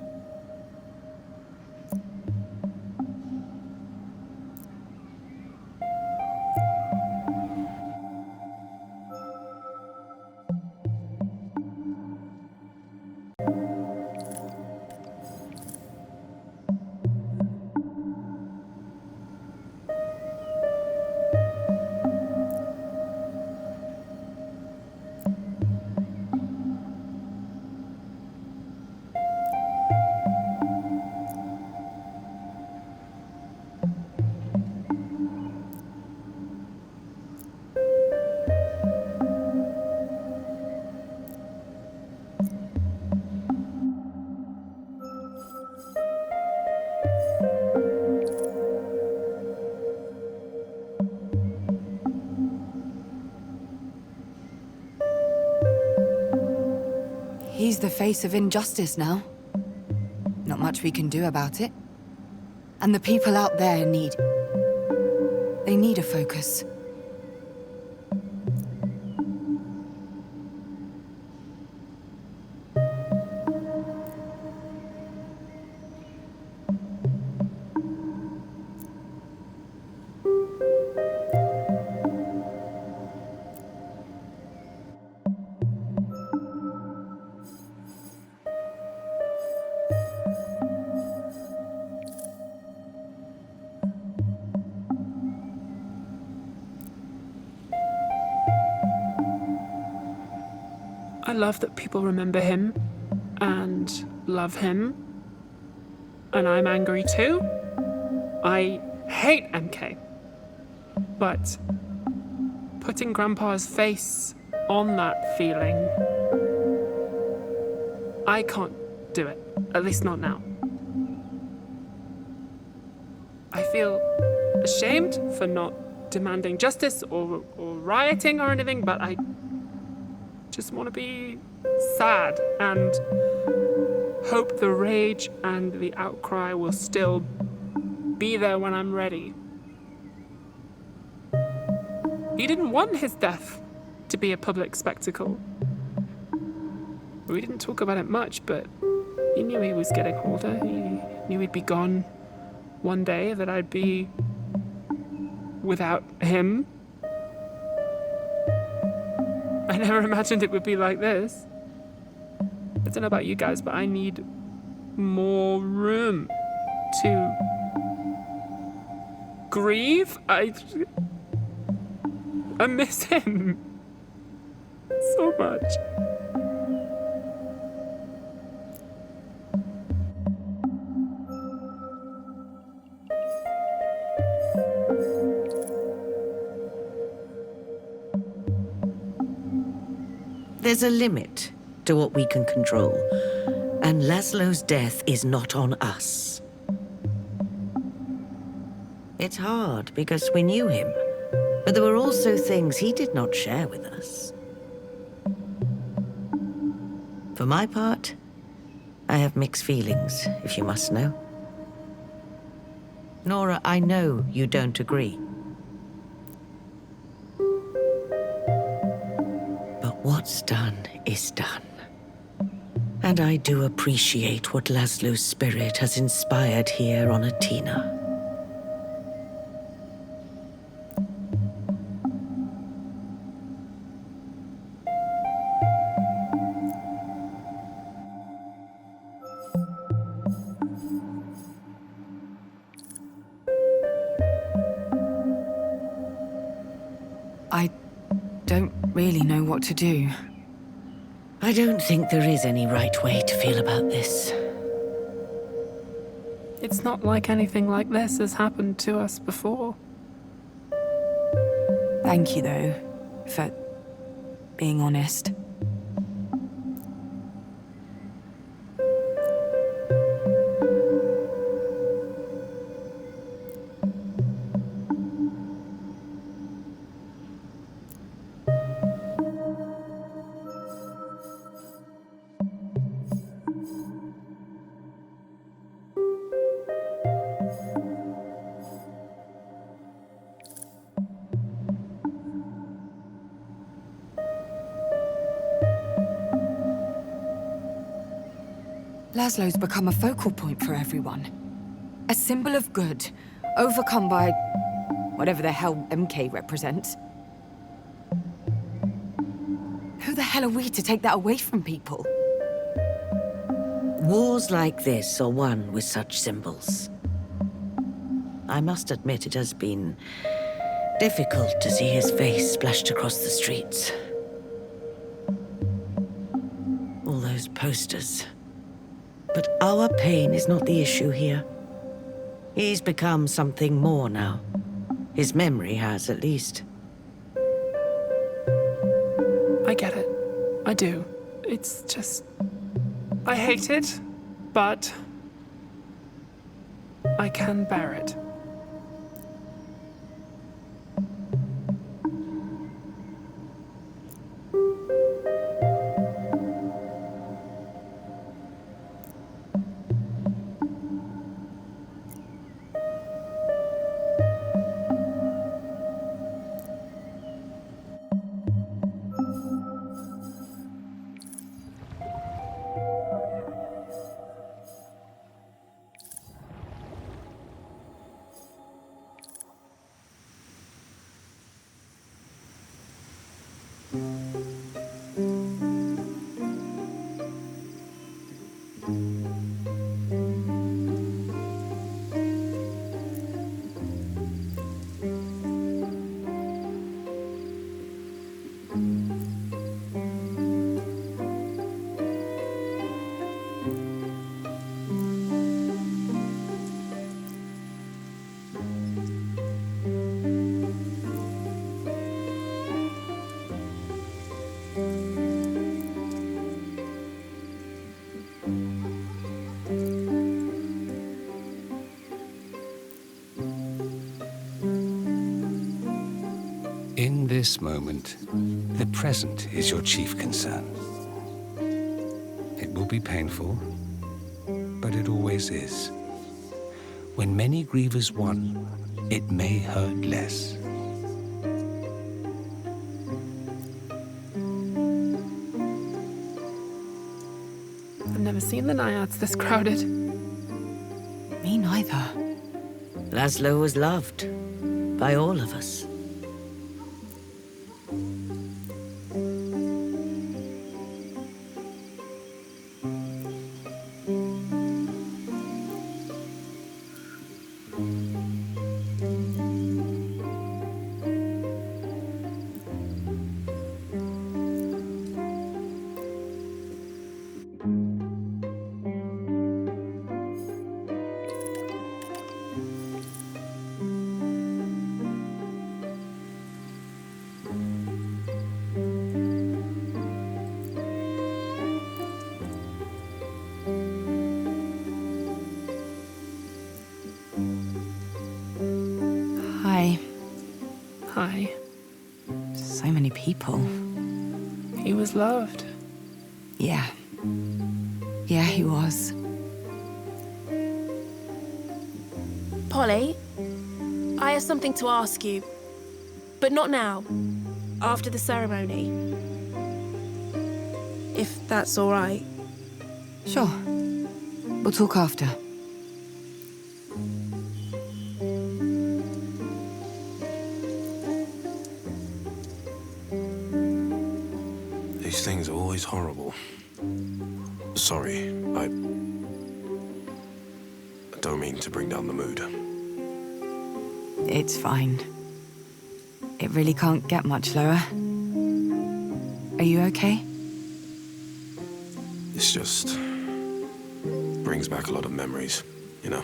He's the face of injustice now. Not much we can do about it. And the people out there need a focus. I love that people remember him and love him. And I'm angry too. I hate MK. But putting Grandpa's face on that feeling, I can't do it. At least not now. I feel ashamed for not demanding justice or rioting or anything, but I just want to be sad and hope the rage and the outcry will still be there when I'm ready. He didn't want his death to be a public spectacle. We didn't talk about it much, but he knew he was getting older. He knew he'd be gone one day, that I'd be without him. I never imagined it would be like this. I don't know about you guys, but I need more room to grieve. I miss him so much. There's a limit to what we can control, and Laszlo's death is not on us. It's hard because we knew him, but there were also things he did not share with us. For my part, I have mixed feelings, if you must know. Nora, I know you don't agree. But what's done is done. And I do appreciate what Laszlo's spirit has inspired here on Athena. I don't really know what to do. I don't think there is any right way to feel about this. It's not like anything like this has happened to us before. Thank you, though, for being honest. Laszlo's become a focal point for everyone. A symbol of good, overcome by whatever the hell MK represents. Who the hell are we to take that away from people? Wars like this are won with such symbols. I must admit it has been difficult to see his face splashed across the streets. All those posters. But our pain is not the issue here. He's become something more now. His memory has, at least. I get it. I do. It's just... I hate it, but... I can bear it. this moment, the present is your chief concern. It will be painful, but it always is. When many grieve as one, it may hurt less. I've never seen the Naiads this crowded. Me neither. Laszlo was loved by all of us. Hi. Hi. So many people. He was loved. Yeah. Yeah, he was. Polly, I have something to ask you. But not now. After the ceremony. If that's all right. Sure. We'll talk after. These things are always horrible. Sorry, I don't mean to bring down the mood. It's fine. It really can't get much lower. Are you okay? It's just brings back a lot of memories, you know.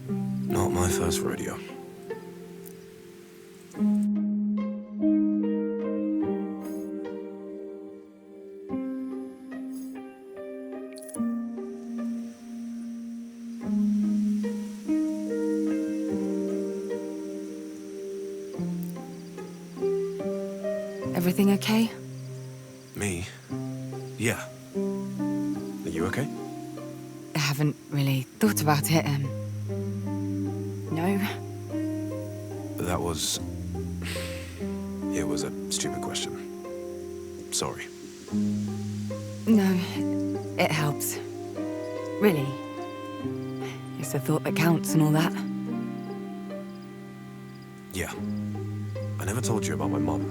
Not my first rodeo. Everything okay? Me? Yeah. Are you okay? I haven't really thought about it, no. That was... It was a stupid question. Sorry. No, it helps. Really. It's the thought that counts and all that. Yeah. I never told you about my mum,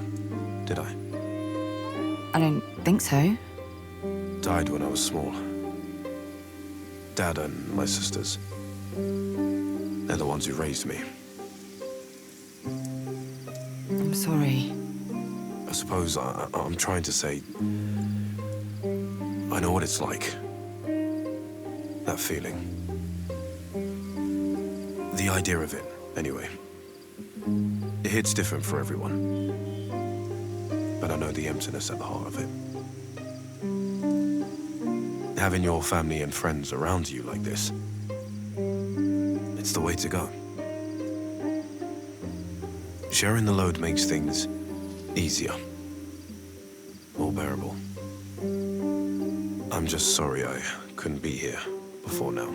did I? I don't think so. Died when I was small. Dad and my sisters. They're the ones who raised me. I'm sorry. I suppose I'm trying to say... I know what it's like. That feeling. The idea of it, anyway. It hits different for everyone. But I know the emptiness at the heart of it. Having your family and friends around you like this, it's the way to go. Sharing the load makes things easier. More bearable. I'm just sorry I couldn't be here before now.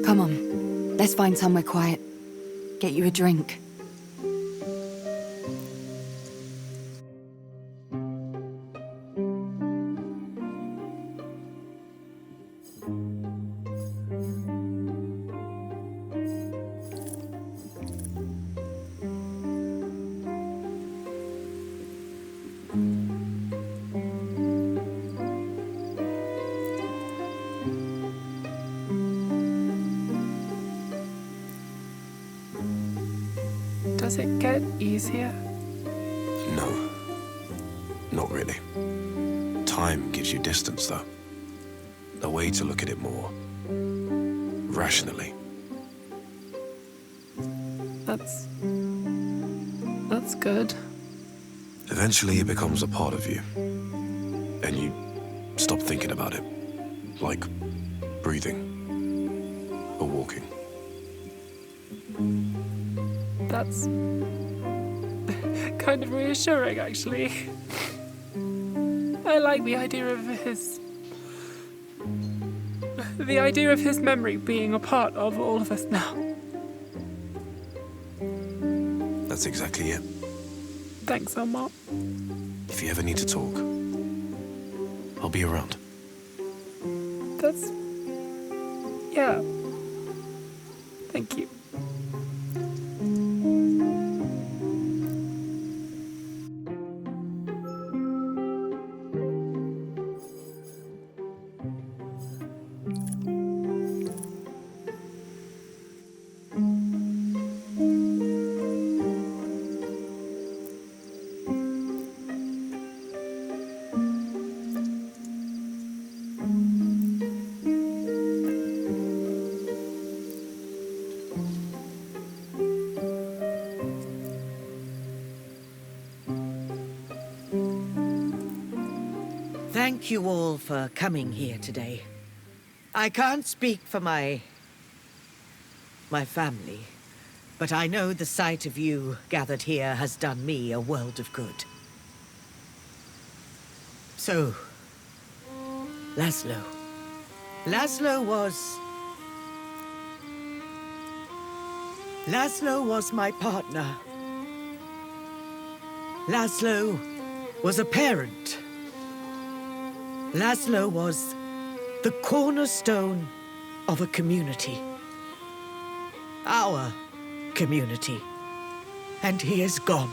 Come on, let's find somewhere quiet. Get you a drink. Does it get easier Not really. Time gives you distance, though. A way to look at it more rationally. That's good. Eventually it becomes a part of you. And you stop thinking about it. Like breathing. Or walking. That's kind of reassuring, actually. I like the idea of his memory being a part of all of us now. That's exactly it. Thanks, Omar. If you ever need to talk, I'll be around. Yeah. Thank you. Thank you all for coming here today. I can't speak for my family, but I know the sight of you gathered here has done me a world of good. So, Laszlo. Laszlo was my partner. Laszlo was a parent. Laszlo was the cornerstone of a community. Our community. And he is gone.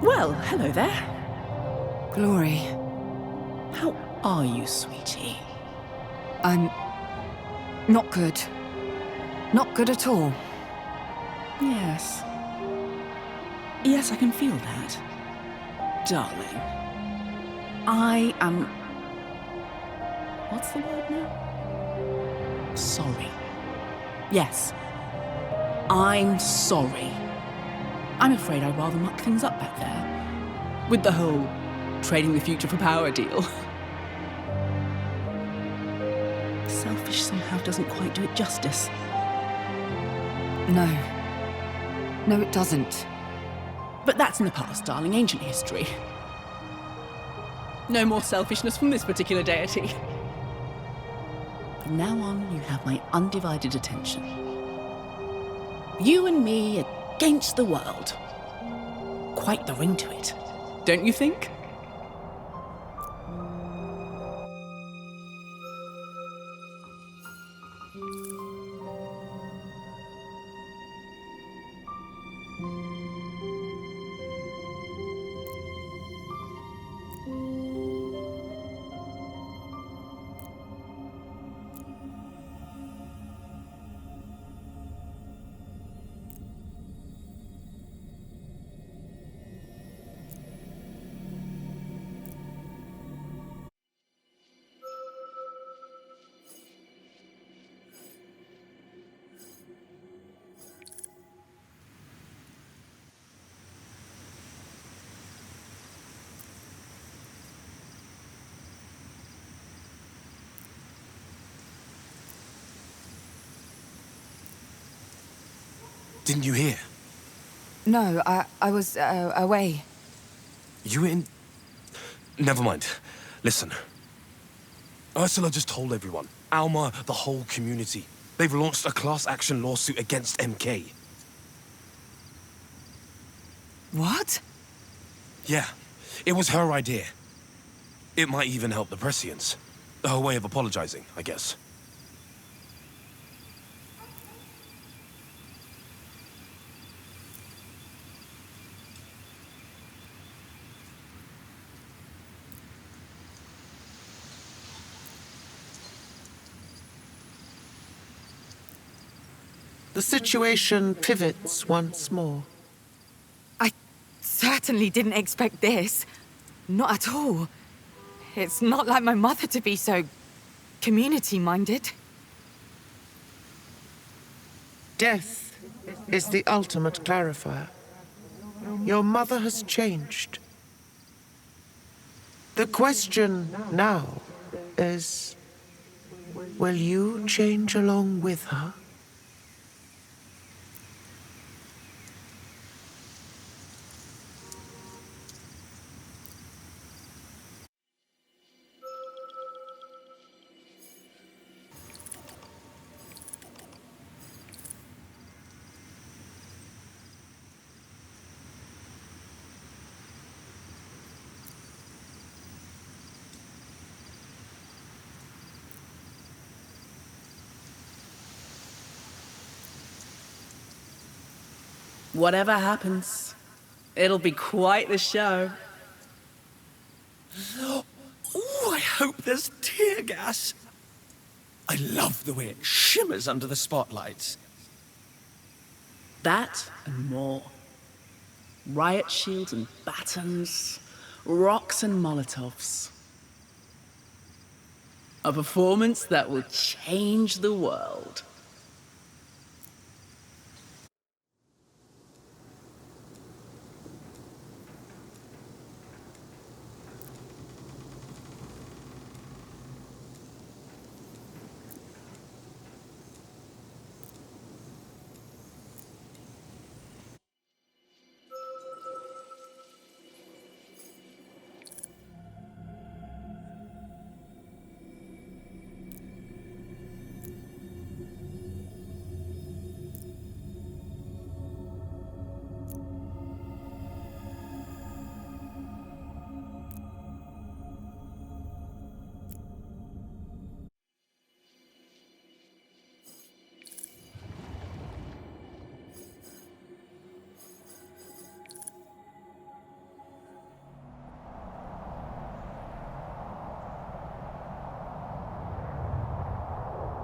Well, hello there. Glory. How are you, sweetie? I'm not good. Not good at all. Yes. Yes, I can feel that. Darling. I am... What's the word now? Sorry. Yes. I'm sorry. I'm afraid I rather mucked things up back there. With the whole trading the future for power deal. Selfish somehow doesn't quite do it justice. No. No, it doesn't. But that's in the past, darling, ancient history. No more selfishness from this particular deity. From now on, you have my undivided attention. You and me against the world. Quite the ring to it, don't you think? Didn't you hear? No, I was away. You were in... Never mind. Listen. Ursula just told everyone. Alma, the whole community. They've launched a class action lawsuit against MK. What? Yeah, it was her idea. It might even help the Prescients. Her way of apologizing, I guess. The situation pivots once more. I certainly didn't expect this. Not at all. It's not like my mother to be so community-minded. Death is the ultimate clarifier. Your mother has changed. The question now is, will you change along with her? Whatever happens, it'll be quite the show. Oh, I hope there's tear gas. I love the way it shimmers under the spotlights. That and more. Riot shields and batons, rocks and Molotovs. A performance that will change the world.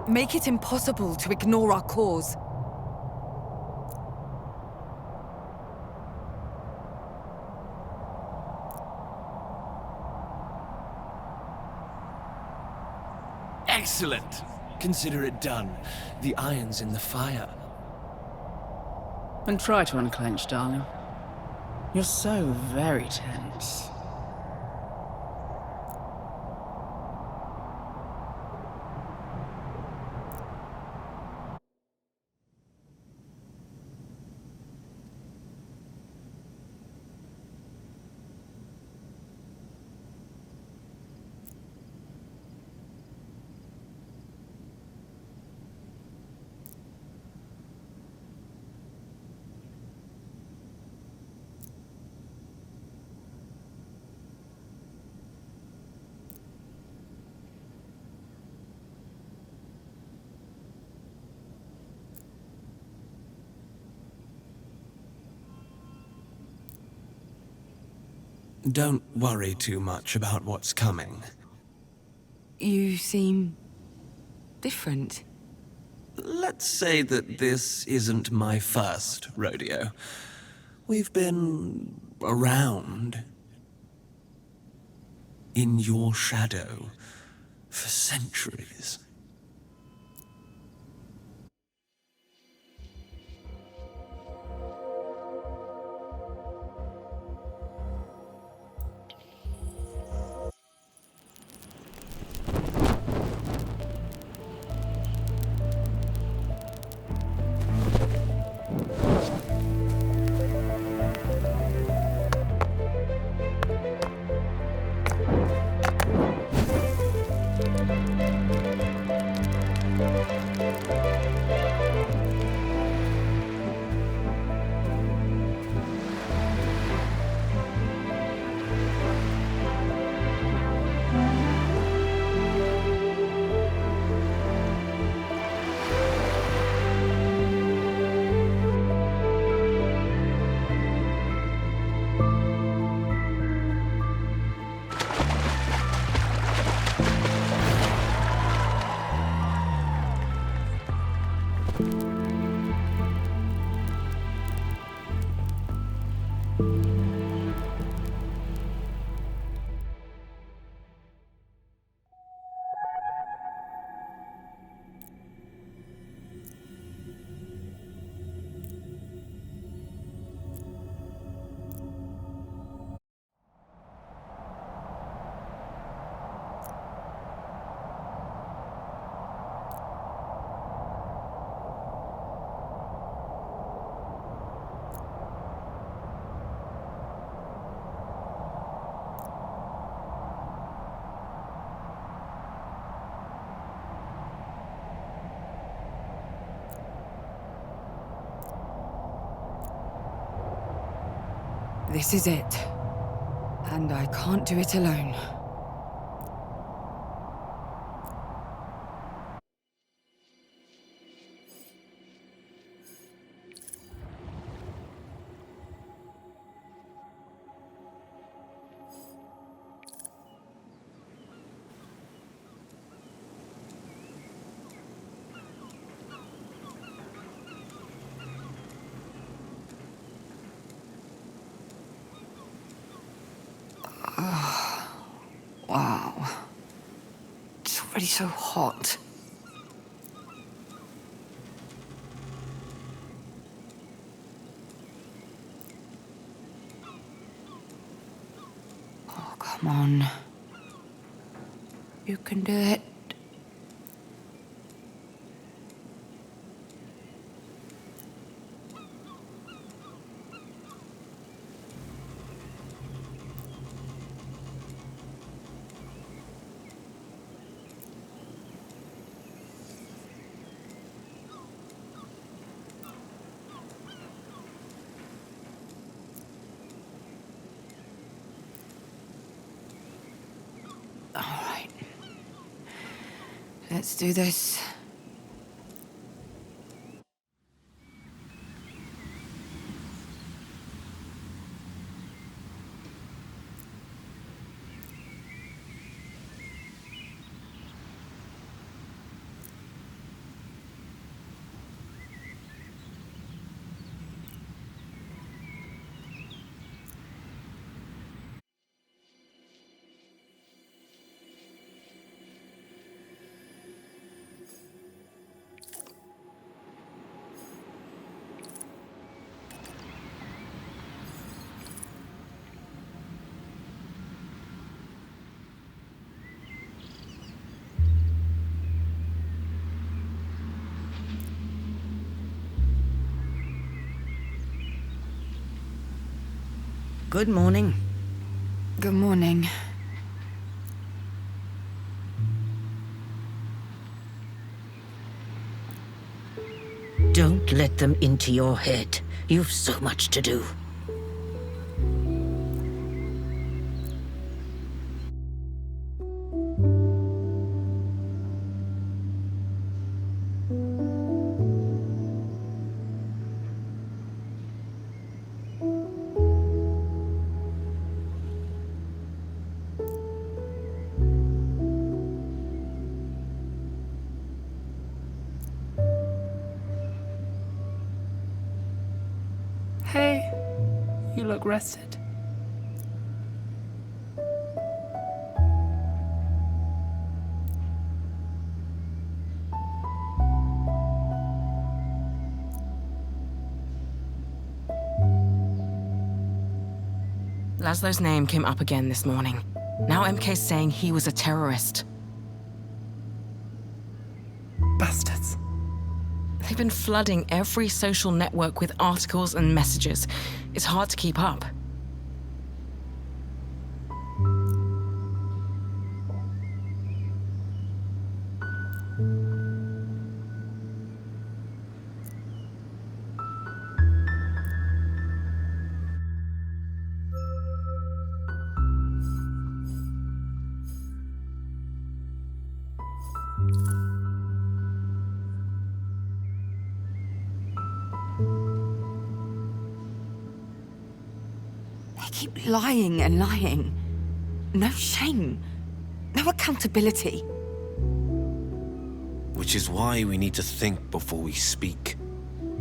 Make it impossible to ignore our cause. Excellent! Consider it done. The iron's in the fire. And try to unclench, darling. You're so very tense. Don't worry too much about what's coming. You seem different. Let's say that this isn't my first rodeo. We've been around in your shadow for centuries. This is it. And I can't do it alone. Wow. It's already so hot. Oh, come on. You can do it. All right. Let's do this. Good morning. Good morning. Don't let them into your head. You've so much to do. Hey, you look rested. Laszlo's name came up again this morning. Now MK's saying he was a terrorist. Bastards. They've been flooding every social network with articles and messages. It's hard to keep up. They keep lying and lying. No shame. No accountability. Which is why we need to think before we speak.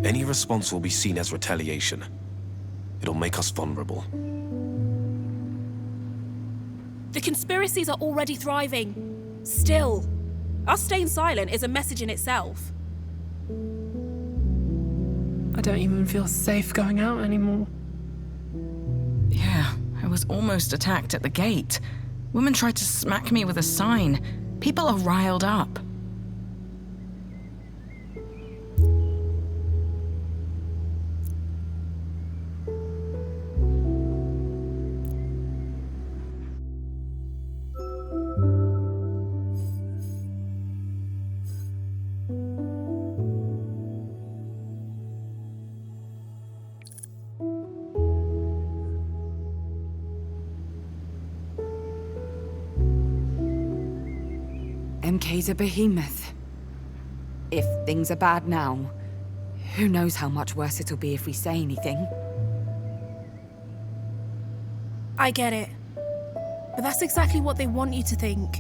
Any response will be seen as retaliation. It'll make us vulnerable. The conspiracies are already thriving. Still, us staying silent is a message in itself. I don't even feel safe going out anymore. Yeah, I was almost attacked at the gate. Women tried to smack me with a sign. People are riled up. MK's a behemoth. If things are bad now, who knows how much worse it'll be if we say anything. I get it. But that's exactly what they want you to think.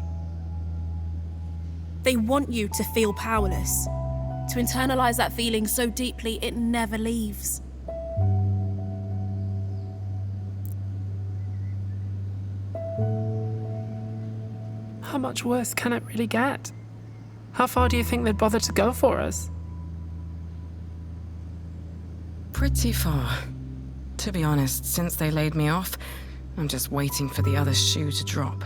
They want you to feel powerless, to internalize that feeling so deeply it never leaves. How much worse can it really get? How far do you think they'd bother to go for us? Pretty far. To be honest, since they laid me off, I'm just waiting for the other shoe to drop.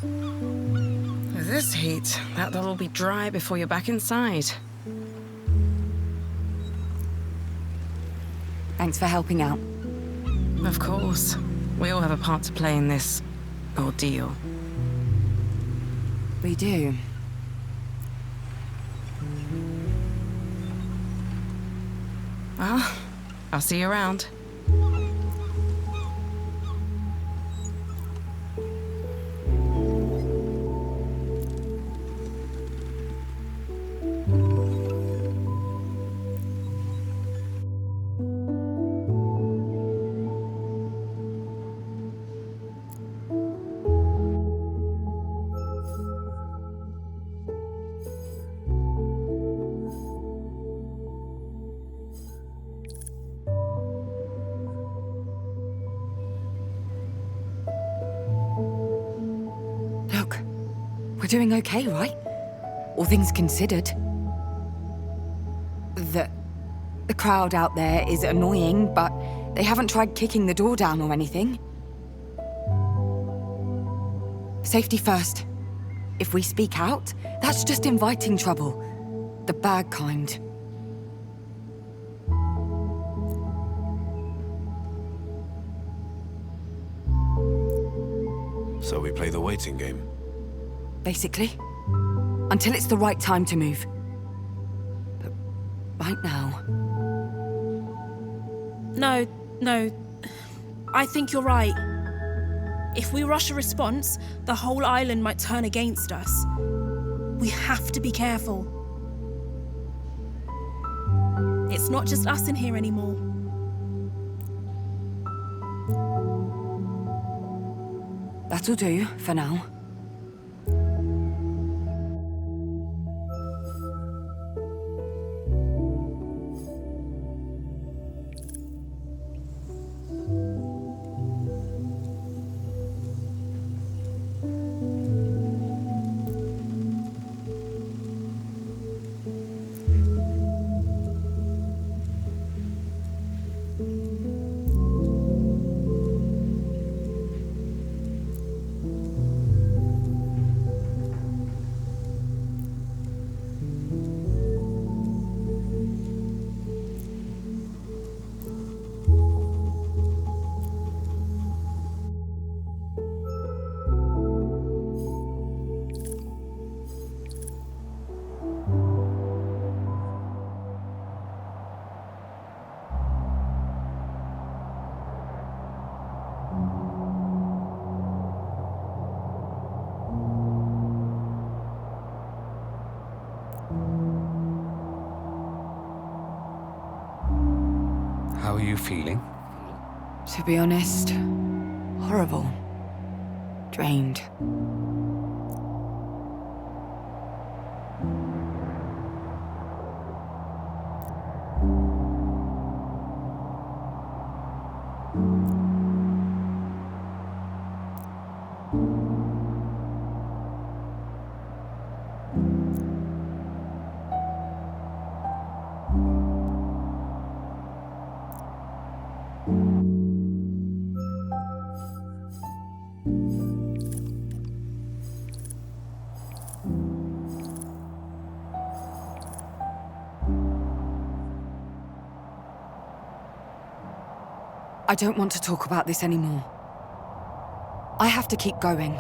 With this heat, that'll be dry before you're back inside. Thanks for helping out. Of course. We all have a part to play in this ordeal. We do. Well, I'll see you around. Look, we're doing okay, right? All things considered. The crowd out there is annoying, but they haven't tried kicking the door down or anything. Safety first. If we speak out, that's just inviting trouble. The bad kind. So we play the waiting game. Basically. Until it's the right time to move. But right now... No. I think you're right. If we rush a response, the whole island might turn against us. We have to be careful. It's not just us in here anymore. That'll do, for now. How are you feeling? To be honest, horrible. Drained. I don't want to talk about this anymore. I have to keep going.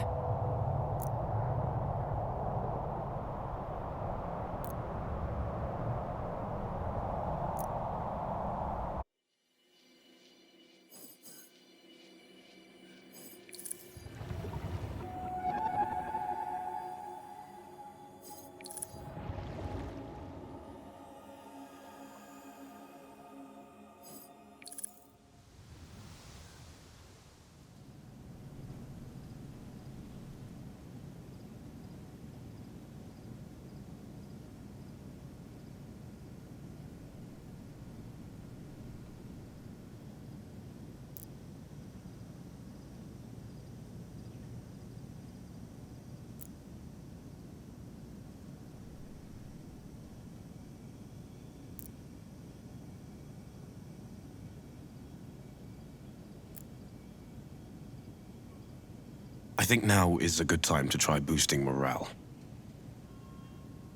I think now is a good time to try boosting morale.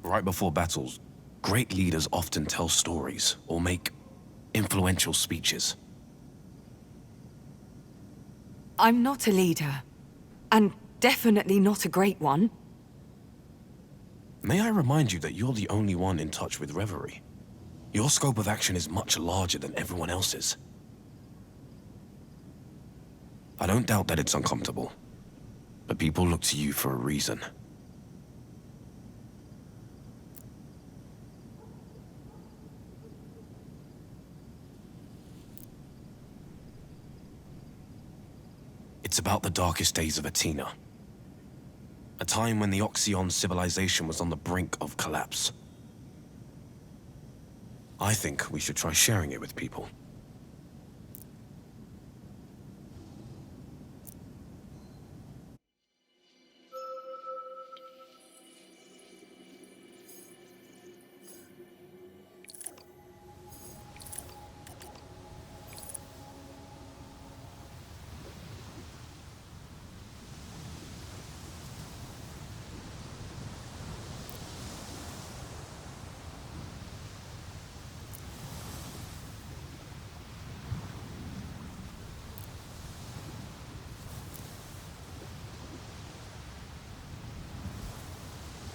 Right before battles, great leaders often tell stories or make influential speeches. I'm not a leader, and definitely not a great one. May I remind you that you're the only one in touch with Reverie? Your scope of action is much larger than everyone else's. I don't doubt that it's uncomfortable, but people look to you for a reason. It's about the darkest days of Athena. A time when the Oxyon civilization was on the brink of collapse. I think we should try sharing it with people.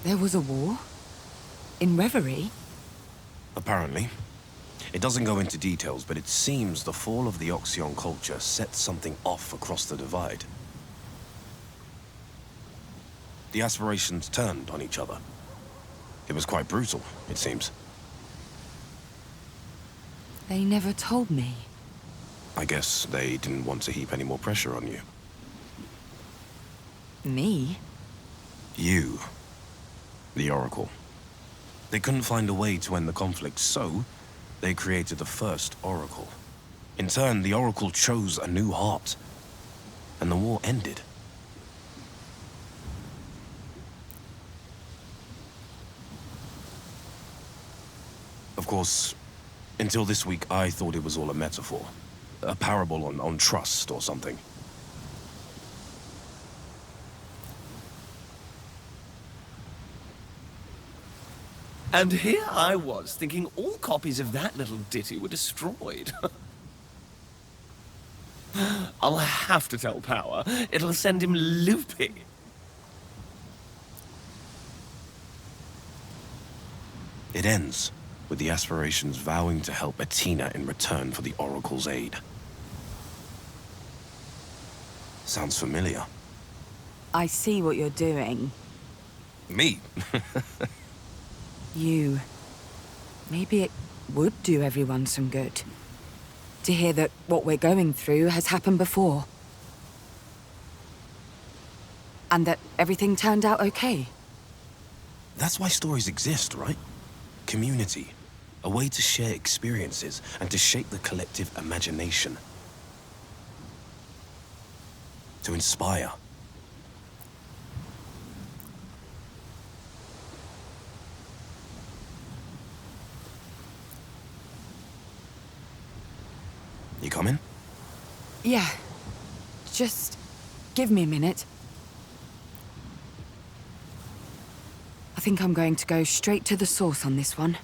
There was a war? In Reverie? Apparently. It doesn't go into details, but it seems the fall of the Oxion culture set something off across the divide. The Aspirations turned on each other. It was quite brutal, it seems. They never told me. I guess they didn't want to heap any more pressure on you. Me? You. The Oracle. They couldn't find a way to end the conflict, so they created the first Oracle. In turn, the Oracle chose a new heart, and the war ended. Of course, until this week, I thought it was all a metaphor. A parable on trust or something. And here I was, thinking all copies of that little ditty were destroyed. I'll have to tell Power. It'll send him loopy. It ends with the Aspirations vowing to help Athena in return for the Oracle's aid. Sounds familiar. I see what you're doing. Me? You. Maybe it would do everyone some good. To hear that what we're going through has happened before. And that everything turned out okay. That's why stories exist, right? Community. A way to share experiences and to shape the collective imagination. To inspire. You coming? Yeah. Just give me a minute. I think I'm going to go straight to the source on this one.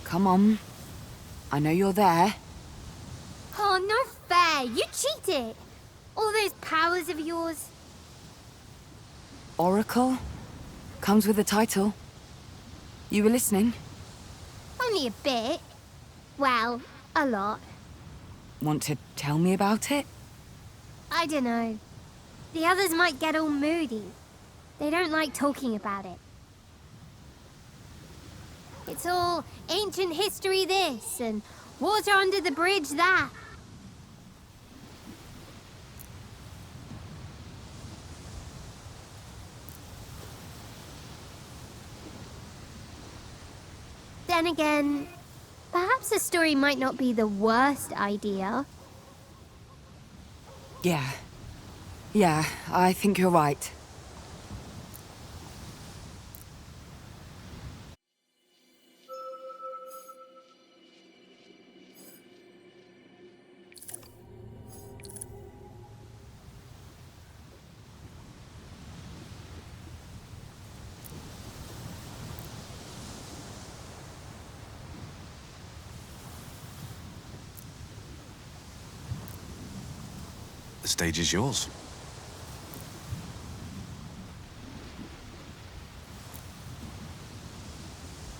Come on. I know you're there. Oh, no fair. You cheated. All those powers of yours. Oracle? Comes with a title. You were listening? Only a bit. Well, a lot. Want to tell me about it? I don't know. The others might get all moody. They don't like talking about it. It's all ancient history this, and water under the bridge that. Then again, perhaps a story might not be the worst idea. Yeah, I think you're right. The stage is yours.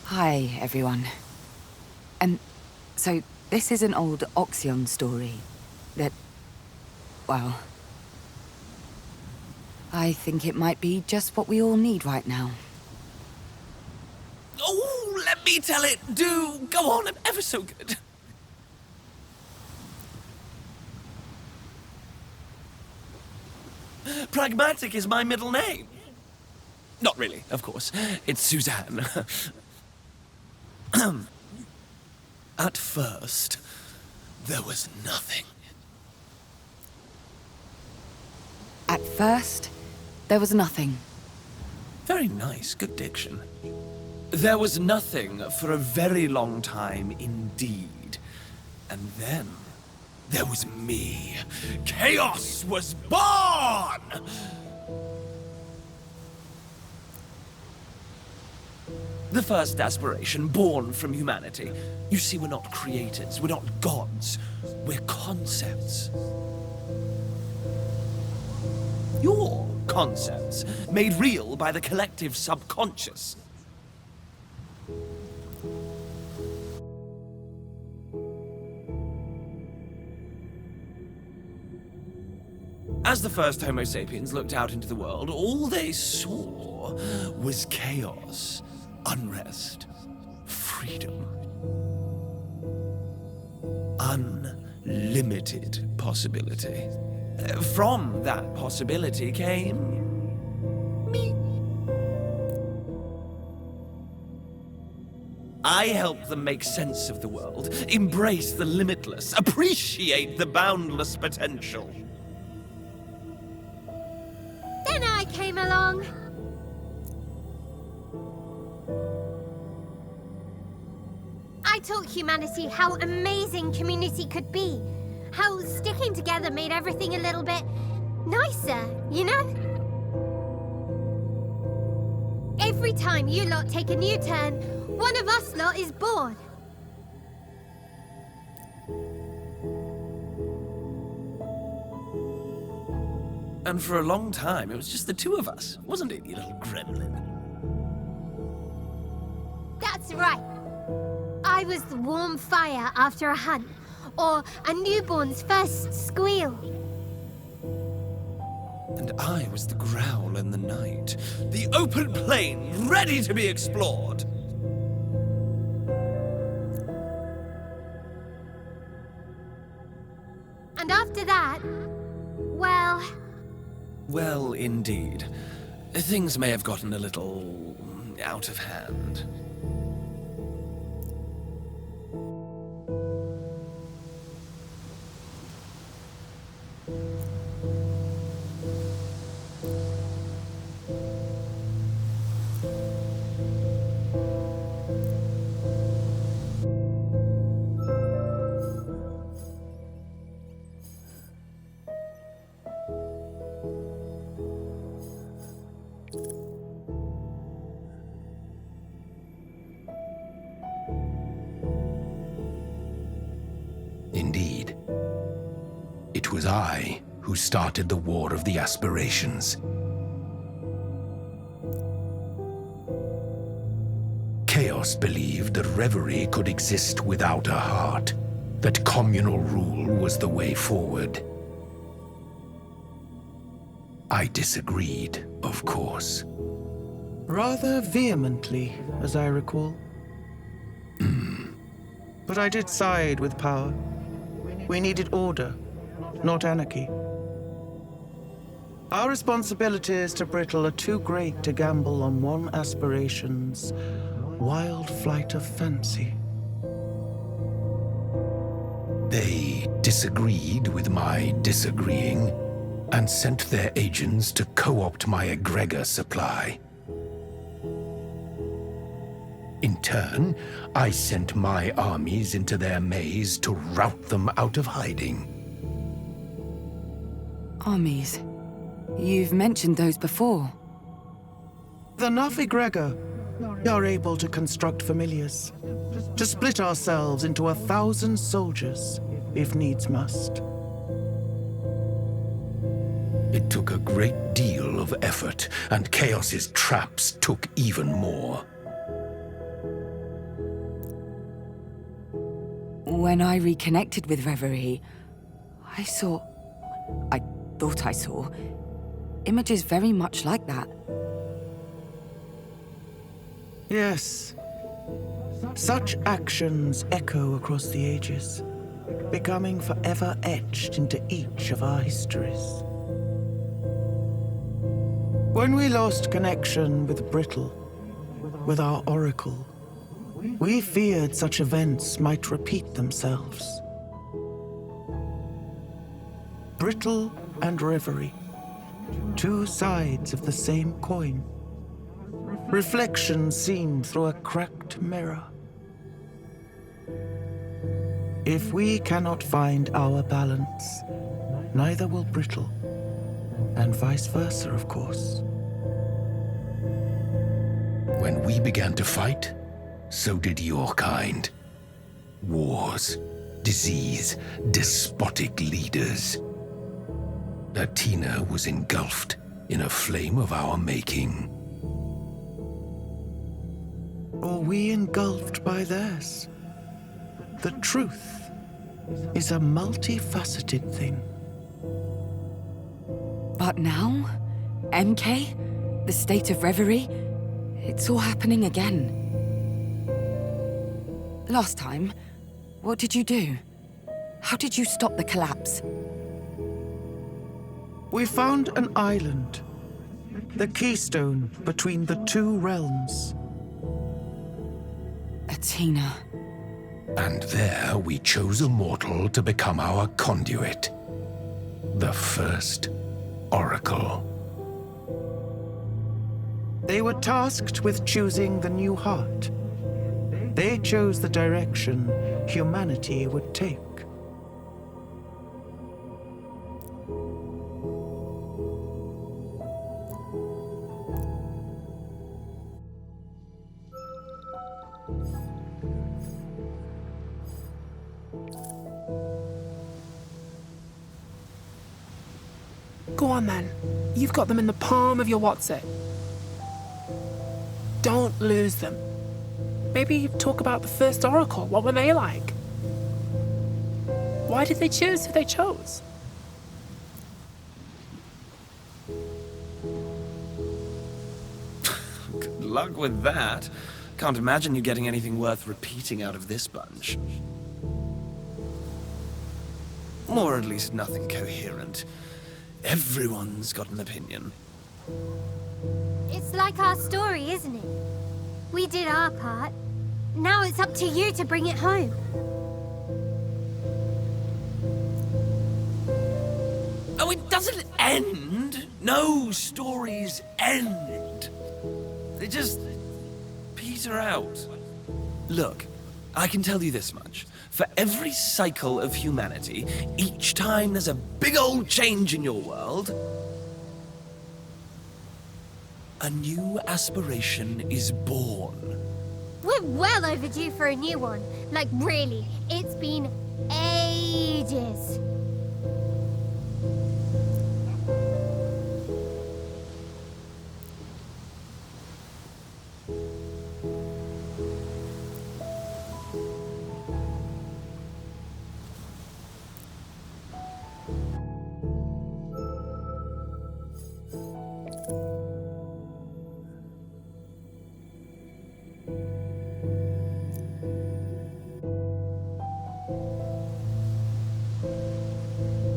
Hi, everyone. And so this is an old Oxion story that, well, I think it might be just what we all need right now. Oh, let me tell it. Do go on, I'm ever so good. Pragmatic is my middle name. Not really, of course. It's Suzanne. At first, there was nothing. At first, there was nothing. Very nice, good diction. There was nothing for a very long time indeed. And then there was me. Chaos was born! The first aspiration born from humanity. You see, we're not creators, we're not gods, we're concepts. your concepts, made real by the collective subconscious. As the first Homo sapiens looked out into the world, all they saw was chaos, unrest, freedom. Unlimited possibility. From that possibility came me. I helped them make sense of the world, embrace the limitless, appreciate the boundless potential. Then I came along. I taught humanity how amazing community could be. How sticking together made everything a little bit nicer, you know? Every time you lot take a new turn, one of us lot is born. And for a long time, it was just the two of us, wasn't it, you little gremlin? That's right. I was the warm fire after a hunt, or a newborn's first squeal. And I was the growl in the night, the open plain ready to be explored. And after that, well... Well, indeed. Things may have gotten a little out of hand. Indeed. It was I who started the War of the Aspirations. Chaos believed that reverie could exist without a heart, that communal rule was the way forward. I disagreed, of course. Rather vehemently, as I recall. But I did side with power. We needed order, not anarchy. Our responsibilities to Brittle are too great to gamble on one aspiration's wild flight of fancy. They disagreed with my disagreeing and sent their agents to co-opt my egregor supply. In turn, I sent my armies into their maze to rout them out of hiding. Armies. You've mentioned those before. The Nuff egregor are able to construct familiars, to split ourselves into 1,000 soldiers, if needs must. It took a great deal of effort, and Chaos's traps took even more. When I reconnected with Reverie, I thought I saw, images very much like that. Yes. Such actions echo across the ages, becoming forever etched into each of our histories. When we lost connection with Brittle, with our oracle, we feared such events might repeat themselves. Brittle and Reverie, two sides of the same coin. Reflections seen through a cracked mirror. If we cannot find our balance, neither will Brittle, and vice versa, of course. When we began to fight, so did your kind. Wars, disease, despotic leaders. Athena was engulfed in a flame of our making. Or we engulfed by theirs? The truth is a multifaceted thing. But now, MK, the state of reverie, it's all happening again. Last time, what did you do? How did you stop the collapse? We found an island, the keystone between the two realms. Athena. And there we chose a mortal to become our conduit. The first Oracle. They were tasked with choosing the new heart. They chose the direction humanity would take. Go on then. You've got them in the palm of your what's-it. Don't lose them. Maybe talk about the first Oracle. What were they like? Why did they choose who they chose? Good luck with that. Can't imagine you getting anything worth repeating out of this bunch. Or at least nothing coherent. Everyone's got an opinion. It's like our story, isn't it? We did our part. Now it's up to you to bring it home. Oh, it doesn't end! No stories end! They just peter out. Look, I can tell you this much. For every cycle of humanity, each time there's a big old change in your world, a new aspiration is born. We're well overdue for a new one. Like, really, it's been ages.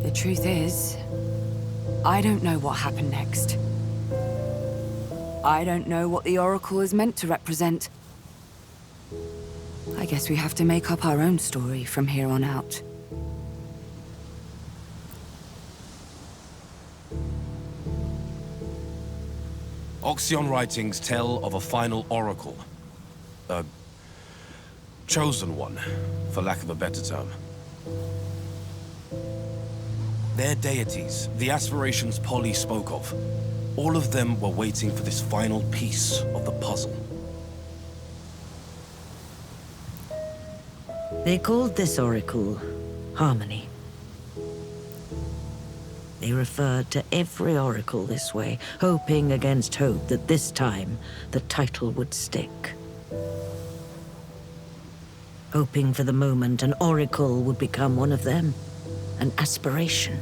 The truth is, I don't know what happened next. I don't know what the Oracle is meant to represent. I guess we have to make up our own story from here on out. Oxion writings tell of a final oracle. A chosen one, for lack of a better term. Their deities, the Aspirations Polly spoke of, all of them were waiting for this final piece of the puzzle. They called this oracle Harmony. They referred to every oracle this way, hoping against hope that this time the title would stick. Hoping for the moment an oracle would become one of them, an aspiration.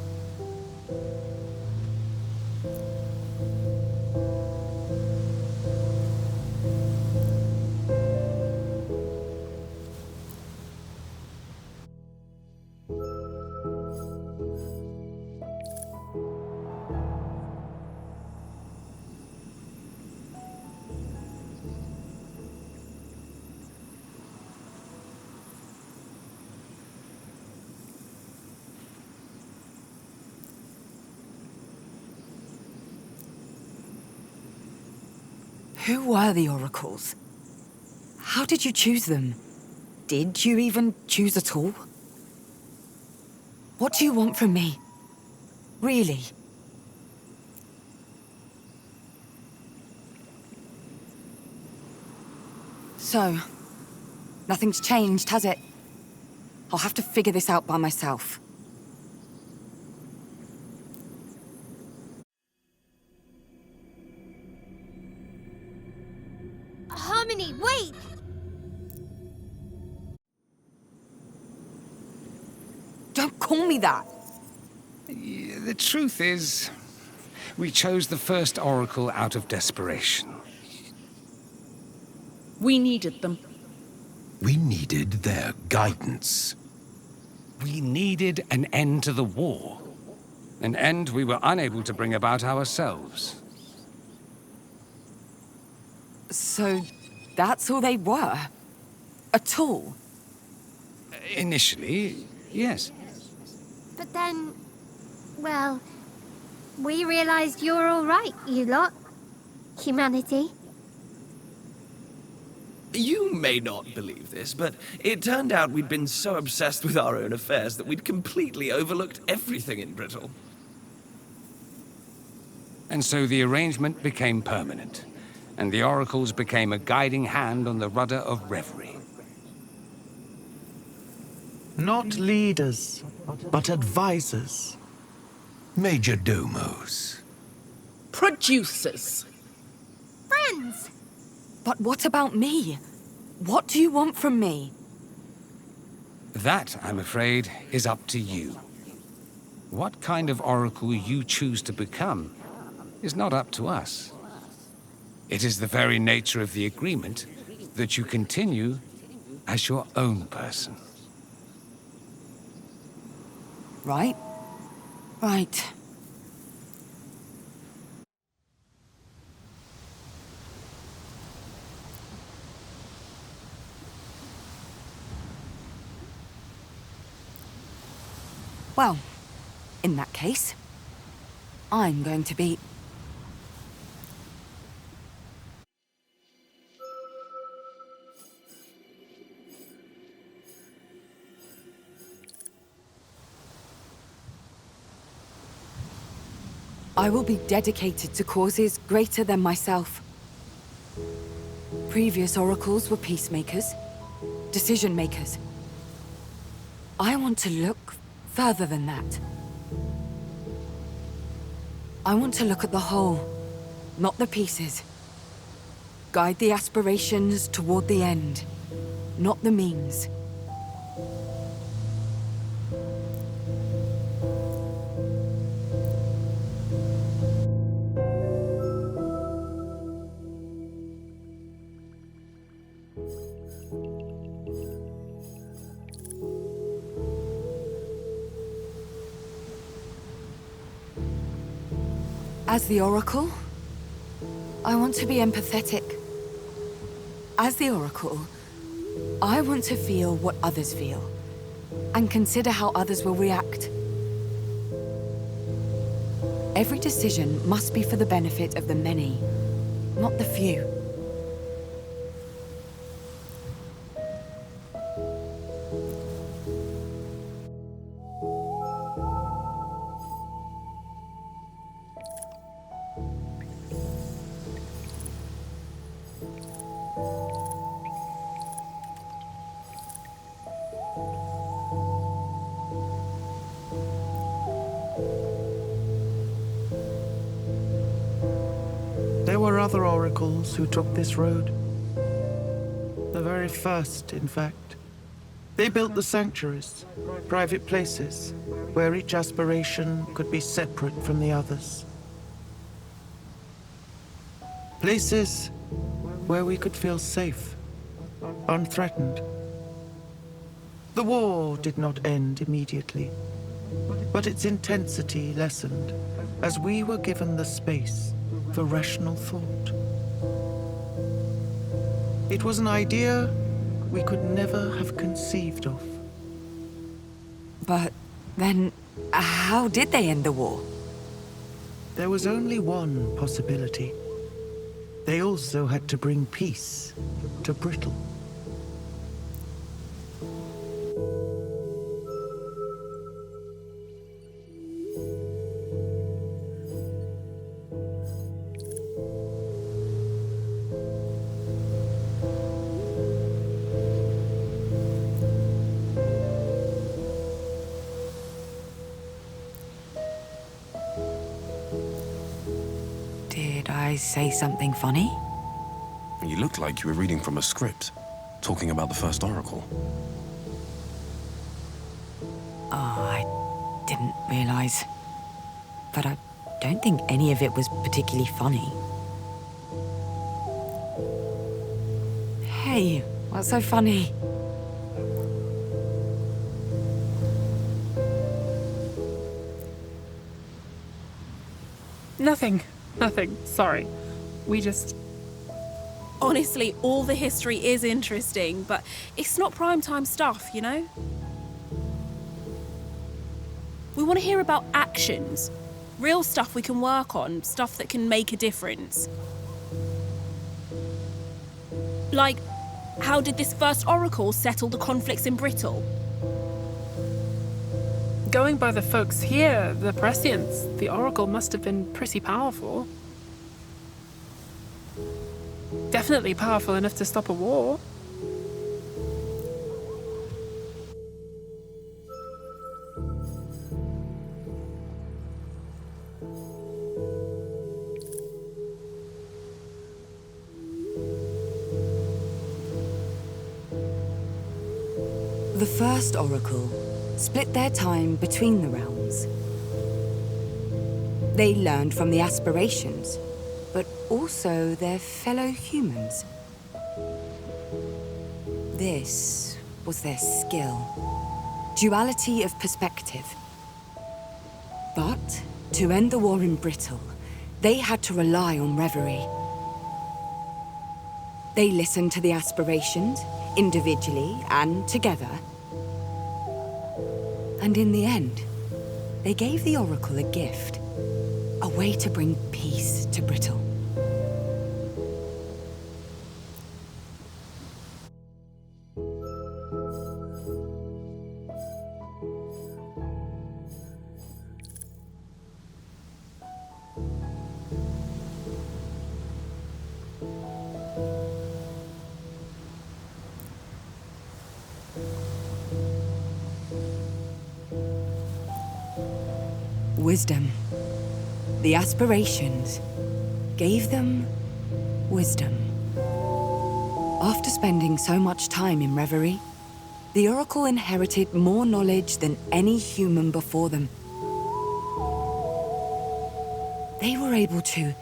Who were the oracles? How did you choose them? Did you even choose at all? What do you want from me? Really? So, nothing's changed, has it? I'll have to figure this out by myself. Don't call me that. The truth is, we chose the first oracle out of desperation. We needed them. We needed their guidance. We needed an end to the war. An end we were unable to bring about ourselves. So, that's all they were? A tool? Initially, yes. But then, well, we realized you're all right, you lot. Humanity. You may not believe this, but it turned out we'd been so obsessed with our own affairs that we'd completely overlooked everything in Brittle. And so the arrangement became permanent, and the oracles became a guiding hand on the rudder of reverie. Not leaders, but advisors. Major domos. Producers. Friends! But what about me? What do you want from me? That, I'm afraid, is up to you. What kind of oracle you choose to become is not up to us. It is the very nature of the agreement that you continue as your own person. Right? Right. Well, in that case, I'm going to be... I will be dedicated to causes greater than myself. Previous oracles were peacemakers, decision makers. I want to look further than that. I want to look at the whole, not the pieces. Guide the aspirations toward the end, not the means. As the Oracle, I want to be empathetic. As the Oracle, I want to feel what others feel, and consider how others will react. Every decision must be for the benefit of the many, not the few. There were other oracles who took this road. The very first, in fact. They built the sanctuaries, private places, where each aspiration could be separate from the others. Places where we could feel safe, unthreatened. The war did not end immediately, but its intensity lessened as we were given the space for rational thought. It was an idea we could never have conceived of. But then, how did they end the war? There was only one possibility. They also had to bring peace to Brittle. Did I say something funny? You looked like you were reading from a script, talking about the first oracle. I didn't realize. But I don't think any of it was particularly funny. Hey, what's so funny? Nothing. Sorry. We just... Honestly, all the history is interesting, but it's not primetime stuff, you know? We want to hear about actions. Real stuff we can work on, stuff that can make a difference. Like, how did this first oracle settle the conflicts in Brittle? Going by the folks here, the prescients, the Oracle must have been pretty powerful. Definitely powerful enough to stop a war. The first Oracle split their time between the realms. They learned from the Aspirations, but also their fellow humans. This was their skill. Duality of perspective. But to end the war in Brittle, they had to rely on Reverie. They listened to the Aspirations, individually and together. And in the end, they gave the Oracle a gift. A way to bring peace to Brittle. Wisdom. The Aspirations gave them wisdom. After spending so much time in Reverie, the Oracle inherited more knowledge than any human before them. They were able to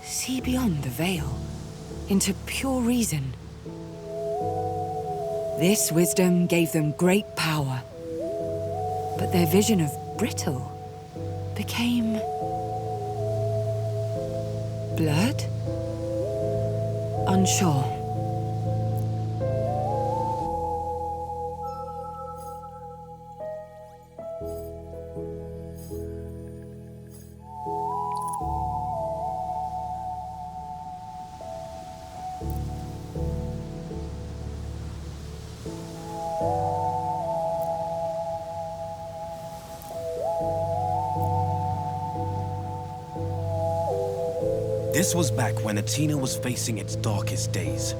see beyond the veil, into pure reason. This wisdom gave them great power, but their vision of Brittle became blurred? Unsure. This was back when Athena was facing its darkest days.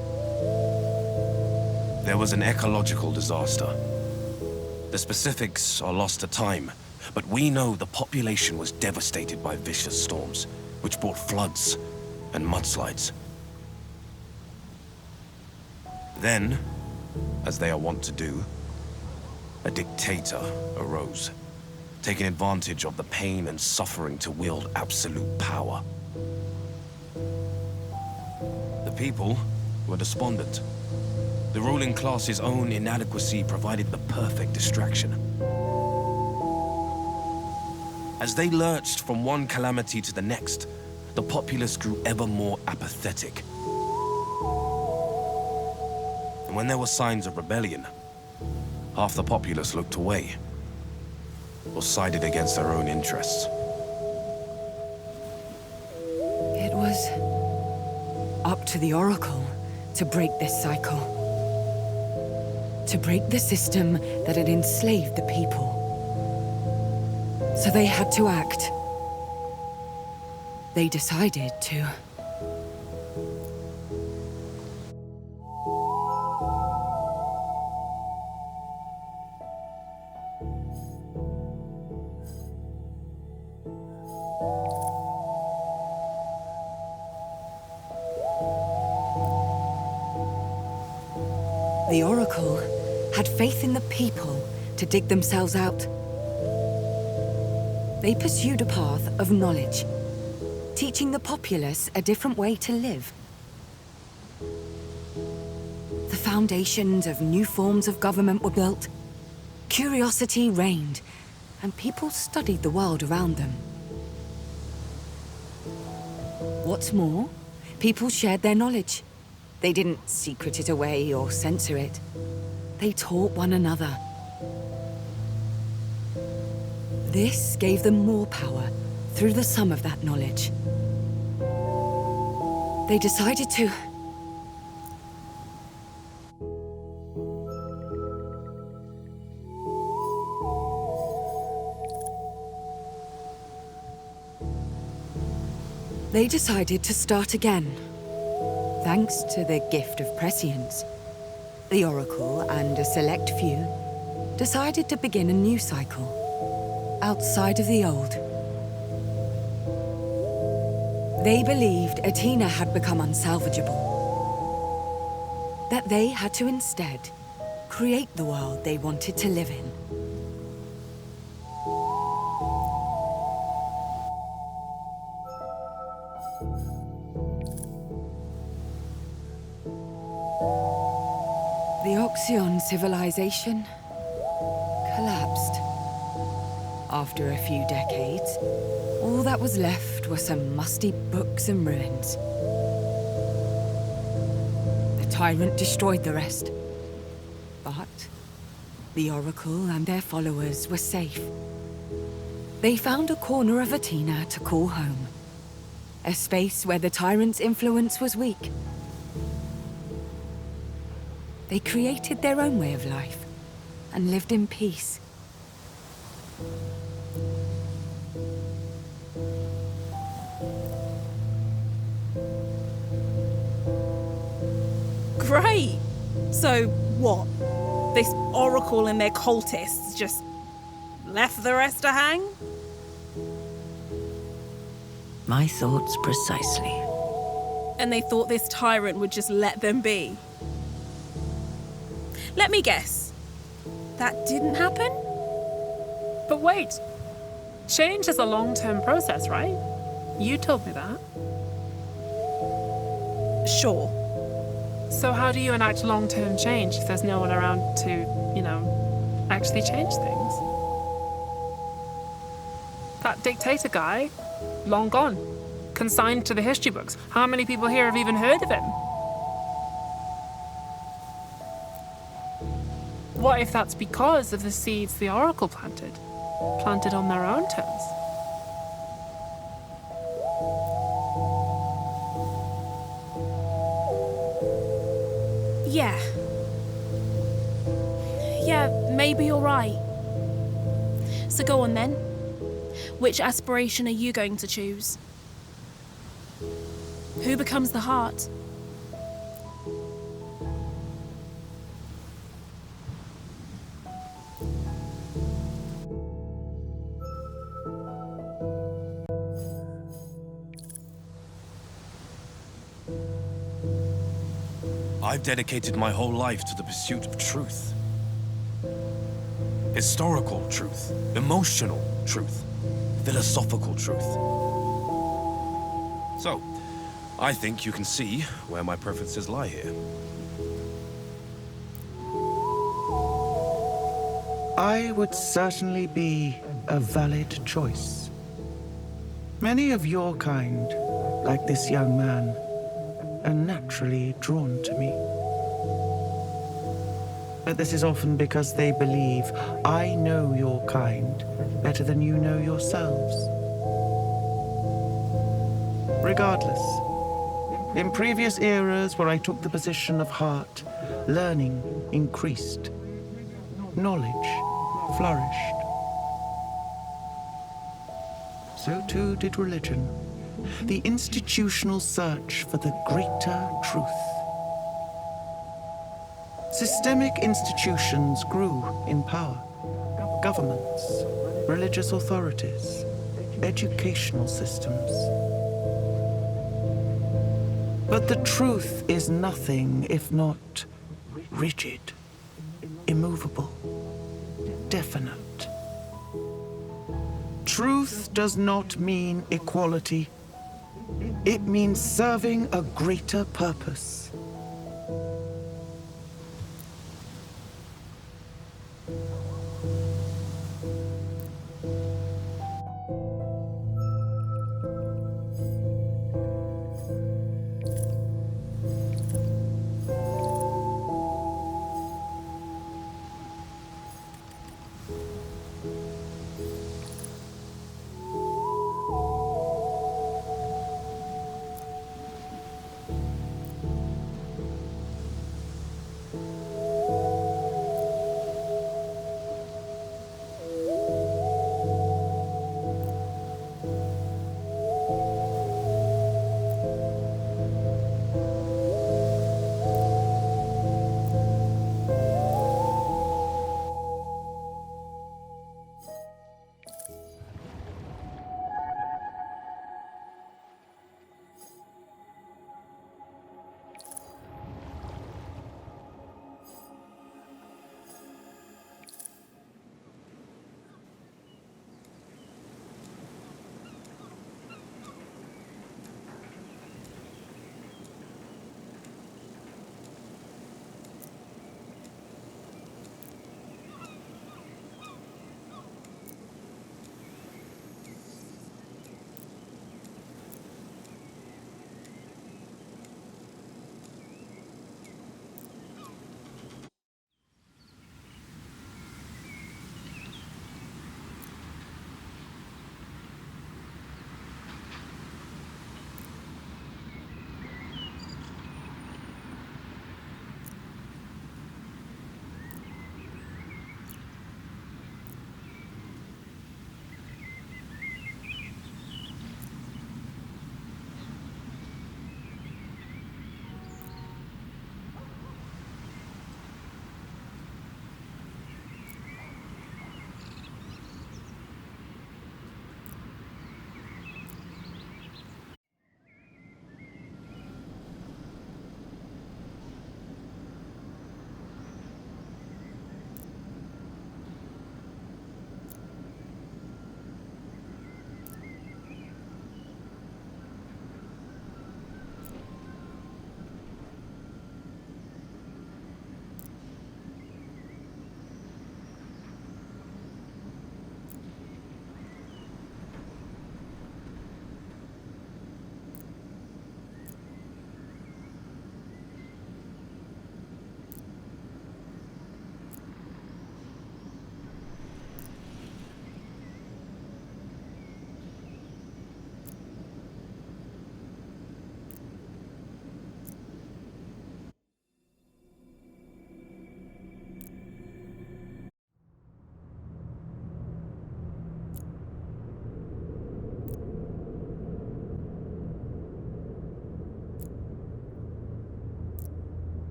There was an ecological disaster. The specifics are lost to time, but we know the population was devastated by vicious storms, which brought floods and mudslides. Then, as they are wont to do, a dictator arose, taking advantage of the pain and suffering to wield absolute power. The people were despondent. The ruling class's own inadequacy provided the perfect distraction. As they lurched from one calamity to the next, the populace grew ever more apathetic. And when there were signs of rebellion, half the populace looked away, or sided against their own interests. It was up to the Oracle to break this cycle. To break the system that had enslaved the people. So they had to act. They decided to. The Oracle had faith in the people to dig themselves out. They pursued a path of knowledge, teaching the populace a different way to live. The foundations of new forms of government were built, curiosity reigned, and people studied the world around them. What's more, people shared their knowledge. They didn't secret it away or censor it. They taught one another. This gave them more power through the sum of that knowledge. They decided to... They decided to start again, thanks to the gift of prescience. The Oracle and a select few decided to begin a new cycle, outside of the old. They believed Athena had become unsalvageable, that they had to instead create the world they wanted to live in. The Oxion civilization collapsed. After a few decades, all that was left were some musty books and ruins. The tyrant destroyed the rest. But the Oracle and their followers were safe. They found a corner of Athena to call home. A space where the tyrant's influence was weak. They created their own way of life and lived in peace. Great! So what? This Oracle and their cultists just left the rest to hang? My thoughts precisely. And they thought this tyrant would just let them be? Let me guess. That didn't happen? But wait. Change is a long-term process, right? You told me that. Sure. So how do you enact long-term change if there's no one around to, actually change things? That dictator guy, long gone. Consigned to the history books. How many people here have even heard of him? What if that's because of the seeds the Oracle planted? Planted on their own terms? Yeah. Yeah, maybe you're right. So go on then. Which aspiration are you going to choose? Who becomes the heart? I've dedicated my whole life to the pursuit of truth. Historical truth, emotional truth, philosophical truth. So, I think you can see where my preferences lie here. I would certainly be a valid choice. Many of your kind, like this young man, are naturally drawn to me. But this is often because they believe I know your kind better than you know yourselves. Regardless, in previous eras where I took the position of heart, learning increased, knowledge flourished. So too did religion. The institutional search for the greater truth. Systemic institutions grew in power. Governments, religious authorities, educational systems. But the truth is nothing if not rigid, immovable, definite. Truth does not mean equality. It means serving a greater purpose.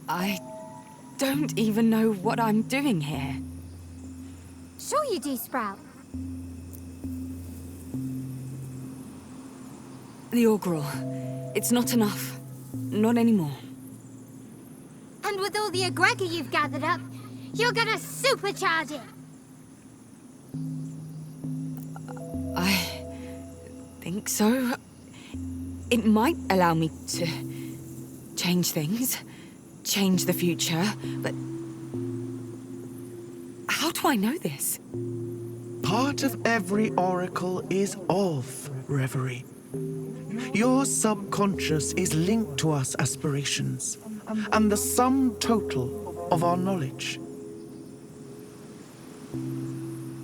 I don't even know what I'm doing here. Sure you do, Sprout. The Augural. It's not enough. Not anymore. And with all the egregor you've gathered up, you're gonna supercharge it! I think so. It might allow me to change things, change the future, but how do I know this? Part of every oracle is of reverie. Your subconscious is linked to us aspirations, and the sum total of our knowledge.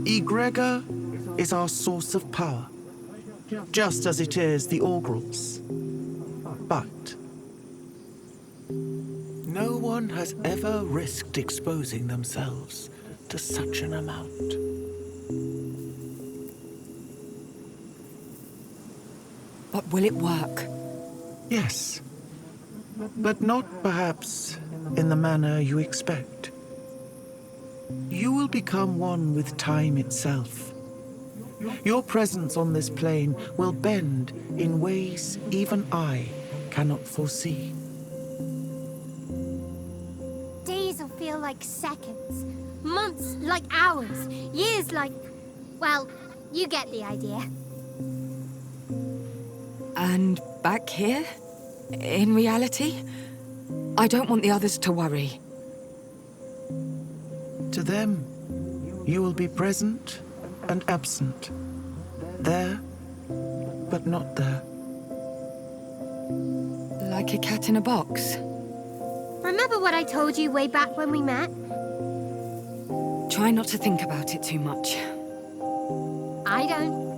Egregor is our source of power, just as it is the Orgrels. But no one has ever risked exposing themselves to such an amount. But will it work? Yes, but not perhaps in the manner you expect. You will become one with time itself. Your presence on this plane will bend in ways even I cannot foresee. Days will feel like seconds, months like hours, years like... well, you get the idea. And back here? In reality? I don't want the others to worry. To them, you will be present and absent. There, but not there. Like a cat in a box. Remember what I told you way back when we met? Try not to think about it too much. I don't.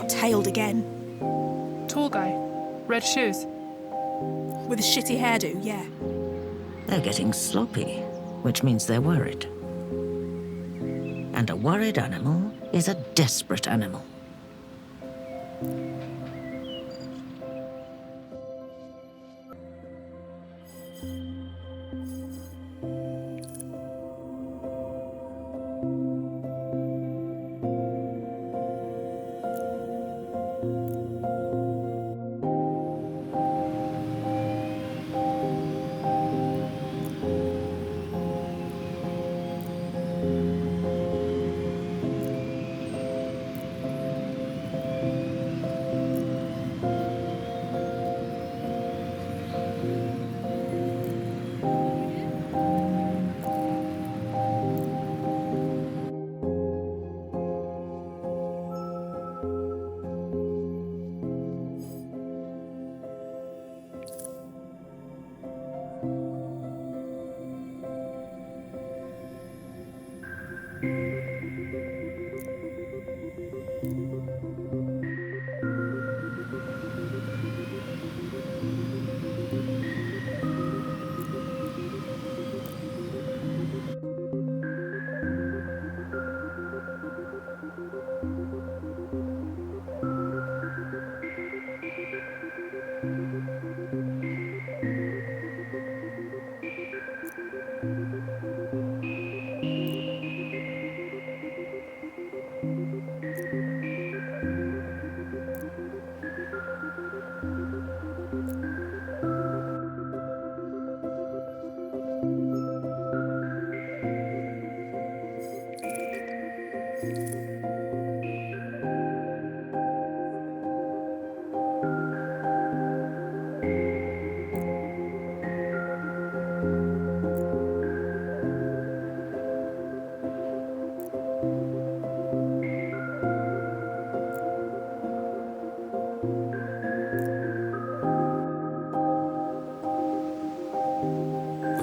got tailed again. Tall guy. Red shoes. With a shitty hairdo, yeah. They're getting sloppy, which means they're worried. And a worried animal is a desperate animal.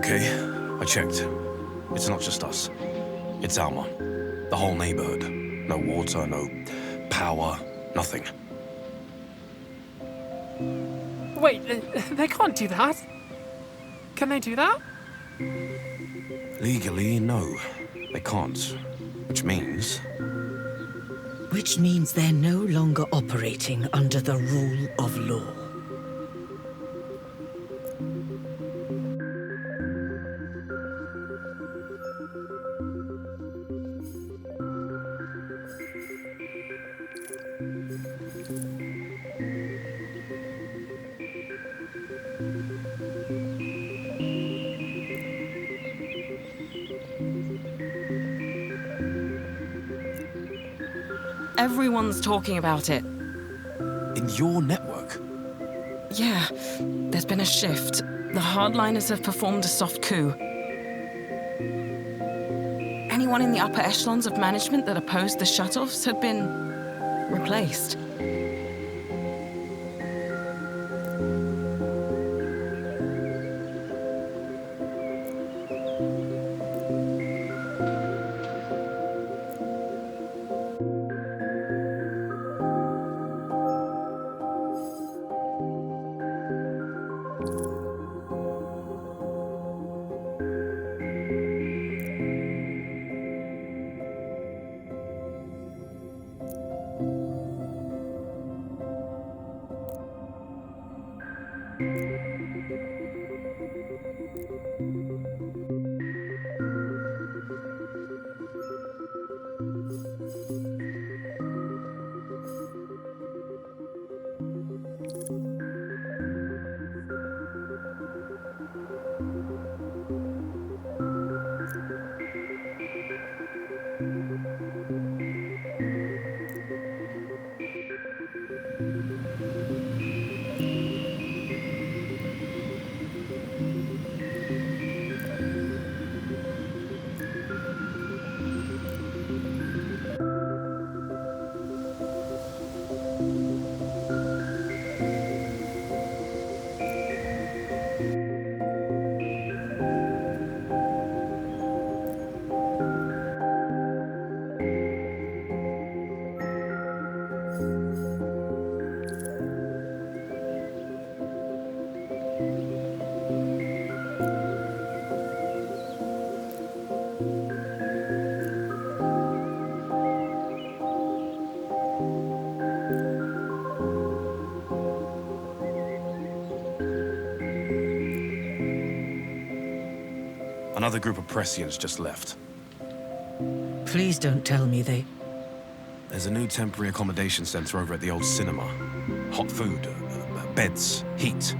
Okay, I checked. It's not just us. It's Alma. The whole neighborhood. No water, no power, nothing. Wait, they can't do that. Can they do that? Legally, no. They can't. Which means... Which means they're no longer operating under the rule of law. Everyone's talking about it. In your network? Yeah, there's been a shift. The hardliners have performed a soft coup. Anyone in the upper echelons of management that opposed the shutoffs had been replaced. Another group of Prescients just left. Please don't tell me they... There's a new temporary accommodation center over at the old cinema. Hot food, beds, heat.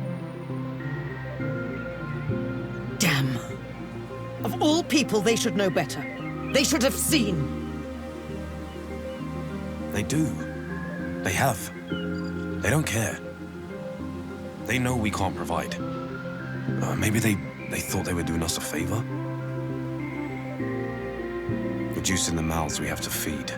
Damn. Of all people, they should know better. They should have seen. They do. They have. They don't care. They know we can't provide. Maybe they thought they were doing us a favor? Reducing the mouths we have to feed.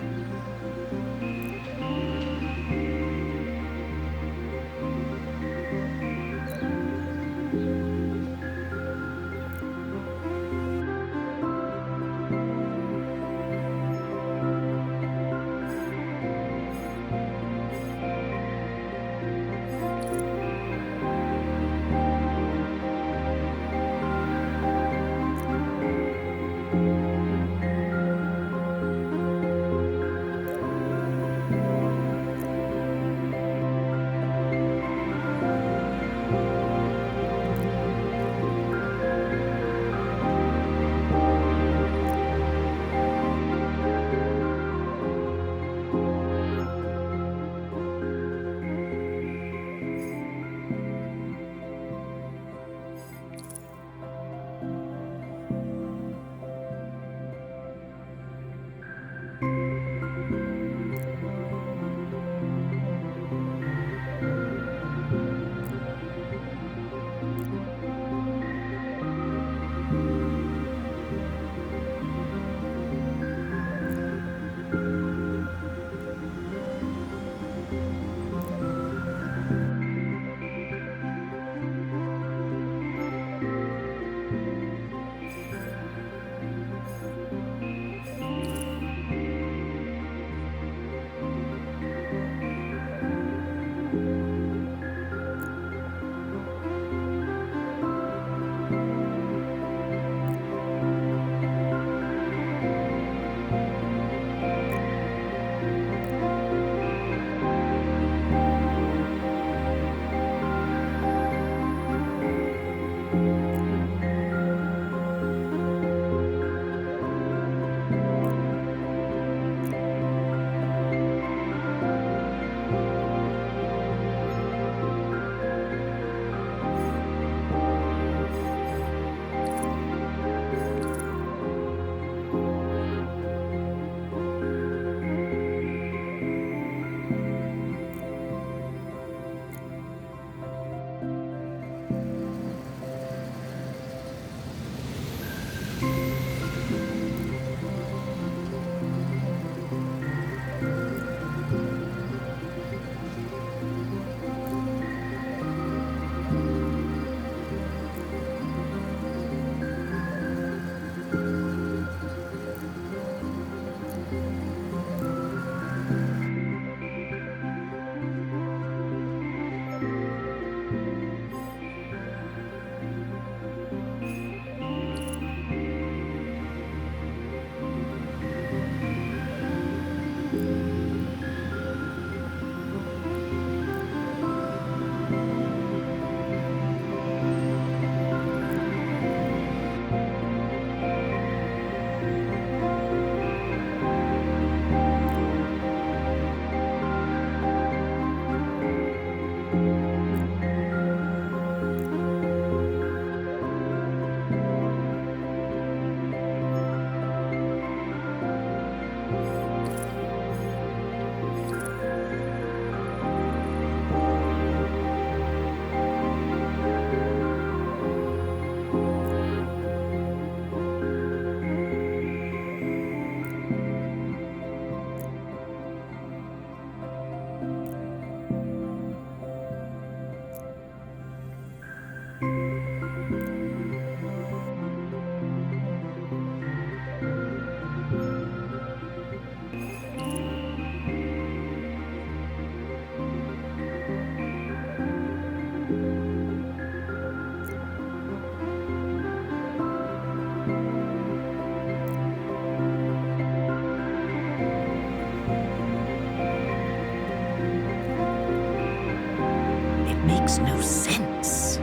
Makes no sense.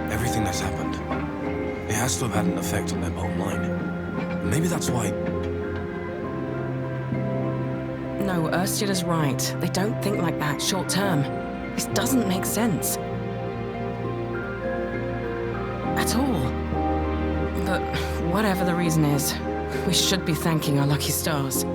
Everything that's happened, It has to have had an effect on their bottom line. Maybe that's why... No, Ursula's right. They don't think like that short term. This doesn't make sense. At all. But whatever the reason is, we should be thanking our lucky stars.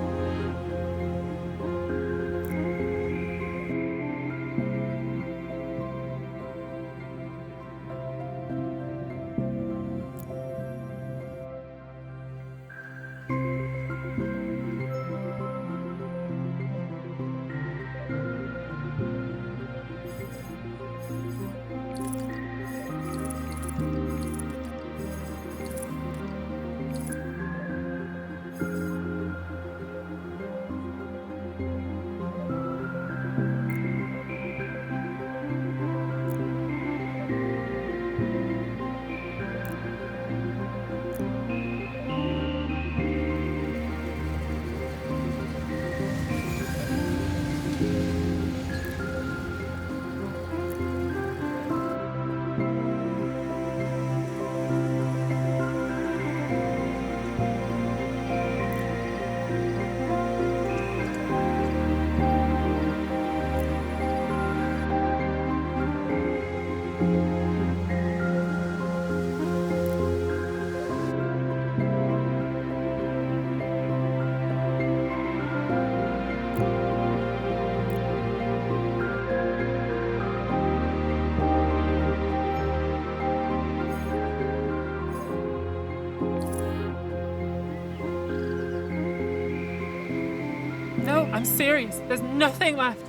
No, I'm serious. There's nothing left.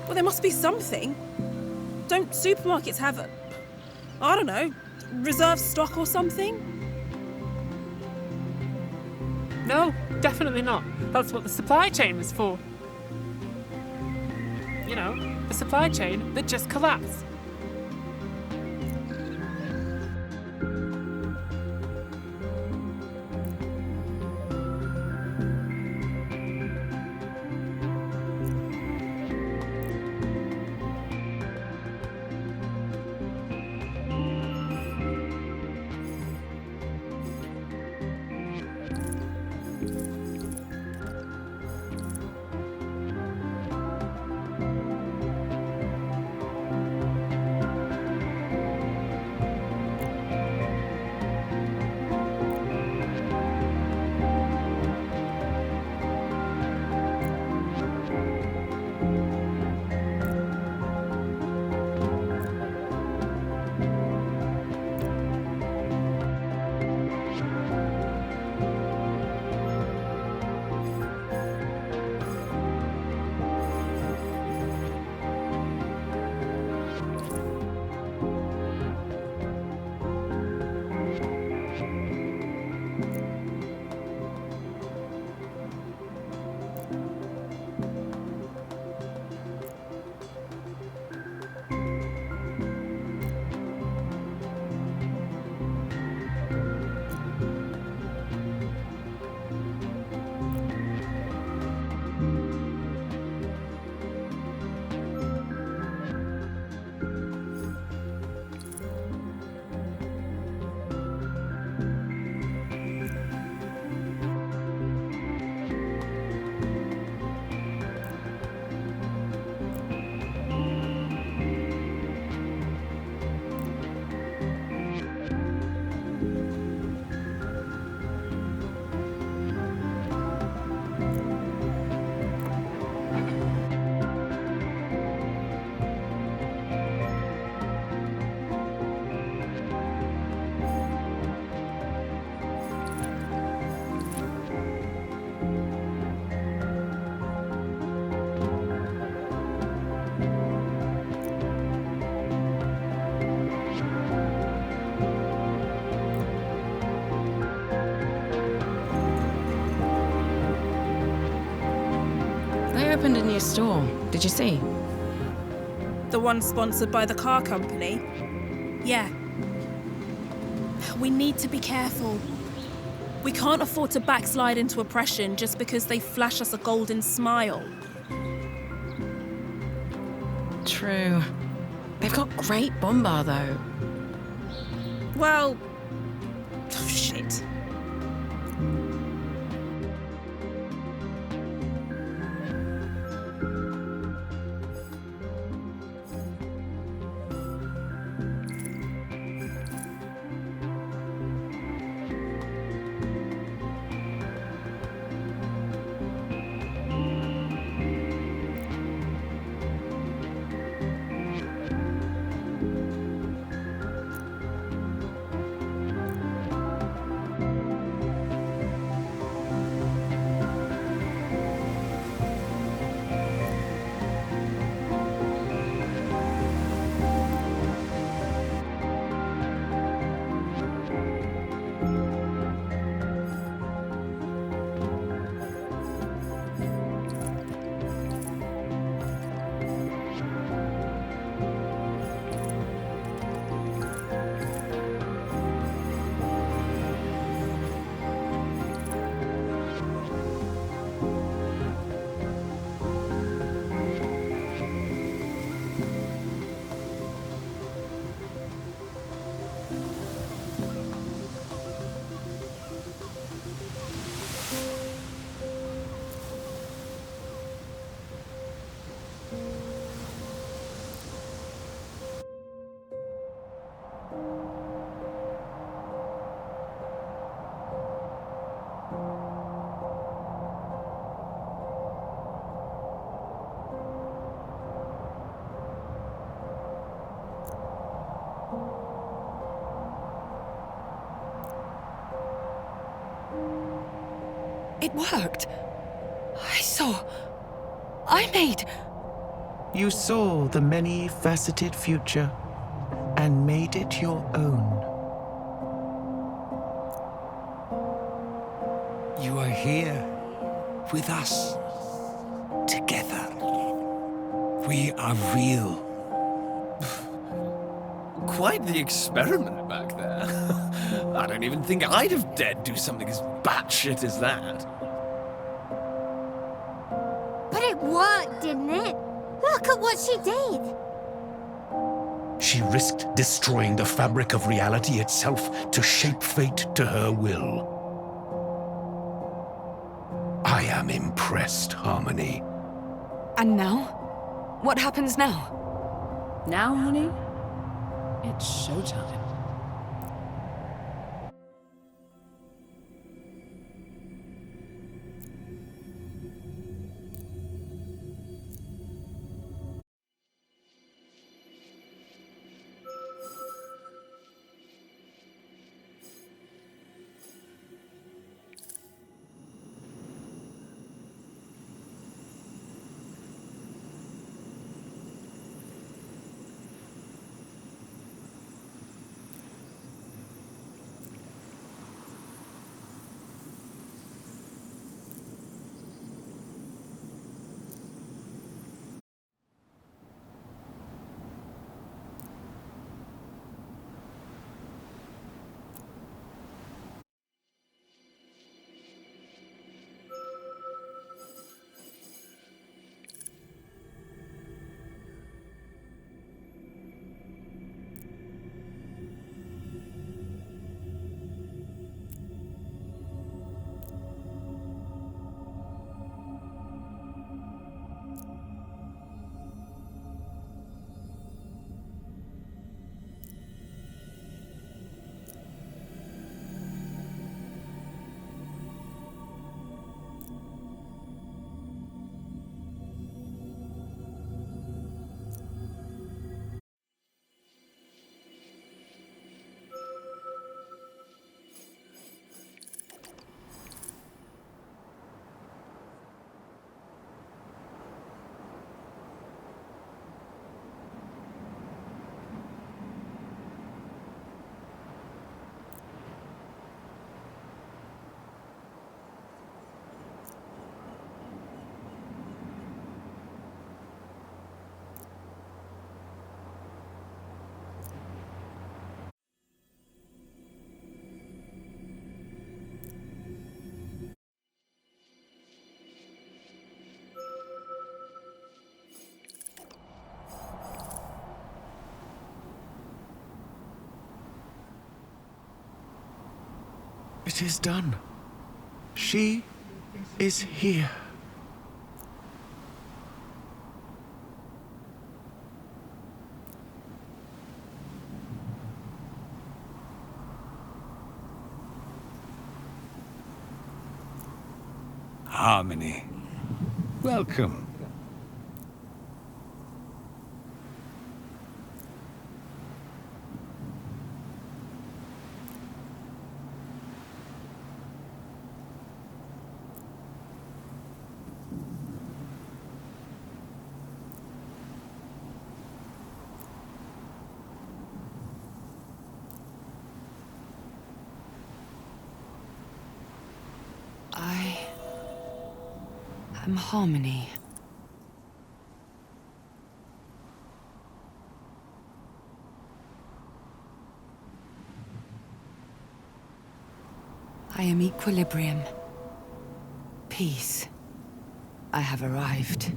Well, there must be something. Don't supermarkets have I don't know, reserve stock or something? No, definitely not. That's what the supply chain is for. You know, the supply chain that just collapsed. Opened a new store. Did you see? The one sponsored by the car company? Yeah. We need to be careful. We can't afford to backslide into oppression just because they flash us a golden smile. True. They've got great bombar, though. Well, It worked. I made... You saw the many-faceted future and made it your own. You are here with us, together. We are real. Quite the experiment back there. I don't even think I'd have dared do something as batshit as that. But it worked, didn't it? Look at what she did. She risked destroying the fabric of reality itself to shape fate to her will. I am impressed, Harmony. And now? What happens now? Now, honey, it's showtime. It is done. She is here. Harmony. Welcome. I am Harmony. I am equilibrium. Peace. I have arrived.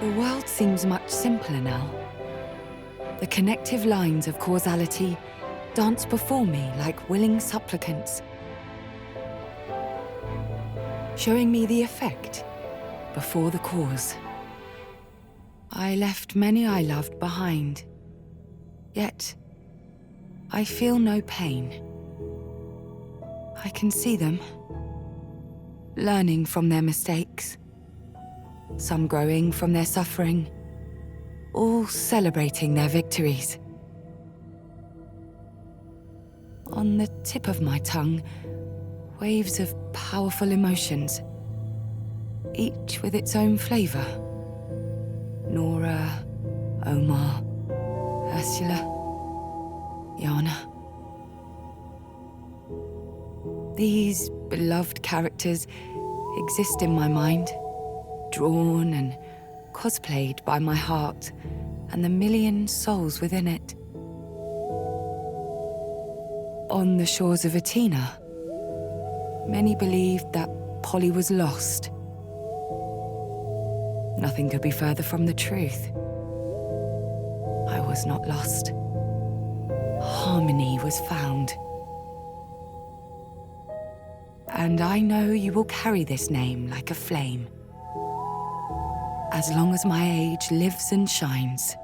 The world seems much simpler now. The connective lines of causality dance before me like willing supplicants, showing me the effect before the cause. I left many I loved behind, yet I feel no pain. I can see them, learning from their mistakes, some growing from their suffering, all celebrating their victories. On the tip of my tongue, waves of powerful emotions, each with its own flavor. Nora, Omar, Ursula, Yana. These beloved characters exist in my mind, drawn and cosplayed by my heart and the million souls within it. On the shores of Athena, many believed that Polly was lost. Nothing could be further from the truth. I was not lost. Harmony was found. And I know you will carry this name like a flame, as long as my age lives and shines.